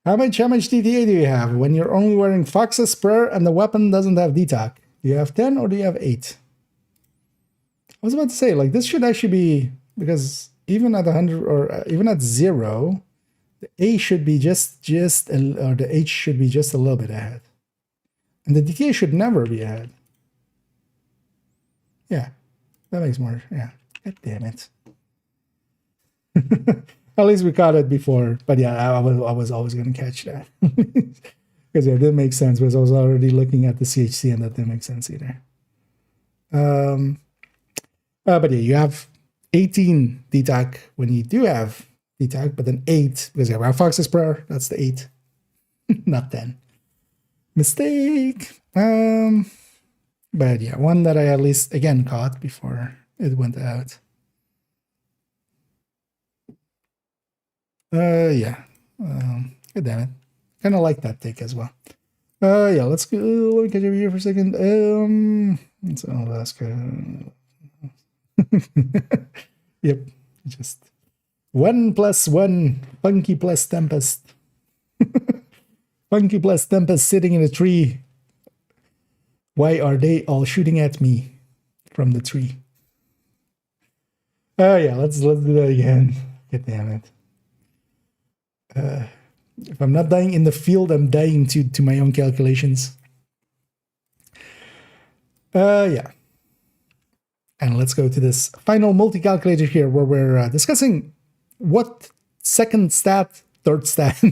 How much DTA do you have when you're only wearing Fox's Prayer and the weapon doesn't have DTOC? Do you have 10 or do you have 8? I was about to say, like, this should actually be, because even at 100 or even at 0, the A should be or the H should be just a little bit ahead. And the DTA should never be ahead. Yeah, that makes more, yeah. God damn it. At least we caught it before, but yeah, I was always going to catch that. Because yeah, it didn't make sense, because I was already looking at the CHC and that didn't make sense either. But yeah, you have 18 DTOC when you do have DTOC, but then 8, because you have Fox's Prayer, that's the 8, not 10. Mistake. But yeah, one that I at least, again, caught before it went out. Yeah. God damn it. Kind of like that take as well. Yeah, let's go. Let me get over here for a second. It's Alaska. Yep. Just 1 + 1. Funky plus Tempest. Funky plus Tempest sitting in a tree. Why are they all shooting at me from the tree? Yeah, let's do that again. God damn it. If I'm not dying in the field, I'm dying to my own calculations. Yeah. And let's go to this final multi-calculator here where we're discussing what second stat, third stat,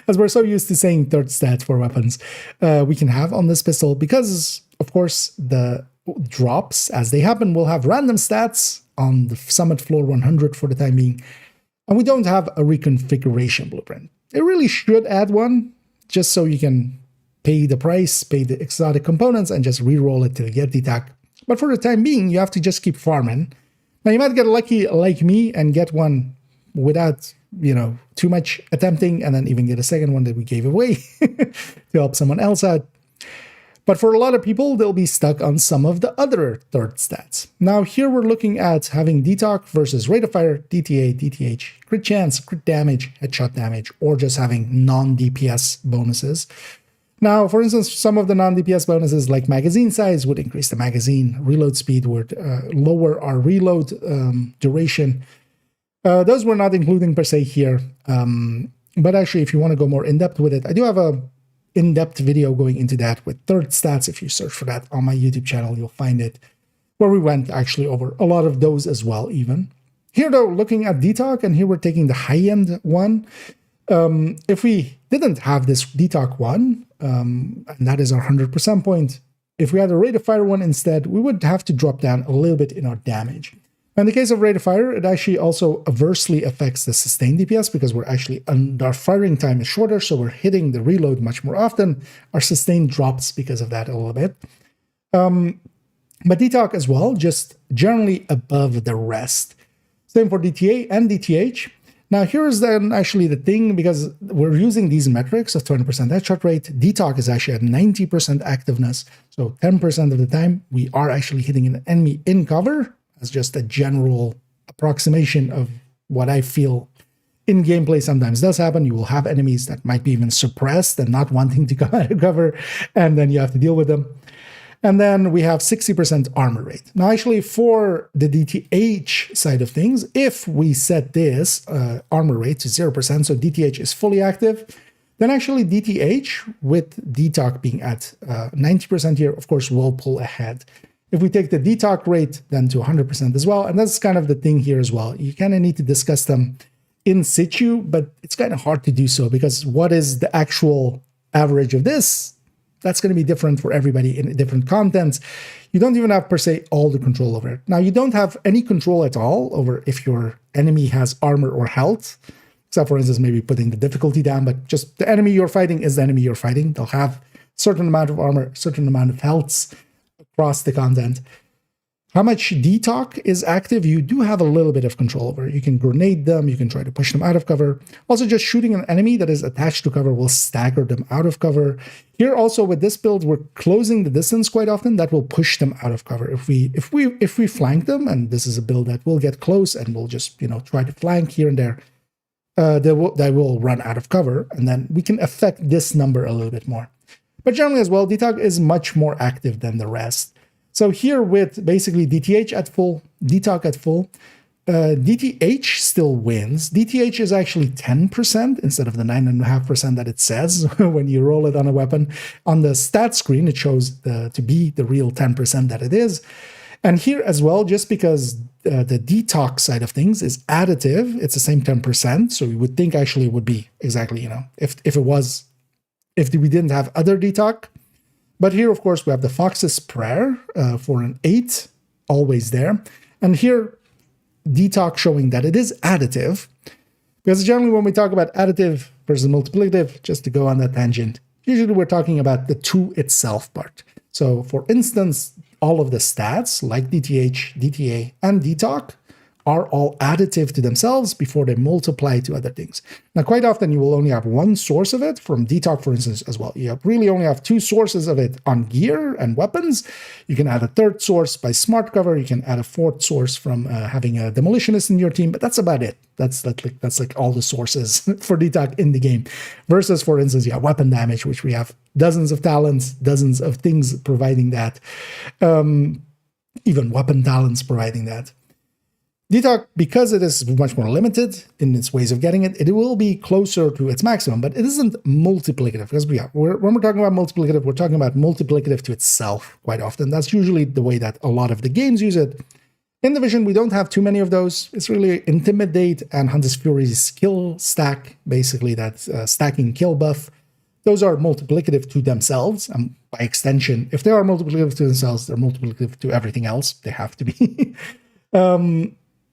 as we're so used to saying third stat for weapons, we can have on this pistol, because, of course, the drops, as they happen, will have random stats on the summit floor 100 for the time being, and we don't have a reconfiguration blueprint. It really should add one, just so you can pay the price, pay the exotic components, and just re-roll it to get the attack. But for the time being, you have to just keep farming. Now, you might get lucky like me and get one without, too much attempting, and then even get a second one that we gave away to help someone else out. But for a lot of people, they'll be stuck on some of the other third stats. Now, here we're looking at having DTOC versus rate of fire, DTA, DTH, crit chance, crit damage, headshot damage, or just having non-DPS bonuses. Now, for instance, some of the non-DPS bonuses like magazine size would increase the magazine, reload speed would lower our reload duration. Those we're not including per se here. But actually, if you want to go more in-depth with it, I do have a in-depth video going into that with third stats. If you search for that on my YouTube channel, you'll find it, where we went actually over a lot of those as well even. Here though, looking at DTOC, and here we're taking the high-end one. If we didn't have this DTOC one, and that is our 100% point, if we had a rate of fire one instead, we would have to drop down a little bit in our damage. In the case of rate of fire, it actually also adversely affects the sustained DPS, because our firing time is shorter, so we're hitting the reload much more often. Our sustained drops because of that a little bit. But DTOC as well, just generally above the rest. Same for DTA and DTH. Now, here's then actually the thing, because we're using these metrics of 20% headshot rate. DTOC is actually at 90% activeness. So 10% of the time, we are actually hitting an enemy in cover, as just a general approximation of what I feel in gameplay sometimes does happen. You will have enemies that might be even suppressed and not wanting to come out of cover, and then you have to deal with them. And then we have 60% armor rate. Now, actually, for the DTH side of things, if we set this armor rate to 0%, so DTH is fully active, then actually DTH, with DTOC being at 90% here, of course, will pull ahead. If we take the DTOC rate then to 100% as well, and that's kind of the thing here as well. You kind of need to discuss them in situ, but it's kind of hard to do so, because what is the actual average of this? That's going to be different for everybody in different contents. You don't even have per se all the control over it. Now, you don't have any control at all over if your enemy has armor or health, except for instance, maybe putting the difficulty down, but just the enemy you're fighting is the enemy you're fighting. They'll have a certain amount of armor, certain amount of health across the content. How much DTOC is active, you do have a little bit of control over. You can grenade them, you can try to push them out of cover. Also, just shooting an enemy that is attached to cover will stagger them out of cover. Here also with this build, we're closing the distance quite often. That will push them out of cover. If we flank them, and this is a build that will get close and we'll just try to flank here and there, they will run out of cover, and then we can affect this number a little bit more. But generally as well, DTOC is much more active than the rest. So here with basically DTH at full, DTOC at full, DTH still wins. DTH is actually 10% instead of the 9.5% that it says when you roll it on a weapon. On the stat screen, it shows to be the real 10% that it is. And here as well, just because the DTOC side of things is additive, it's the same 10%. So you would think actually it would be exactly, if we didn't have other DTOC. But here, of course, we have the Fox's Prayer for an 8, always there. And here, DTOC showing that it is additive. Because generally when we talk about additive versus multiplicative, just to go on that tangent, usually we're talking about the to itself part. So for instance, all of the stats like DTH, DTA, and DTOC are all additive to themselves before they multiply to other things. Now, quite often you will only have one source of it, from DTOC, for instance, as well. You really only have two sources of it on gear and weapons. You can add a third source by smart cover. You can add a fourth source from having a demolitionist in your team, but that's about it. That's like all the sources for DTOC in the game. Versus, for instance, you have weapon damage, which we have dozens of talents, dozens of things providing that. Even weapon talents providing that. DTOC, because it is much more limited in its ways of getting it, it will be closer to its maximum, but it isn't multiplicative. Because when we're talking about multiplicative, we're talking about multiplicative to itself quite often. That's usually the way that a lot of the games use it. In Division, we don't have too many of those. It's really Intimidate and Hunter's Fury's skill stack, basically that stacking kill buff. Those are multiplicative to themselves, and by extension, if they are multiplicative to themselves, they're multiplicative to everything else. They have to be.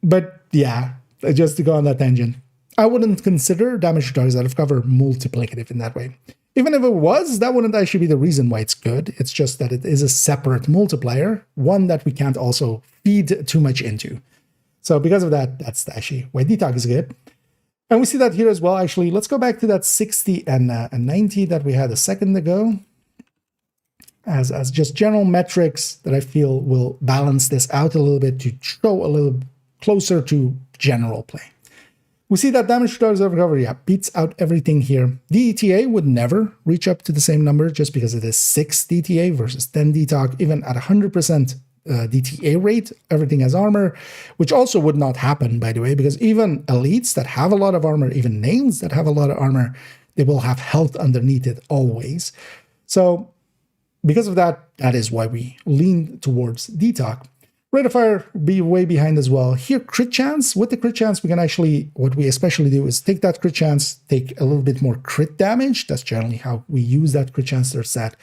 But yeah, just to go on that tangent, I wouldn't consider damage to targets out of cover multiplicative in that way. Even if it was, that wouldn't actually be the reason why it's good. It's just that it is a separate multiplier, one that we can't also feed too much into. So because of that, that's actually why DTOC is good. And we see that here as well. Actually, let's go back to that 60 and 90 that we had a second ago as just general metrics that I feel will balance this out a little bit to show a little closer to general play. We see that damage to targets out of cover, yeah, beats out everything here. DTA would never reach up to the same number just because it is 6 DTA versus 10 DTOC. Even at 100% DTA rate, everything has armor, which also would not happen, by the way, because even elites that have a lot of armor, even names that have a lot of armor, they will have health underneath it always. So because of that, that is why we lean towards DTOC. Rate of fire be way behind as well. Here, crit chance. With the crit chance, we can actually, what we especially do is take that crit chance, take a little bit more crit damage. That's generally how we use that crit chance stat.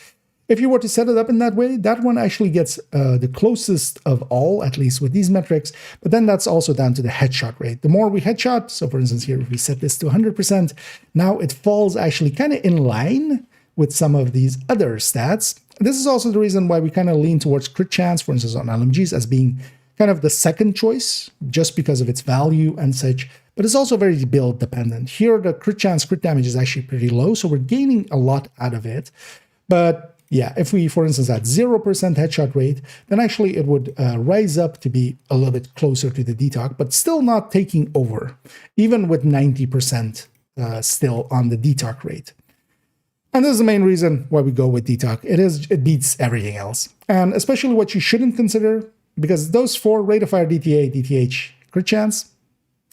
If you were to set it up in that way, that one actually gets the closest of all, at least with these metrics. But then that's also down to the headshot rate. The more we headshot, so for instance here, if we set this to 100%, now it falls actually kind of in line with some of these other stats. This is also the reason why we kind of lean towards crit chance, for instance, on LMGs as being kind of the second choice, just because of its value and such. But it's also very build dependent. Here, the crit chance, crit damage is actually pretty low, so we're gaining a lot out of it. But yeah, if we, for instance, had 0% headshot rate, then actually it would rise up to be a little bit closer to the DTOC, but still not taking over, even with 90% still on the DTOC rate. And this is the main reason why we go with DTOC. It beats everything else. And especially what you shouldn't consider, because those 4 rate of fire, DTA, DTH, crit chance,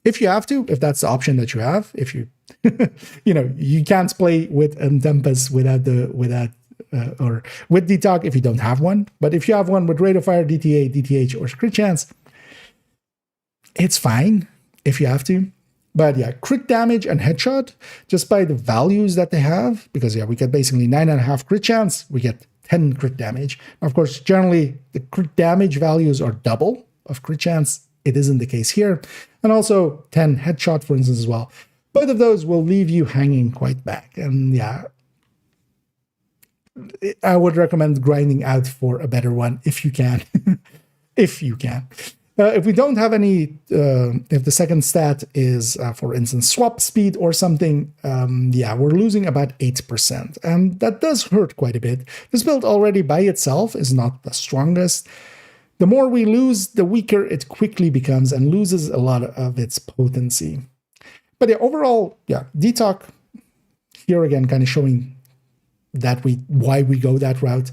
if you have to, if that's the option that you have, if you, you can't play with Tempest or with DTOC if you don't have one. But if you have one with rate of fire, DTA, DTH, or crit chance, it's fine if you have to. But yeah, crit damage and headshot, just by the values that they have, because yeah, we get basically 9.5 crit chance, we get 10 crit damage. Of course, generally the crit damage values are double of crit chance. It isn't the case here. And also 10 headshot, for instance, as well. Both of those will leave you hanging quite back. And yeah, I would recommend grinding out for a better one if you can. If you can. If we don't have any, if the second stat is, for instance, swap speed or something, yeah, we're losing about 8%. And that does hurt quite a bit. This build already by itself is not the strongest. The more we lose, the weaker it quickly becomes and loses a lot of its potency. But yeah, overall, yeah, DTOC, here again, kind of showing that why we go that route.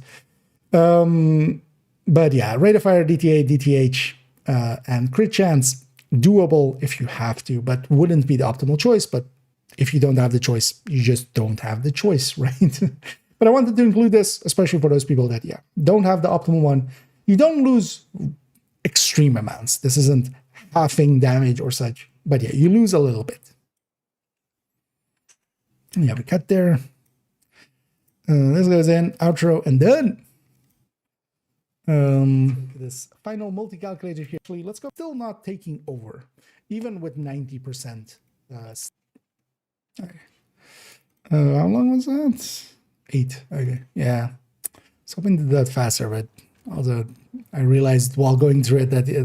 But yeah, rate of fire, DTA, DTH, and crit chance, doable if you have to, but wouldn't be the optimal choice. But if you don't have the choice, you just don't have the choice, right? But I wanted to include this, especially for those people that, yeah, don't have the optimal one. You don't lose extreme amounts. This isn't halving damage or such, but yeah, you lose a little bit. Yeah, we cut there. This goes in, outro, and done. This final multi-calculator here. Actually, let's go. Still not taking over, even with 90%. Okay. How long was that? 8. Okay. Yeah. I was hoping to do that faster, but Although I realized while going through it that this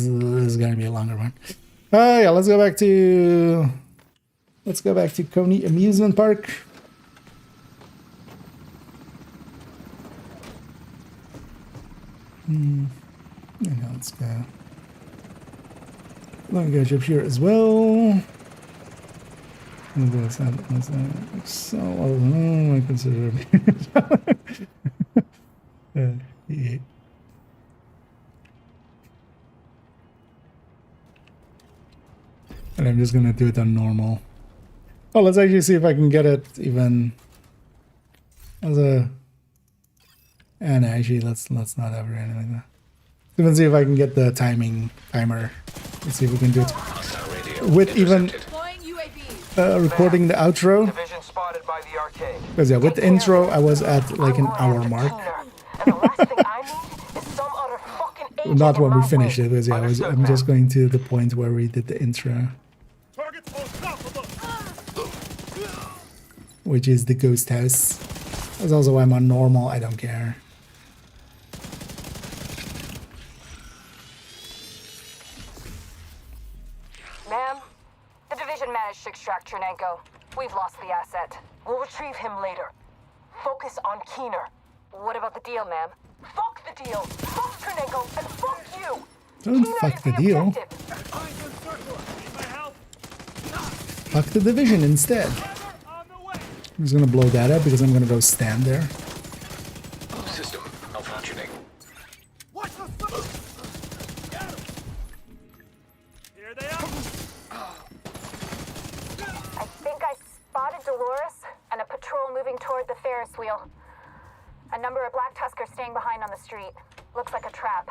is going to be a longer one. Yeah, let's go back to Coney Amusement Park. Yeah, let's go. Let me go up here as well. So, I consider yeah. And I'm just gonna do it on normal. Oh, let's actually see if I can get it even as a. And actually, let's not have anything like that. Even see if I can get the timer. Let's see if we can do it with even recording the outro. Division spotted by the arcade. Because yeah, with the intro, I was at like an hour mark. And the last thing I need is some other fucking agent Not when in we my finished way. it, because yeah, I'm just going to the point where we did the intro, Target's unstoppable. which is the ghost house. That's also why I'm on normal. I don't care. Ma'am, the division managed to extract Chernenko. We've lost the asset. We'll retrieve him later. Focus on Keener. What about the deal, ma'am? Fuck the deal. Fuck Chernenko and fuck you. Don't Keener fuck is the deal. objective. Need my help? Fuck the division instead. On the way. I'm just gonna blow that up because I'm gonna go stand there. System malfunctioning. Watch the foot. Here they are. I think I spotted Dolores and a patrol moving toward the Ferris wheel. A number of Black Tuskers staying behind on the street. Looks like a trap.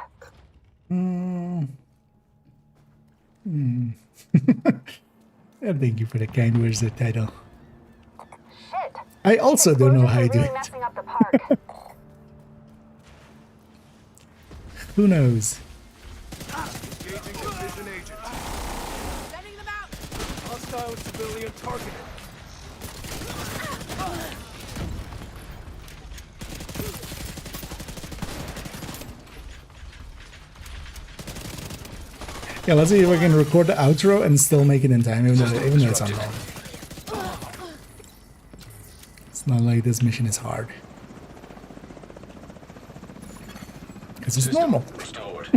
And thank you for the kind words, the title. Shit. I also don't know how you do Really it. messing up the park. Who knows? Engaging division agent. Sending them out. Hostile civilian targeted. Yeah, let's see if I can record the outro and still make it in time, even though it's on long. It's not like this mission is hard. Because it's normal. Restored.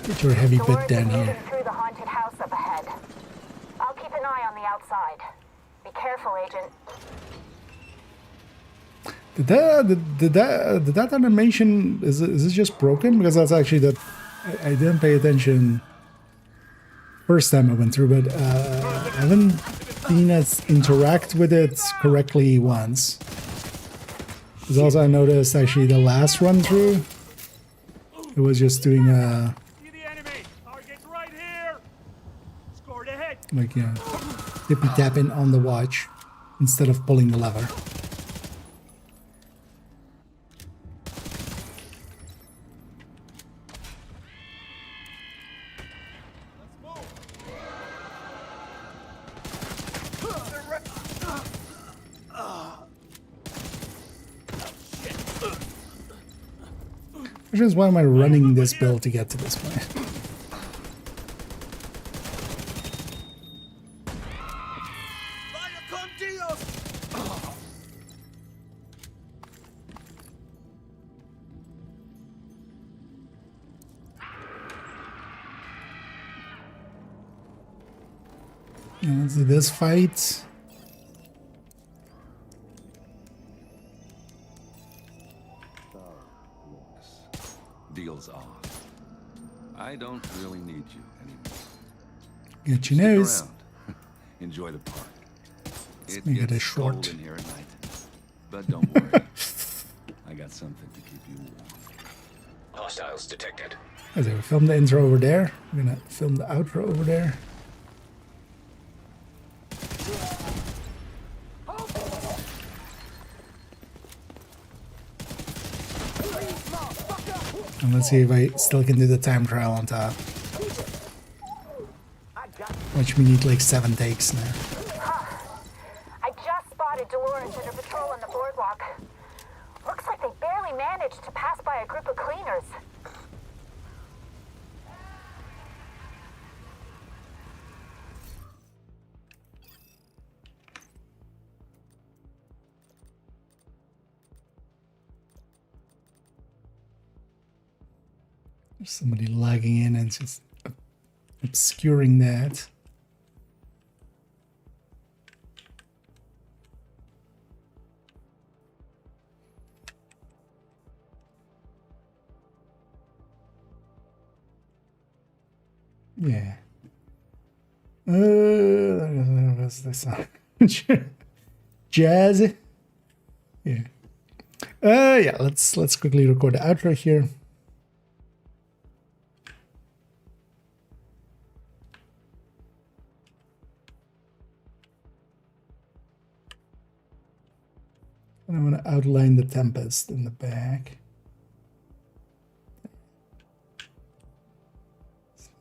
Get your heavy bit Dolores down is moving here. through the haunted house up ahead. I'll keep an eye on the outside. Be careful, Agent. Did that animation, is it just broken? Because that's actually that I didn't pay attention first time I went through, but I haven't seen us interact with it correctly once. Because also I noticed actually the last run through, it was just doing a See the enemy. Target's right here. Scored ahead. like tippy tapping on the watch instead of pulling the lever. Which is why am I running this build to get to this point? Vaya con Dios. And let's do this fight. Deal's off. I don't really need you anymore. Get your Stick nose. around. Enjoy the park. It make it a gets short. cold in here at night. But don't worry. I got something to keep you warm. Hostiles detected. Okay, we filmed the intro over there. We're gonna film the outro over there. And let's see if I still can do the time trial on top. Which we need like 7 takes now. I just spotted Dolores and her message to pass by a group of cleaners. There's somebody lagging in and just obscuring that. Yeah. What's this song? Jazz. Yeah. Yeah. Let's quickly record the outro here. And I'm going to outline the Tempest in the back.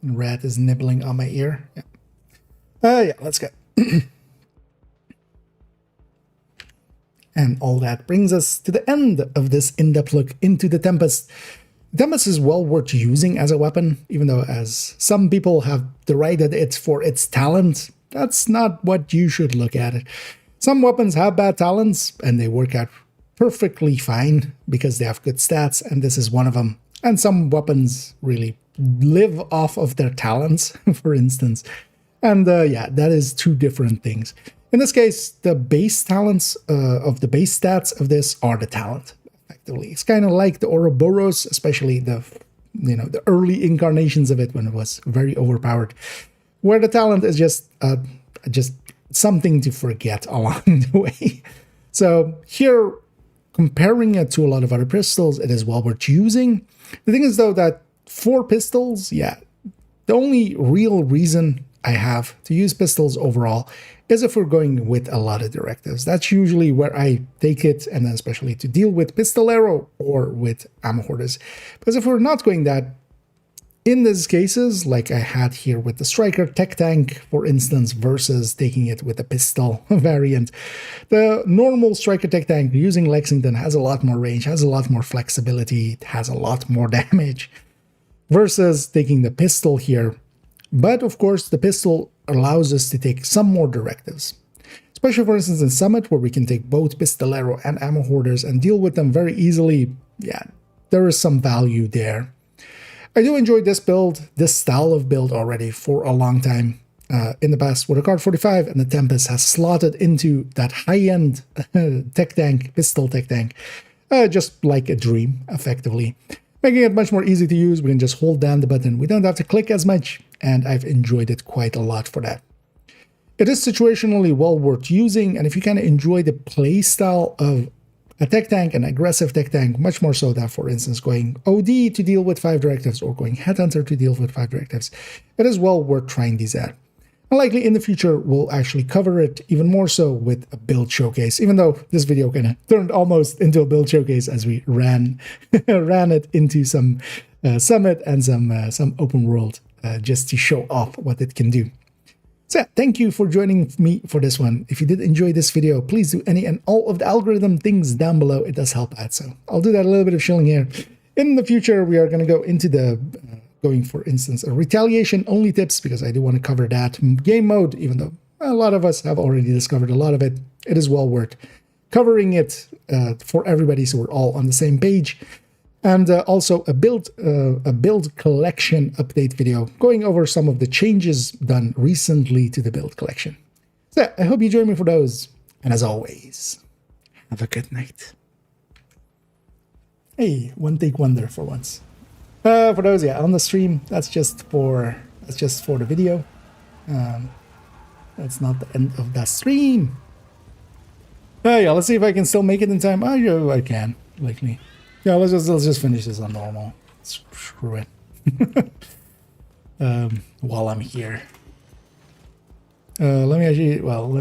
Rat is nibbling on my ear. Yeah. Yeah, let's go. And all that brings us to the end of this in-depth look into the Tempest. Tempest is well worth using as a weapon, even though as some people have derided it for its talent, that's not what you should look at it. Some weapons have bad talents, and they work out perfectly fine because they have good stats, and this is one of them. And some weapons really live off of their talents, for instance. And yeah, that is two different things. In this case, the base talents of the base stats of this are the talent, effectively. It's kind of like the Ouroboros, especially the early incarnations of it when it was very overpowered, where the talent is just something to forget along the way. So here, comparing it to a lot of other pistols, it is well worth using. The thing is, though, that for pistols, yeah, the only real reason I have to use pistols overall is if we're going with a lot of directives. That's usually where I take it, and then especially to deal with pistolero or with ammo hoarders. Because if we're not going that, in these cases, like I had here with the Striker Tech Tank, for instance, versus taking it with the pistol variant, the normal Striker Tech Tank using Lexington has a lot more range, has a lot more flexibility, it has a lot more damage, versus taking the pistol here. But of course, the pistol allows us to take some more directives. Especially, for instance, in Summit, where we can take both pistolero and ammo hoarders and deal with them very easily. Yeah, there is some value there. I do enjoy this build, this style of build already for a long time. In the past with a Card 45, and the Tempest has slotted into that high-end tech tank, pistol tech tank, just like a dream, effectively. Making it much more easy to use. We can just hold down the button. We don't have to click as much, and I've enjoyed it quite a lot for that. It is situationally well worth using, and if you kind of enjoy the play style of a tech tank, an aggressive tech tank, much more so than, for instance, going OD to deal with 5 directives or going Headhunter to deal with 5 directives, it is well worth trying these out. And likely in the future, we'll actually cover it even more so with a build showcase, even though this video kind of turned almost into a build showcase as we ran it into some Summit and some open world just to show off what it can do. So yeah, thank you for joining me for this one. If you did enjoy this video, please do any and all of the algorithm things down below. It does help out. So I'll do that a little bit of shilling here. In the future, we are going to go into the going, for instance, a retaliation only tips, because I do want to cover that game mode, even though a lot of us have already discovered a lot of it. It is well worth covering it for everybody, so we're all on the same page. And also a build collection update video going over some of the changes done recently to the build collection. So yeah, I hope you join me for those. And as always, have a good night. Hey, one take wonder for once. For those, yeah, on the stream, that's just for the video. That's not the end of the stream. Yeah, let's see if I can still make it in time. Oh, yeah, I can, likely. Yeah, let's just finish this on normal. Screw it. While I'm here, let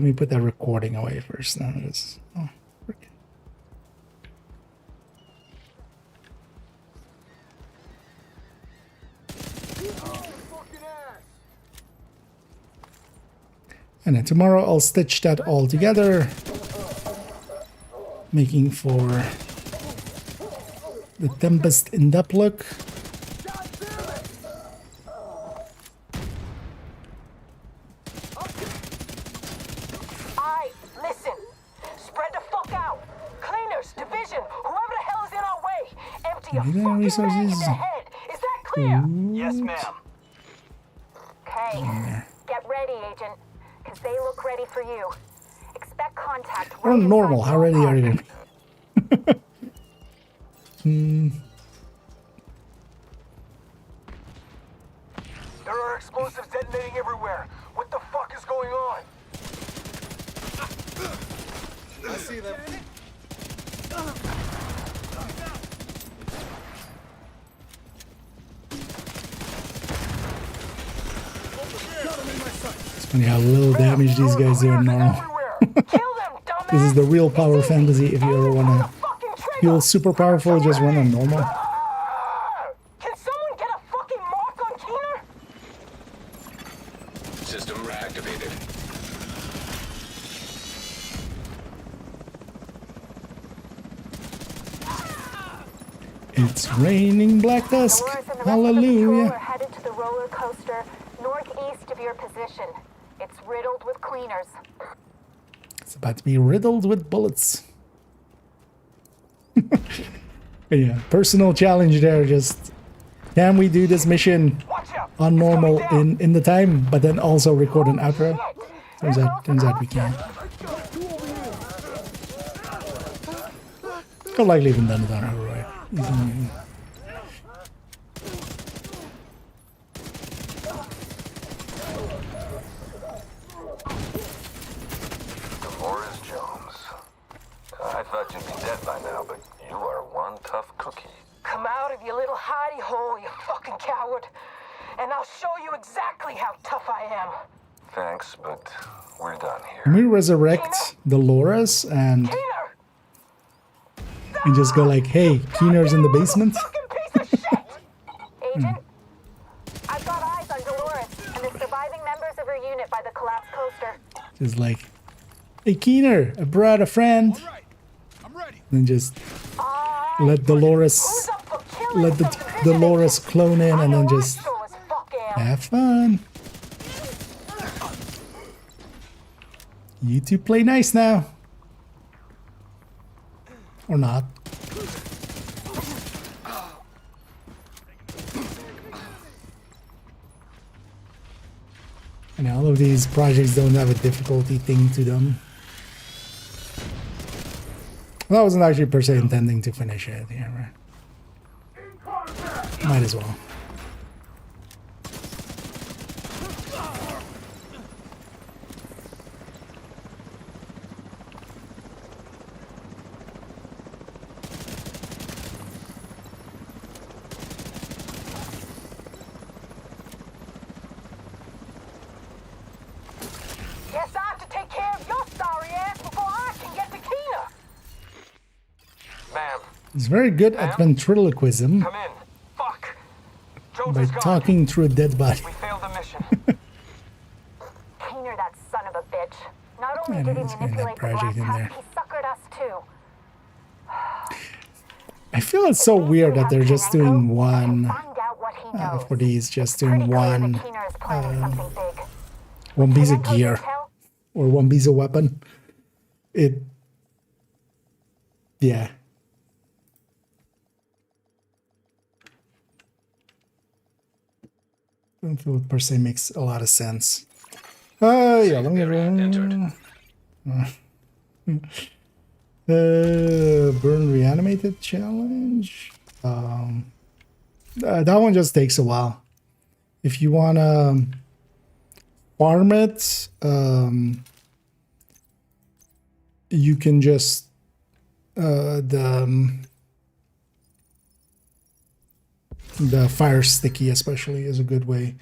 me put that recording away first. Oh, frick. And then tomorrow I'll stitch that all together, making for the Tempest in that look. Alright, listen. Spread the fuck out. Cleaners, division, whoever the hell is in our way. Empty a Need any fucking mag in resources? their head. Is that clear? Yes, ma'am. Okay. Get ready, Agent. Because they look ready for you. Expect contact. Or right inside normal, your how ready are you? There are explosives detonating everywhere. What the fuck is going on? I see them. It's funny how little damage these guys do in normal. This is the real power fantasy. If you ever want to feel super powerful, just run on normal. Can someone get a fucking mark on Keener? System reactivated. It's raining black dusk. Dolores and the rest of the patrol are Hallelujah. headed to the roller coaster northeast of your position. It's riddled with cleaners. It's about to be riddled with bullets. Yeah, personal challenge there. Just can we do this mission on normal in the time, but then also record an outro? Turns out we can. Could likely even done it on our right. Dolores Jones. I thought you'd be dead by now, but you are one tough cookie. Come out of your little hidey hole, you fucking coward. And I'll show you exactly how tough I am. Thanks, but we're done Can here. we resurrect Dolores and Keener! just go like, hey, Keener's in the basement? Fucking piece of shit! Agent, I've got eyes on Dolores and the surviving members of her unit by the collapsed coaster. Just like, hey, Keener, I brought a friend. Right. I'm ready. Then just let Dolores, let the Dolores clone in and then just have fun. You two play nice now. Or not. And all of these projects don't have a difficulty thing to them. Well, I wasn't actually per se intending to finish it here, right? Might as well. Guess I have to take care of your sorry ass before I can get to Keener. Ma'am, He's very good at ventriloquism come in. Fuck. Jones by is gone. talking through a dead body. We failed the mission. Keener, that son of a bitch. Not only I did know, he it's got that manipulate the project in black there. tusk, he suckered us too. I feel it's so weird that they're just doing one Find out what he knows. for these, just Pretty doing clear that one Keener is planning something big. one piece of Mental gear intel? or one piece of weapon. It, yeah. I don't feel it per se makes a lot of sense. Yeah, let me Entered. burn reanimated challenge. That one just takes a while. If you wanna farm it, you can just the fire sticky especially is a good way.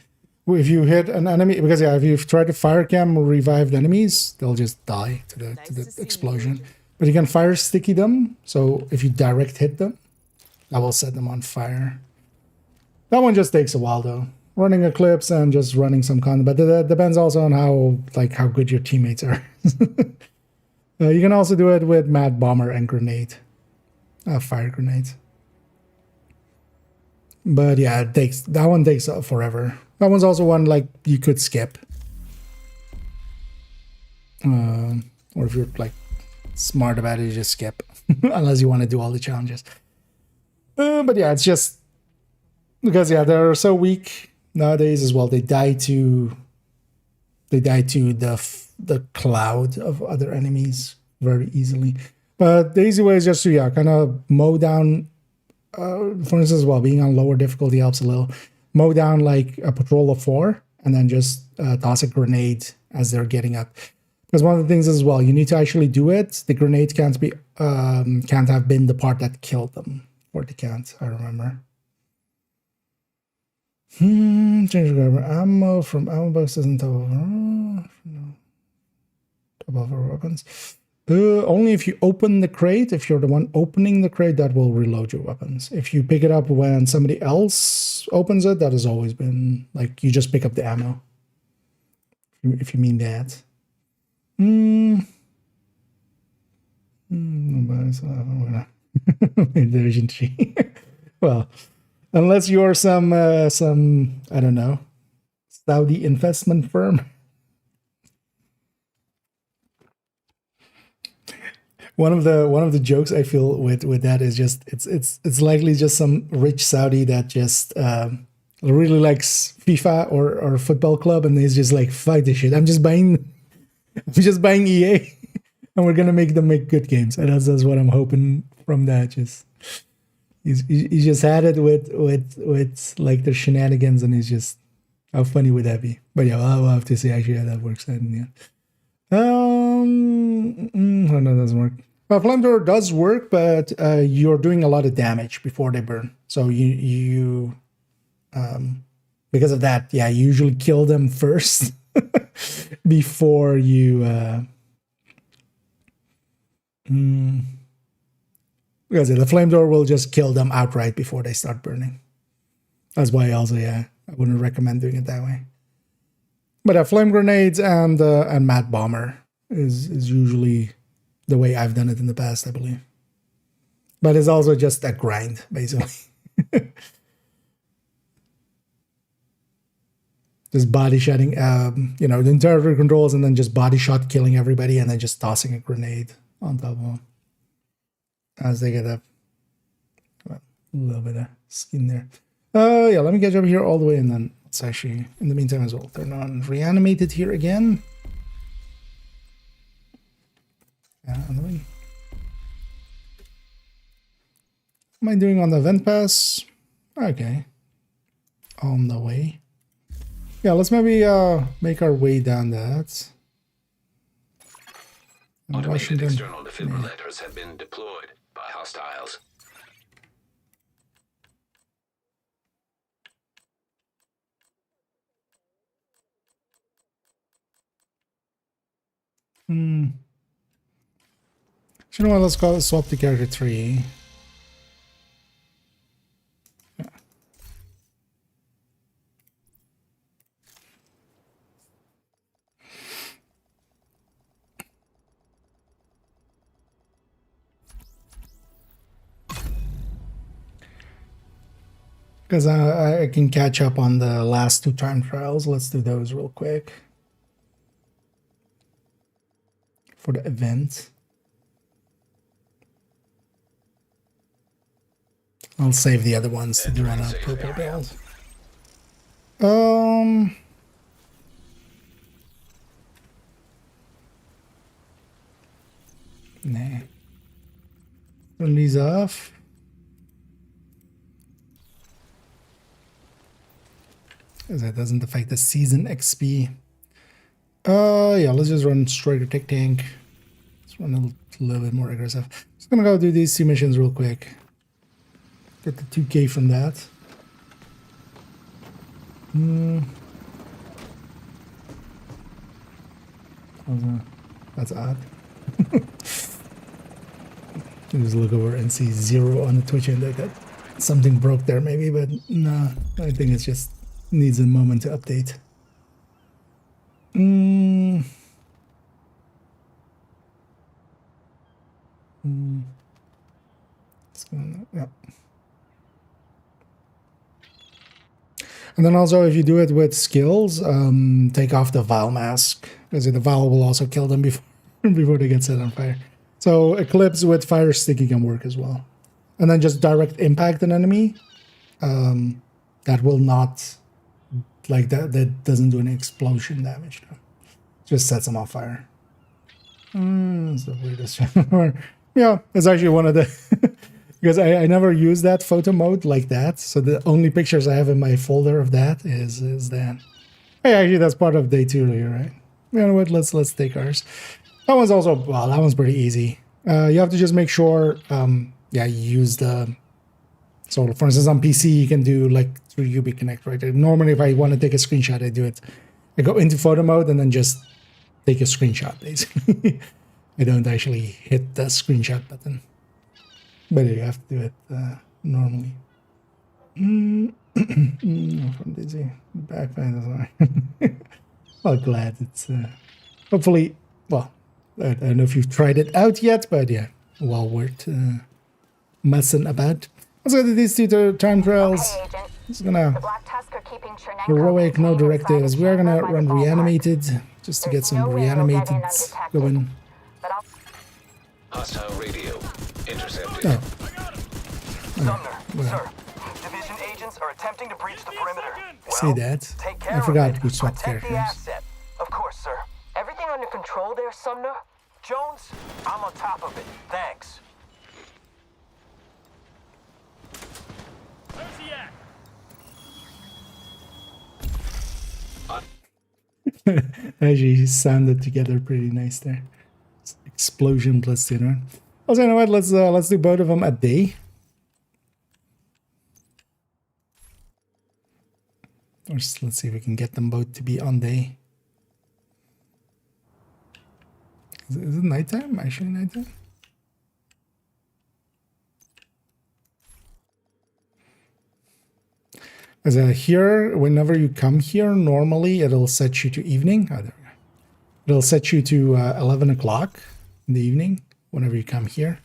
If you hit an enemy, because yeah, if you've tried to fire cam revived enemies, they'll just die to the explosion. But you can fire sticky them, so if you direct hit them, that will set them on fire. That one just takes a while though. Running Eclipse and just running some content, but that depends also on how good your teammates are. You can also do it with Mad Bomber and grenade, fire grenade. But yeah, that one takes forever. That one's also one like you could skip. Or if you're like smart about it, you just skip. Unless you want to do all the challenges. But yeah, it's just because yeah, they're so weak nowadays as well. They die to the cloud of other enemies very easily. But the easy way is just to kind of mow down. For instance, as well, being on lower difficulty helps a little. Mow down like a patrol of 4, and then just toss a grenade as they're getting up. Because one of the things as well, you need to actually do it. The grenade can't have been the part that killed them, or they can't. I remember. Change the ammo from ammo box isn't top of our weapons. Only if you open the crate, if you're the one opening the crate, that will reload your weapons. If you pick it up when somebody else opens it, that has always been like you just pick up the ammo. If you mean that. Division 3. Well, unless you're some I don't know, Saudi investment firm. One of the jokes I feel with that is just it's likely just some rich Saudi that just really likes FIFA or football club, and he's just like, fight this shit. I'm just buying EA, and we're gonna make them make good games. And that's what I'm hoping from that. Just he just had it with like the shenanigans, and he's just, how funny would that be? But yeah, I'll have to see actually how that works out in the end. Oh, no, it doesn't work. Well, flamethrower does work, but you're doing a lot of damage before they burn. So you because of that, yeah, you usually kill them first before you because the flamethrower will just kill them outright before they start burning. That's why also, yeah, I wouldn't recommend doing it that way. But flame grenades and Mad Bomber is usually the way I've done it in the past, I believe. But it's also just a grind, basically. Just body shotting, the interior controls, and then just body shot killing everybody, and then just tossing a grenade on top of them as they get up. Well, a little bit of skin there. Yeah, let me get over here all the way, and then it's actually, in the meantime as well, turn on reanimated here again. Yeah, on the way. What am I doing on the vent pass? Okay. On the way. Yeah, let's maybe make our way down that. Automated external defibrillators have been deployed by hostiles. So you know what, let's go swap to character 3. Yeah. Because I can catch up on the last 2 time trials. Let's do those real quick. For the event. I'll save the other ones to do on a purple build. Nah. Turn these off. Because that doesn't affect the season XP. Yeah, let's just run straight to Tick Tank. Let's run a little bit more aggressive. Just gonna go do these 2 missions real quick. Get the 2K from that. That's odd. Just look over and see 0 on the Twitch and that something broke there maybe, but no, I think it's just needs a moment to update. Yeah. And then also, if you do it with skills, take off the vial mask, because the vial will also kill them before before they get set on fire. So Eclipse with fire sticky can work as well. And then just direct impact an enemy. That will not, like that doesn't do any explosion damage. No. Just sets them on fire. It's the weirdest. Yeah, it's actually one of the because I never use that photo mode like that. So the only pictures I have in my folder of that is that. Hey, actually, that's part of day 2 here, right? You know what? Let's take ours. That one's also, well, that one's pretty easy. You have to just make sure, yeah, you use the. So, for instance, on PC, you can do like through UB Connect, right? Normally, if I want to take a screenshot, I do it. I go into photo mode and then just take a screenshot, basically. I don't actually hit the screenshot button. But you have to do it normally. From Dizzy. Back pain. Well, glad it's hopefully, well, I don't know if you've tried it out yet, but yeah, well worth messing about. Let's go to these 2 time trials. It's gonna heroic, no directives. We are gonna run reanimated just to get some reanimated going. Hostile radio intercepted. Oh. Sumner, sir. Division agents are attempting to breach the perimeter. Say that. Take care I forgot of it. we swapped Protect the characters. asset. Of course, sir. Everything under control there, Sumner? Jones, I'm on top of it. Thanks. Actually sounded together pretty nice there. Explosion plus dinner. Also, you know what? Let's do both of them a day. Or let's see if we can get them both to be on day. Is it nighttime? Actually nighttime? As here, whenever you come here, normally it'll set you to evening. Oh, there we go. It'll set you to 11 o'clock in the evening whenever you come here.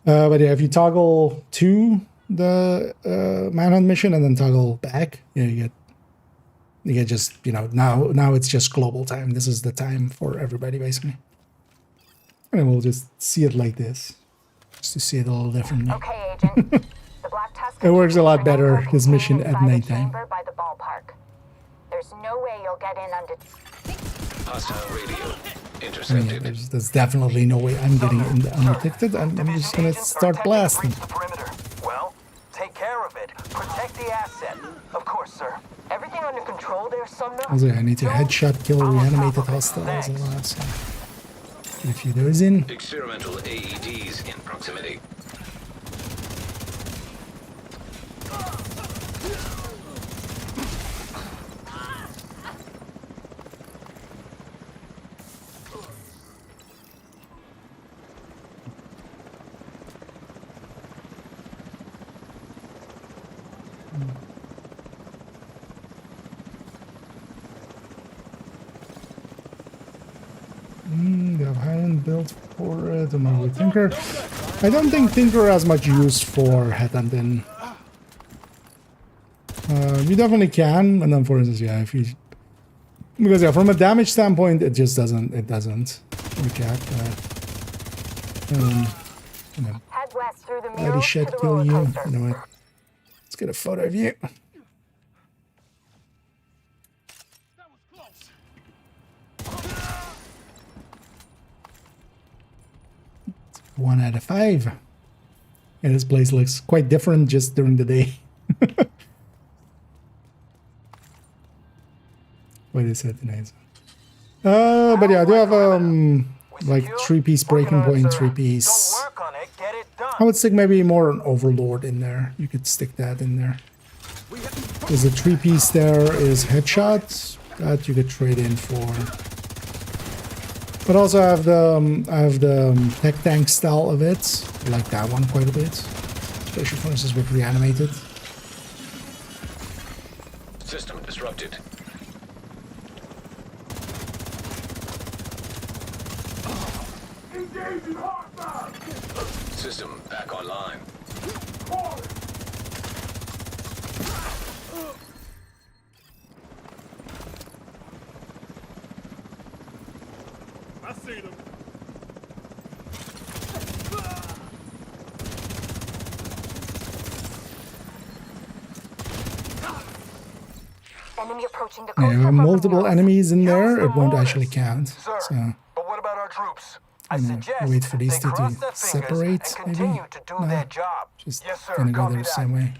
But yeah, if you toggle to the manhunt mission and then toggle back, yeah, you get just, you know, now it's just global time. This is the time for everybody basically. And we'll just see it like this, just to see it a little differently. Okay, Agent. The Black Tusk It works a lot better, this mission at nighttime. by the ballpark. There's no way you'll get in Hostile radio I mean, intercepted. there's definitely no way I'm getting in undetected. I'm just gonna start blasting. The perimeter. Well, take care of it. Protect the asset. Of course, sir. Everything under control there, Sumner? Also, I need to headshot kill reanimated hostiles a lot, so get a few of those in. Experimental AEDs in proximity. They have Highland built for it, and with Tinker. I don't think Tinker has much use for headhunting. You definitely can, and then for instance, yeah, if you, because yeah, from a damage standpoint, it just doesn't react. You know, head west through the body mural shit to the kill roller you. coaster. You know what? Let's get a photo of you. One out of 5. And this place looks quite different just during the day. What is it nice? But yeah, I do have like 3-piece breaking point, 3-piece. Don't work on it. Get it done. I would stick maybe more an Overlord in there. You could stick that in there. Because the 3-piece there is headshots that you could trade in for. But also I have the tech tank style of it. I like that one quite a bit. Especially for instance with reanimated. System disrupted. System back online. Enemy approaching the Yeah, coast. there are multiple enemies in there. It won't actually count. Sir, So but what about our troops? I know, suggest wait for these they two to cross their fingers separate, and maybe? continue to do No. their job. just Yes, sir. gonna go Copy there the that. same way.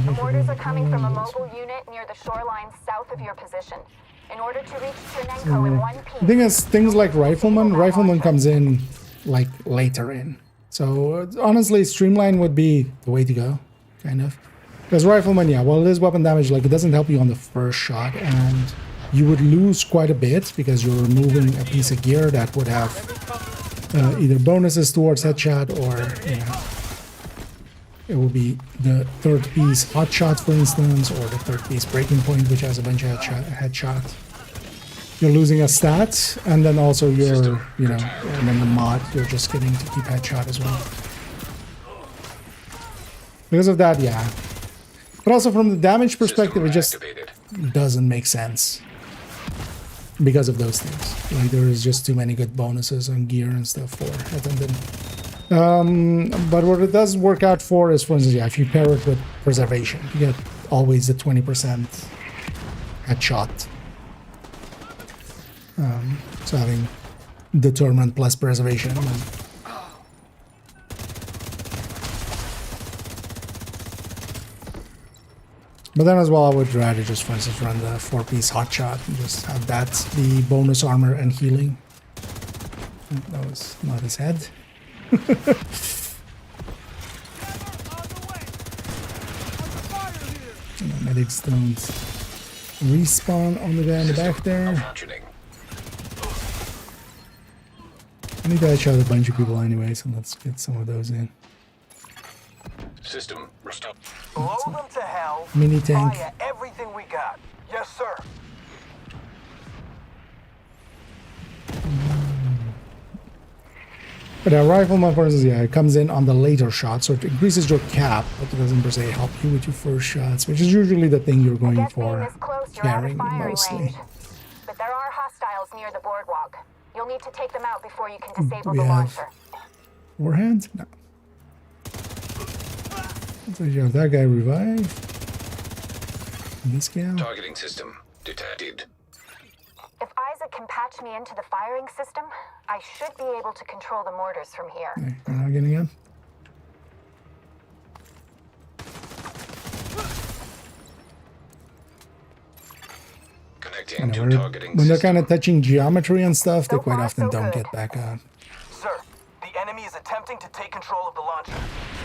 The mortars are coming from a mobile unit near the shoreline south of your position. In order to reach Chernenko in one piece. The thing is, things like Rifleman comes in like later in. So honestly, Streamline would be the way to go, kind of. Because Rifleman, yeah, well, it is weapon damage, like it doesn't help you on the first shot, and you would lose quite a bit because you're removing a piece of gear that would have either bonuses towards headshot or, you know, it will be the third piece hotshot, for instance, or the third piece breaking point, which has a bunch of headshot. You're losing a stat, and then also you're, you know, and then the mod, you're just getting to keep headshot as well. Because of that, yeah. But also from the damage perspective, it just doesn't make sense. Because of those things. Like, there is just too many good bonuses on gear and stuff for Attendant. But what it does work out for is, for instance, yeah, if you pair it with Preservation, you get always the 20% headshot. So having Determined plus Preservation. But then as well, I would rather just, for instance, run the 4-piece hotshot and just have that the bonus armor and healing. That was not his head. Medics don't respawn on the guy in the back there. I need to headshot a bunch of people anyway, so let's get some of those in. System restore. Blow them to hell. Mini tank. Fire everything we got. Yes, sir. But a Rifleman, for instance, yeah, it comes in on the later shot, so it increases your cap, but it doesn't per se help you with your first shots, which is usually the thing you're going for, carrying mostly. But there are hostiles near the boardwalk. You'll need to take them out before you can disable we the have launcher. Warheads? No. So you have that guy revived. This guy. Targeting system detected. If Isaac can patch me into the firing system, I should be able to control the mortars from here. Okay, we're not getting up. Connecting to targeting When they're system. kind of touching geometry and stuff, they quite often don't get back up. Sir, the enemy is attempting to take control of the launcher.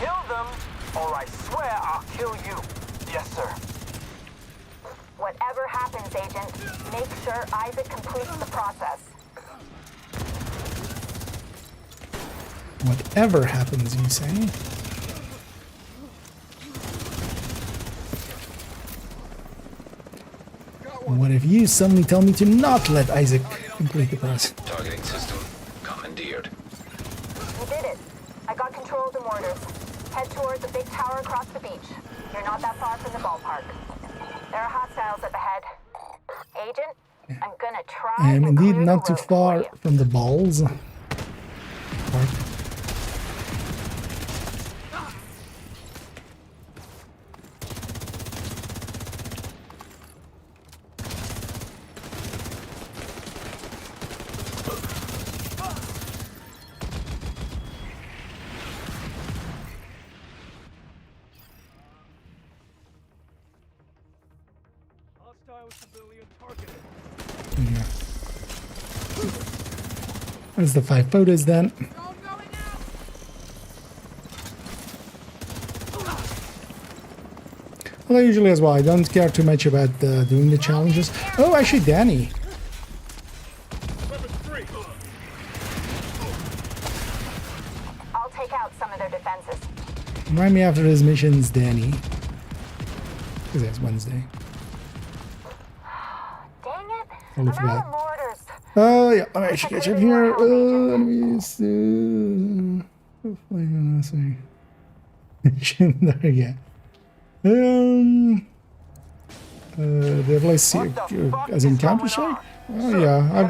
Kill them, or I swear I'll kill you. Yes, sir. Whatever happens, Agent, make sure Isaac completes the process. Whatever happens, you say? What if you suddenly tell me to not let Isaac complete the process? Targeting system commandeered. You did it. I got control of the mortars. Head towards the big tower across the beach. You're not that far from the ballpark. There are hostiles up ahead. Agent, I'm gonna try I am and indeed clear not the too road far for you. from the balls. Yeah. There's the 5 photos then. Well, usually as well, I don't care too much about doing the challenges. Oh, actually, Danny. I'll take out some of their defenses. Remind me after his missions, Danny. Because it's Wednesday. Dang it! Totally I'm out forgot. of mortars. Yeah, let me actually catch up here. Enemies. Hopefully, I'm not saying. There, yeah. Did I play as in Counter-Strike? Oh yeah, I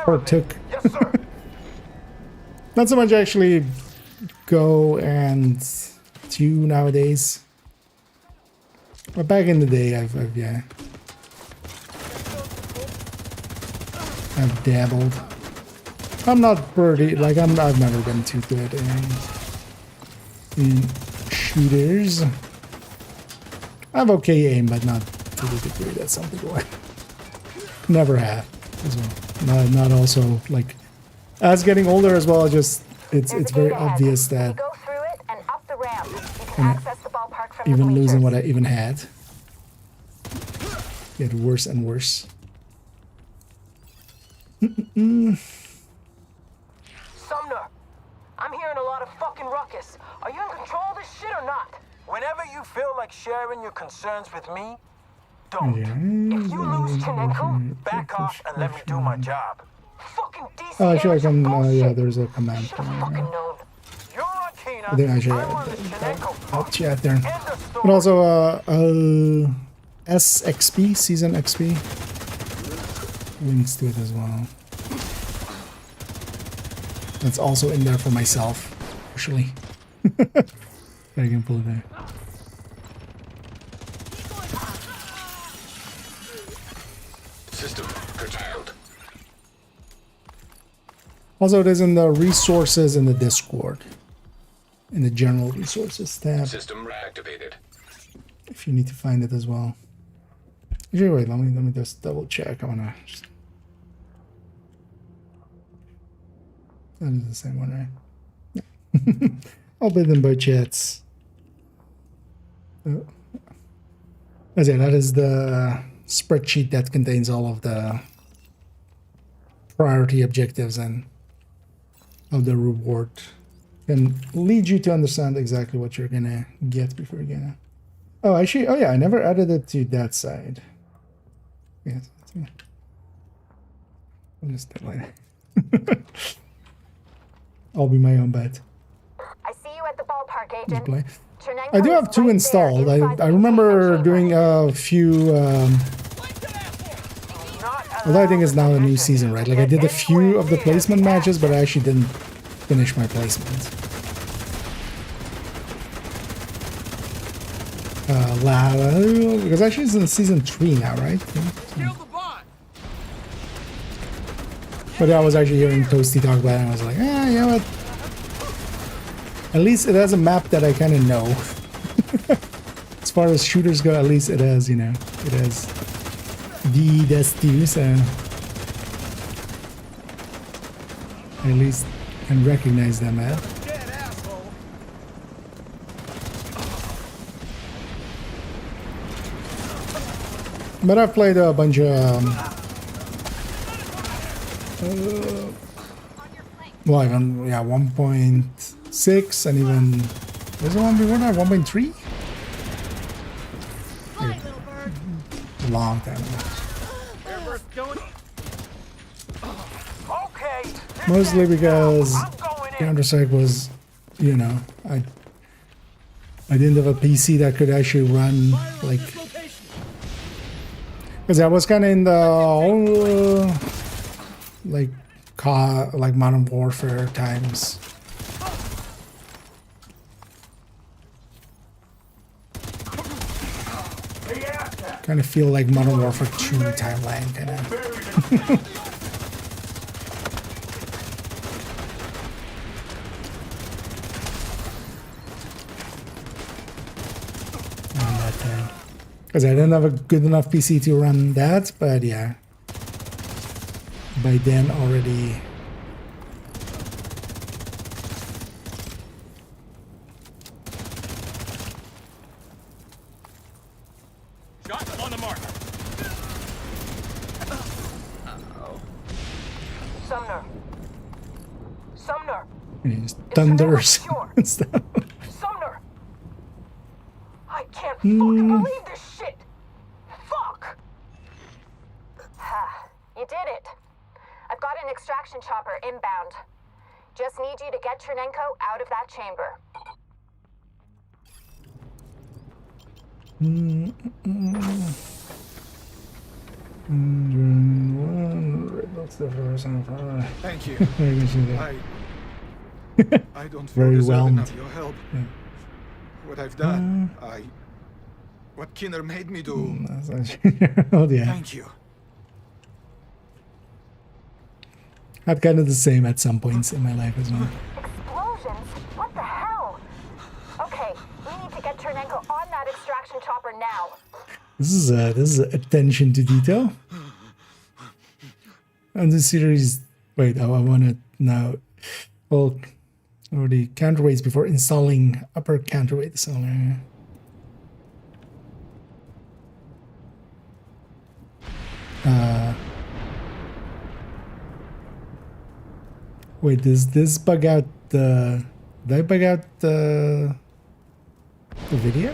partook. Yes, sir. Not so much actually go and do nowadays. But back in the day, I've dabbled. I'm not pretty, like I've never been too good in shooters. I have okay aim, but not to the degree that some people never have as well. Not also like as getting older as well. Just it's very obvious that Go through it and up the ramp. You can access the ballpark from even the losing bleachers. what I even had get worse and worse. Sumner, I'm hearing a lot of fucking ruckus. Are you in control of this shit or not? Whenever you feel like sharing your concerns with me, don't. Yeah. If you lose Chinenko, back off and let me do my job. Fucking DC Oh, actually, I amateur can. bullshit. Yeah, there's a command. Should've fucking known. You're on Kena. I think I should I'm on the Chinenko I'll fuck. chat there. End of story. But also, SXP season XP links to it as well. That's also in there for myself, actually. I can pull it there. System curtailed. Also, it is in the resources in the Discord, in the general resources tab, System reactivated. if you need to find it as well. Actually, wait, let me just double check. I wanna just... That is the same one, right? Yeah. I'll bid them by chats. Oh. As yeah, that is the spreadsheet that contains all of the priority objectives and of the reward. Can lead you to understand exactly what you're gonna get before you're gonna... Oh, actually, oh yeah, I never added it to that side. Yes, yeah. I'll just delete it. I'll be my own bet. I see you at the ballpark, Just Agent. play. Chernenko I do have is two right installed. there inside I the remember DC doing chamber. a few. Although I think it's now a new season, right? Like I did a few of the placement matches, but I actually didn't finish my placement. Because actually it's in season 3 now, right? Yeah. But I was actually hearing Toasty talk about it, and I was like, ah, you know what? At least it has a map that I kind of know. As far as shooters go, at least it has, you know, it has VODs, so I at least can recognize that map. But I've played a bunch of well, even, yeah, 1.6 and even, was the one before that, 1.3? A long time ago. Okay. Mostly because Counter-Strike was, you know, I didn't have a PC that could actually run, like, because I was kind of in the whole, like Modern Warfare times. Kind of feel like Modern Warfare 2 timeline, kind of. Because I didn't have a good enough PC to run that, but yeah. By then already. Shot on the mark. Sumner. And it just thunders Sure. and stuff. Sumner. I can't fucking believe this shit. Fuck. You did it. I've got an extraction chopper inbound. Just need you to get Chernenko out of that chamber. Thank you. I don't feel Very deserve whelmed. enough your help. What I've done, what Kinner made me do. Oh yeah. Thank you. I'm kind of the same at some points in my life as well. Explosions? What the hell? Okay, we need to get Chernenko on that extraction chopper now. This is attention to detail. And this series, wait, I want to now. Well, already counterweights before installing upper counterweight installer. Wait, does this bug out the? Did I bug out the video?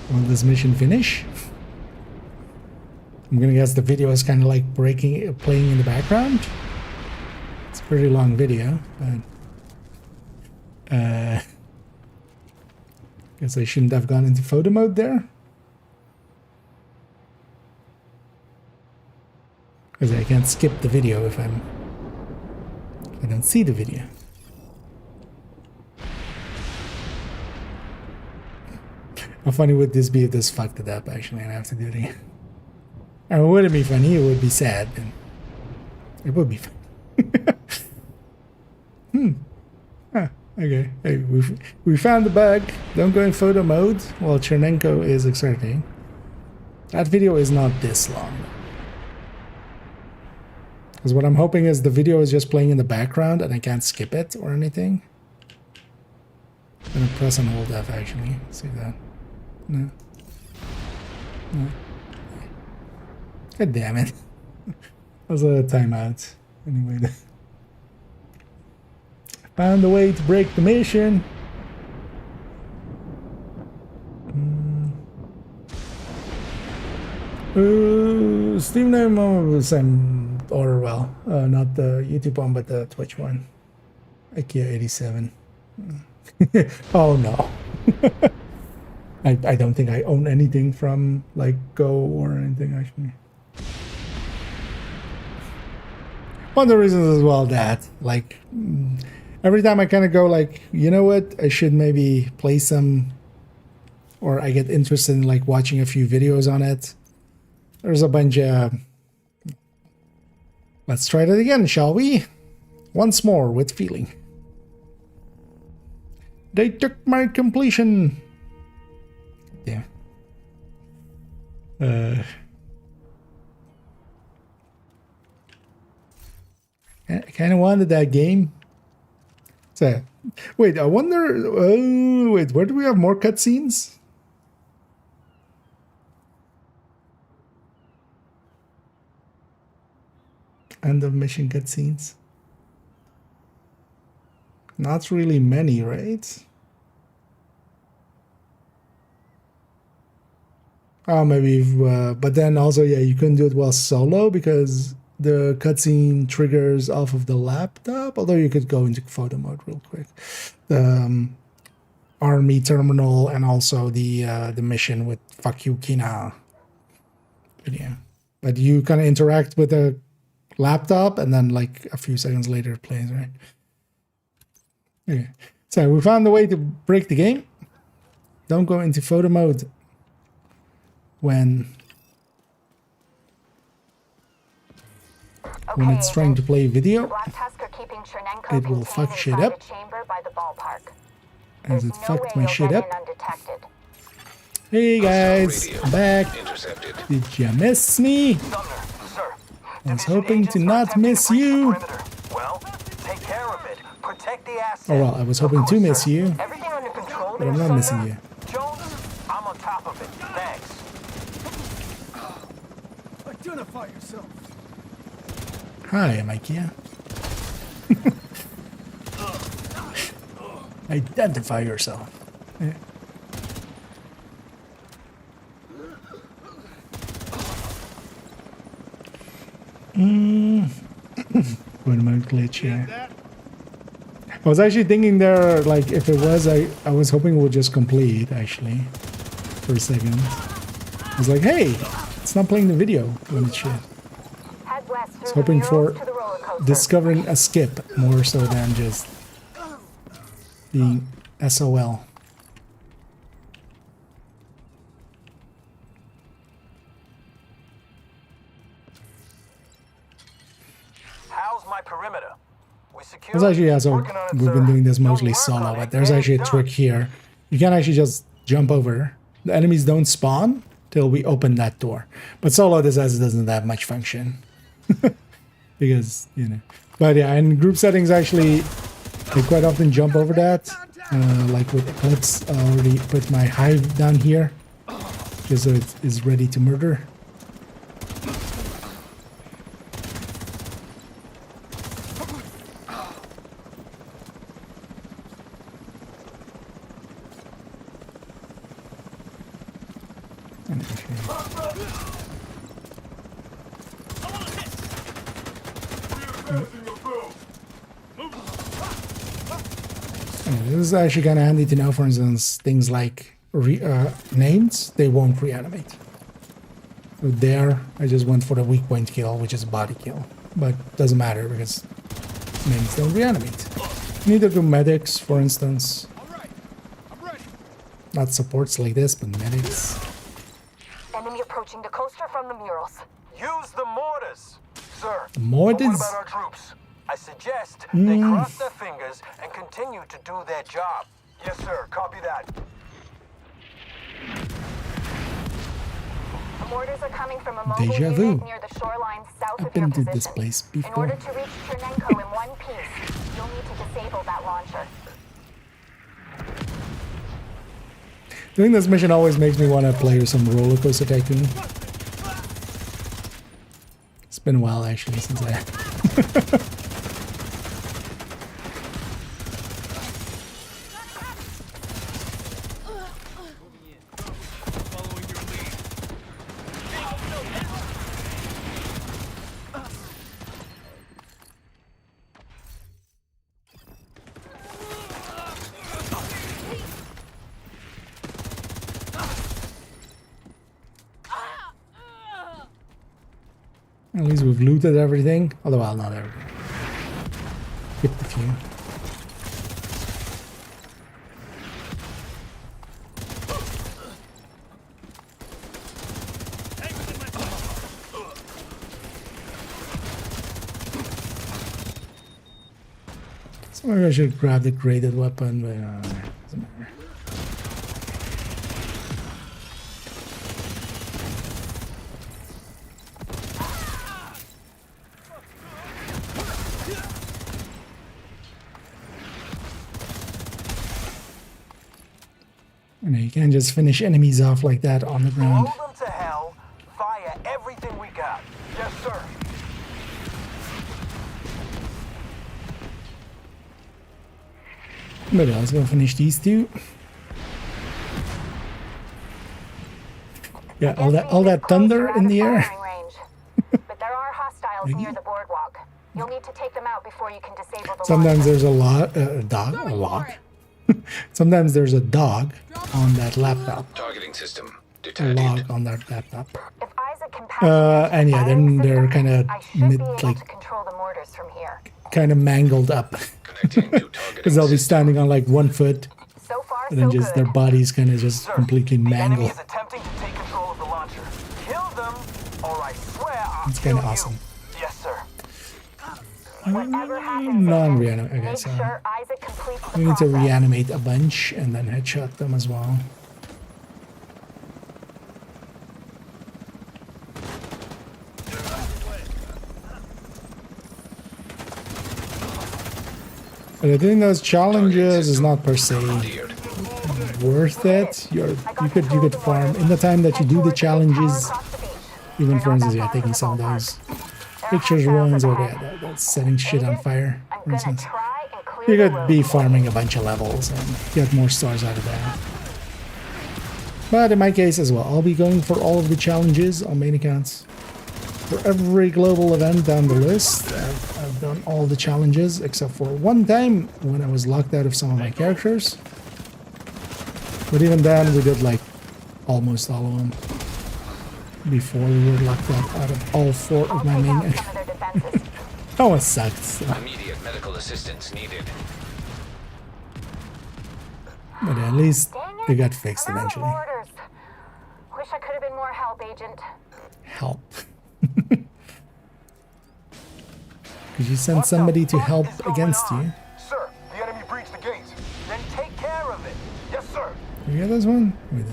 Will this mission finish? I'm gonna guess the video is kind of like playing in the background. It's a pretty long video, but guess I shouldn't have gone into photo mode there, because I can't skip the video if I don't see the video. How funny would this be if this fucked it up actually and I have to do it again? I mean, it wouldn't be funny, it would be sad. And it would be fun. Okay. Hey, we found the bug. Don't go in photo mode while Chernenko is extracting. That video is not this long. Because what I'm hoping is the video is just playing in the background and I can't skip it or anything. I'm gonna press and hold F actually. See that? No. No. God damn it. That was a timeout. Anyway. I found a way to break the mission. Steam name of the same order, well. Not the YouTube one, but the Twitch one. IKEA 87. Oh no. I don't think I own anything from like Go or anything actually. One of the reasons as well that like every time I kind of go like, you know what, I should maybe play some, or I get interested in like watching a few videos on it. There's a bunch of, let's try that again, shall we? Once more with feeling. They took my completion. Yeah. I kind of wanted that game. So, wait, I wonder. Wait, where do we have more cutscenes? End of mission cutscenes. Not really many, right? Oh, maybe, but then also, yeah, you couldn't do it while solo because the cutscene triggers off of the laptop. Although you could go into photo mode real quick. The army terminal and also the mission with "Fuck you, Kina" video. But you kind of interact with the laptop, and then like a few seconds later it plays, right? Okay. So we found a way to break the game. Don't go into photo mode when it's trying to play video. It will fuck shit up, as it fucked my shit up. Hey guys, I'm back. Did you miss me? I was hoping to not miss you. Well, take care of it. Protect the asset. Oh well, I was hoping to miss you, Everything under control, but I'm not missing you. Jones, I'm on top of it. Thanks. Identify yourself. Hi, I'm IKEA. Identify yourself. Yeah. What am I glitch here? I was actually thinking there, like, if it was, I was hoping we'll just complete, actually, for a second. I was like, hey, it's not playing the video when it should. Head west I was through the hoping for murals to the roller coaster. discovering a skip more so than just being SOL. How's my perimeter? We secure. There's actually, yeah, so Working on it, we've sir. been doing this Don't mostly work solo, on but it, there's get it actually a done. trick here. You can actually just jump over. The enemies don't spawn till we open that door. But solo, this doesn't have much function. Because, you know. But yeah, in group settings, actually, I quite often jump over that. Like with Eclipse, I already put my hive down here. Just so it is ready to murder. This is actually kind of handy to know, for instance, things like names, they won't reanimate. So there, I just went for the weak point kill, which is a body kill. But doesn't matter because names don't reanimate. Neither do medics, for instance. Not supports like this, but medics. Enemy approaching the coaster from the murals. Use the mortars, sir. The mortars? But what about our troops? I suggest they cross their fingers and continue to do their job. Yes, sir. Copy that. The mortars are coming from a Deja mobile vu. unit near the shoreline south I've of your been to position. this place In before. order to reach Chernenko in one piece, you'll need to disable that launcher. Doing this mission always makes me want to play some Roller Coaster Tycoon. It's been a while actually since I... At least we've looted everything. Although, well, not everything. Skipped a few. So maybe I should grab the graded weapon, but doesn't matter. You can't just finish enemies off like that on the ground. Blow them to hell. Fire everything we got. Yes, sir. Maybe I was gonna finish these two. Yeah, all that thunder in the air. But there are hostiles near the boardwalk. You'll need to take them out before you can disable the Sometimes launcher. there's a log. Sometimes there's a dog on that laptop. Targeting system A detected. log on that laptop. If Isaac can pass And yeah, then they're kind of I should be able like to control the mortars from here. kind of mangled up Connecting to targeting because they'll be system. standing on like 1 foot, So far, and then so just good. their bodies kind of just Sir, completely the enemy mangled. is attempting to take control of the launcher. Kill them, or I swear I'll It's kill kind of you. awesome. Yes, sir. Whatever happens, Non-reanimate. Okay, make so sure Isaac completes the we need to process. reanimate a bunch and then headshot them as well. But doing those challenges is not per se Cleared. worth it. You could farm in the time that you do the challenges. Even for instance, yeah, taking some of those pictures ones or yeah, that's setting shit on fire, I'm for gonna instance. try and clear You could be farming a bunch of levels and get more stars out of that. But in my case as well, I'll be going for all of the challenges on main accounts. For every global event down the list, I've done all the challenges except for one time when I was locked out of some of my characters. But even then, we did like almost all of them before we were locked out of all 4 of my main accounts. That one sucked. So. Immediate medical assistance needed. But at least they got fixed eventually. Wish I could have been more help, Agent. Help. Could you send somebody to help against you? Sir, the enemy breached the gates. Then take care of it. Yes, sir. You get this one? Wait.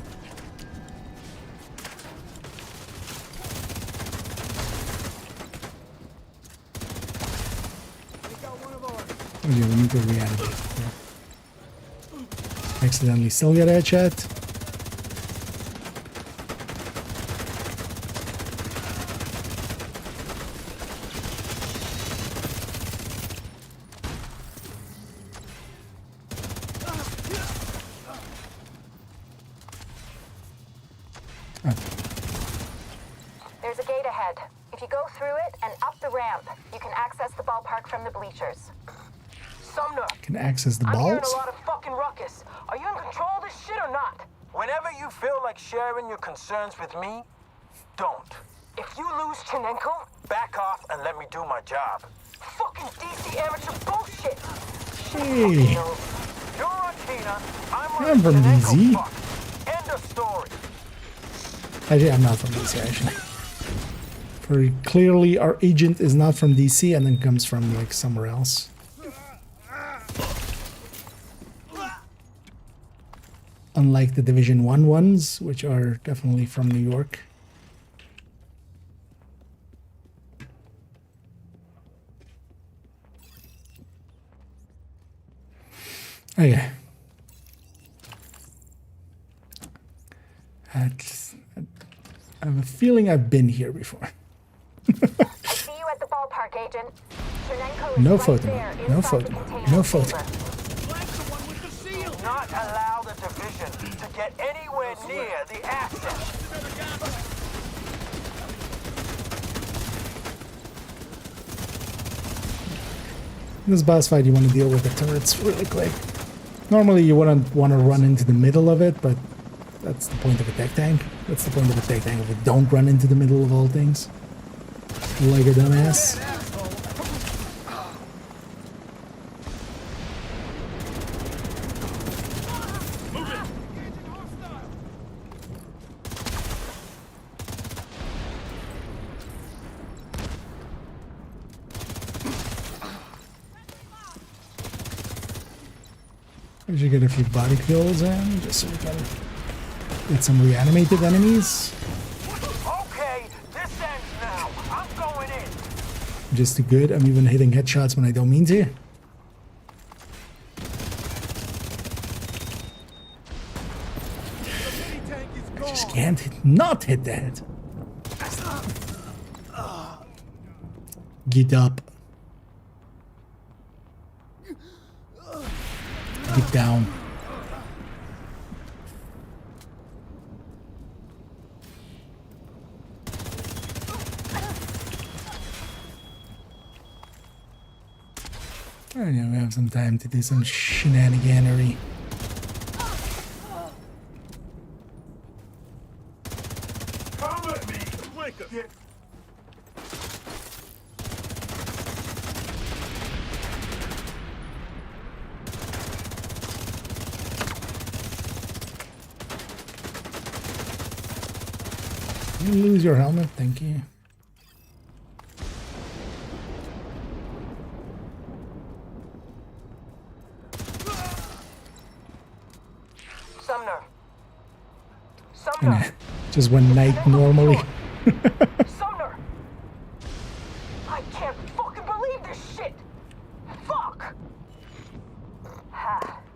Oh yeah, we need to reanimate. Yeah. Accidentally still get a headshot. There's a gate ahead. If you go through it and up the ramp, you can access the ballpark from the bleachers. Sumner, Can access the I'm hearing balls? a lot of fucking ruckus. Are you in control of this shit or not? Whenever you feel like sharing your concerns with me, don't. If you lose Chinenko, Back off and let me do my job. fucking DC amateur bullshit. Hey, You're on Tina. I'm from DC. End of story. Actually, I'm not from DC, actually. Very clearly, our agent is not from DC and then comes from, like, somewhere else. Unlike the Division 1 ones, which are definitely from New York. Okay. I have a feeling I've been here before. I see you at the ballpark, Agent. Chernenko is No right photo. there No inside photo. the containment No photo. chamber. Do not allow the division to get anywhere near the asset. In this boss fight, you want to deal with the turrets really quick. Normally, you wouldn't want to run into the middle of it, but that's the point of a tech tank. That's the point of a tech tank. If you don't run into the middle of all things. Like a dumbass. We should get a few body kills in, just so we can get some reanimated enemies. Okay, this ends now. I'm going in. Just too good. I'm even hitting headshots when I don't mean to. I just can't not hit that. Get up. Get down. I know we have some time to do some shenaniganery. Come at me, quicker. You lose your helmet, thank you. Sumner. Sumner. Just one night normally. Sumner. I can't fucking believe this shit. Fuck.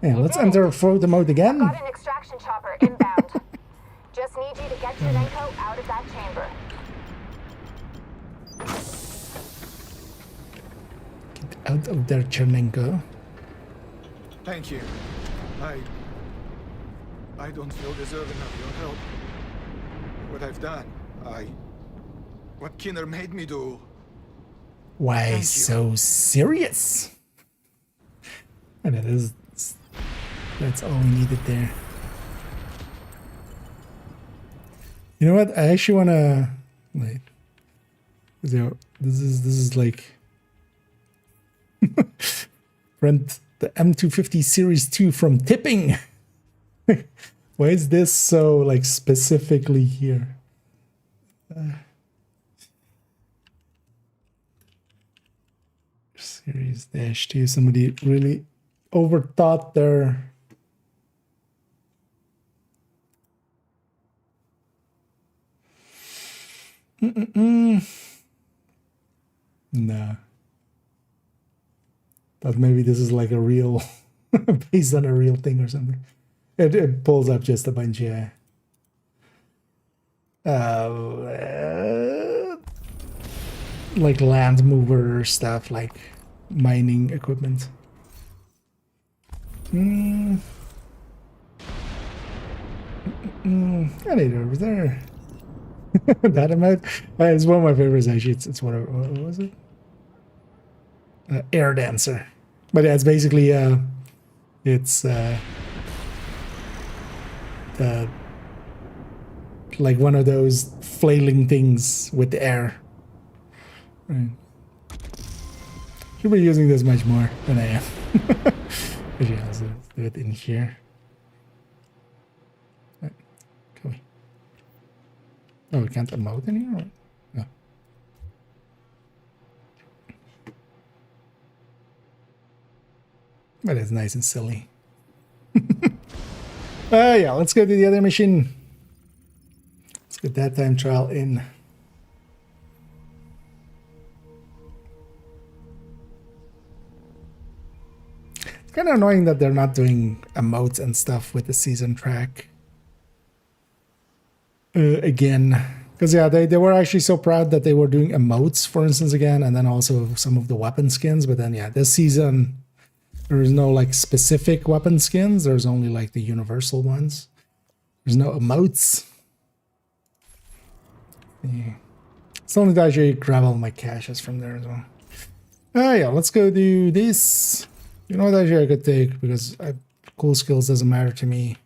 Yeah, let's enter photo mode again. Got an extraction chopper inbound. Just need you to get Chernenko out of that chamber. Get out of there, Chernenko. Thank you. I don't feel deserving of your help. What I've done, what Kinner made me do. Why so serious? And it is. That's all we needed there. You know what? I actually wanna wait. So this is like rent the M250 Series 2 from Tipping. Why is this so like specifically here? Series -2. Somebody really overthought their. No. Thought maybe this is like a real, based on a real thing or something. It pulls up just a bunch of like land mover stuff, like mining equipment. Alligator over there. That amount it's one of my favorites actually. It's what was it? Air Dancer. But yeah, it's basically it's like one of those flailing things with the air. Right. Should be using this much more than I am. Actually, let's do it in here. Right. Come on. Oh, we can't emote in here? No. But it's nice and silly. Yeah, let's go to the other mission. Let's get that time trial in. It's kind of annoying that they're not doing emotes and stuff with the season track. Again. Because yeah, they were actually so proud that they were doing emotes, for instance, again, and then also some of the weapon skins. But then yeah, this season there is no like specific weapon skins. There's only like the universal ones. There's no emotes. Yeah. It's only that I grab all my caches from there as well. Yeah, let's go do this. You know what actually I could take, because cool skills doesn't matter to me.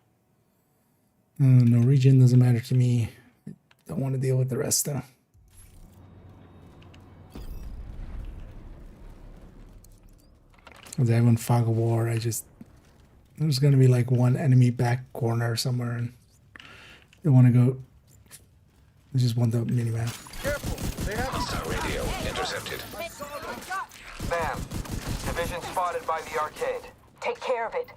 Norwegian doesn't matter to me. Don't want to deal with the rest though. Because I have one Fog of War, there's gonna be like one enemy back corner somewhere, and they want to go. I just want the minimap. Hostile radio intercepted. Bam. Division spotted by the arcade. Take care of it.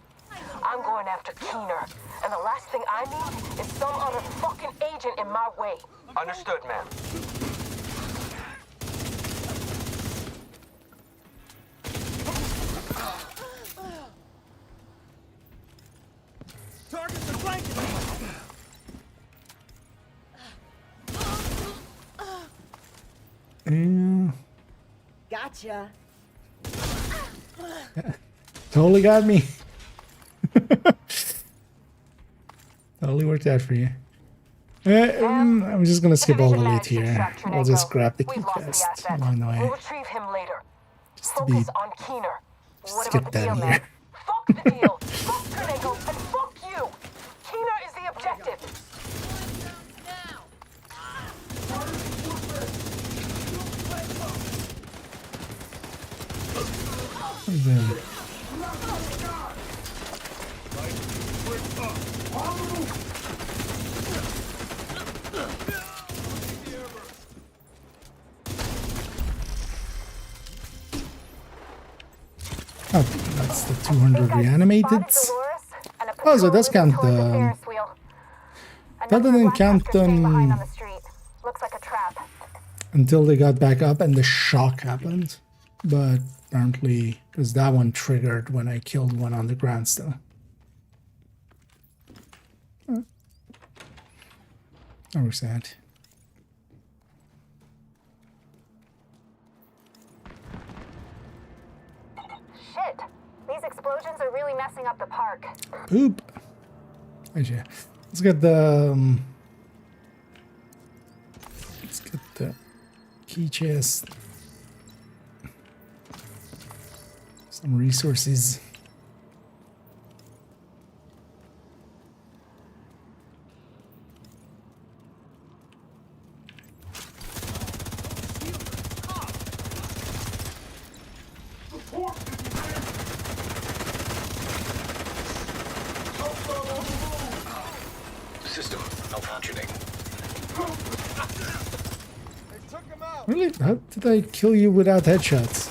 I'm going after Keener, and the last thing I need is some other fucking agent in my way. Understood, ma'am. Targets are flanking. Gotcha. Totally got me. Totally worked out for you. I'm just gonna skip all the loot here. I'll just grab the key quest along the way. We'll retrieve him later. Just to be Focus on Keener. What skip about the down deal, here. man? Fuck the deal. Fuck Trineko, and fuck you. Keener is the objective. Oh, that's the 200 reanimated. Oh, so it does count the. That didn't count them Looks like a trap. until they got back up and the shock happened. But apparently, because that one triggered when I killed one on the ground still. That was sad. Shit. These explosions are really messing up the park. Poop. Actually, let's get the key chest. Some resources. System malfunctioning. Really? How did I kill you without headshots?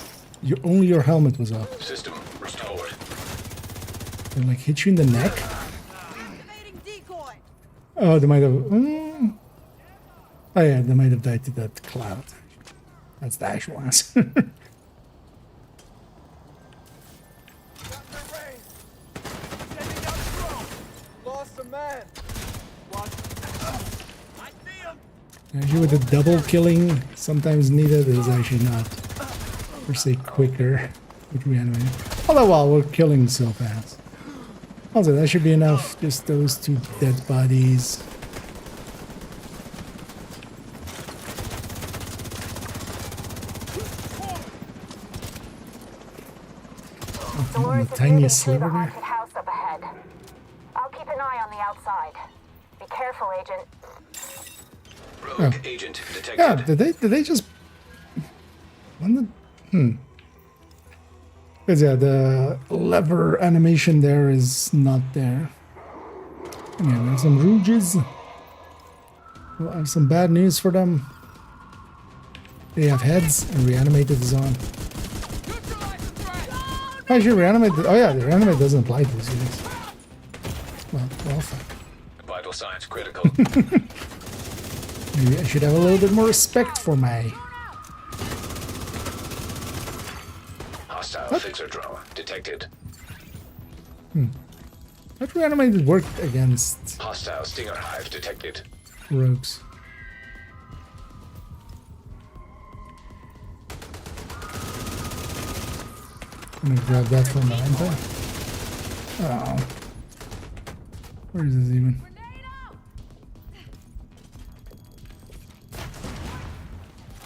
Only your helmet was off. System restored. They like hit you in the neck? Oh, they might have... Oh yeah, they might have died to that cloud. That's the actual answer. Lost a man. Actually, with the double killing sometimes needed is actually not per se quicker with reanimating. Although while we're killing so fast. Also, that should be enough. Just those 2 dead bodies. Dolores The is tiniest moving through sliver the there. haunted house up ahead. I'll keep an eye on the outside. Be careful, Agent. Rogue agent detected. Yeah, did they just... When did... Because yeah, the lever animation there is not there. Yeah, we have some rouges. We'll have some bad news for them. They have heads, and reanimated is on. Actually, reanimated... Oh yeah, the reanimate doesn't apply to these guys. Well, fuck. Vital signs critical. Maybe I should have a little bit more respect for my... Hostile fixer drone detected. That reanimated worked against Hostile stinger hive detected. rogues. I'm gonna grab that from behind there. Oh. Where is this even?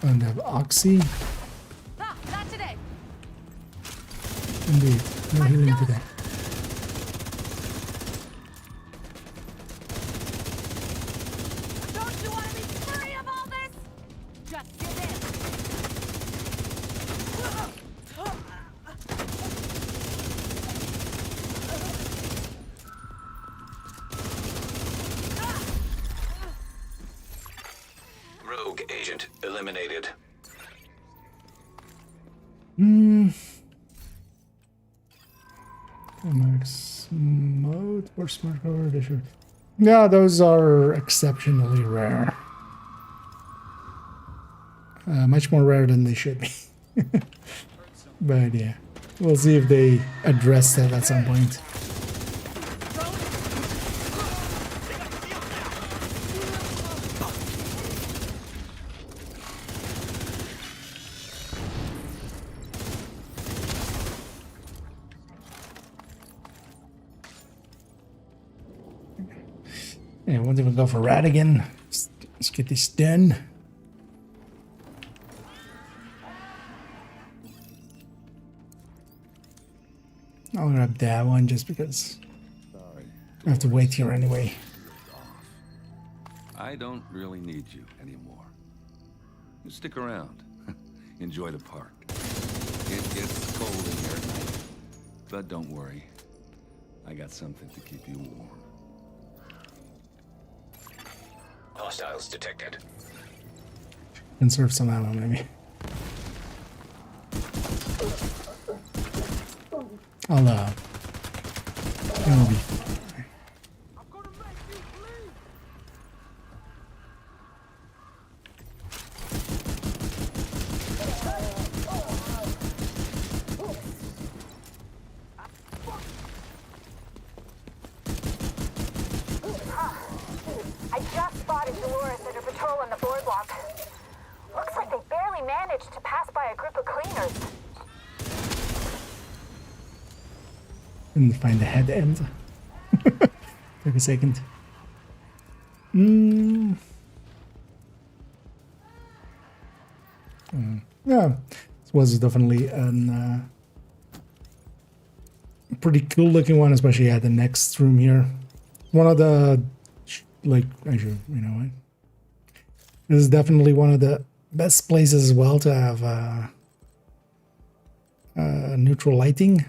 And have Oxy. Ah, not today. Indeed. No healing today. Don't you want to be free of all this? Just give in. Rogue agent eliminated. Max mode or smart cover edition. Yeah, those are exceptionally rare. Much more rare than they should be. But yeah, we'll see if they address that at some point. Yeah, won't even go for Radigan. Let's get this done. I'll grab that one just because I have to wait here anyway. I don't really need you anymore. You stick around. Enjoy the park. It gets cold in here at night. But don't worry. I got something to keep you warm. Hostiles detected. Conserve some ammo, maybe. It'll be fine. I just spotted Dolores and her patrol on the boardwalk. Looks like they barely managed to pass by a group of cleaners. Couldn't find the head end. Took a second. Yeah, this was definitely an pretty cool looking one, especially at the next room here. One of the, like, actually, you know what? This is definitely one of the best places as well to have neutral lighting.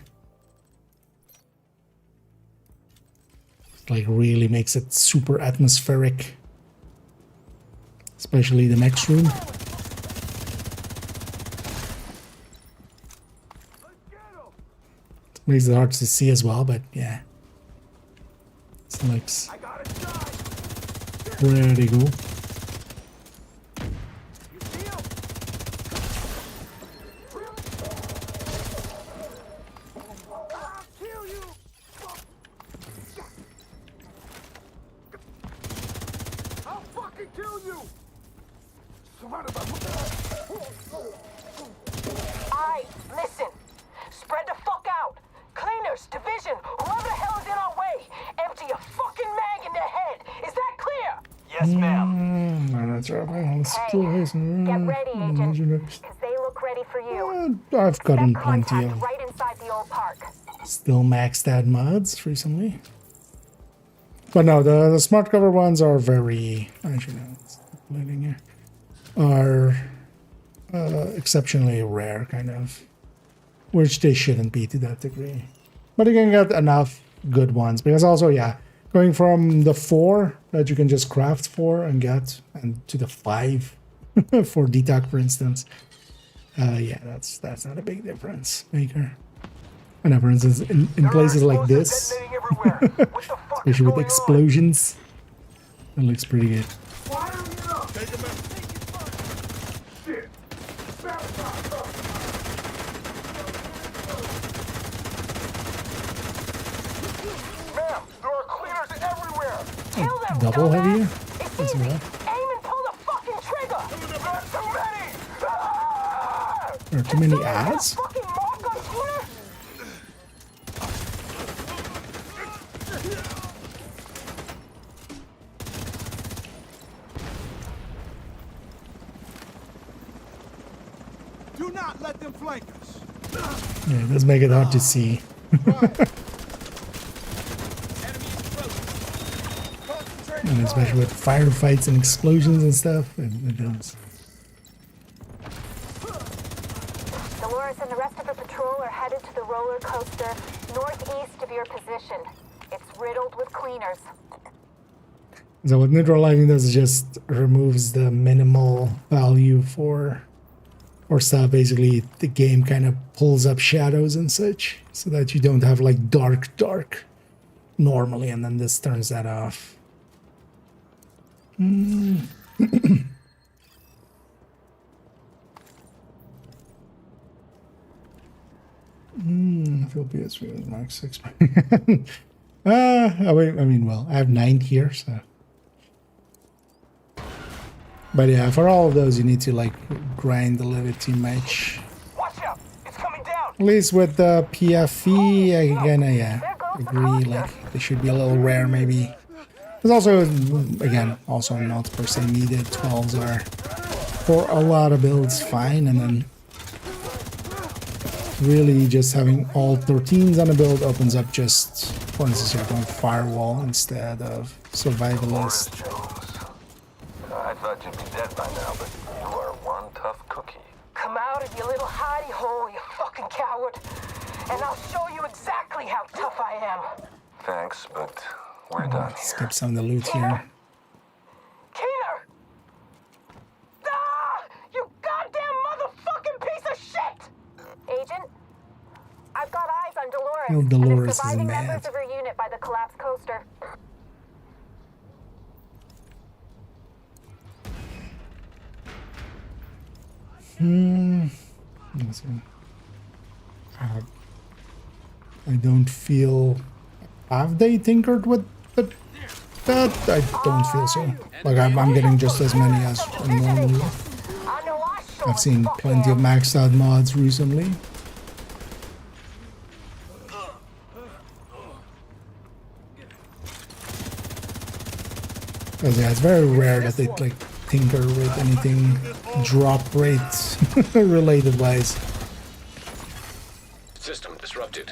It, like, really makes it super atmospheric, especially the next room. Makes it hard to see as well, but yeah, it looks pretty cool. Listen. Spread the fuck out. Cleaners, division, whoever the hell is in our way. Empty a fucking mag in their head. Is that clear? Yes, ma'am. That's right. Get ready, Agent. Because they look ready for you. I've gotten Set plenty contact of right inside the old park. still maxed out mods recently. But no, the smart cover ones are very, actually no, it's loading here, are exceptionally rare, kind of, which they shouldn't be to that degree. But you can get enough good ones, because also, yeah, going from the 4 that you can just craft for and get, and to the 5 for DTAC, for instance, yeah, that's not a big difference maker. And for instance, in places like this, especially with explosions, it looks pretty good. Double heavier? That's all right. Aim and pull the fucking trigger. There's too many. There are too many ads? Fucking mark on Twitter. Do not let them flank us. Yeah, it does make it hard to see. And especially with firefights and explosions and stuff, it does. Dolores and the rest of the patrol are headed to the roller coaster northeast of your position. It's riddled with cleaners. So what neutral lighting does is just removes the minimal value for stuff. Basically, the game kind of pulls up shadows and such, so that you don't have like dark normally, and then this turns that off. I feel PS3 is max 6. I mean, well, I have 9 here, so. But yeah, for all of those, you need to like grind a little bit too much. Watch out! It's coming down. At least with the PFE, again, yeah, agree. Like they should be a little rare, maybe. There's also, again, also not per se needed. 12s are for a lot of builds fine, and then really just having all 13s on a build opens up just, for instance, you're going firewall instead of survivalist. I thought you'd be dead by now, but you are one tough cookie. Come out of your little hidey hole, you fucking coward, and I'll show you exactly how tough I am. Thanks, but we're done. Skip some of the loot here. Keener! Ah! You goddamn motherfucking piece of shit! Agent, I've got eyes on Dolores. Well, and Dolores the is surviving mad. members of her unit by the collapsed coaster. I don't feel. Have they tinkered with that? I don't feel so. Like I'm getting just as many as normally. I've seen plenty of maxed out mods recently. Because yeah, it's very rare that they like tinker with anything drop rate related wise. System disrupted.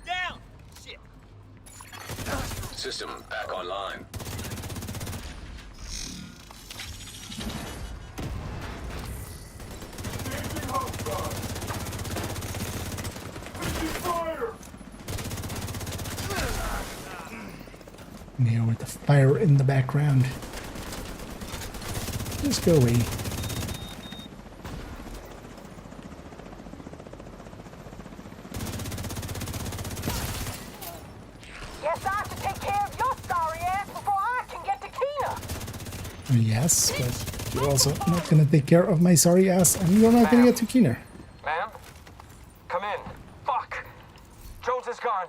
Down! Shit! System back online. Yeah, with the fire in the background. Just go away. Guess I have to take care of your sorry ass before I can get to Keener. Yes, but you're also not gonna take care of my sorry ass, and you're not gonna get to Keener. Ma'am? Come in. Fuck! Jones is gone.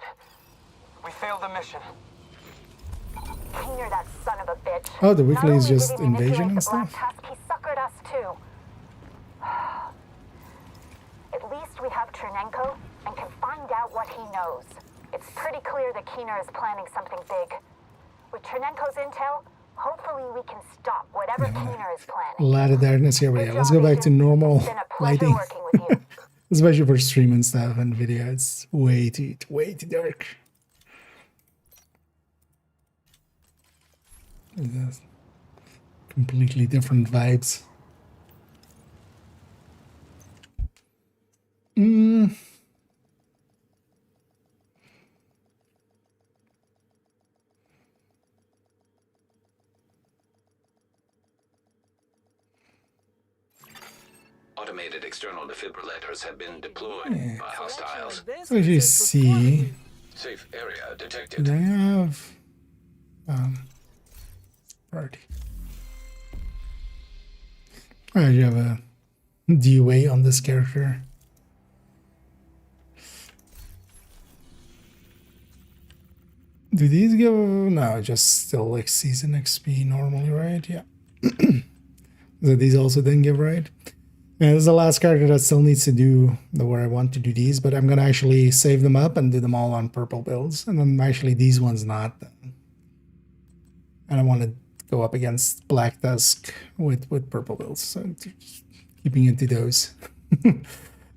We failed the mission. Keener, that son of a bitch. Oh, the weekly Not is only just did he invasion manipulate and the stuff? Black Tusk, he suckered us too. At least we have Chernenko and can find out what he knows. It's pretty clear that Keener is planning something big. With Chernenko's intel, hopefully we can stop whatever Keener is A planning. lot of darkness here, but yeah, Good let's job, go back to Agent. normal It's been a pleasure lighting. working with you. Especially for stream and stuff and video, it's way too dark. It's completely different vibes. Automated external defibrillators have been deployed by hostiles. So if you see, Safe area do detected. they have party? Oh, you have a DOA on this character. Do these give no? Just still like season XP normally, right? Yeah. So these also didn't give right. And this is the last character that still needs to do the where I want to do these, but I'm gonna actually save them up and do them all on purple builds, and then actually these ones not. I don't want to go up against Black Tusk with purple builds, so just keeping it to those.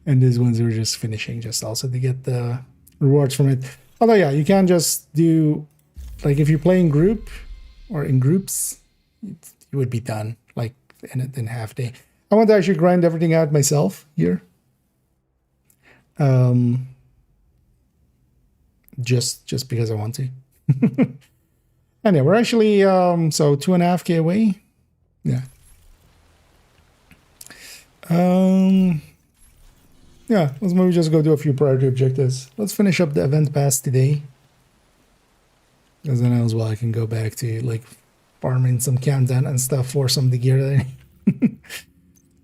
And these ones are just finishing, just also to get the rewards from it. Although yeah, you can just do like if you play in group or in groups, you would be done like in half day. I want to actually grind everything out myself here. Just because I want to. And yeah, we're actually so 2.5K away. Yeah. Yeah, let's maybe just go do a few priority objectives. Let's finish up the event pass today. Because then as well I can go back to like farming some countdown and stuff for some of the gear that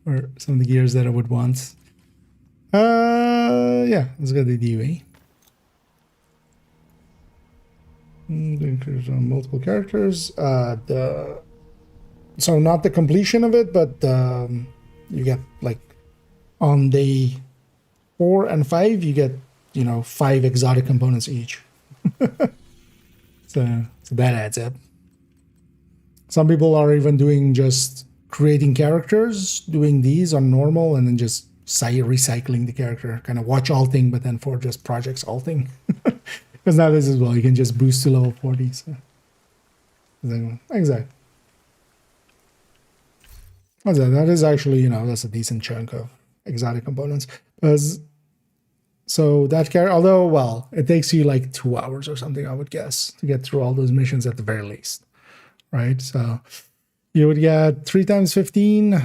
or some of the gears that I would want. Yeah, let's go to the DUA. There's multiple characters. So not the completion of it, but you get like on day 4 and 5, you get 5 exotic components each. So that adds up. Some people are even doing just creating characters, doing these on normal, and then just recycling the character, kind of watch alting, but then for just projects alting. Because nowadays as well, you can just boost to level 40. So. Exactly. That is actually, that's a decent chunk of exotic components. So that character, although, well, it takes you like 2 hours or something, I would guess, to get through all those missions at the very least. Right? So you would get 3 times 15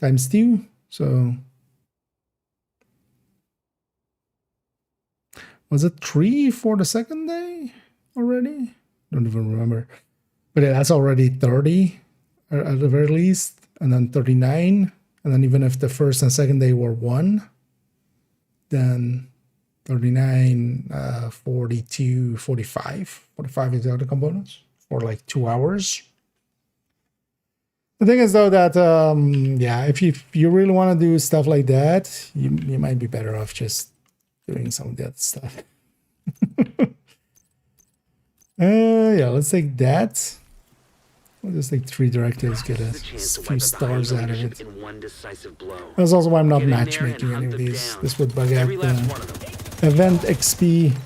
times 2. So was it 3 for the second day already? Don't even remember. But yeah, that's already 30 at the very least. And then 39. And then even if the first and second day were 1, then 39, 42, 45. 45 is the other components for like 2 hours. The thing is though that, yeah, if you really want to do stuff like that, you might be better off just doing some of that stuff. Yeah, let's take that. We'll just take 3 directives, get a few stars out of it. In one decisive blow. That's also why I'm not Get in there matchmaking and any hunt of them these. down. This would bug out Every last the one of them. event XP.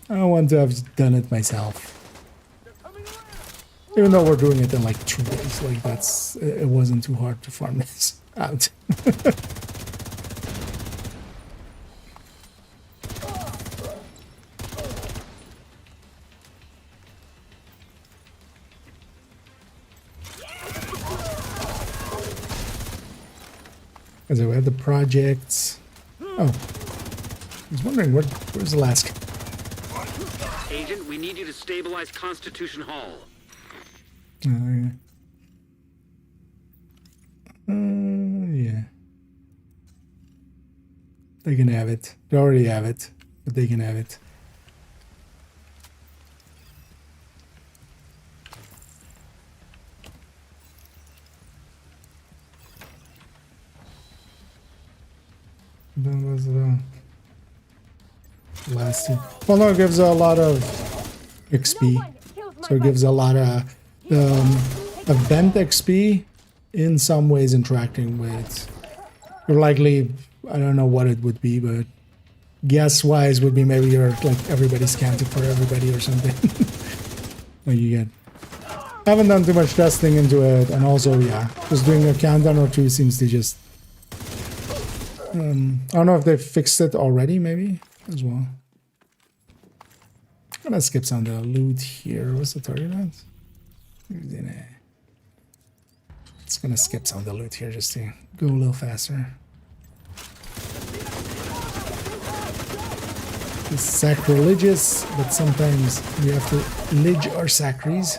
I want to have done it myself. Even though we're doing it in like 2 days, like it wasn't too hard to farm this out. So we have the projects. Oh, I was wondering where's the last guy? Agent, we need you to stabilize Constitution Hall. Yeah. Yeah. They can have it. They already have it, but they can have it. That was the last year. Well, no, it gives a lot of XP. So it gives a lot of event XP in some ways interacting with. You're likely, I don't know what it would be, but guess-wise would be maybe you're like everybody's counting for everybody or something. Like you get. I haven't done too much testing into it, and also, yeah, just doing a countdown or 2 seems to just. I don't know if they fixed it already, maybe as well. I'm gonna skip some of the loot here. What's the target at? It's gonna skip some of the loot here just to go a little faster. It's sacrilegious, but sometimes we have to lidge our sacries.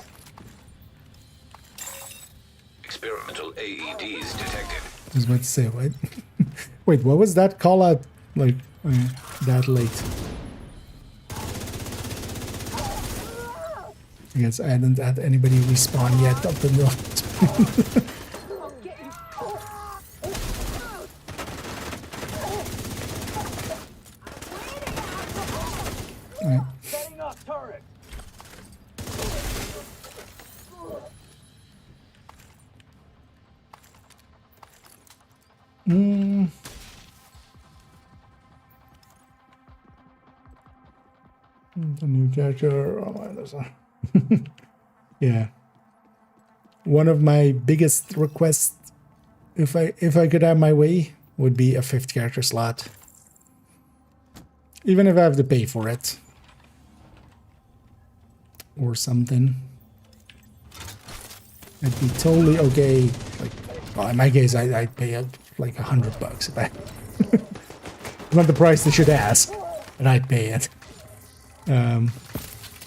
Experimental AEDs detected. I was about to say, what? Wait, what was that call out like that late? I guess I hadn't had anybody respawn yet up in the right. Setting off turret. The new character. Oh my, there's a yeah. One of my biggest requests, if I could have my way, would be a 5th character slot. Even if I have to pay for it. Or something. I'd be totally okay. Like, well, in my case, I'd pay like $100 if I. It's not the price they should ask, but I'd pay it.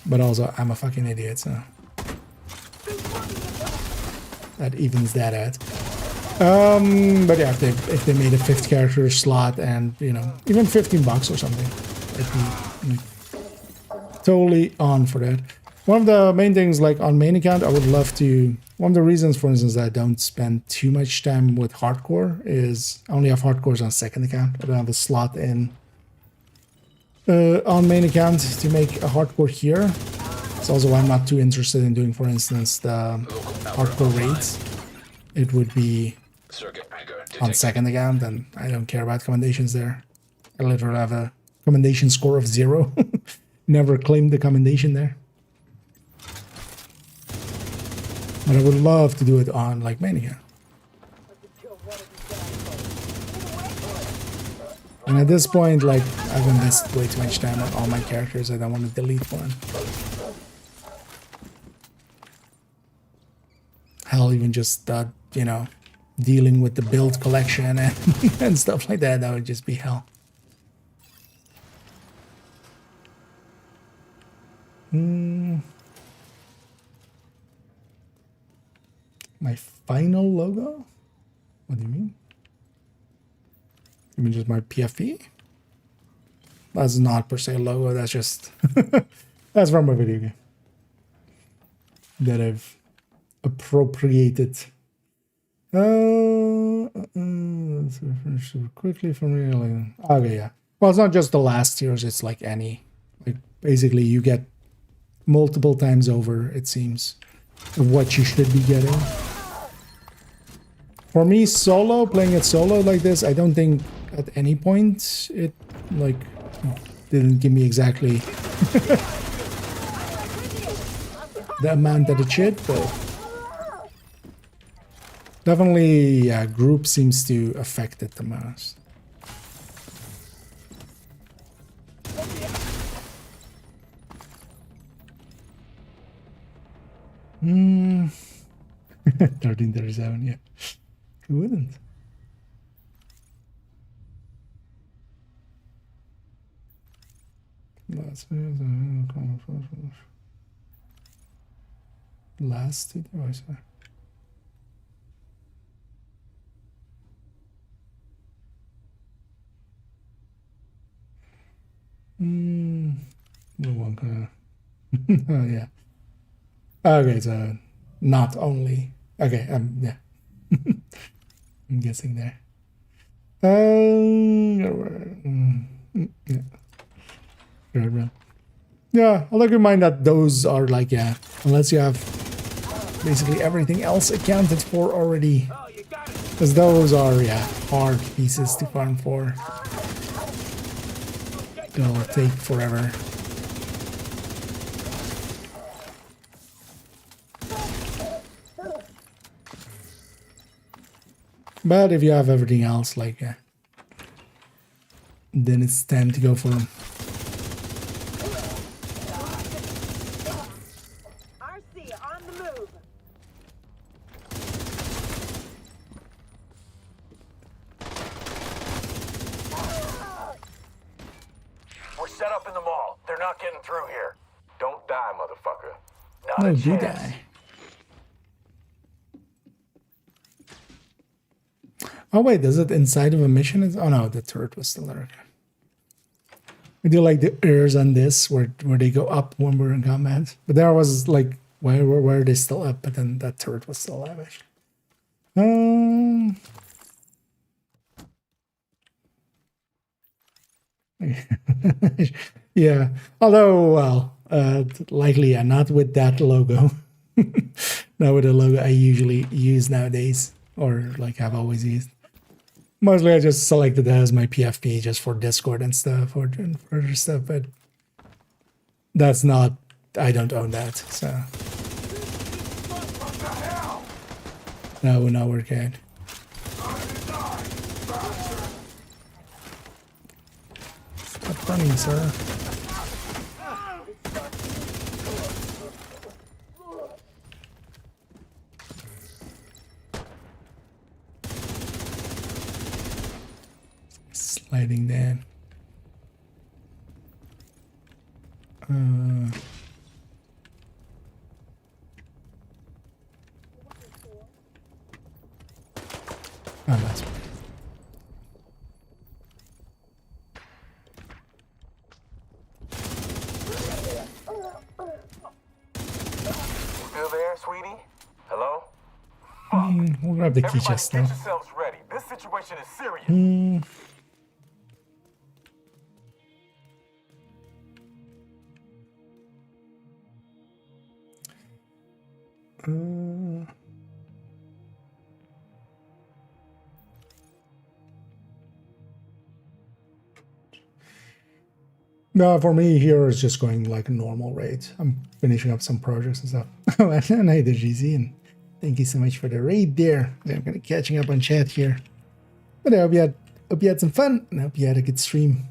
But also, I'm a fucking idiot, so that evens that out. But yeah, if they made a 5th character slot and, you know, even $15 or something, I'd be like, totally on for that. One of the main things, like on main account, I would love to. One of the reasons, for instance, that I don't spend too much time with hardcore is I only have hardcores on 2nd account. I don't have a slot in on main account to make a hardcore here. It's also why I'm not too interested in doing, for instance, the hardcore raids. It would be on 2nd account, and I don't care about commendations there. I literally have a commendation score of 0. Never claimed the commendation there. But I would love to do it on like main account. And at this point, like, I've invested way too much time on all my characters. I don't want to delete one. Hell, even just, you know, dealing with the build collection and, and stuff like that, that would just be hell. My final logo? What do you mean? You mean just my PFP? That's not per se a logo, that's just that's from a video game that I've appropriated. Let's refresh super quickly for me. Okay, yeah. Well, it's not just the last tiers, it's like any. Like basically you get multiple times over, it seems, of what you should be getting. For me, solo, playing it solo like this, I don't think at any point it, like, didn't give me exactly the amount that it should, but definitely, yeah, group seems to affect it the most. Hmm. 1337, yeah. Who wouldn't? Last device. No one can. Oh yeah. Okay, so not only. Okay, yeah. I'm guessing there. Yeah. Yeah, I'll keep in mind that those are like, yeah, unless you have basically everything else accounted for already. Because those are, yeah, hard pieces to farm for. They'll take forever. But if you have everything else, like, then it's time to go for them. We're set up in the mall. They're not getting through here. Don't die, motherfucker. Not No, a you chance. die. Oh wait, is it inside of a mission? Oh no, the turret was still there. I do like the airs on this, where they go up when we're in combat. But there was like, why are they still up? But then that turret was still lavish. Yeah, although, well, likely, yeah, not with that logo. Not with the logo I usually use nowadays, or like I've always used. Mostly I just selected that as my PFP just for Discord and stuff, or further stuff, but that's not, I don't own that, so. No, no, we're good. Stop running, sir. Sliding down. Oh, that's right. Still there, sweetie? Hello? We'll grab the key Everybody chest get now. yourselves ready. This situation is serious. No, for me here it's just going like a normal rate. I'm finishing up some projects and stuff. And hey there, GZ, and thank you so much for the raid there. I'm gonna catching up on chat here. But I hope you had some fun, and I hope you had a good stream.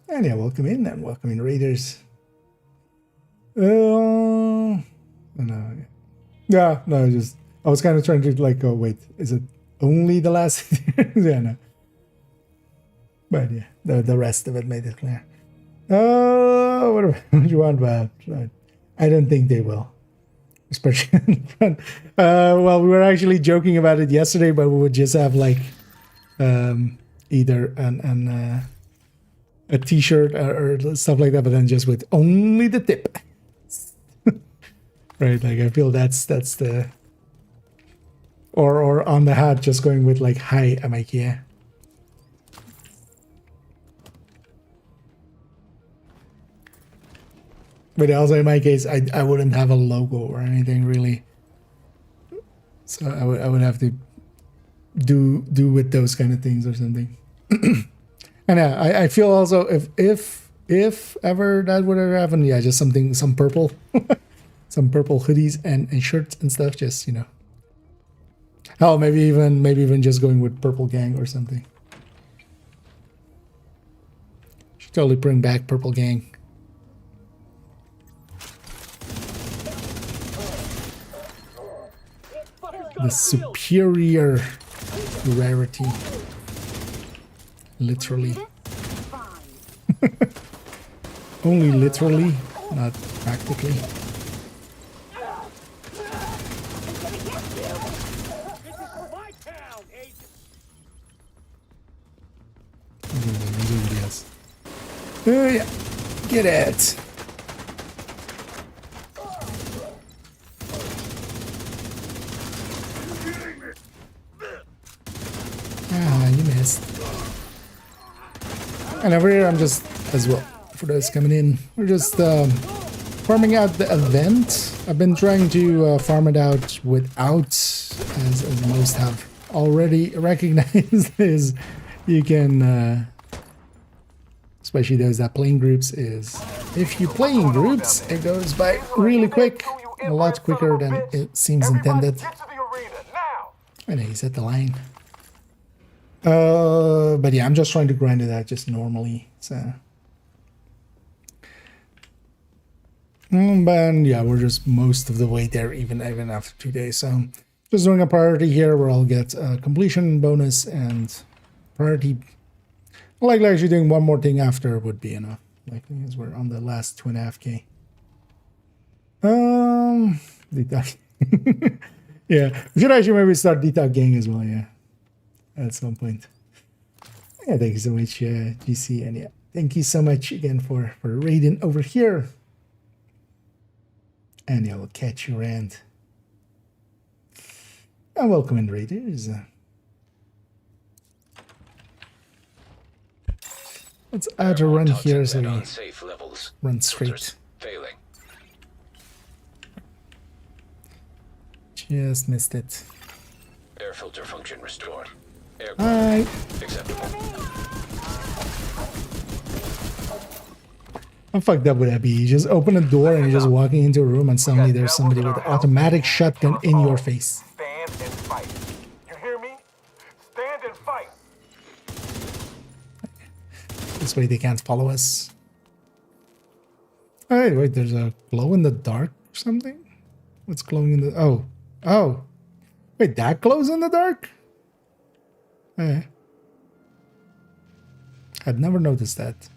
And yeah, welcome in and welcome in raiders. No, I was kind of trying to like, oh wait, is it only the last? Yeah, no. But yeah, the rest of it made it clear. What do you want about? I don't think they will. Especially in front. Well, we were actually joking about it yesterday, but we would just have like either a t-shirt or stuff like that, but then just with only the tip. Right, like I feel that's the or on the hat just going with like hi, I'm like, yeah. But also in my case, I wouldn't have a logo or anything really. So I would have to do with those kind of things or something. And I feel also if ever that would ever happen, yeah, just some purple, some purple hoodies and shirts and stuff. Just, you know. Oh, maybe even just going with Purple Gang or something. Should totally bring back Purple Gang. The superior rarity. Literally. Only literally, not practically. Oh yeah, get it. Ah, you missed. And over here, I'm just, as well, for those coming in, we're just farming out the event. I've been trying to farm it out without, as most have already recognized, is you can, especially those that play in groups, is if you play in groups, it goes by really quick, a lot quicker than it seems intended. And he's at the line. But yeah, I'm just trying to grind it out just normally. So, but yeah, we're just most of the way there, even after 2 days. So, just doing a priority here where I'll get a completion bonus and priority. Likely actually doing one more thing after would be enough. Likely as we're on the last 2.5K. Detox. Yeah, we should actually maybe start Detox Gang as well. Yeah. At some point. Yeah, thank you so much, GC, and yeah, thank you so much again for raiding over here. And yeah, we'll catch you around. And welcome in, raiders. Let's add a run here so we run straight. Failing. Just missed it. Air filter function restored. Hi. Acceptable. How fucked up would that be? You just open a door and you're just walking into a room and suddenly there's somebody with an automatic shotgun in your face. Stand and fight. You hear me? Stand and fight. This way they can't follow us. Hey, wait, there's a glow in the dark or something? What's glowing in the... Oh. Wait, that glows in the dark? I'd never noticed that.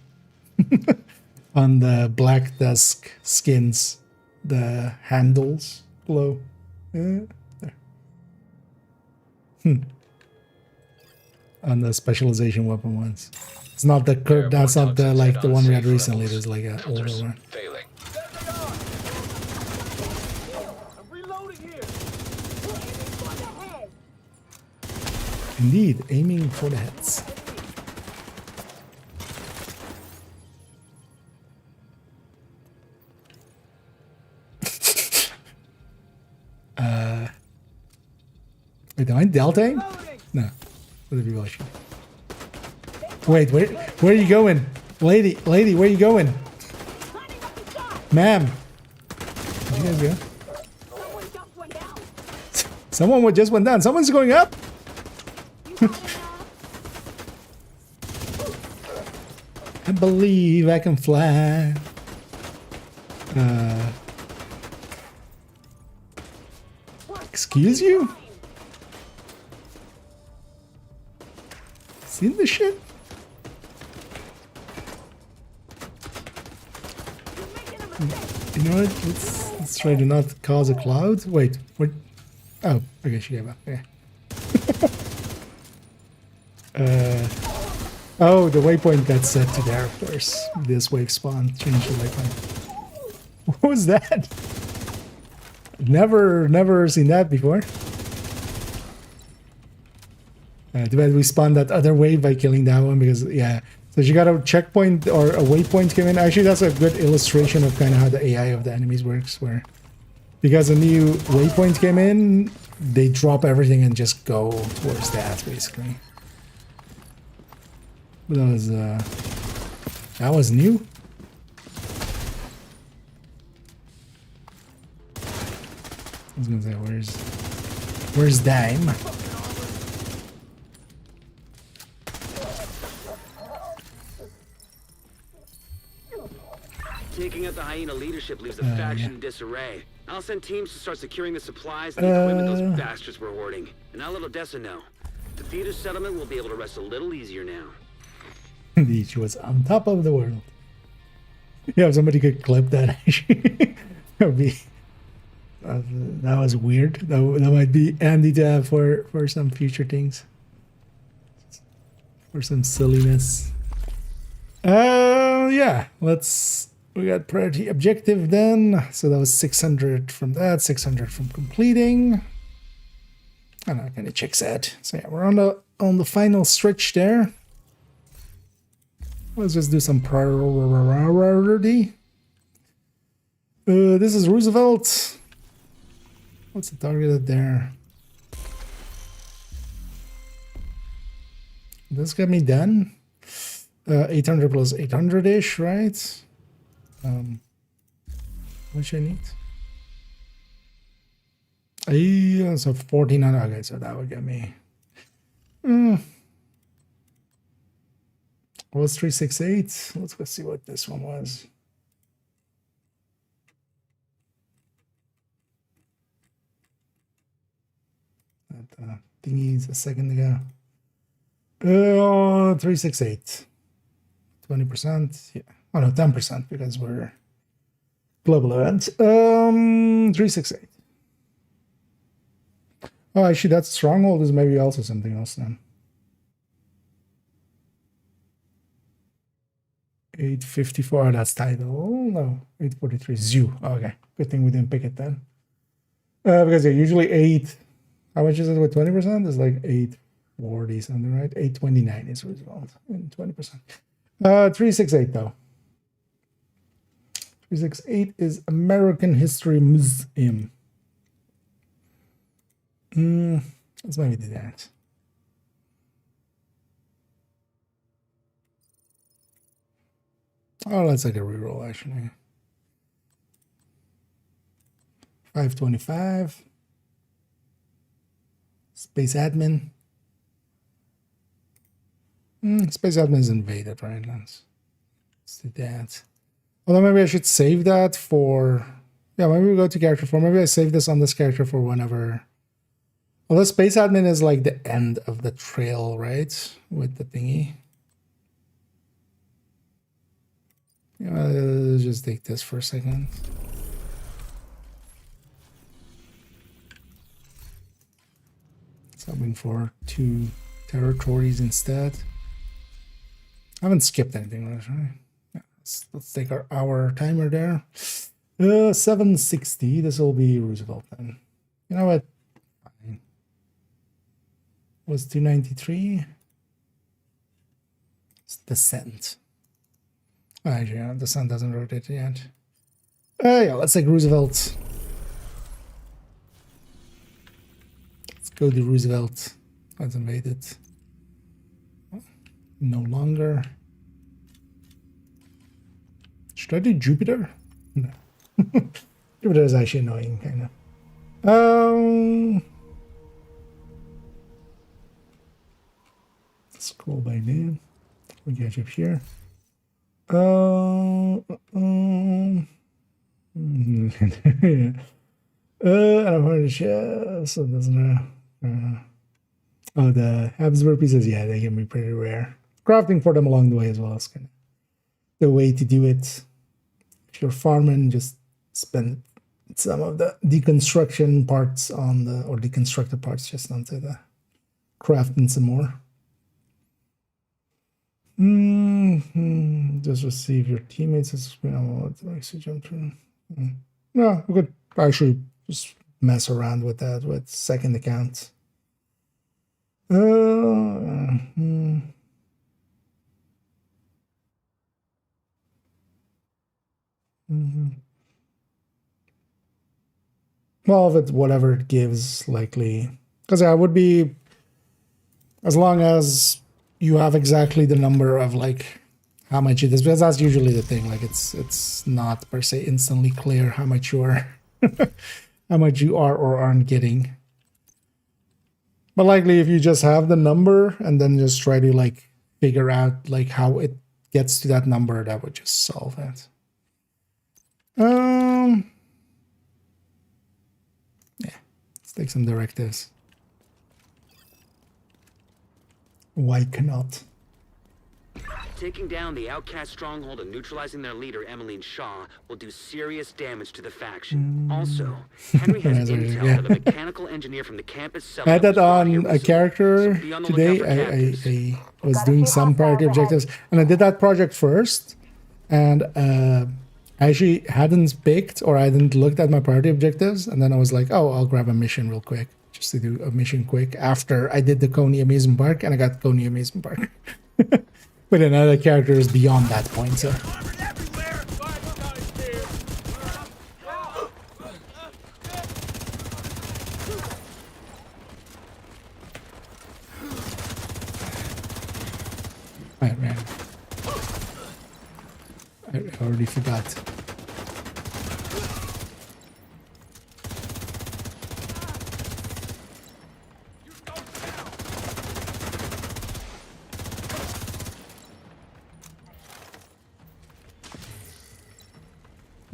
On the Black Dusk skins, the handles glow. There. On the specialization weapon ones. It's not the curve, that's not the like the one we had recently. There's like an older one. Failing. Indeed, aiming for the heads. Wait, am I deltaing? No. What be watching? Wait, where are you going? Lady, where are you going? Ma'am. Where'd you guys go? Someone just went down. Someone's going up? I believe I can fly. Excuse you? Seen this shit? You know what? Let's try to not cause a cloud. Wait, what? Oh, okay, she gave up. Yeah. Oh, the waypoint got set to there, of course. This wave spawn changed the waypoint. What was that? Never seen that before. Too bad we spawned that other wave by killing that one because, yeah, So you got a checkpoint or a waypoint come in. Actually, that's a good illustration of kind of how the AI of the enemies works, where because a new waypoint came in, they drop everything and just go towards that, basically. But that was new. I was gonna say, where's Dime? Taking out the hyena leadership leaves the faction in disarray. I'll send teams to start securing the supplies and the equipment those bastards were hoarding. And I'll let Odessa know. The theater settlement will be able to rest a little easier now. She was on top of the world. Yeah, if somebody could clip that, actually, that would be. That was weird. That might be handy to have for some future things. For some silliness. Yeah, we got priority objective then. So that was 600 from that, 600 from completing. And that kind of checks that. So yeah, we're on the final stretch there. Let's just do some priority. This is Roosevelt. What's the target there? This got me done. 800 plus 800-ish, right? What should I need? So 1400. Okay, so that would get me. What was 368? Let's go see what this one was. That thingy's a second ago. 368. 20%. Yeah. Oh no, 10% because we're global event. 368. Oh, actually, that stronghold is maybe also something else then. 854. That's title. No, 843. Zoo. Okay, good thing we didn't pick it then. Because yeah, usually 8. How much is it with 20%? It's like 840 something, right? 829 is result in 20%. 368 though. 368 is American History Museum. Let's maybe do that. Oh, let's take a reroll actually. 525. Space admin. Space admin is invaded, right? Let's do that. Although maybe I should save that for. Yeah, maybe we go to character 4. Maybe I save this on this character for whenever. Although space admin is like the end of the trail, right? With the thingy. Yeah, let's just take this for a second. Subbing for 2 territories instead. I haven't skipped anything, right? Yeah, let's take our hour timer there. 760. This will be Roosevelt then. You know what? Fine. Was 293. It's Descent. Actually, yeah, the sun doesn't rotate yet. Yeah, let's take Roosevelt. Let's go to Roosevelt. Let's invade it. No longer. Should I do Jupiter? No. Jupiter is actually annoying, kind of. Scroll by name. We get up here. I don't want to share, so it doesn't oh, the Habsburg pieces, yeah, they can be pretty rare. Crafting for them along the way as well is kind of the way to do it. If you're farming, just spend some of the deconstruction parts on the, or deconstructed parts just onto the crafting some more. Just receive your teammates as what makes you jump through. No, we could actually just mess around with that with second account. Well, if it's whatever it gives, likely. Because I would be, as long as you have exactly the number of like how much it is, because that's usually the thing. Like it's not per se instantly clear how much you are, how much you are or aren't getting. But likely, if you just have the number and then just try to like figure out like how it gets to that number, that would just solve it. Yeah, let's take some directives. Why cannot? Taking down the outcast stronghold and neutralizing their leader, Emmeline Shaw, will do serious damage to the faction. Also, Henry has intel that a mechanical engineer from the campus I had that on a character so today. I was doing some priority objectives, and I did that project first, and I actually hadn't picked or I hadn't looked at my priority objectives, and then I was like, oh, I'll grab a mission real quick, just to do a mission quick after I did the Coney Amusement Park, and I got Coney Amusement Park. But another character is beyond that point, so. Alright, man. I already forgot.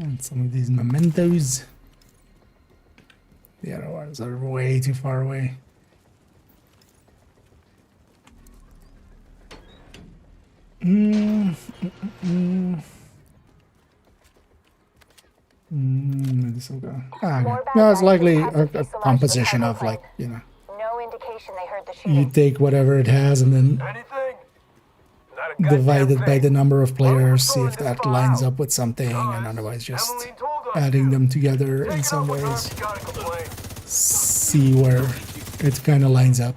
And some of these mementos. The other ones are way too far away. This will go. No, it's likely a composition of like, you know. No indication they heard the You shooting. take whatever it has and then divide it by the number of players, see if that lines up with something, and otherwise just adding them together in some ways. See where it kind of lines up.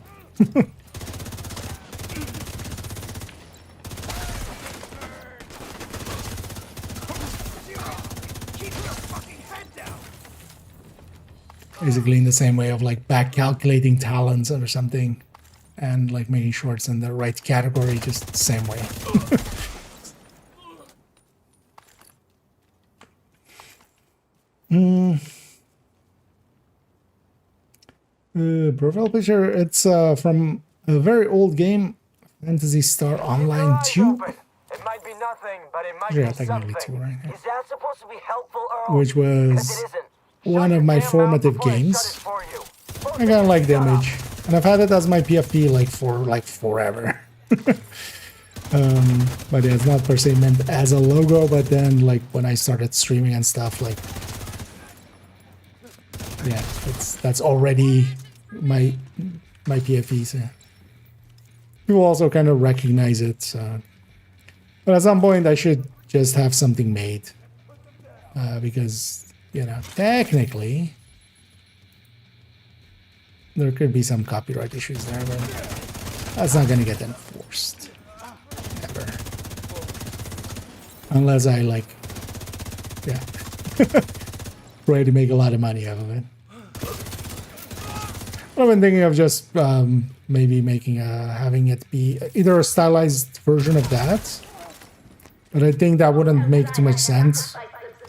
Basically in the same way of like back calculating talents or something, and like making sure it's in the right category, just the same way. Profile picture, it's from a very old game, Fantasy Star Online 2. It might be nothing, but it might Yeah, be technically something. 2 right now. Is that supposed to be helpful, Earl? Which was one of my formative games. I kind of like the image, and I've had it as my PFP like for forever. But yeah, it's not per se meant as a logo, but then like when I started streaming and stuff, like yeah, that's already my PFP. So people also kind of recognize it. So. But at some point, I should just have something made because you know technically. There could be some copyright issues there, but that's not gonna get enforced. Ever. Unless I like, yeah, try to make a lot of money out of it. I've been thinking of just maybe making having it be either a stylized version of that, but I think that wouldn't make too much sense.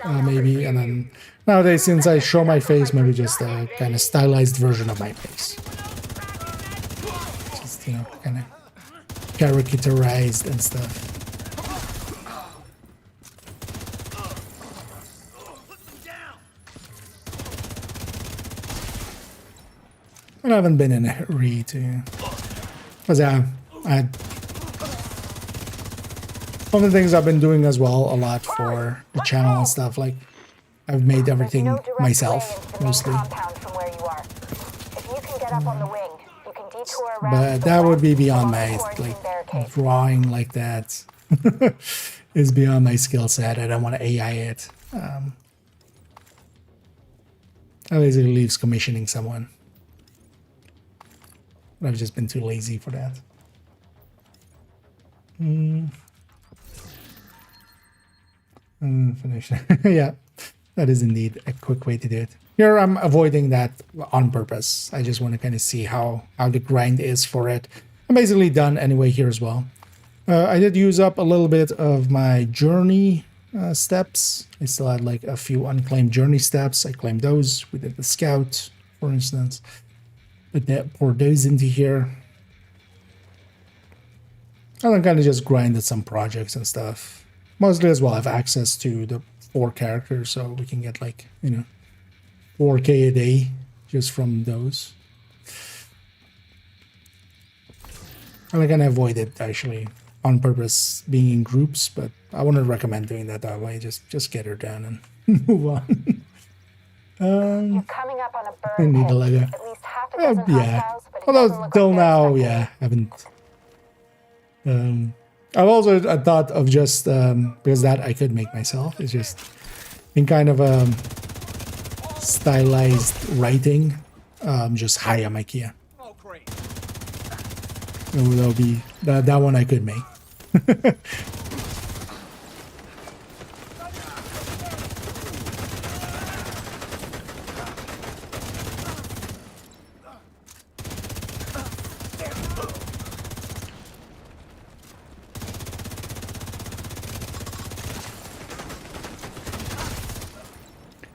Maybe, and then nowadays, since I show my face, maybe just a kind of stylized version of my face. Just, you know, kind of caricaturized and stuff. And I haven't been in a hurry to... Because one of the things I've been doing as well a lot for the channel and stuff, like I've made everything myself mostly. But that would be beyond my like drawing like that is beyond my skill set. I don't want to AI it. That basically leaves commissioning someone. But I've just been too lazy for that. Finish. Yeah. That is indeed a quick way to do it. Here I'm avoiding that on purpose. I just want to kind of see how the grind is for it. I'm basically done anyway here as well. I did use up a little bit of my journey steps. I still had like a few unclaimed journey steps. I claimed those. We did the scout, for instance. But that pour those into here. And then kind of just grinded some projects and stuff. Mostly as well I have access to the 4 characters, so we can get like, you know, 4K a day just from those. And I kind of avoid it actually on purpose being in groups, but I wouldn't recommend doing that way. Just get her done and move on. You're coming up on a I burn need pit. to let go. At least half a dozen Yeah. hostiles, but it Although doesn't look till like they're now, expecting yeah, haven't. I've also thought of just because that I could make myself. It's just in kind of a stylized writing. Just hire my Kia. Oh, great. That'll be that one I could make.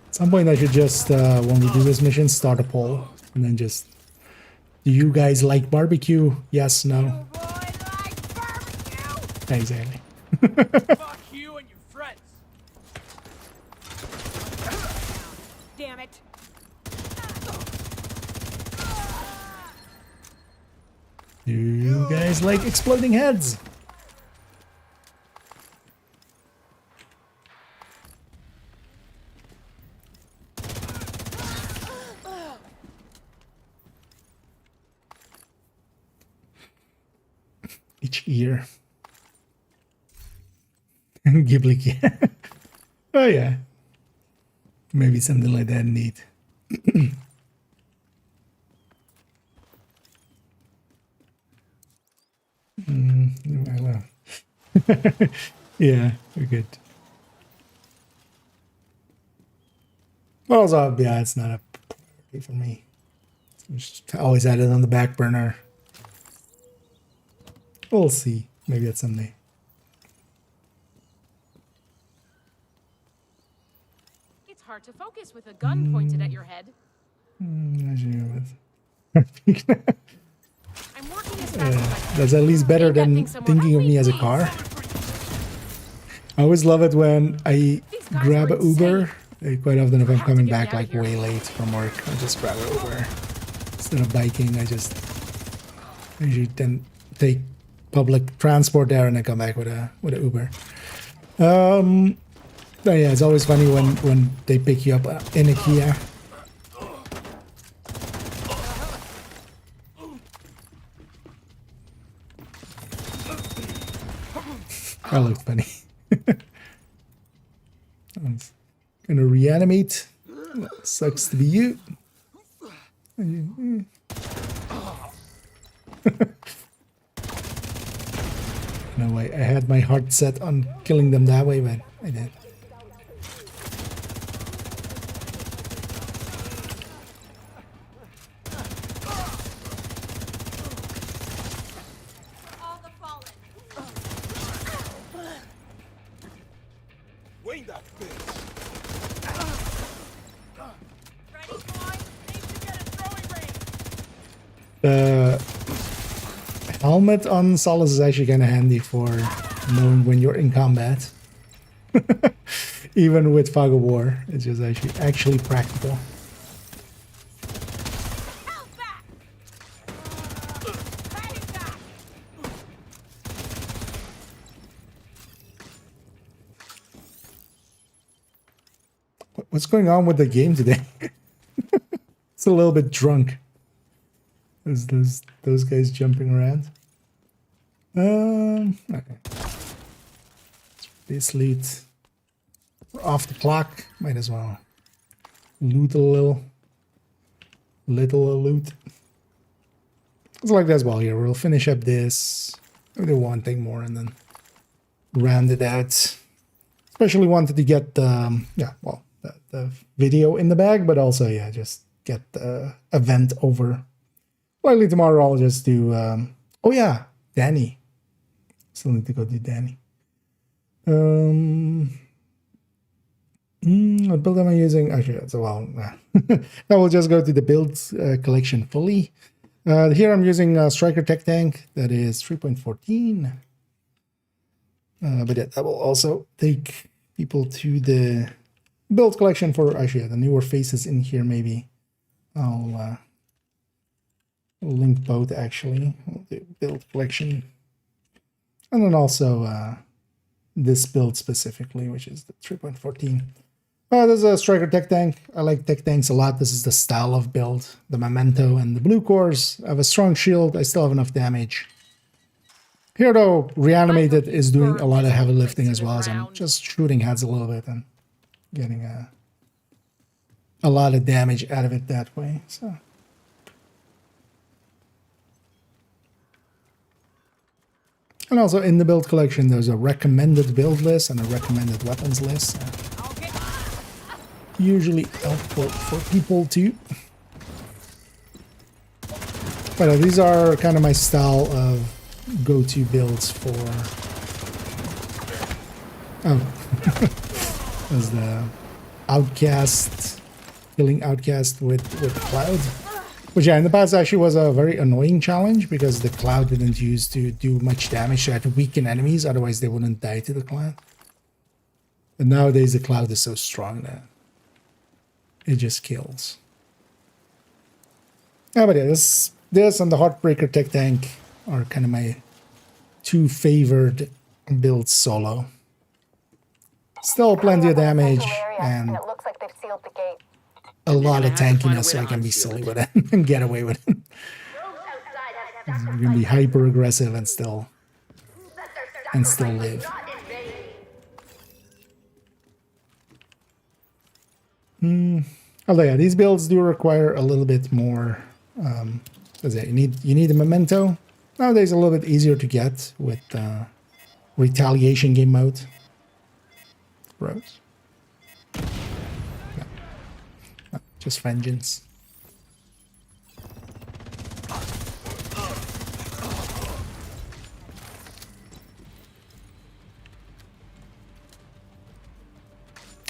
At some point I should just, when we do this mission, start a poll. And then just, do you guys like barbecue? Yes, no? Exactly. Fuck you and your friends. Damn it. Do you guys like exploding heads? Each ear. Ghibli. Oh yeah. Maybe something like that indeed. I know. Yeah, we're good. Well, also, yeah, it's not a priority for me. Just always had it on the back burner. We'll see. Maybe that's someday. It's hard to focus with a gun pointed at your head. I'm working as fast as I can. That's at least better than thinking of me as a car. I always love it when I grab an Uber. Quite often if I'm coming back like way late from work, I just grab an Uber. Instead of biking, I usually then take public transport there and then come back with a Uber. But yeah, it's always funny when they pick you up in a Kia. That looked funny. I'm gonna reanimate. Sucks to be you. No way, I had my heart set on killing them that way, but I did. The helmet on Solace is actually kind of handy for knowing when you're in combat. Even with Fog of War, it's just actually practical. What's going on with the game today? It's a little bit drunk. There's those guys jumping around. Okay. This loot. We're off the clock. Might as well loot a little. Little loot. It's like that as well here. We'll finish up this. Maybe one thing more and then round it out. Especially wanted to get the the video in the bag, but also, yeah, just get the event over. Likely tomorrow I'll just do, oh yeah, Danny. Still need to go do Danny. What build am I using? Actually, so well, I will just go to the builds collection fully. Here I'm using Striker Tech Tank, that is 3.14. But yeah, that will also take people to the build collection for actually the newer faces in here. Maybe I'll link both actually. The build collection, and then also this build specifically, which is the 3.14. This is a Striker Tech Tank. I like Tech Tanks a lot. This is the style of build. The Memento and the blue cores. I have a strong shield. I still have enough damage. Here though, Reanimated is doing a lot of heavy lifting as well, as I'm just shooting heads a little bit and getting a lot of damage out of it that way. So. And also in the build collection, there's a recommended build list and a recommended weapons list. Usually helpful for people too. But these are kind of my style of go-to builds for... Oh. There's the Outcast, killing Outcast with Cloud. Which, yeah, in the past actually was a very annoying challenge because the Cloud didn't use to do much damage. So I had to weaken enemies, otherwise they wouldn't die to the Cloud. But nowadays the Cloud is so strong that it just kills. Yeah, but yeah, this and the Heartbreaker Tech Tank are kind of my two favored builds solo. Still plenty of damage and it looks like they've sealed the gate. a lot of tankiness, so I can be silly with it and get away with it. I'm gonna be hyper aggressive and still live. Although yeah, these builds do require a little bit more. You need a memento. Nowadays, a little bit easier to get with retaliation game mode. Rose. No, just vengeance.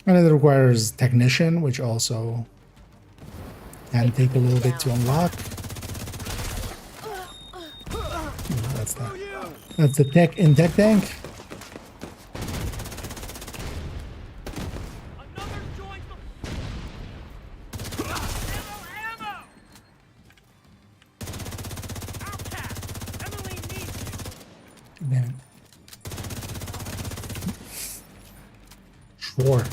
And it requires Technician, which also can take a little bit to unlock. That's the tech in Tech Tank. Damn it. Sure.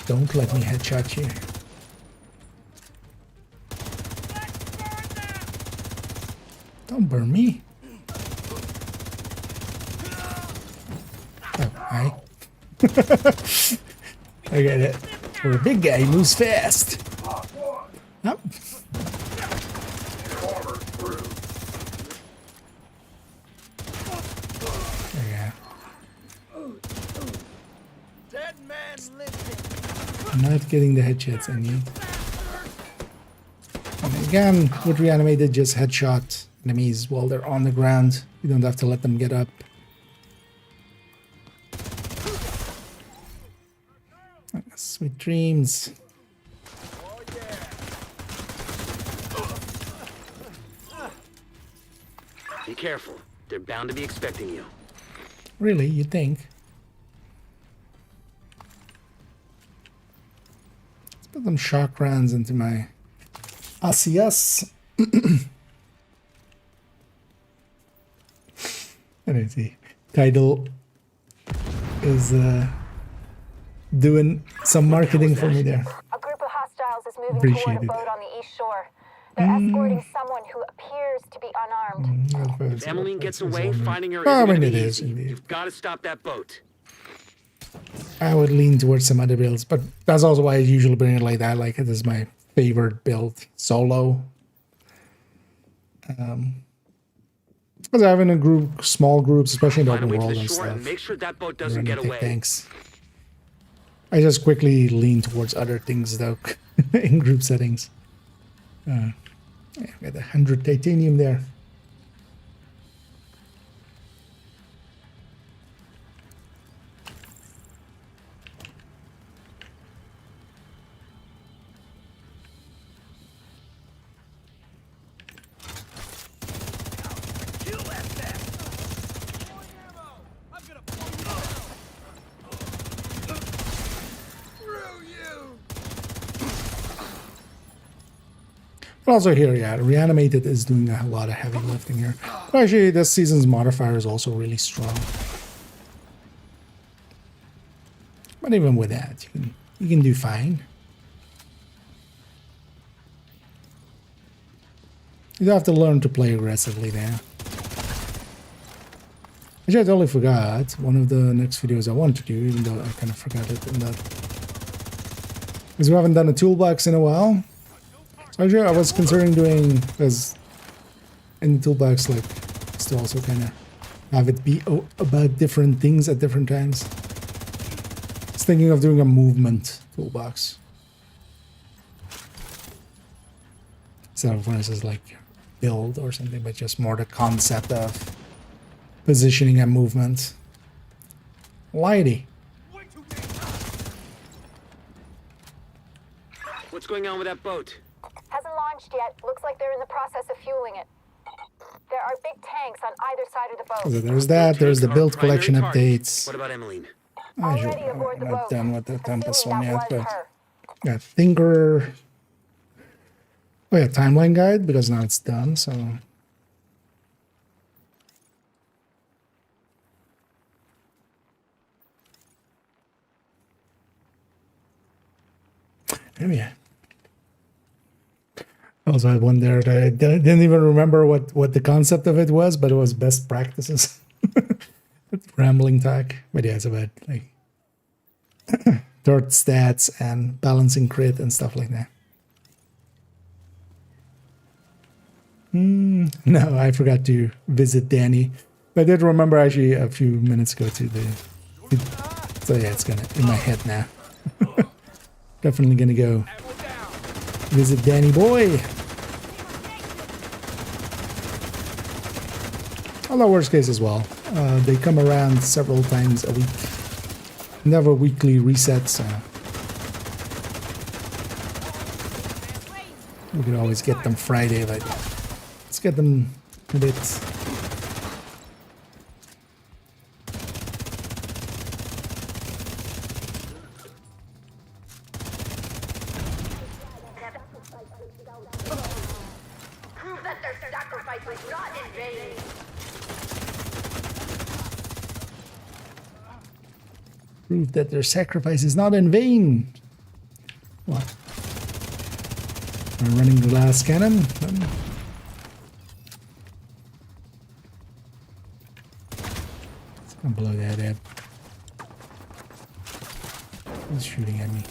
Don't let me headshot you. Don't burn me. Oh, hi. I get it. For a big guy, he moves fast. Oh. I'm not getting the headshots I need. And again, with Reanimated, just headshot enemies while they're on the ground. You don't have to let them get up. Sweet dreams. Be careful. They're bound to be expecting you. Really? You think? Let's put some shock rounds into my ACS. And see, Tidal is doing some marketing for me there. A group of hostiles is moving toward a boat on the east shore. They're escorting someone who appears to be unarmed. If Emmeline gets away, finding her I isn't mean, gonna it be is easy. indeed. You've got to stop that boat. I would lean towards some other builds, but that's also why I usually bring it like that. Like, it is my favorite build solo. Because I have in a group, small groups, especially in the Find a open way to world the and shore stuff. and make sure that boat doesn't get away. Thanks. I just quickly lean towards other things though in group settings. Yeah, got 100 titanium there. But also here, yeah, Reanimated is doing a lot of heavy lifting here. But actually, this season's modifier is also really strong. But even with that, you can do fine. You have to learn to play aggressively there. Actually, I totally forgot one of the next videos I want to do, even though I kind of forgot it in that. Because we haven't done a toolbox in a while. So actually, I was considering doing, because in the toolbox, like, just to also kind of have it be about different things at different times. I was thinking of doing a movement toolbox. Instead of, for instance, like build or something, but just more the concept of positioning and movement. Lighty. What's going on with that boat? Hasn't launched yet. Looks like they're in the process of fueling it. There are big tanks on either side of the boat. So there's that. There's the build collection updates. What about Emmeline? I'm not done with the Tempest one yet, but yeah, Thinker. Oh yeah, timeline guide, because now it's done, so. Yeah. I also had one there that I didn't even remember what the concept of it was, but it was best practices. Rambling talk. But yeah, it's about like dirt stats and balancing crit and stuff like that. No, I forgot to visit Danny. But I did remember actually a few minutes ago to the... So yeah, it's gonna in my head now. Definitely gonna go visit Danny boy. Although worst case as well. They come around several times a week. Never weekly reset, so we could always get them Friday, but let's get them a bit. Prove that their sacrifice was not in vain. Prove that their sacrifice is not in vain. What? I'm running the last cannon. It's gonna blow that up. He's shooting at me.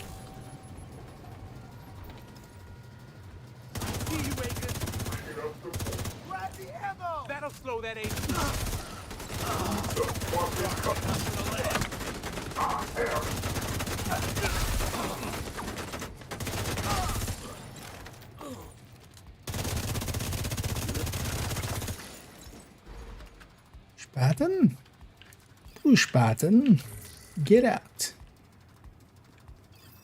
That'll slow that agent. Spaten? Push Spaten. Get out.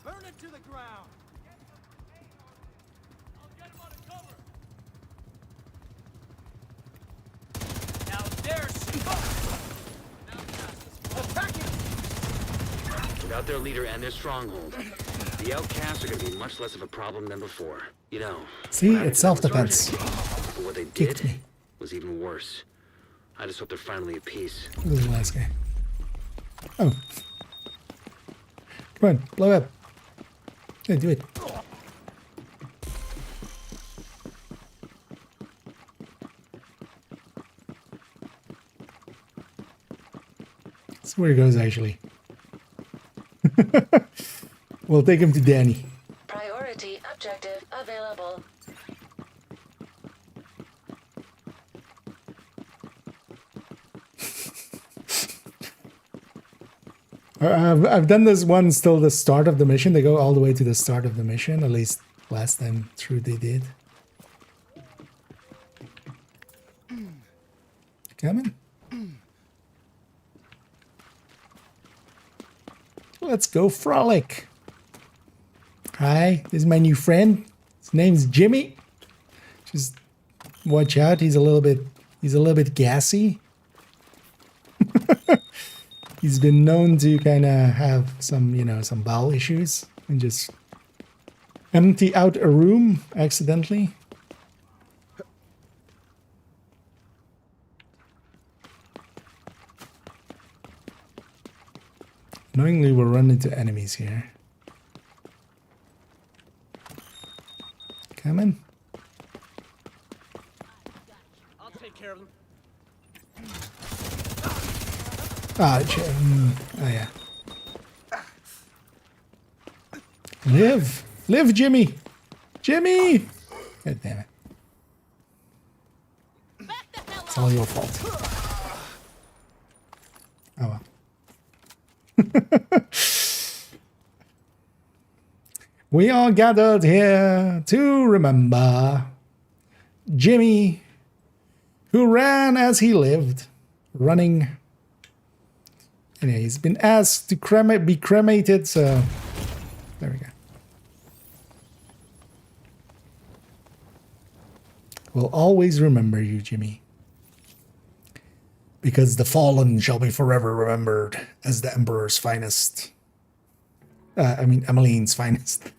Burn it to the ground. I'll get him out of cover. Now there's attacking. Without their leader and their stronghold, the outcasts are going to be much less of a problem than before. You know. See, it's self-defense. But what they did was even worse. I just hope they're finally at peace. Who's the last guy? Oh. Come on, blow up. Yeah, do it. That's where he goes, actually. We'll take him to Danny. Priority objective available. I've done this one till the start of the mission. They go all the way to the start of the mission. At least last time through they did. Come in. Let's go frolic. Hi, this is my new friend. His name's Jimmy. Just watch out. He's a little bit gassy. He's been known to kind of have some, you know, some bowel issues and just empty out a room accidentally. Annoyingly, we'll run into enemies here. Come in. I'll take care of them. Oh yeah. Live, Jimmy. Jimmy. God damn it. It's all your fault. Oh well. We are gathered here to remember Jimmy, who ran as he lived, running. Anyway, he's been asked to be cremated, so there we go. We'll always remember you, Jimmy. Because the fallen shall be forever remembered as the Emperor's finest. I mean, Emmeline's finest.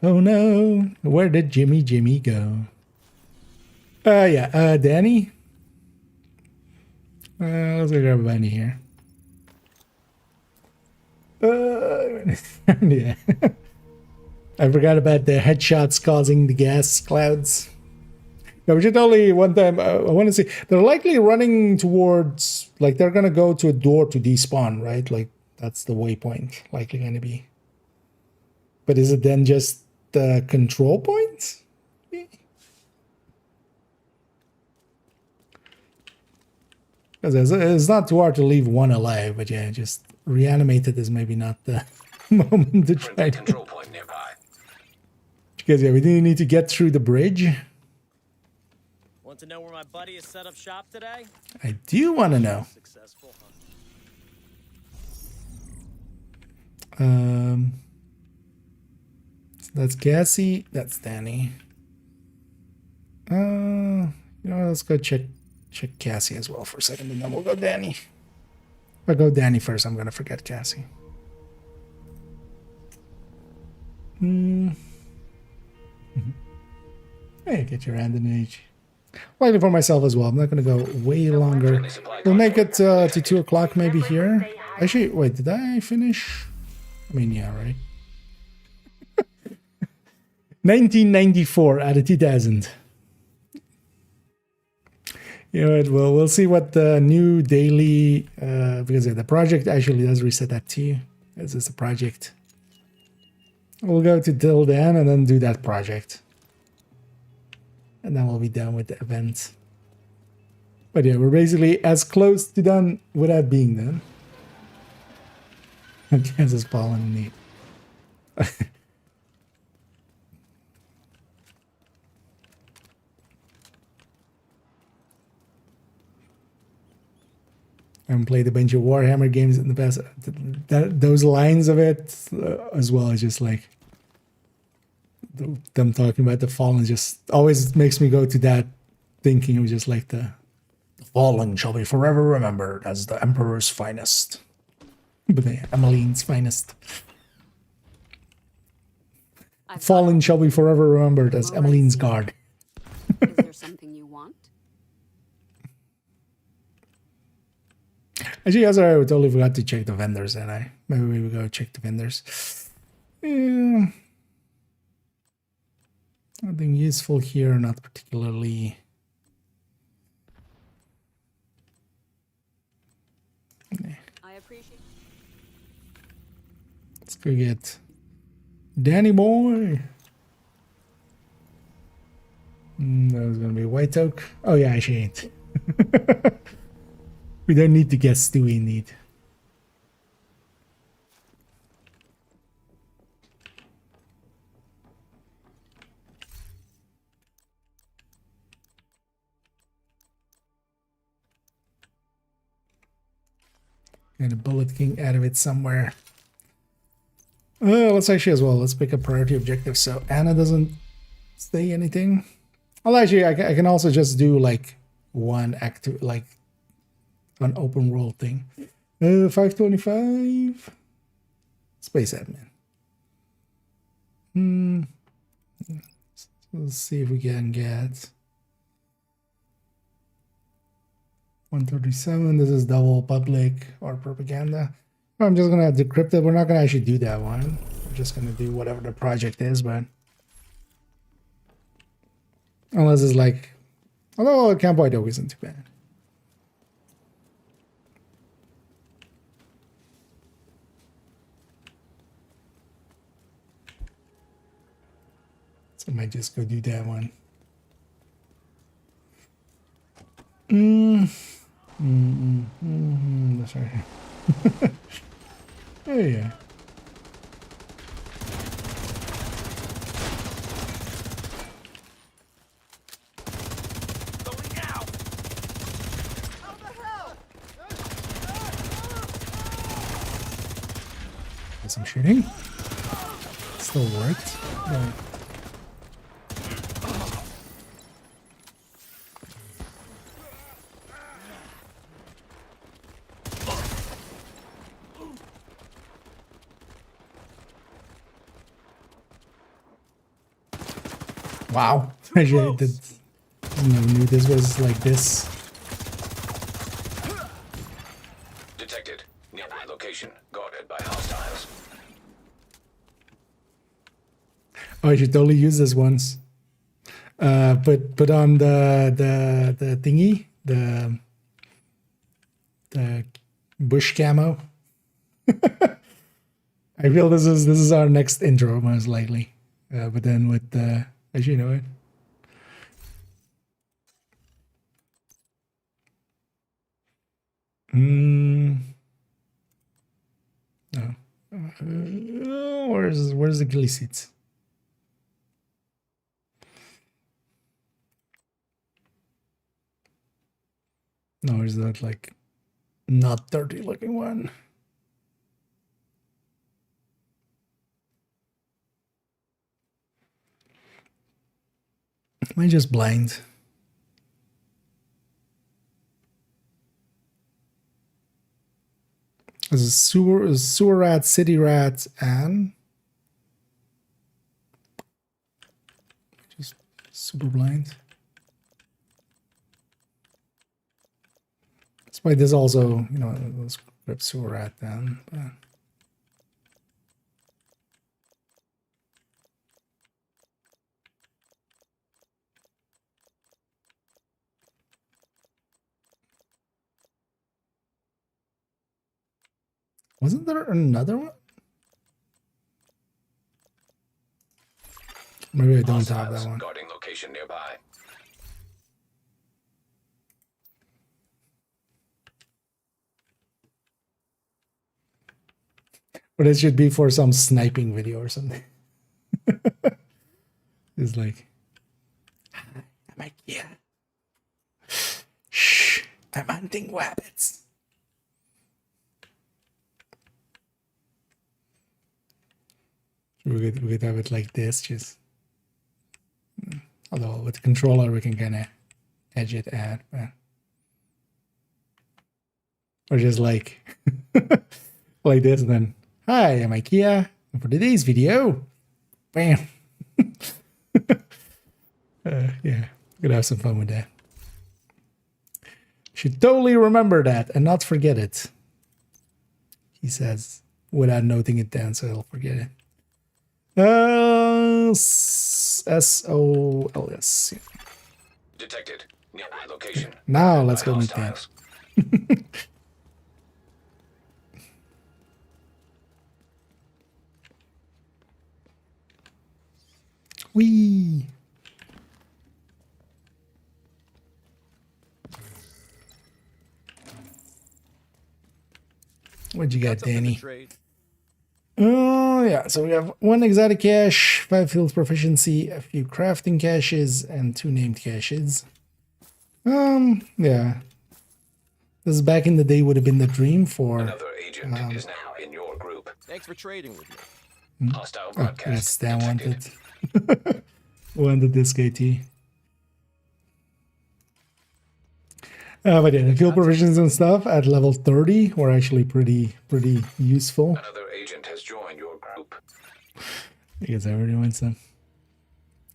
Oh no, where did Jimmy go? Yeah, Danny? Let's go grab Danny here. Yeah. I forgot about the headshots causing the gas clouds. No, we should only one time, I want to see, they're likely running towards, like they're going to go to a door to despawn, right? Like that's the waypoint likely going to be. But is it then just the control point? Because it's not too hard to leave one alive, but yeah, just reanimated is maybe not the moment to try to. Control point nearby. Because yeah, we do need to get through the bridge. Want to know where my buddy has set up shop today? I do want to know. Successful, huh? So that's Cassie. That's Danny. You know, let's go check Cassie as well for a second, and then we'll go Danny. If I go Danny first, I'm gonna forget Cassie. Hey, get your hand in the age. Likely for myself as well. I'm not gonna go way longer. We'll make it to 2 o'clock maybe here. Actually, wait, did I finish? I mean, yeah, right. 1994 out of 2000. You know what, we'll see what the new daily, because the project actually does reset that to you. This is a project. We'll go to till then and then do that project. And then we'll be done with the event. But yeah, we're basically as close to done without being done. Kansas fallen neat. I haven't played a bunch of Warhammer games in the past. Those lines of it as well is just like them talking about the fallen just always makes me go to that thinking it was just like the fallen shall be forever remembered as the Emperor's finest. But Emmeline's finest. Fallen shall be forever remembered as Emmeline's guard. Is there something you want? Actually, yes, I totally forgot to check the vendors, and maybe we will go check the vendors. Yeah. Nothing useful here, not particularly. I appreciate. Let's go get Danny boy. That was gonna be White Oak. Oh yeah, she ain't. We don't need to guess, do we need? And a bullet king out of it somewhere. Let's actually as well, let's pick a priority objective so Anna doesn't say anything. Well, actually, I can also just do like one active, like an open world thing. 525 space admin. Let's see if we can get 137. This is double public or propaganda. I'm just gonna decrypt it. We're not gonna actually do that one. We're just gonna do whatever the project is, but unless it's like, although Camp White Oak isn't too bad. So I might just go do that one. That's right. Oh yeah. Some shooting. Still worked. But wow. I never knew this was like this. Detected. Nearby location. Guarded by hostiles. Oh, I should totally use this once. Put on the thingy, the bush camo. I feel this is our next intro most likely. But then with the, as you know it. No. Where's the ghillie seats? No, is that like not dirty looking one? Am I just blind? There's a sewer rat, city rat, and just super blind. Despite this also, you know, let's grab sewer rat then. Wasn't there another one? Maybe I don't have that one. Guarding location nearby. But it should be for some sniping video or something. It's like, I'm like, yeah. Shh, I'm hunting rabbits. We could have it like this, just. Although with the controller we can kind of edge it out, but. Or just like, like this, and then, hi, I'm IKEA, and for today's video, bam. Yeah, we're gonna have some fun with that. Should totally remember that and not forget it. He says, without noting it down, so he'll forget it. SOLS. Detected. Nearby location. Now let's go meet them. Wee. What'd you got, What's up in the Danny? trade? Oh, yeah. So we have 1 exotic cache, 5 field proficiency, a few crafting caches, and 2 named caches. Yeah. This is back in the day would have been the dream for... Another agent is now in your group. Thanks for trading with me. Hostile Oh, broadcast yes, Stan detected. wanted. Wanted this KT. But yeah, the field provisions and stuff at level 30 were actually pretty useful. Another agent has joined your group. Because I already went some.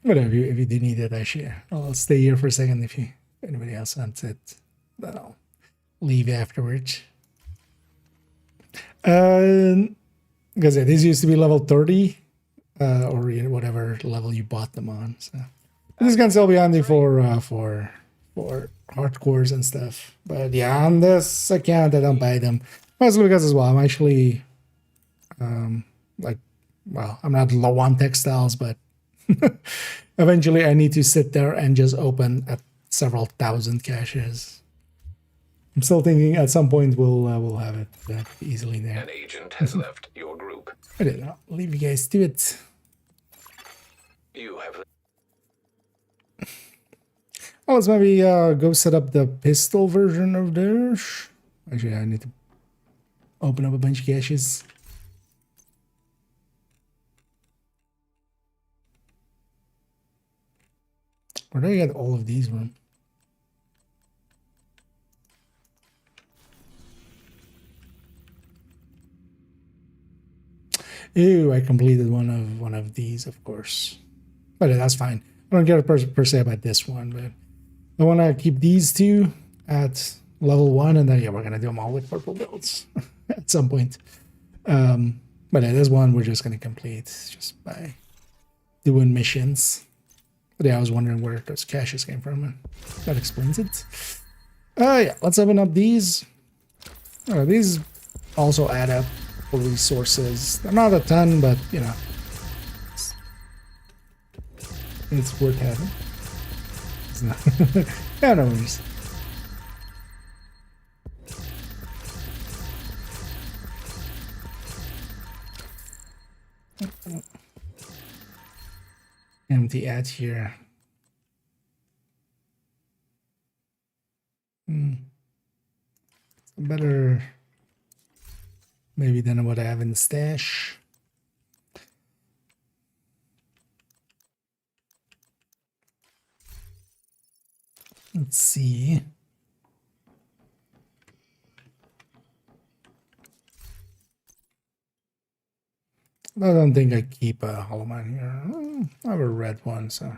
Whatever, if you do need it, actually, I'll stay here for a second if anybody else wants it. Then I'll leave afterwards. Because yeah, these used to be level 30, or whatever level you bought them on. So this can still be handy for hardcores and stuff. But yeah, on this account I don't buy them. Mostly because as well, I'm actually like, well, I'm not low on textiles, but eventually I need to sit there and just open at several thousand caches. I'm still thinking at some point we'll have it that easily there. An agent has left your group. I don't know. I'll leave you guys to it. You have Oh, let's maybe go set up the pistol version of this. Actually, I need to open up a bunch of caches. Where do I get all of these from? Ew, I completed one of these, of course. But that's fine. I don't care per se about this one, but I want to keep these 2 at level 1, and then yeah, we're gonna do them all with purple builds at some point. But yeah, this one we're just gonna complete just by doing missions. But yeah, I was wondering where those caches came from, and that explains it. Yeah, let's open up these. These also add up for resources. They're not a ton, but you know, it's worth having. It's not. Yeah, no worries. Empty ad here. Better maybe than what I have in the stash. Let's see. I don't think I keep a hollow mine here. I have a red one, so.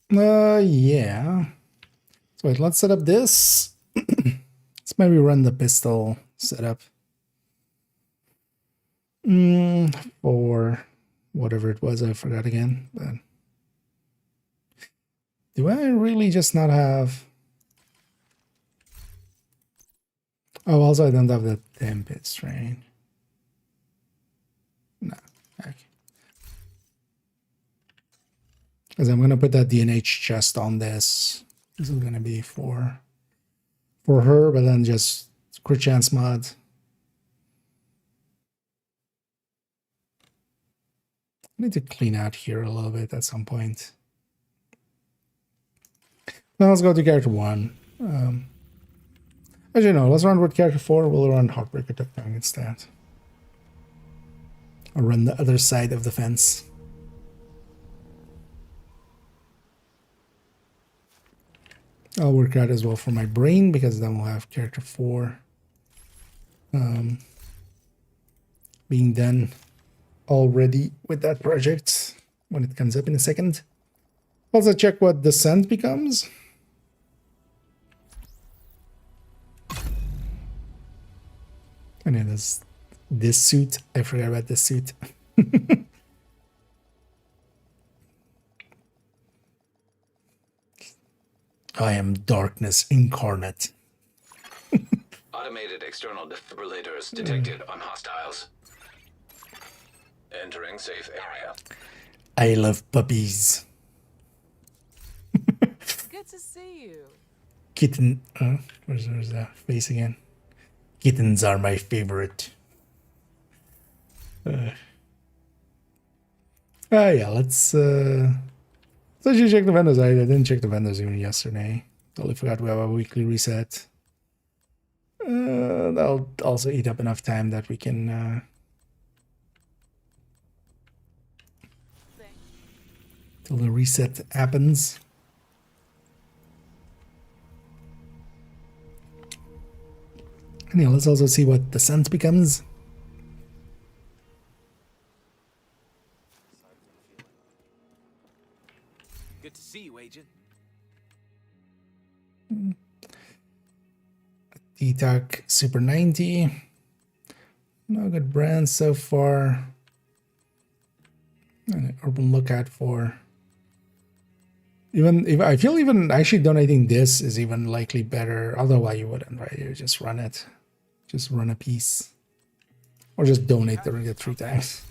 Yeah. So wait, let's set up this. Let's maybe run the pistol setup. For whatever it was, I forgot again. But do I really just not have? Oh, also I don't have the Tempest, right? No. Okay. Because I'm gonna put that DNH chest on this. This is gonna be for her, but then just crit chance mod. I need to clean out here a little bit at some point. Now let's go to character 1. As you know, let's run with character 4. We'll run Heartbreaker Tongue instead. Or run the other side of the fence. I'll work out as well for my brain, because then we'll have character 4 being done already with that project when it comes up in a second. Also check what Descent becomes. And it is this suit. I forgot about this suit. I am darkness incarnate. automated external defibrillators detected on hostiles. Entering safe area. I love puppies. Good to see you. Kitten. Where's the face again? Kittens are my favorite. Yeah, let's actually check the vendors. I didn't check the vendors even yesterday. Totally forgot we have a weekly reset. That'll also eat up enough time that we can till the reset happens. And yeah, let's also see what the sense becomes. Good to see you, Agent. DTAC Super 90. No good brands so far. And an Urban Lookout for. Even if I feel even actually donating this is even likely better. Although why you wouldn't, right? You just run it. Just run a piece. Or just donate it 3 times.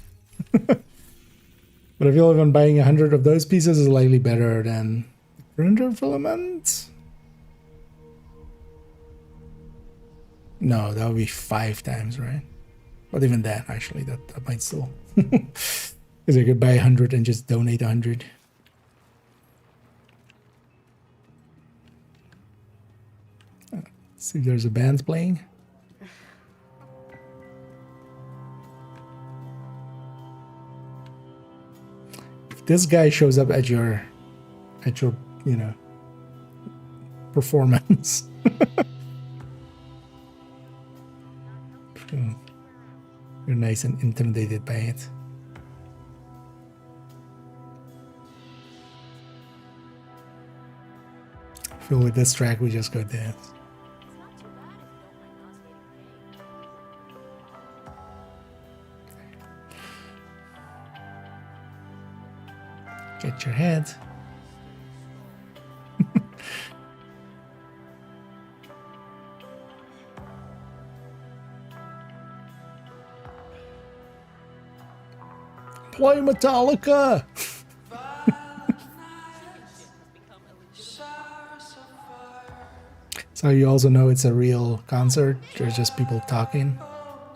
But I feel even buying 100 of those pieces is likely better than printer filament. No, that would be 5 times, right? But even that, actually, that might still. Because I could buy 100 and just donate 100. See if there's a band playing. If this guy shows up at your you know, performance. You're nice and intimidated by it. I feel with this track we just go dance. Get your head. Play Metallica. So you also know it's a real concert. There's just people talking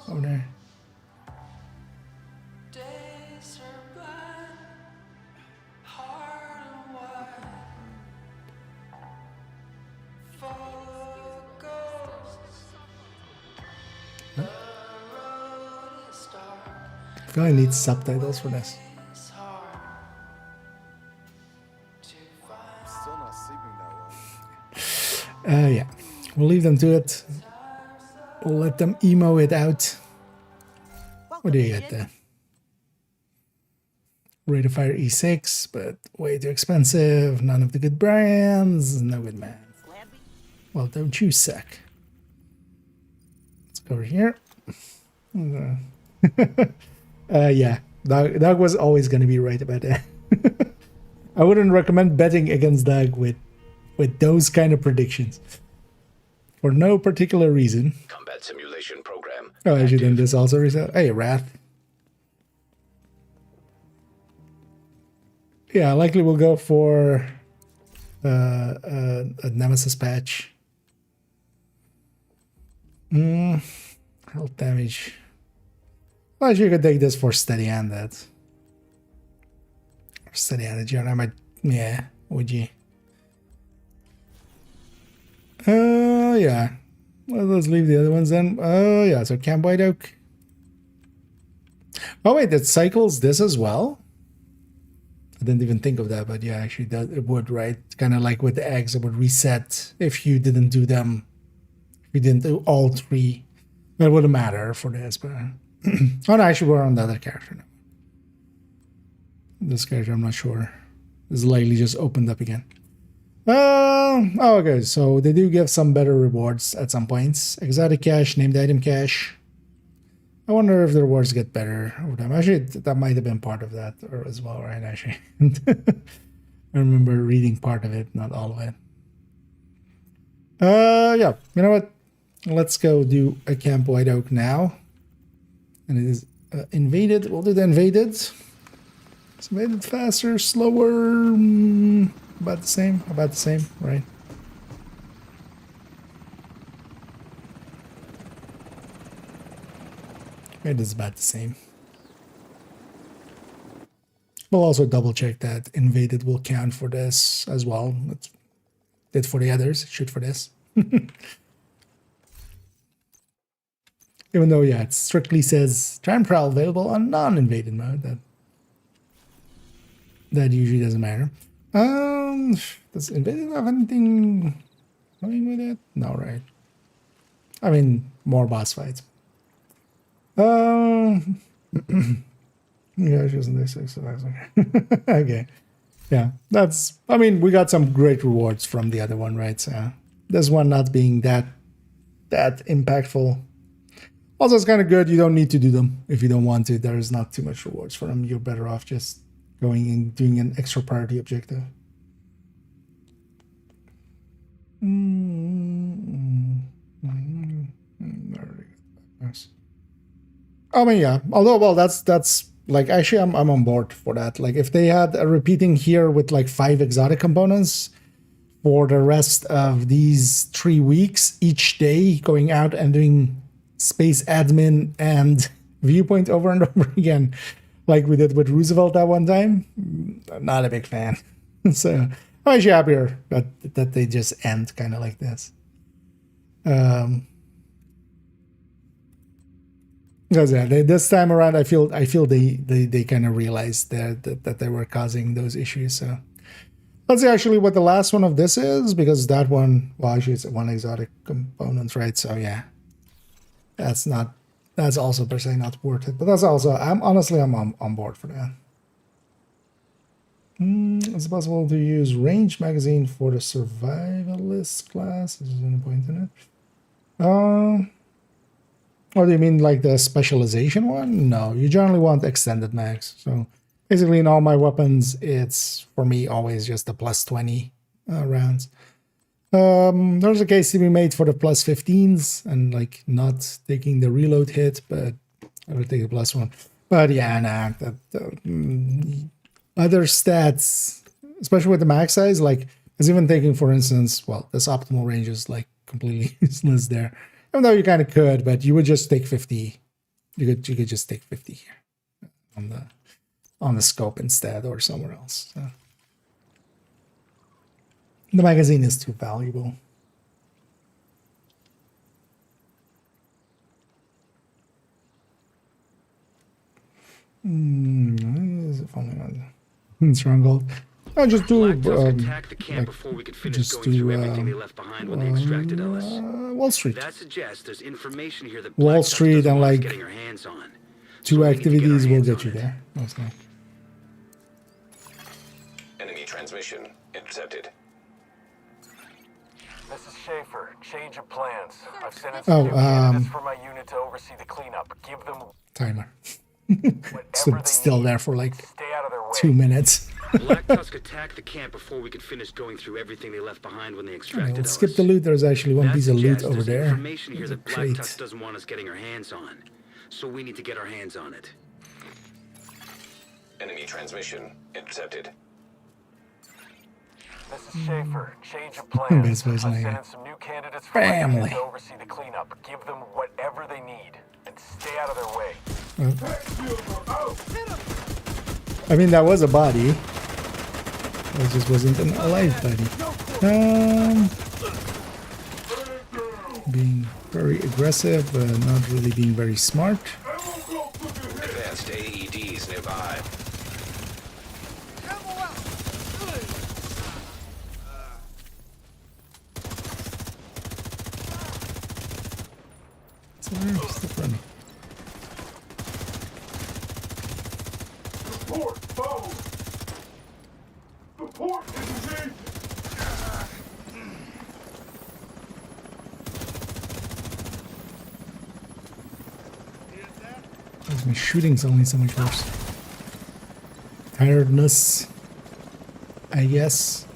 over there. I feel I need subtitles for this. Yeah, we'll leave them to it. We'll let them emo it out. What do you get there? Rate of Fire E6, but way too expensive. None of the good brands. No good man. Well, don't you suck. Let's go over here. Yeah, Doug was always going to be right about that. I wouldn't recommend betting against Doug with those kind of predictions. For no particular reason. Combat simulation program. Oh, actually, then this also reset. Hey, Wrath. Yeah, likely we'll go for a Nemesis patch. Health damage. Well, you could take this for steady handed. Steady handed, you know, I might, yeah, would you? Yeah. Well, let's leave the other ones then. Oh, yeah, so Camp White Oak. Oh, wait, it cycles this as well? I didn't even think of that, but yeah, actually, it would, right? Kind of like with the eggs, it would reset if you didn't do them. If you didn't do all 3. It wouldn't matter for this, but. Oh, no, actually, we're on the other character now. This character, I'm not sure. This likely just opened up again. Oh, okay. So they do give some better rewards at some points. Exotic cash, named item cash. I wonder if the rewards get better over time. Actually, that might have been part of that as well, right? Actually, I remember reading part of it, not all of it. Yeah. You know what? Let's go do a Camp White Oak now. And it is invaded. We'll do the invaded. It's invaded faster, slower. About the same, right? It is about the same. We'll also double check that invaded will count for this as well. It did for the others, it should for this. Even though, yeah, it strictly says time trial available on non-invaded mode. That usually doesn't matter. Does invaded have anything going with it? No, right? I mean, more boss fights. Yeah, she wasn't there, so that's okay. Okay. Yeah, that's, I mean, we got some great rewards from the other one, right? So this one not being that impactful. Also, it's kind of good. You don't need to do them if you don't want to. There is not too much rewards for them. You're better off just going and doing an extra priority objective. I mean, yeah. Although, well, that's like, actually, I'm on board for that. Like, if they had a repeating here with like 5 exotic components for the rest of these 3 weeks, each day going out and doing space admin and viewpoint over and over again, like we did with Roosevelt that one time, not a big fan. So I'm actually happier that they just end kind of like this. Because yeah, this time around, I feel they kind of realized that they were causing those issues. So let's see actually what the last one of this is, because that one, well, actually it's 1 exotic component, right? So yeah, that's also per se not worth it. But that's also, I'm on board for that. It's possible to use range magazine for the survivalist class. This is no point in it. Or do you mean like the specialization one? No, you generally want extended mags. So basically in all my weapons, it's for me always just the +20 rounds. There's a case to be made for the +15s and like not taking the reload hit, but I would take the +1. But yeah, nah, other stats, especially with the mag size, like it's even taking, for instance, well, this optimal range is like completely useless there. Even though you kind of could, but you would just take 50. You could just take 50 here on the scope instead, or somewhere else. So the magazine is too valuable. Is it falling on Stronghold? I just do attack the camp before we could finish going through everything they left behind when they extracted us. Wall Street. That suggests there's information here that Wall Street and like getting our hands on. 2 activities will get you there. That's nice. Enemy transmission intercepted. This is Schaefer. Change of plans. I've sent in some new candidates for my unit to oversee the cleanup. Give them timer. So it's still there for like 2 minutes. Black Tusk attacked the camp before we could finish going through everything they left behind when they extracted us. Skip the loot. There's actually one piece of loot over there's there. Information here that Black Tusk doesn't want us getting our hands on, so we need to get our hands on it. Enemy transmission intercepted. This is Schaefer. Change of plans. I've sent in some new candidates for my unit to oversee the cleanup. Give them whatever they need and stay out of their way. I mean, that was a body. It just wasn't an alive body. Being very aggressive, not really being very smart. Advanced AEDs nearby. Stop running. Report, foe! Report, engine! My shooting's only so much worse. Tiredness, I guess.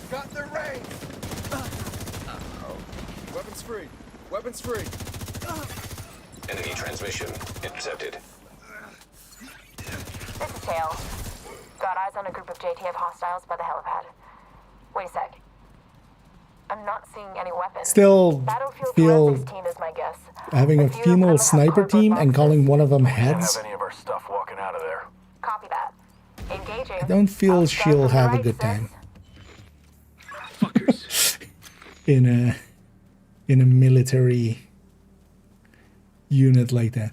Got their range! Weapons free. Weapons free. Enemy transmission intercepted. This is Tail. Got eyes on a group of JTF hostiles by the helipad. Wait a sec. I'm not seeing any weapons. Still Battlefield feel forensics team is my guess. having a female sniper team and calling one of them heads. Have any of our stuff walking out of there. Copy that. Engaging. I don't feel she'll have a good time. in a military unit like that.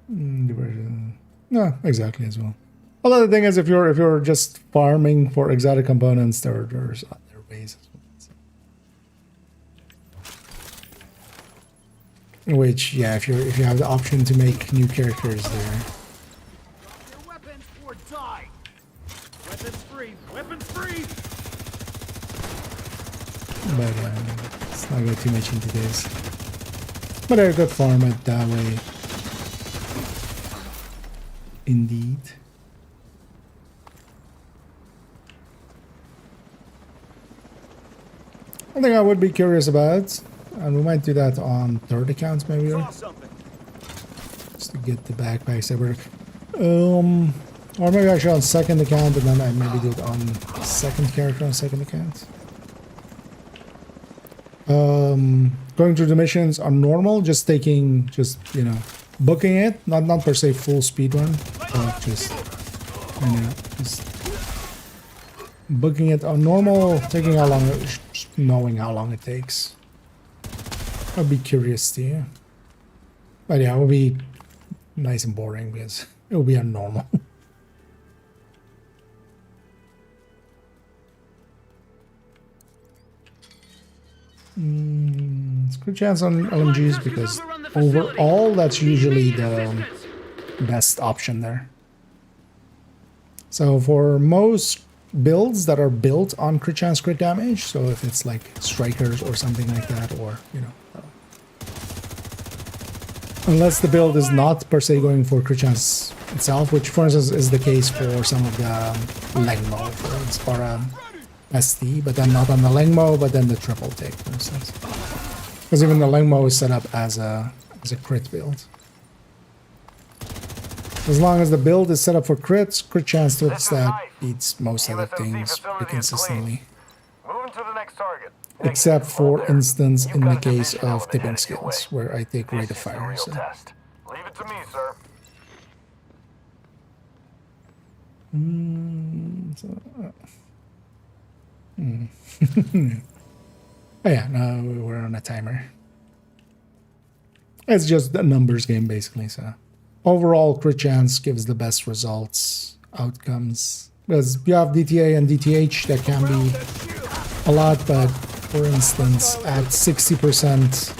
Diversion. No, exactly as well. Although the thing is, if you're just farming for exotic components, there's other ways as well. Which, yeah, if you have the option to make new characters there. Your weapons or die. Weapons free. Weapons free. But let's not go too much into this. But I could farm it that way. Indeed. I think I would be curious about, and we might do that on third accounts maybe, just to get the backpacks everywhere. Or maybe actually on second account, and then I maybe do it on second character on second account. Going through the missions on normal, just taking, you know, booking it, not per se full speed run, but just, you know, just booking it on normal, taking how long, knowing how long it takes. I'd be curious to you. But yeah, it will be nice and boring because it will be on normal. It's a good chance on LMGs because overall that's usually the best option there. So for most builds that are built on crit chance, crit damage, so if it's like strikers or something like that, or you know, unless the build is not per se going for crit chance itself, which for instance is the case for some of the Lengmo or ST, but then not on the Lengmo, but then the triple take, for instance. Because even the Lengmo is set up as a crit build. As long as the build is set up for crits, crit chance to that beats most other things pretty consistently. Moving to the next target. Except for instance in the case of tipping skills, where I take rate of fire. So. Leave it to me, sir. Oh yeah, no, we're on a timer. It's just a numbers game basically, so overall crit chance gives the best results, outcomes. Because you have DTA and DTH that can be a lot, but for instance at 60%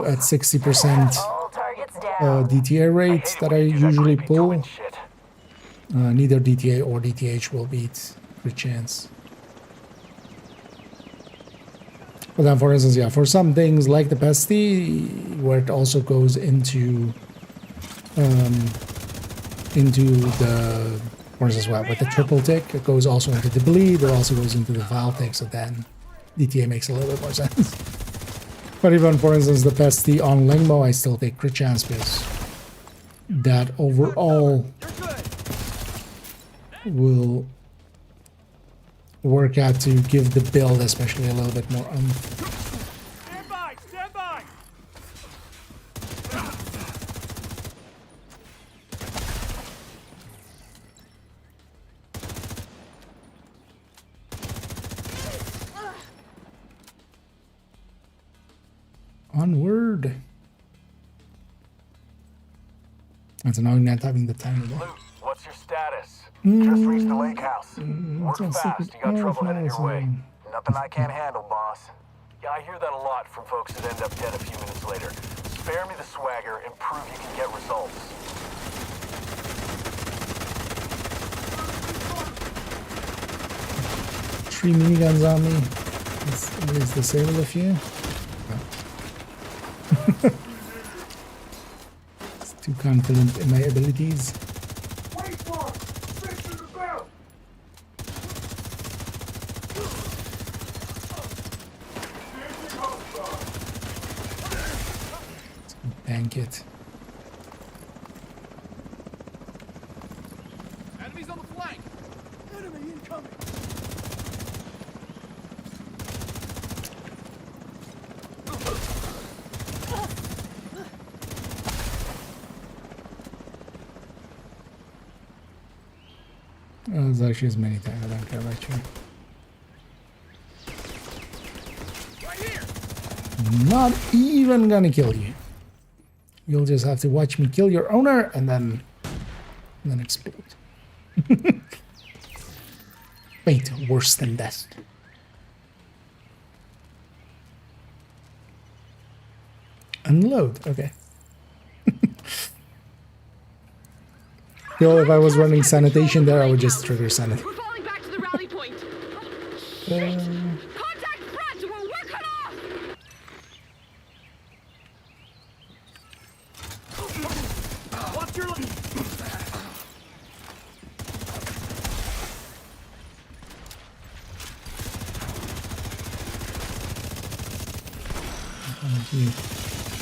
at 60% DTA rate that I usually pull, neither DTA or DTH will beat crit chance. But then, for instance, yeah, for some things like the Pesty, where it also goes into the, for instance, well, with the triple tick, it goes also into the bleed, it also goes into the foul tick, so then DTA makes a little bit more sense. But even, for instance, the Pesty on Lingmo, I still take crit chance because that overall will work out to give the build especially a little bit more Stand by! Stand by! onward. It's annoying not having the time today. Luke, what's your status? Just reached the lake house. Work fast, you got trouble headed your way. Nothing I can't handle, boss. Yeah, I hear that a lot from folks that end up dead a few minutes later. Spare me the swagger and prove you can get results. 3 miniguns on me. Let's disable a few. Oh. It's too confident in my abilities. Bank it. Enemies on the flank! Enemy incoming! There's actually as many times. I don't care about you. Not even gonna kill you. You'll just have to watch me kill your owner and then explode. Wait, worse than death. Unload, okay. Yo, if I was running sanitation there, I would just trigger sanity. We're falling back to the rally point. Contact front. We're cut off. Watch your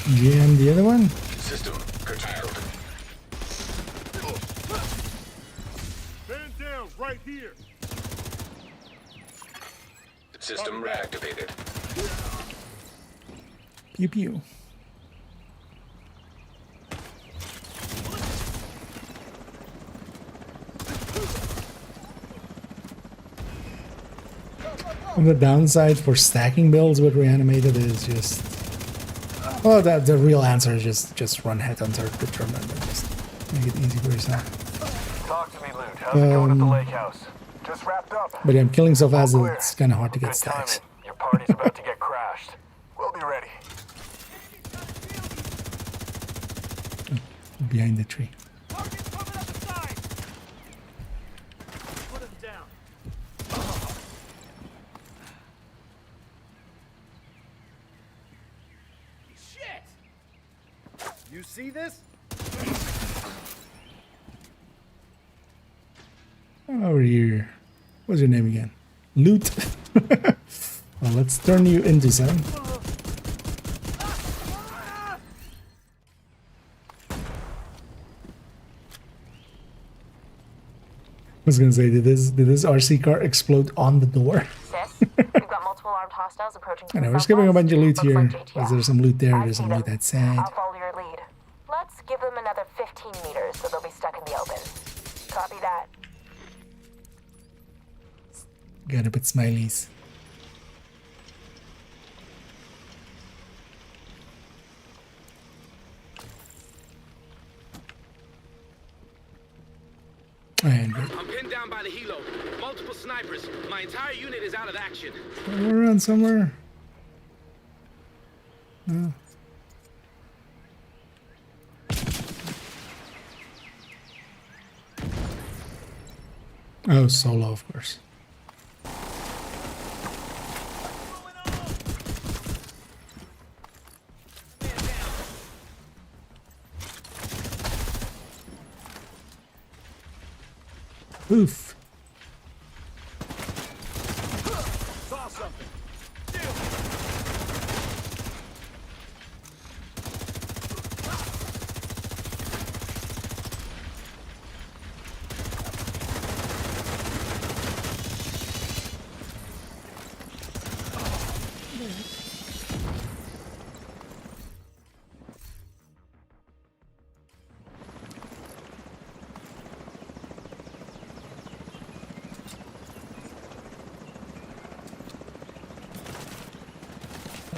GM the other one? System curtailed. Stand down right here. System reactivated. Pew pew. And the downside for stacking builds with reanimated is just, well, the real answer is just run headhunter determined and just make it easy for yourself. Talk to me, Loot. How's it going at the lake house? Just wrapped up. But yeah, I'm killing so fast that Clear. it's kind of hard to get Good stacks. timing. Your party's about to get crashed. We'll be ready. Behind the tree. Target's coming up the side. Put him down. Shit! You see this? Over here. What's your name again? Loot. Well, let's turn you into some. I was gonna say, did this RC car explode on the door? Sis, we've got multiple armed hostiles approaching. I know, we're just giving a bunch of loot here. Is there some loot there? There's some loot that side. I'll follow your lead. Let's give them another 15 meters so they'll be stuck in the open. Copy that. Gotta put smileys. And I'm pinned down by the helo. Multiple snipers. My entire unit is out of action. we're around somewhere. No. Oh, solo, of course. Oof. Saw something.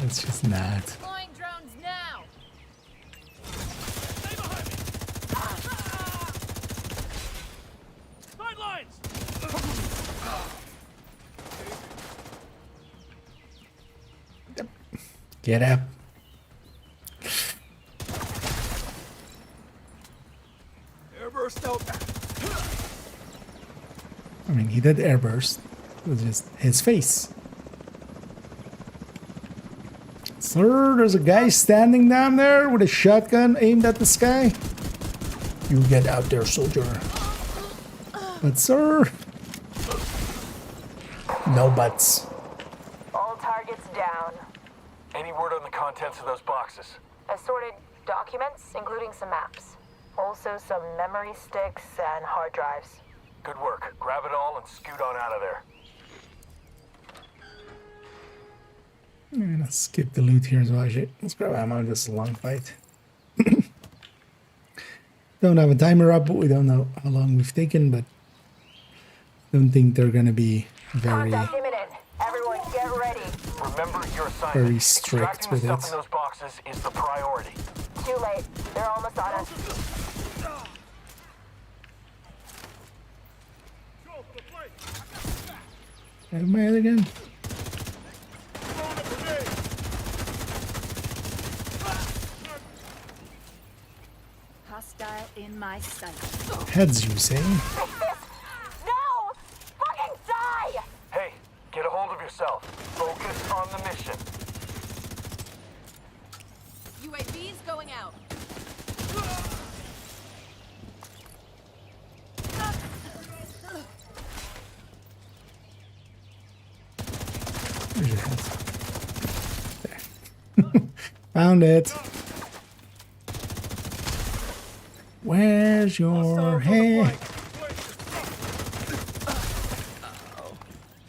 It's just not. Deploying drones now. Stay behind me. Sidelines. Get up. Airburst out. I mean, he did airburst. It was just his face. Sir, there's a guy standing down there with a shotgun aimed at the sky. You get out there, soldier. But sir... No buts. All targets down. Any word on the contents of those boxes? Assorted documents, including some maps. Also some memory sticks and hard drives. Good work. Grab it all and scoot on out of there. I'm gonna skip the loot here as well. Let's grab ammo. This is a long fight. Don't have a timer up, but we don't know how long we've taken, but don't think they're gonna be very Contact imminent. Everyone get ready. Remember your assignment. very strict Extracting with the stuff it. in those boxes is the priority. Too late. They're almost on us. Have my head again. Hostile in my sight. Heads, you say? No! Fucking die! Hey, get a hold of yourself. Focus on the mission. UAV's going out. Where's your head? There. Found it. Where's your head?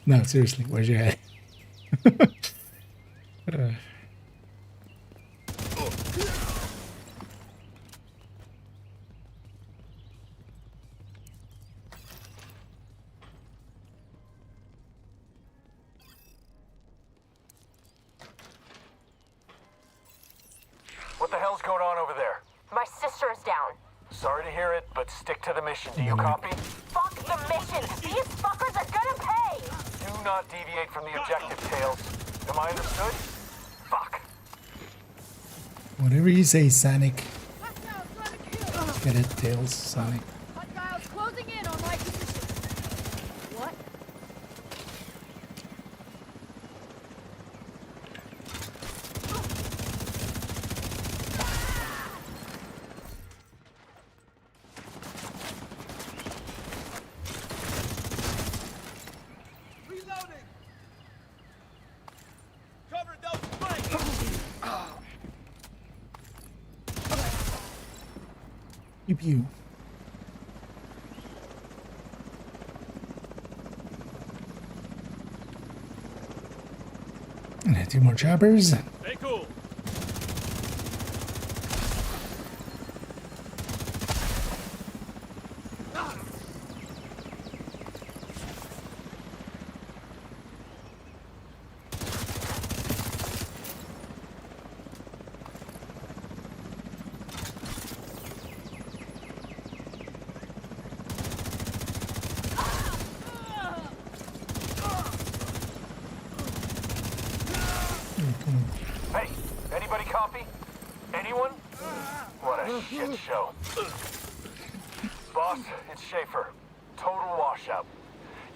No, seriously, where's your head? What the hell's going on over there? My sister is down. Sorry to hear it, but stick to the mission. Do you copy? Fuck the mission! These fuckers are gonna pay! Do not deviate from the objective, Tails. Am I understood? Fuck. Whatever you say, Sonic. Get it, Tails, Sonic. Hostiles closing in on my position. What? Reloading. Cover those flanks. Pew pew. And 2 more choppers. Stay cool. Hey, anybody copy? Anyone? What a shit show. Boss, it's Schaefer. Total washout.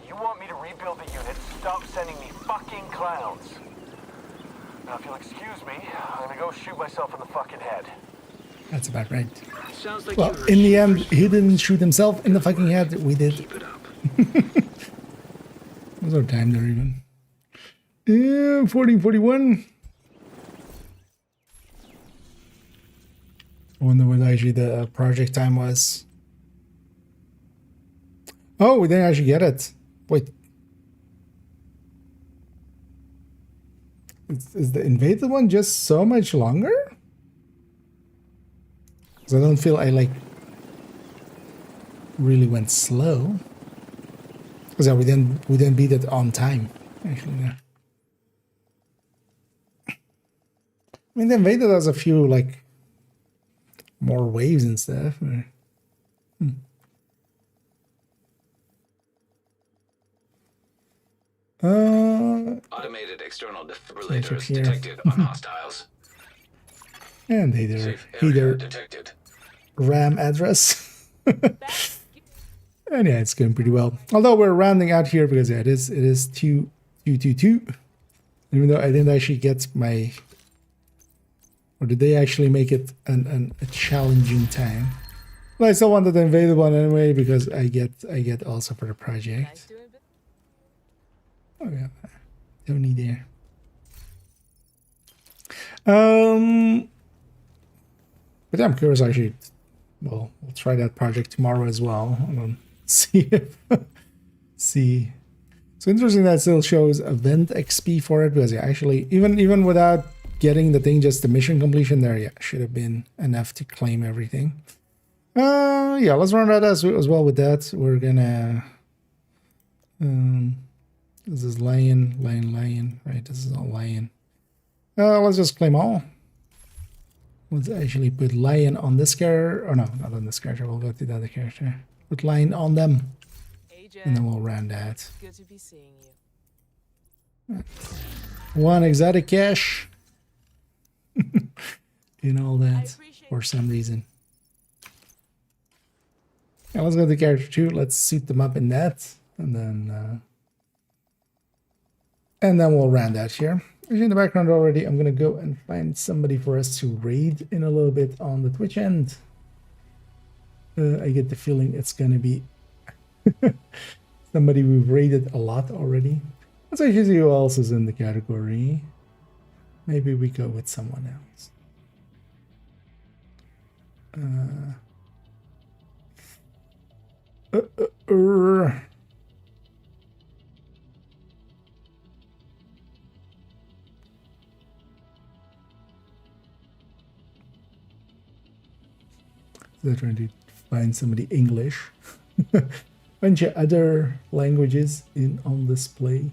You want me to rebuild the unit? Stop sending me fucking clowns. Now, if you'll excuse me, I'm gonna go shoot myself in the fucking head. That's about right. Sounds like Well, you heard in the end, Schaefer's he didn't shoot himself in the fucking head. We did. Keep it up. There's no time there even. Yeah, 1441. I wonder what actually the project time was. Oh, we didn't actually get it. Wait. Is the invaded one just so much longer? Because I don't feel I like really went slow. Because yeah, we didn't beat it on time. Actually, no. I mean, the invaded has a few like more waves and stuff. Automated external defibrillators detected on hostiles. And either Safe area detected. RAM address. And yeah, it's going pretty well. Although we're rounding out here because yeah, it is 222. Even though I didn't actually get my, or did they actually make it a challenging time? Well, I still wanted the invaded one anyway because I get also for the project. Oh yeah, don't need there. But yeah, I'm curious actually. Well, we'll try that project tomorrow as well. And see if see. So interesting that still shows event XP for it because yeah, actually even without getting the thing, just the mission completion there, yeah, should have been enough to claim everything. Yeah, let's run that as well with that. We're gonna This is lion, right? This is all lion. Let's just claim all. Let's actually put lion on this character. Or no, not on this character. We'll go to the other character. Put lion on them. And then we'll run that. Good to be seeing you. One exotic cache. In all that for some reason. Now let's go to character 2. Let's suit them up in that. And then we'll run that here. In the background already, I'm gonna go and find somebody for us to raid in a little bit on the Twitch end. I get the feeling it's gonna be somebody we've raided a lot already. Let's actually see who else is in the category. Maybe we go with someone else. They're trying to find somebody English. Bunch of other languages on display.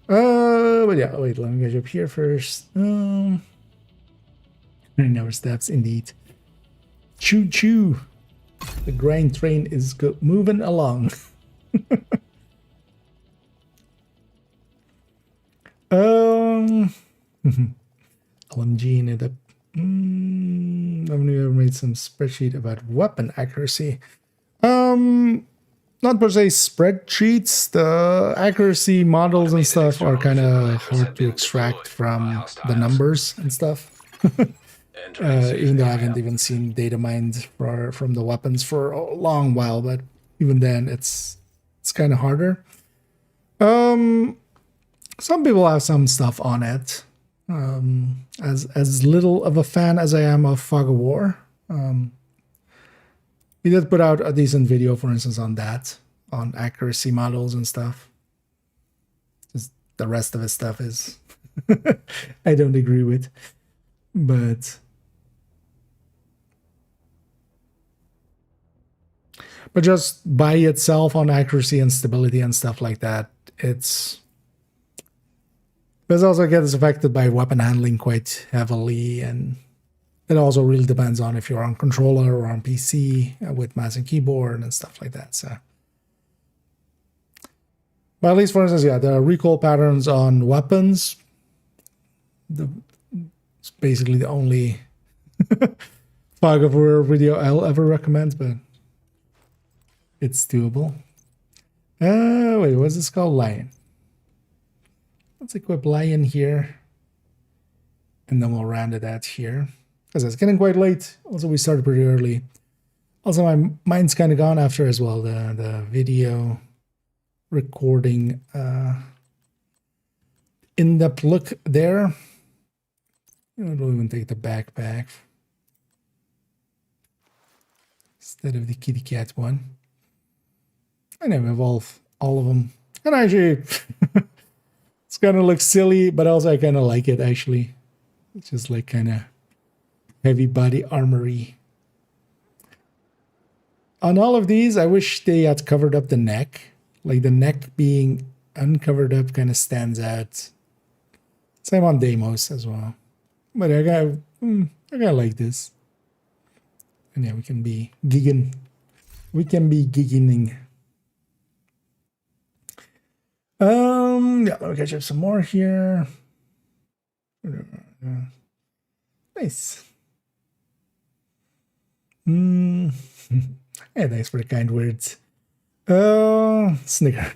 But yeah, wait, let me get up here first. I never stops indeed. Choo choo. The grind train is moving along. LMG in it up. I've never made some spreadsheet about weapon accuracy. Not per se spreadsheets. The accuracy models and stuff are kind of hard to extract from the numbers and stuff. Even though I haven't even seen data mined from the weapons for a long while, but even then it's kind of harder. Some people have some stuff on it. As little of a fan as I am of Fog of War, he did put out a decent video, for instance, on that, on accuracy models and stuff. Just the rest of his stuff is I don't agree with, but just by itself on accuracy and stability and stuff like that, it's also gets affected by weapon handling quite heavily, and it also really depends on if you're on controller or on PC with mouse and keyboard and stuff like that. So, but at least, for instance, yeah, the recoil patterns on weapons, it's basically the only Fog of War video I'll ever recommend, but it's doable. Wait, what's this called? Lion. Let's equip Lion here. And then we'll round it out here. Because it's getting quite late. Also, we started pretty early. Also, my mind's kind of gone after as well. The video recording in-depth look there. We'll even take the backpack instead of the kitty cat one. I know we have all of them. And actually, it's kind of looks silly, but also I kind of like it, actually. It's just like kind of heavy body armory. On all of these, I wish they had covered up the neck. Like the neck being uncovered up kind of stands out. Same on Deimos as well. But I gotta like this. And yeah, we can be gigging. We can be gigging. Yeah, let me catch up some more here. Nice. Yeah, thanks for the kind words. Snicker.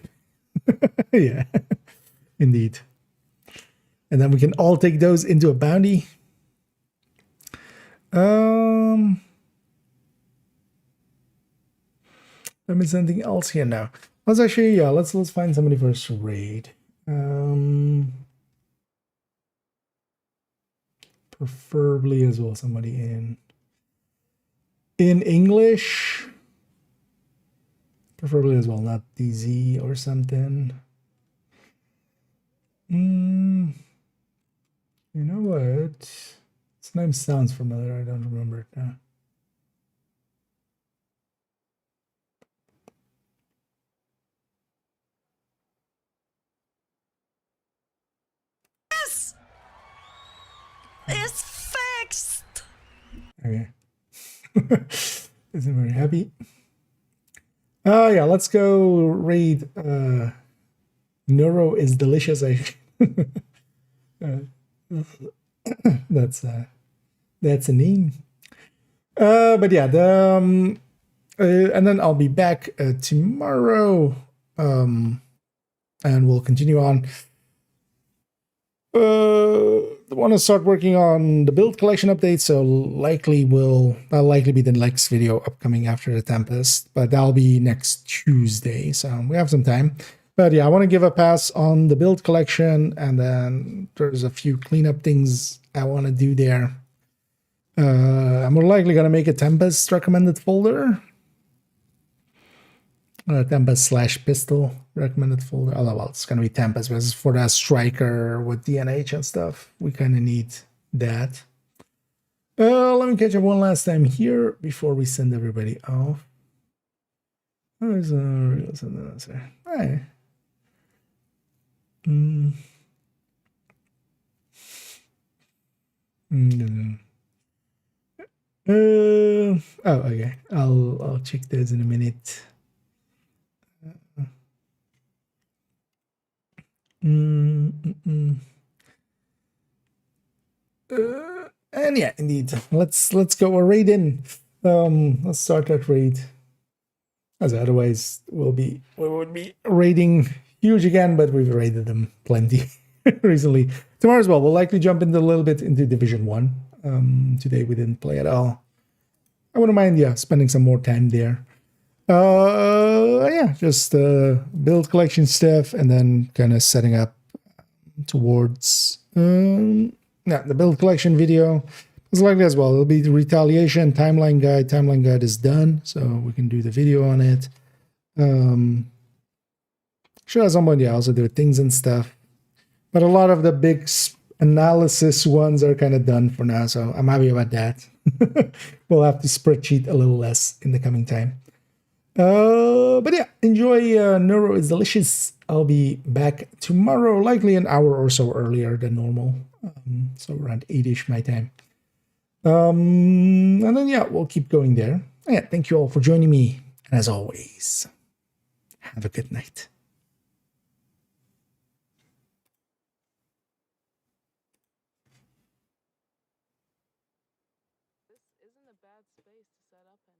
Yeah, indeed. And then we can all take those into a bounty. Let me something else here now. Let's actually, yeah, let's find somebody for us to raid. Preferably as well somebody in English. Preferably as well, not DZ or something. You know what? This name sounds familiar. I don't remember it now. . Okay. Isn't very happy. Yeah, let's go raid Neuro is delicious. That's a name. But yeah, and then I'll be back tomorrow, and we'll continue on. I want to start working on the build collection update, so that'll likely be the next video upcoming after the Tempest, but that'll be next Tuesday, so we have some time. But yeah, I want to give a pass on the build collection, and then there's a few cleanup things I want to do there. I'm more likely going to make a Tempest recommended folder. Tempest/pistol recommended folder. Oh, well, it's going to be Tempest, but it's for that striker with DNH and stuff. We kind of need that. Let me catch up one last time here before we send everybody off. There's a real sentence there. Hi. Oh, okay. I'll check those in a minute. And yeah, indeed. Let's go a raid in. Let's start that raid. As otherwise we would be raiding huge again, but we've raided them plenty recently. Tomorrow as well, we'll likely jump into a little bit into Division 1. Today we didn't play at all. I wouldn't mind, yeah, spending some more time there. Yeah, just build collection stuff, and then kind of setting up towards the build collection video. It's likely as well. It'll be the retaliation timeline guide. Timeline guide is done, so we can do the video on it. Sure, at some point, yeah, also do things and stuff. But a lot of the big analysis ones are kind of done for now, so I'm happy about that. We'll have to spreadsheet a little less in the coming time. But yeah, enjoy Neuro is delicious. I'll be back tomorrow, likely an hour or so earlier than normal. So around 8-ish my time. And then yeah, we'll keep going there. Yeah, thank you all for joining me. And as always, have a good night. This isn't a bad space to set up in.